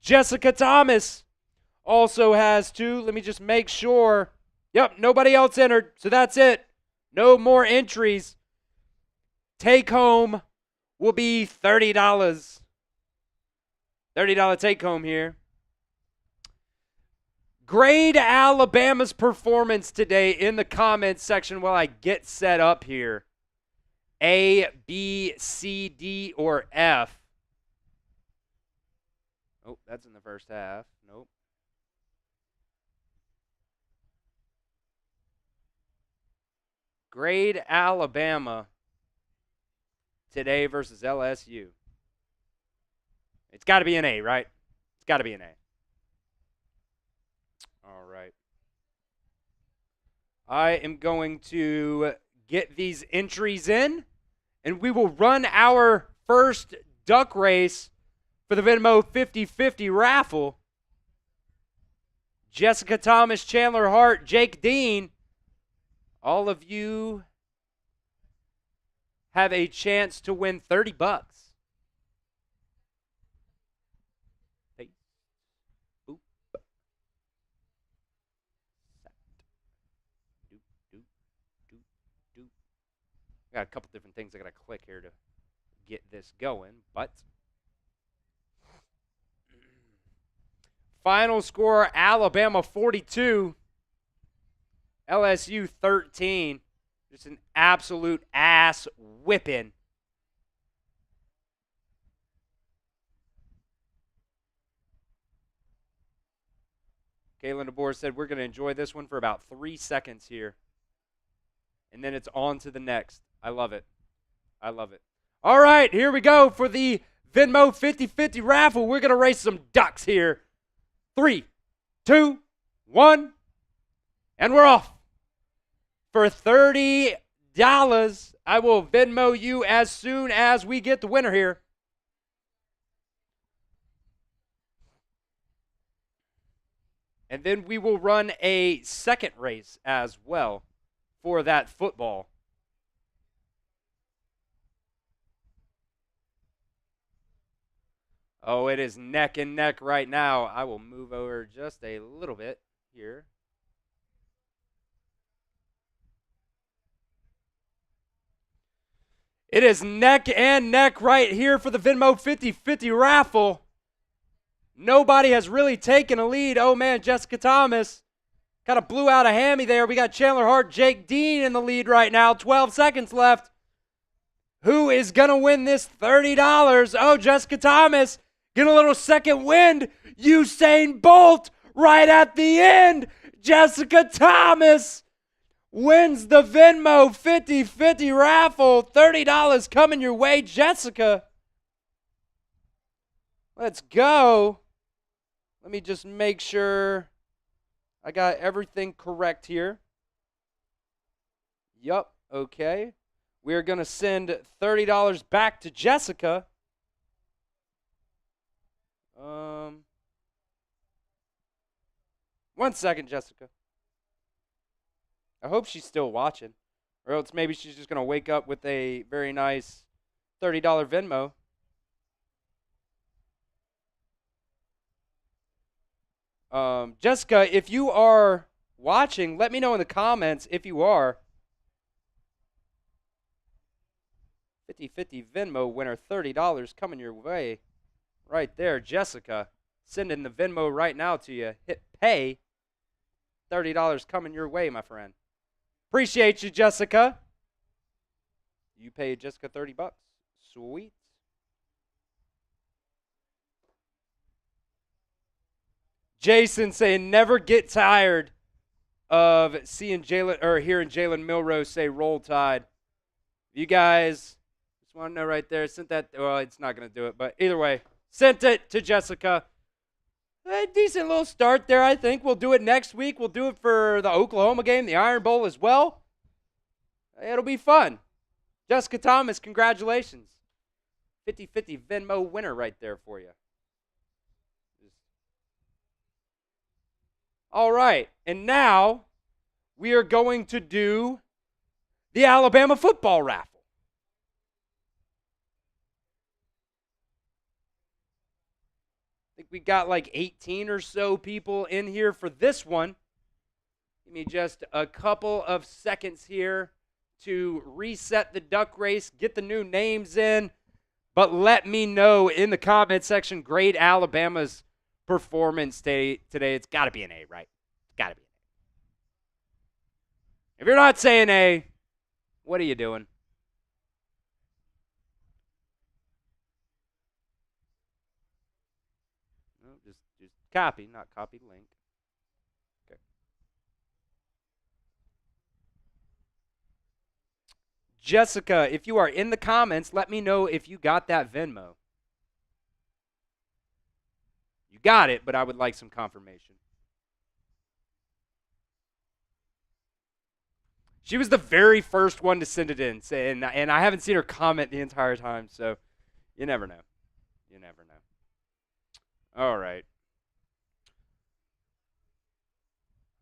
Jessica Thomas also has 2. Let me just make sure. Yep, nobody else entered, so that's it. No more entries. Take home will be $30. $30 take home here. Grade Alabama's performance today in the comments section while I get set up here. A, B, C, D, or F. Oh, that's in the first half. Nope. Grade Alabama today versus LSU. It's got to be an A, right? It's got to be an A. All right. I am going to get these entries in, and we will run our first duck race for the Venmo 50-50 raffle. Jessica Thomas, Chandler Hart, Jake Dean, all of you have a chance to win $30. Hey. Boop. I got a couple different things I got to click here to get this going, but final score, Alabama 42, LSU 13. Just an absolute ass whipping. Kalen DeBoer said we're going to enjoy this one for about 3 seconds here. And then it's on to the next. I love it. I love it. All right, here we go for the Venmo 50-50 raffle. We're going to race some ducks here. 3, 2, 1. And we're off. For $30, I will Venmo you as soon as we get the winner here. And then we will run a second race as well for that football. Oh, it is neck and neck right now. I will move over just a little bit here. It is neck and neck right here for the Venmo 50-50 raffle. Nobody has really taken a lead. Oh, man, Jessica Thomas kind of blew out a hammy there. We got Chandler Hart, Jake Dean in the lead right now. 12 seconds left. Who is going to win this $30? Oh, Jessica Thomas get a little second wind. Usain Bolt right at the end. Jessica Thomas wins the Venmo 50-50 raffle. $30 coming your way, Jessica. Let's go. Let me just make sure I got everything correct here. Yup, okay. We're going to send $30 back to Jessica. 1 second, Jessica. I hope she's still watching. Or else maybe she's just going to wake up with a very nice $30 Venmo. Jessica, if you are watching, let me know in the comments if you are. 50-50 Venmo winner, $30 coming your way. Right there, Jessica. Sending the Venmo right now to you. Hit pay. $30 coming your way, my friend. Appreciate you, Jessica. You paid Jessica $30. Sweet. Jason saying, never get tired of seeing Jalen or hearing Jalen Milrose say "Roll Tide." You guys just want to know right there. Sent that. Well, it's not going to do it, but either way, sent it to Jessica. A decent little start there, I think. We'll do it next week. We'll do it for the Oklahoma game, the Iron Bowl as well. It'll be fun. Jessica Thomas, congratulations. 50-50 Venmo winner right there for you. All right, and now we are going to do the Alabama football raffle. I think we got like 18 or so people in here for this one. Give me just a couple of seconds here to reset the duck race, get the new names in, but let me know in the comment section, grade Alabama's performance today. It's got to be an A, right? It's got to be an A. If you're not saying A, what are you doing? No, just copy, not copy link. Okay. Jessica, if you are in the comments, let me know if you got that Venmo. You got it, but I would like some confirmation. She was the very first one to send it in, and I haven't seen her comment the entire time, so you never know. You never know. All right.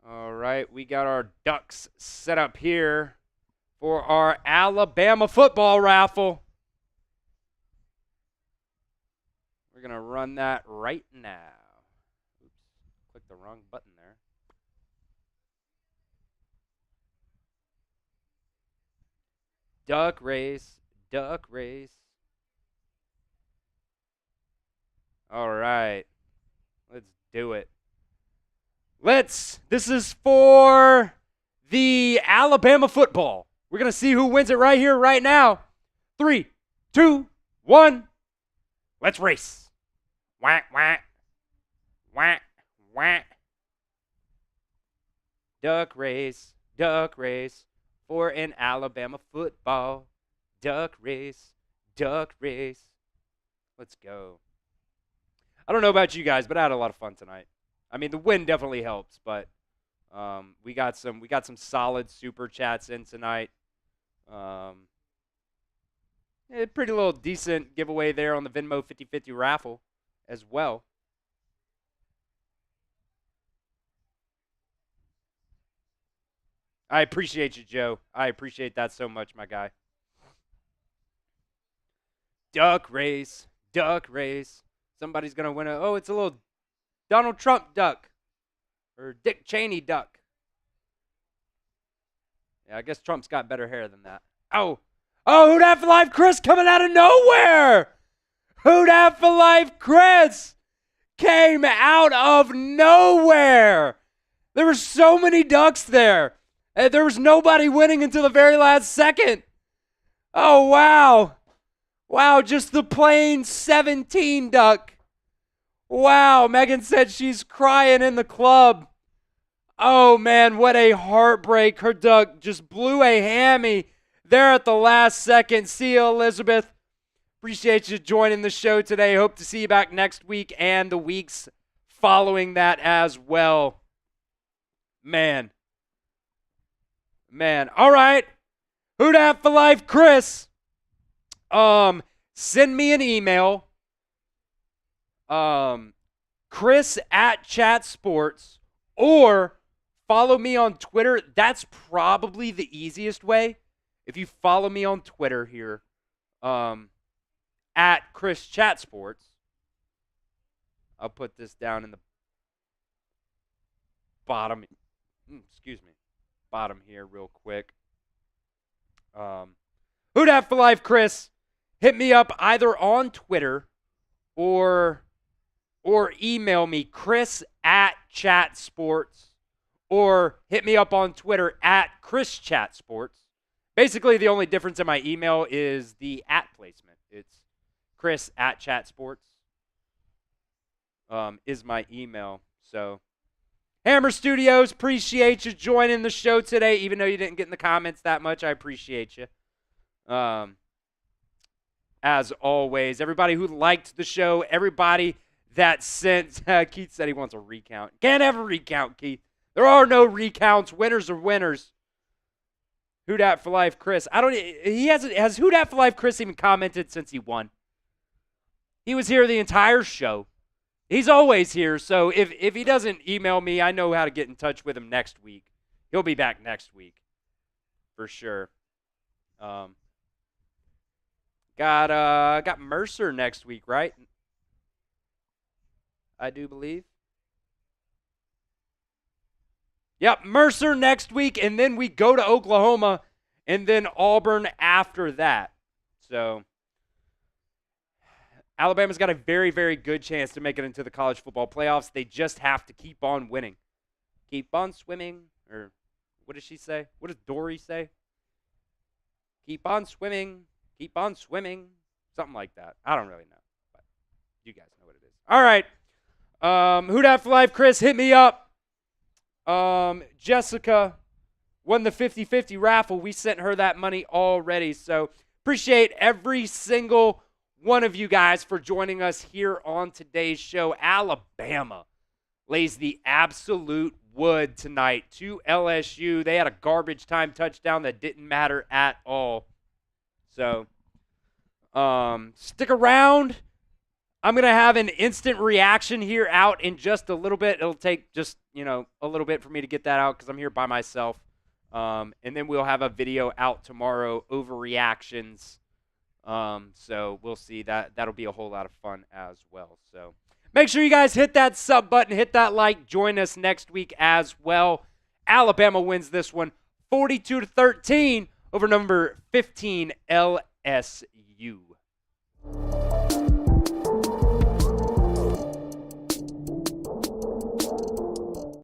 All right, we got our ducks set up here for our Alabama football raffle. We're going to run that right now. Oops, clicked the wrong button there. Duck race, duck race. All right, let's do it. This is for the Alabama football. We're going to see who wins it right here, right now. 3, 2, 1. Let's race. Whack, whack. Whack, whack. Duck race for an Alabama football. Duck race. Let's go. I don't know about you guys, but I had a lot of fun tonight. I mean, the win definitely helps, but we got some solid super chats in tonight. Pretty little decent giveaway there on the Venmo 50/50 raffle as well. I appreciate you, Joe. I appreciate that so much, my guy. Duck race. Somebody's going to win it. Oh, it's a little Donald Trump duck. Or Dick Cheney duck. Yeah, I guess Trump's got better hair than that. Oh, Who Dat for Life Chris coming out of nowhere. Who Dat for Life Chris came out of nowhere. There were so many ducks there. And there was nobody winning until the very last second. Oh, wow. Wow, just the plain 17 duck. Wow, Megan said she's crying in the club. Oh, man, what a heartbreak. Her duck just blew a hammy there at the last second. See you, Elizabeth. Appreciate you joining the show today. Hope to see you back next week and the weeks following that as well. Man. All right. Who Dat for Life Chris. Send me an email. Chris@chatsports, or follow me on Twitter. That's probably the easiest way. If you follow me on Twitter here, at ChrisChatSports. I'll put this down in the bottom. Bottom here real quick. Who Dat for Life Chris. Hit me up either on Twitter or email me, Chris@chatsports, or hit me up on Twitter at ChrisChatSports. Basically, the only difference in my email is the @ placement. It's Chris@chatsports is my email. So, Hammer Studios, appreciate you joining the show today, even though you didn't get in the comments that much. I appreciate you. As always, everybody who liked the show, everybody that sent, Keith said he wants a recount. Can't have a recount, Keith. There are no recounts. Winners are winners. Who Dat for Life Chris. Has Who Dat for Life Chris even commented since he won? He was here the entire show. He's always here, so if he doesn't email me, I know how to get in touch with him next week. He'll be back next week for sure. Got Mercer next week, right? I do believe. Yep, Mercer next week, and then we go to Oklahoma, and then Auburn after that. So, Alabama's got a very, very good chance to make it into the college football playoffs. They just have to keep on winning. Keep on swimming, or what does she say? What does Dory say? Keep on swimming. Keep on swimming. Something like that. I don't really know, but you guys know what it is. All right. Who Dat for Life Chris, hit me up. Jessica won the 50/50 raffle. We sent her that money already. So appreciate every single one of you guys for joining us here on today's show. Alabama lays the absolute wood tonight to LSU. They had a garbage time touchdown that didn't matter at all. So, stick around. I'm going to have an instant reaction here out in just a little bit. It'll take just, a little bit for me to get that out because I'm here by myself. And then we'll have a video out tomorrow, overreactions. So we'll see. That'll be a whole lot of fun as well. So make sure you guys hit that sub button, hit that like, join us next week as well. Alabama wins this one 42-13 over number 15 LSU.